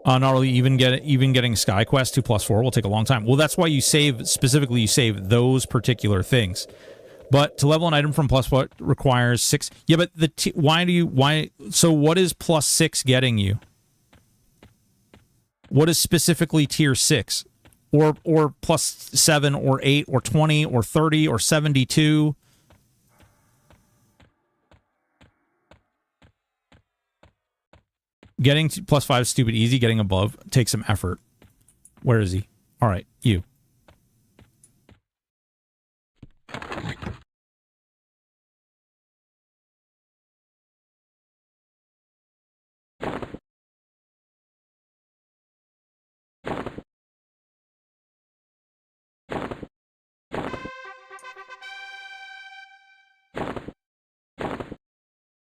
Not really even getting Sky Quest to +4 will take a long time. Well, that's why you save those particular things. But to level an item from +4 requires 6. Yeah, but so what is +6 getting you? What is specifically tier 6? or plus 7 or 8 or 20 or 30 or 72. Getting to plus 5 is stupid easy. Getting above takes some effort. Where is he? All right, you.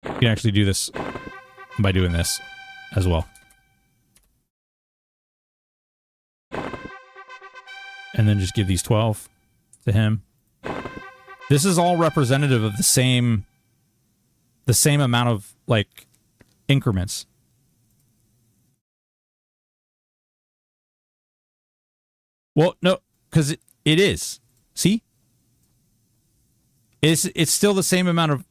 You can actually do this by doing this as well. And then just give these 12 to him. This is all representative of the same amount of, like, increments. Well, no, because it is. See? It's still the same amount of...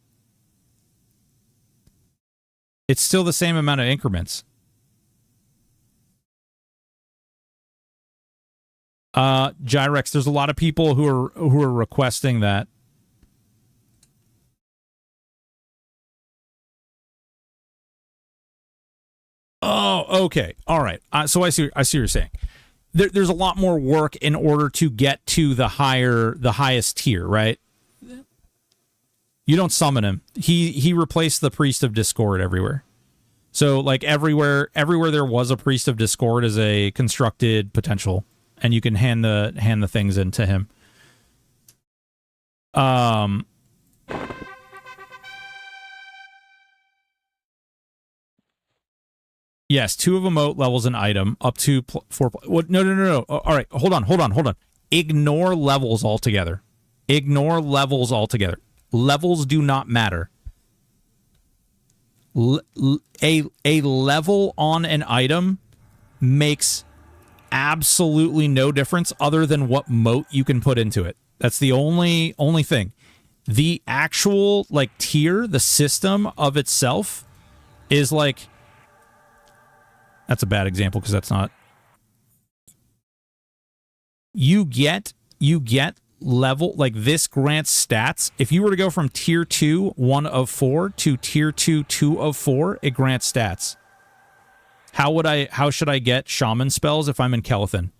It's still the same amount of increments. Gyrex, there's a lot of people who are requesting that. Oh, okay. All right. So I see what you're saying. There's a lot more work in order to get to the highest tier, right? You don't summon him. He replaced the Priest of Discord everywhere. So, like, everywhere there was a Priest of Discord is a constructed potential, and you can hand the things into him. Yes, 2 of emote levels an item up to 4. What? No. All right, hold on. Ignore levels altogether. Ignore levels altogether. Levels do not matter. A level on an item makes absolutely no difference other than what moat you can put into it. That's the only thing. The actual, like, tier, the system of itself is like... That's a bad example because that's not... You get level, like, this grants stats. If you were to go from tier 2 1 of 4 to tier 2 2 of 4, it grants stats. How should I get shaman spells if I'm in Kelethin?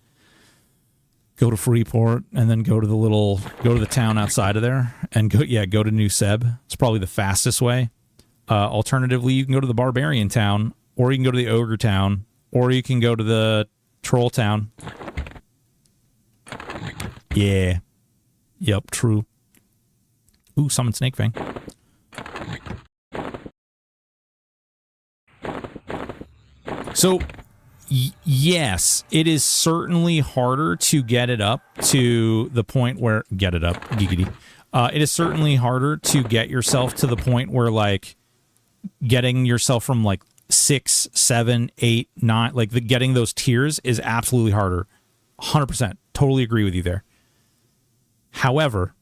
Go to Freeport and then go to the town outside of there and go to New Seb. It's probably the fastest way. Alternatively, you can go to the barbarian town, or you can go to the ogre town, or you can go to the troll town. Yeah. Yep, true. Ooh, summon Snakefang. So, yes, it is certainly harder to get it up to the point where... Get it up, giggity. It is certainly harder to get yourself to the point where, like, getting yourself from, like, 6, 7, 8, 9... Like, getting those tiers is absolutely harder. 100%. Totally agree with you there. However,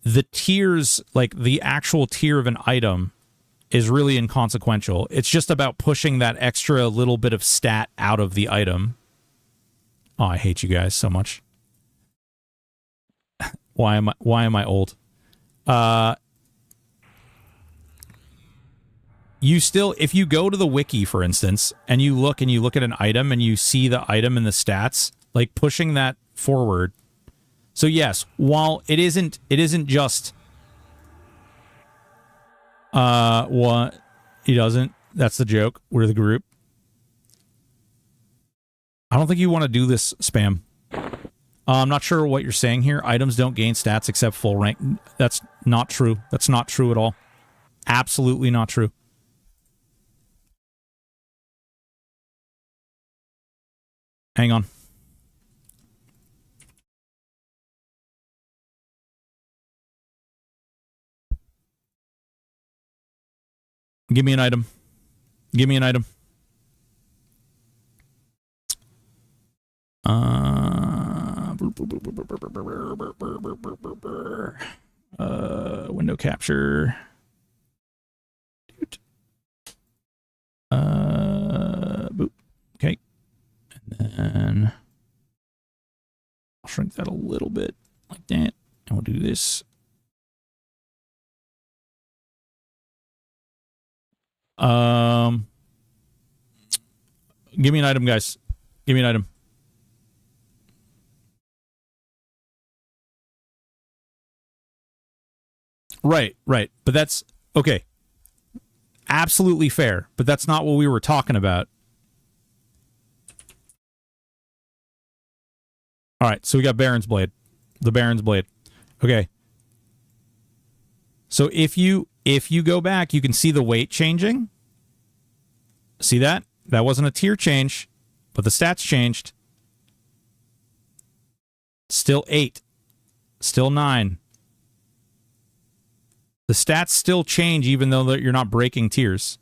the tiers, like the actual tier of an item, is really inconsequential. It's just about pushing that extra little bit of stat out of the item. Oh, I hate you guys so much. Why am I old? You still, if you go to the wiki, for instance, and you look at an item and you see the item and the stats, like pushing that forward. So yes, while it isn't just what he doesn't. That's the joke. We're the group. I don't think you want to do this spam. I'm not sure what you're saying here. Items don't gain stats except full rank. That's not true. That's not true at all. Absolutely not true. Hang on. Give me an item. Give me an item. Window capture. Boop. Okay. And then shrink that a little bit like that. And we'll do this. Give me an item, guys. Give me an item. Right. But that's okay. Absolutely fair, but that's not what we were talking about. All right, so we got Baron's Blade. The Baron's Blade. Okay. So if you go back, you can see the weight changing. See that? That wasn't a tier change, but the stats changed. Still 8. Still 9. The stats still change even though you're not breaking tiers.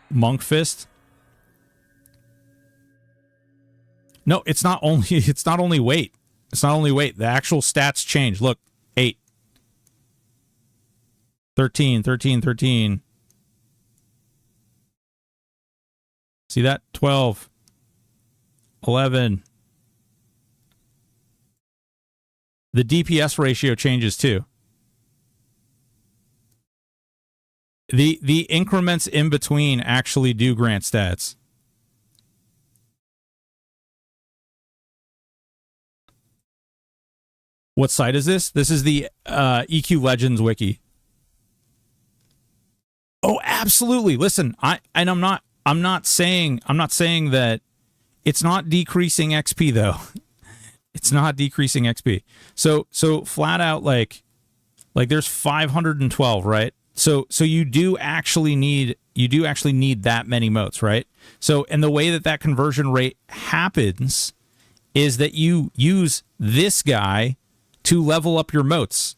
Monk Fist. No, it's not only weight. It's not only weight. The actual stats change. Look, 8. 13. See that? 12. 11. The DPS ratio changes too. The increments in between actually do grant stats. What site is this? This is the EQ Legends wiki. Oh, absolutely. Listen, I'm not saying that it's not decreasing XP though. It's not decreasing XP. So flat out like there's 512, right? So you do actually need that many motes, right? So, and the way that conversion rate happens is that you use this guy to level up your motes.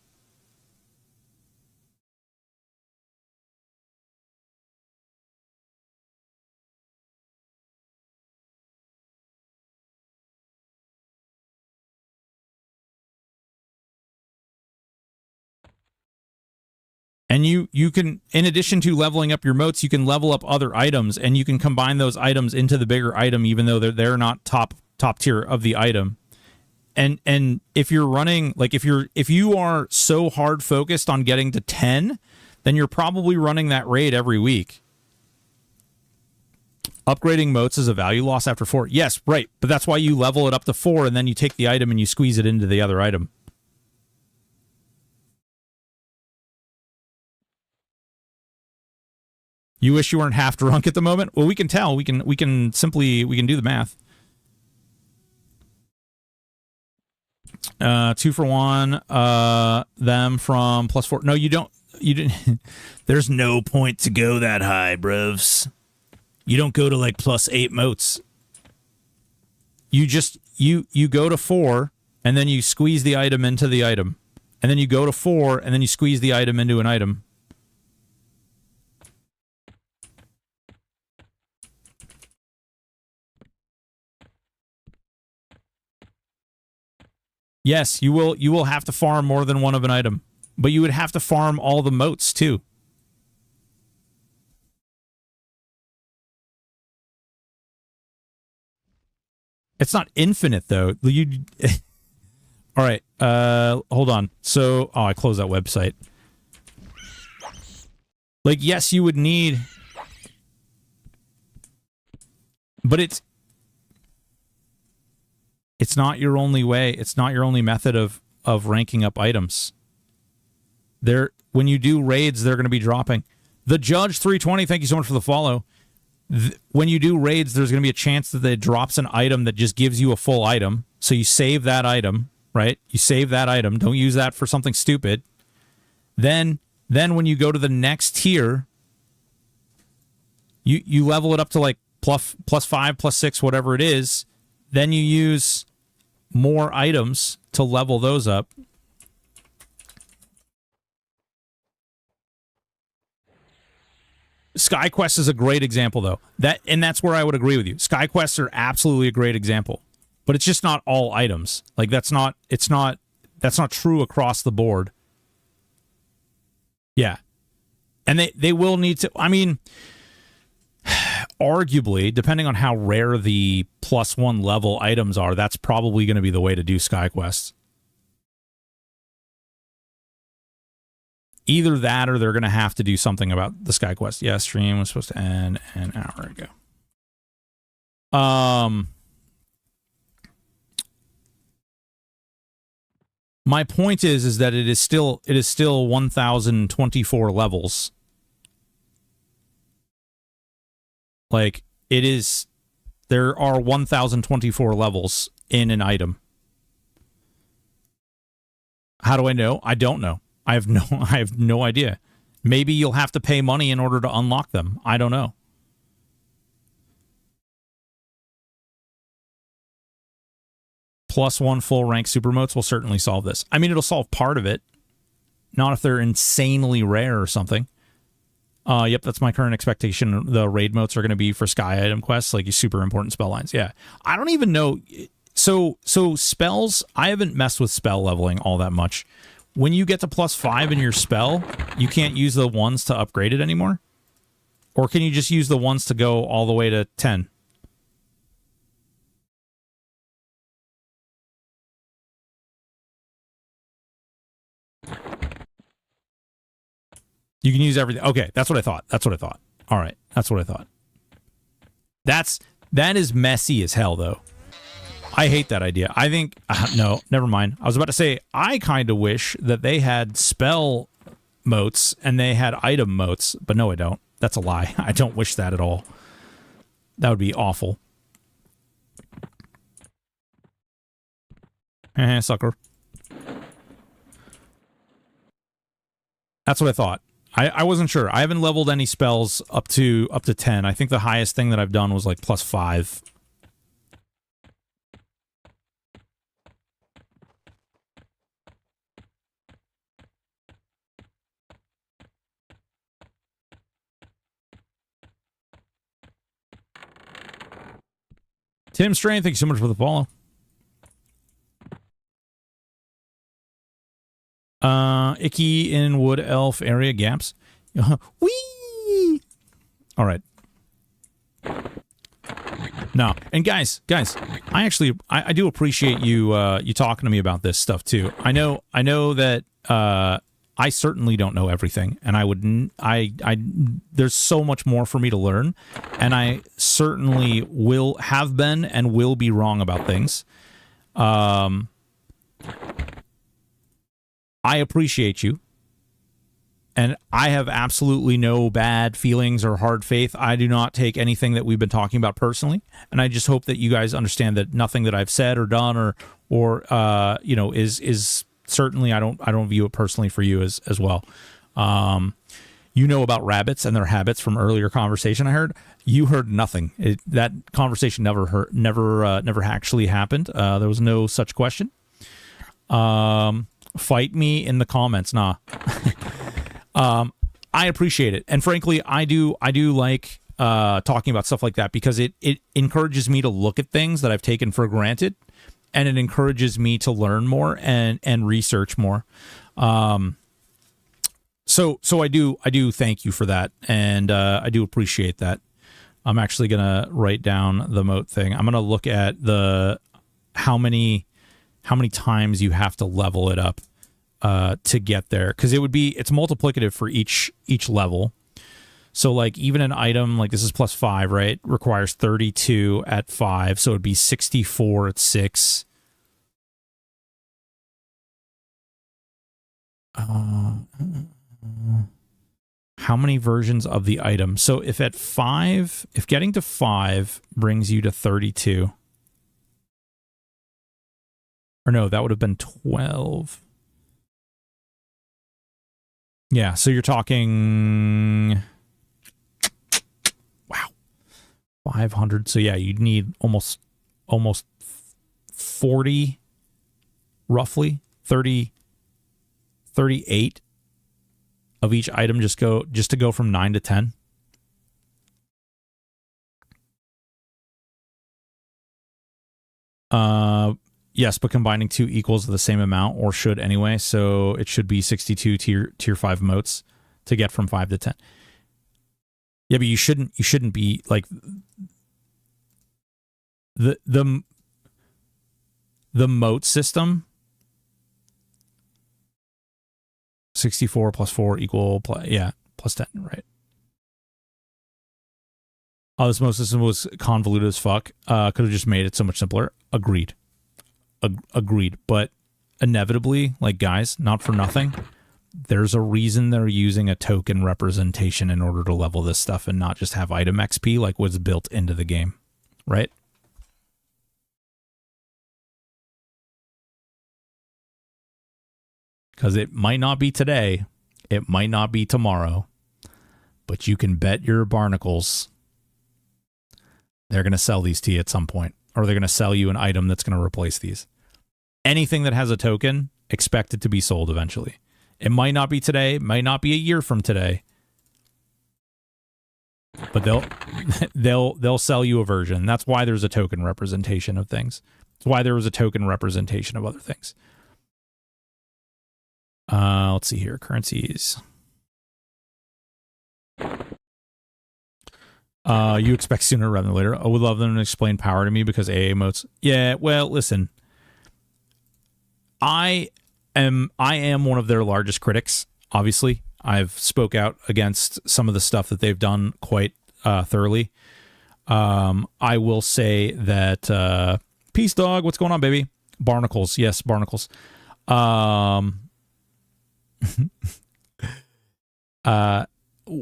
And you can, in addition to leveling up your motes, you can level up other items, and you can combine those items into the bigger item, even though they're not top tier of the item. And if you're running, like if you are so hard focused on getting to 10, then you're probably running that raid every week. Upgrading motes is a value loss after 4. Yes, right, but that's why you level it up to 4, and then you take the item and you squeeze it into the other item. You wish you weren't half drunk at the moment? Well, we can tell. We can do the math. 2 for 1. Them from +4. No, you don't. You didn't. There's no point to go that high, bros. You don't go to like +8 motes. You just you go to 4, and then you squeeze the item into the item, and then you go to 4, and then you squeeze the item into an item. Yes, you will have to farm more than one of an item, but you would have to farm all the motes too. It's not infinite though. You all right, hold on. So, I closed that website. Like, yes, you would need, but it's not your only way. It's not your only method of ranking up items. When you do raids, they're going to be dropping. The Judge 320, thank you so much for the follow. When you do raids, there's going to be a chance that it drops an item that just gives you a full item. So you save that item, right? You save that item. Don't use that for something stupid. Then when you go to the next tier, you level it up to like plus 5, plus 6, whatever it is. Then you use more items to level those up. SkyQuest is a great example, though. That's where I would agree with you. SkyQuests are absolutely a great example. but it's just not all items. Like that's not true across the board. Yeah. And they will need to, I mean, arguably, depending on how rare the +1 level items are, that's probably going to be the way to do SkyQuests. Either that or they're going to have to do something about the SkyQuest. Yeah, stream was supposed to end an hour ago. My point is that it is still 1024 levels. Like, it is, there are 1024 levels in an item. How do I know? I don't know. I have no idea. Maybe you'll have to pay money in order to unlock them. I don't know. +1 full rank super motes will certainly solve this. I mean, it'll solve part of it. Not if they're insanely rare or something. Yep, that's my current expectation. The raid motes are going to be for sky item quests, like super important spell lines. Yeah. I don't even know. So spells, I haven't messed with spell leveling all that much. When you get to +5 in your spell, you can't use the ones to upgrade it anymore? Or can you just use the ones to go all the way to 10? You can use everything. Okay, that's what I thought. That's what I thought. All right, that's what I thought. That is messy as hell, though. I hate that idea. I think... no, never mind. I was about to say, I kind of wish that they had spell motes and they had item motes, but no, I don't. That's a lie. I don't wish that at all. That would be awful. Sucker. That's what I thought. I wasn't sure. I haven't leveled any spells up to 10. I think the highest thing that I've done was like +5. Tim Strain, thank you so much for the follow. Icky in Wood Elf area gaps. Whee! All right. No, and guys, I do appreciate you you talking to me about this stuff too. I know that I certainly don't know everything, and there's so much more for me to learn, and I certainly will have been and will be wrong about things. I appreciate you, and I have absolutely no bad feelings or hard faith. I do not take anything that we've been talking about personally, and I just hope that you guys understand that nothing that I've said or done or you know is certainly I don't view it personally for you as well. You know about rabbits and their habits from earlier conversation I heard. You heard nothing. That conversation never actually happened. There was no such question. Fight me in the comments. Nah. I appreciate it. And frankly, I do like talking about stuff like that because it encourages me to look at things that I've taken for granted, and it encourages me to learn more and research more. So I do thank you for that, and I do appreciate that. I'm actually gonna write down the moat thing. I'm gonna look at the how many times you have to level it up to get there, because it's multiplicative for each level. So like even an item like this is +5, right, requires 32 at 5, so it'd be 64 at 6. How many versions of the item? So if getting to 5 brings you to 32, or no, that would have been 12. Yeah, so you're talking, wow, 500. So yeah, you'd need almost 40, roughly 30, 38 of each item just to go from 9 to 10. Yes, but combining two equals the same amount, or should anyway. So it should be 62 tier 5 motes to get from 5 to 10. Yeah, but you shouldn't be like the mote system. 64 plus 4 equal plus 10, right? Oh, this mote system was convoluted as fuck. Could have just made it so much simpler. Agreed. Agreed. But inevitably, like, guys, not for nothing, there's a reason they're using a token representation in order to level this stuff and not just have item XP like what's built into the game, right? Because it might not be today, it might not be tomorrow, but you can bet your barnacles they're going to sell these to you at some point, or they're going to sell you an item that's going to replace these. Anything that has a token, expect it to be sold eventually. It might not be today, it might not be a year from today, but they'll sell you a version. That's why there's a token representation of things. That's why there was a token representation of other things. Let's see here. Currencies. You expect sooner rather than later. I would love them to explain power to me because AA motes. Yeah, well, listen. I am one of their largest critics, obviously. I've spoke out against some of the stuff that they've done quite thoroughly. I will say that Peace Dog, what's going on, baby? Barnacles, yes, barnacles.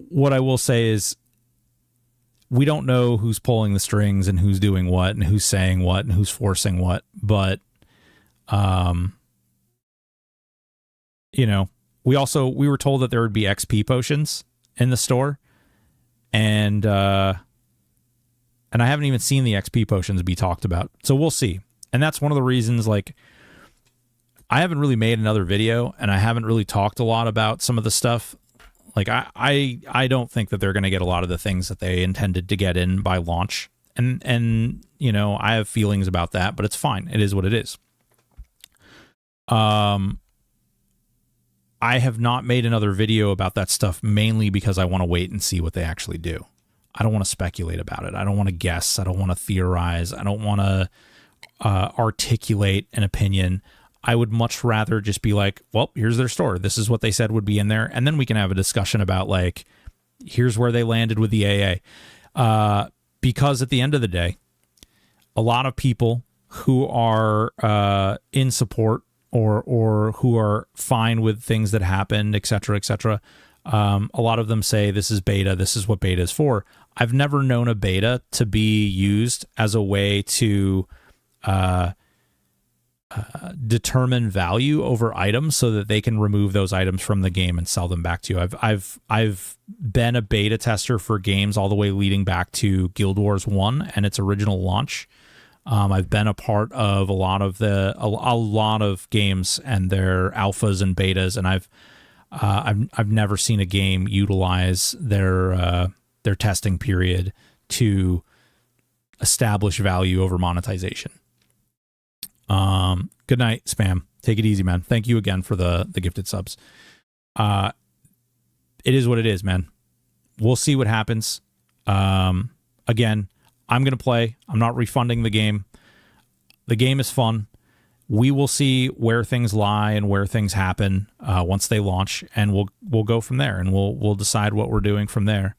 What I will say is we don't know who's pulling the strings and who's doing what and who's saying what and who's forcing what, but you know, we were told that there would be XP potions in the store, and I haven't even seen the XP potions be talked about. So we'll see. And that's one of the reasons, like, I haven't really made another video and I haven't really talked a lot about some of the stuff. Like, I don't think that they're going to get a lot of the things that they intended to get in by launch. And you know, I have feelings about that, but it's fine. It is what it is. I have not made another video about that stuff mainly because I want to wait and see what they actually do. I don't want to speculate about it. I don't want to guess. I don't want to theorize. I don't want to articulate an opinion. I would much rather just be like, well, here's their store. This is what they said would be in there. And then we can have a discussion about, like, here's where they landed with the AA. Because at the end of the day, a lot of people who are in support or who are fine with things that happened, et cetera, a lot of them say this is beta. This is what beta is for. I've never known a beta to be used as a way to determine value over items so that they can remove those items from the game and sell them back to you. I've been a beta tester for games all the way leading back to Guild Wars 1 and its original launch. I've been a part of a lot of games and their alphas and betas, and I've never seen a game utilize their testing period to establish value over monetization. Good night, Spam. Take it easy, man. Thank you again for the gifted subs. It is what it is, man. We'll see what happens. Again, I'm going to play. I'm not refunding the game. The game is fun. We will see where things lie and where things happen once they launch, and we'll go from there, and we'll decide what we're doing from there.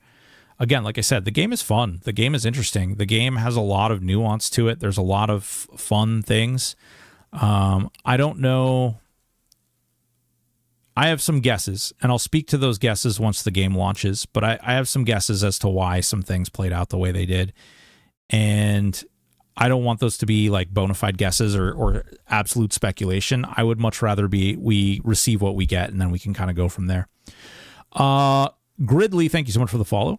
Again, like I said, the game is fun. The game is interesting. The game has a lot of nuance to it. There's a lot of fun things. I don't know. I have some guesses, and I'll speak to those guesses once the game launches, but I have some guesses as to why some things played out the way they did. And I don't want those to be like bona fide guesses or absolute speculation. I would much rather we receive what we get, and then we can kind of go from there. Gridley, thank you so much for the follow.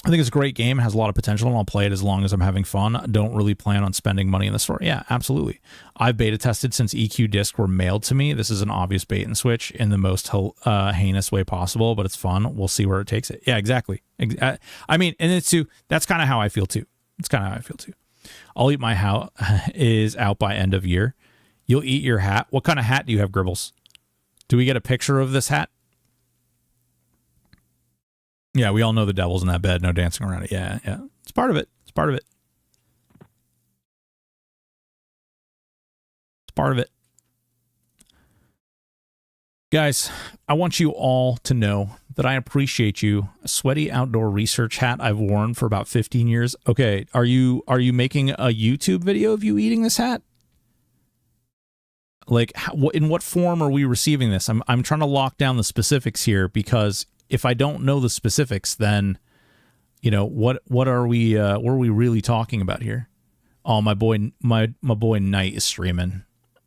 I think it's a great game. It has a lot of potential, and I'll play it as long as I'm having fun. I don't really plan on spending money in the store. Yeah, absolutely. I've beta tested since EQ discs were mailed to me. This is an obvious bait and switch in the most heinous way possible, but it's fun. We'll see where it takes it. Yeah, exactly. I mean, and it's too. That's kind of how I feel too. It's kind of how I feel too. I'll eat my hat is out by end of year. You'll eat your hat. What kind of hat do you have, Gribbles? Do we get a picture of this hat? Yeah, we all know the devil's in that bed. No dancing around it. Yeah, yeah. It's part of it. It's part of it. It's part of it. Guys, I want you all to know that I appreciate you. A sweaty outdoor research hat I've worn for about 15 years. Okay, are you making a YouTube video of you eating this hat? Like, in what form are we receiving this? I'm trying to lock down the specifics here, because if I don't know the specifics, then, you know, what are we really talking about here? Oh, my boy Knight is streaming.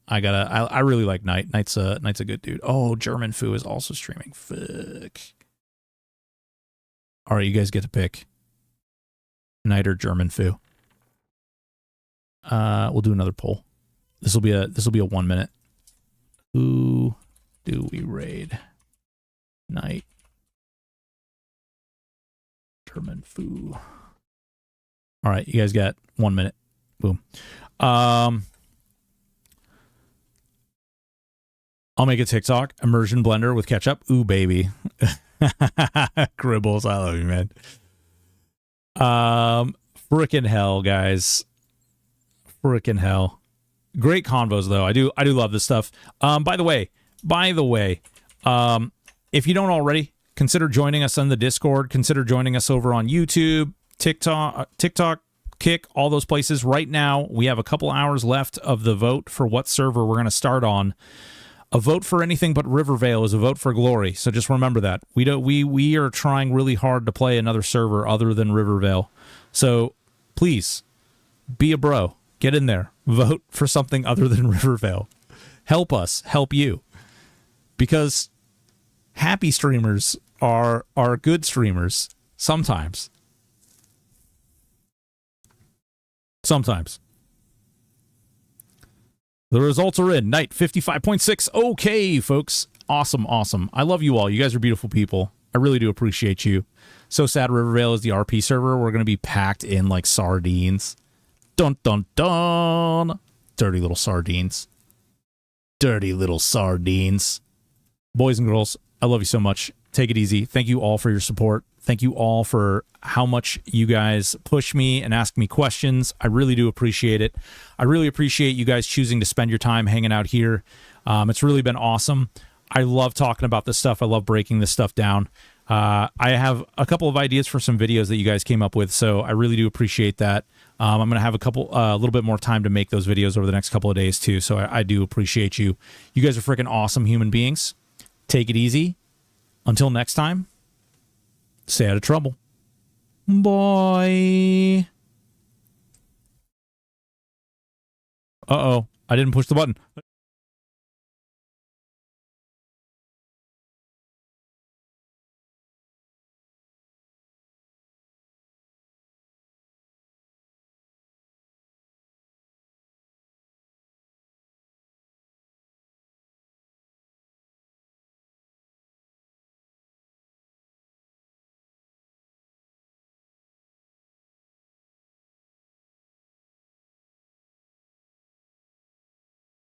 I really like Knight. Knight's a good dude. Oh, German Foo is also streaming. Fuck. All right, you guys get to pick Knight or German Foo. We'll do another poll. This will be a 1 minute. Who do we raid? Knight, German Foo. All right, you guys got 1 minute. Boom. I'll make a TikTok. Immersion blender with ketchup. Ooh, baby. Gribbles, I love you, man. Frickin' hell, guys. Frickin' hell. Great convos, though. I do love this stuff. By the way, if you don't already, consider joining us on the Discord. Consider joining us over on YouTube, TikTok, Kick, all those places. Right now, we have a couple hours left of the vote for what server we're going to start on. A vote for anything but Rivervale is a vote for glory. So just remember that. We are trying really hard to play another server other than Rivervale. So please be a bro. Get in there. Vote for something other than Rivervale. Help us. Help you. Because happy streamers are good streamers sometimes. Sometimes. The results are in. Knight 55.6. Okay, folks. Awesome, awesome. I love you all. You guys are beautiful people. I really do appreciate you. So sad Rivervale is the RP server. We're going to be packed in like sardines. Dun, dun, dun. Dirty little sardines. Dirty little sardines. Boys and girls, I love you so much. Take it easy. Thank you all for your support. Thank you all for how much you guys push me and ask me questions. I really do appreciate it. I really appreciate you guys choosing to spend your time hanging out here. It's really been awesome. I love talking about this stuff. I love breaking this stuff down. I have a couple of ideas for some videos that you guys came up with, so I really do appreciate that. I'm going to have a little bit more time to make those videos over the next couple of days too, so I do appreciate you. You guys are freaking awesome human beings. Take it easy. Until next time, stay out of trouble. Bye. Uh-oh, I didn't push the button.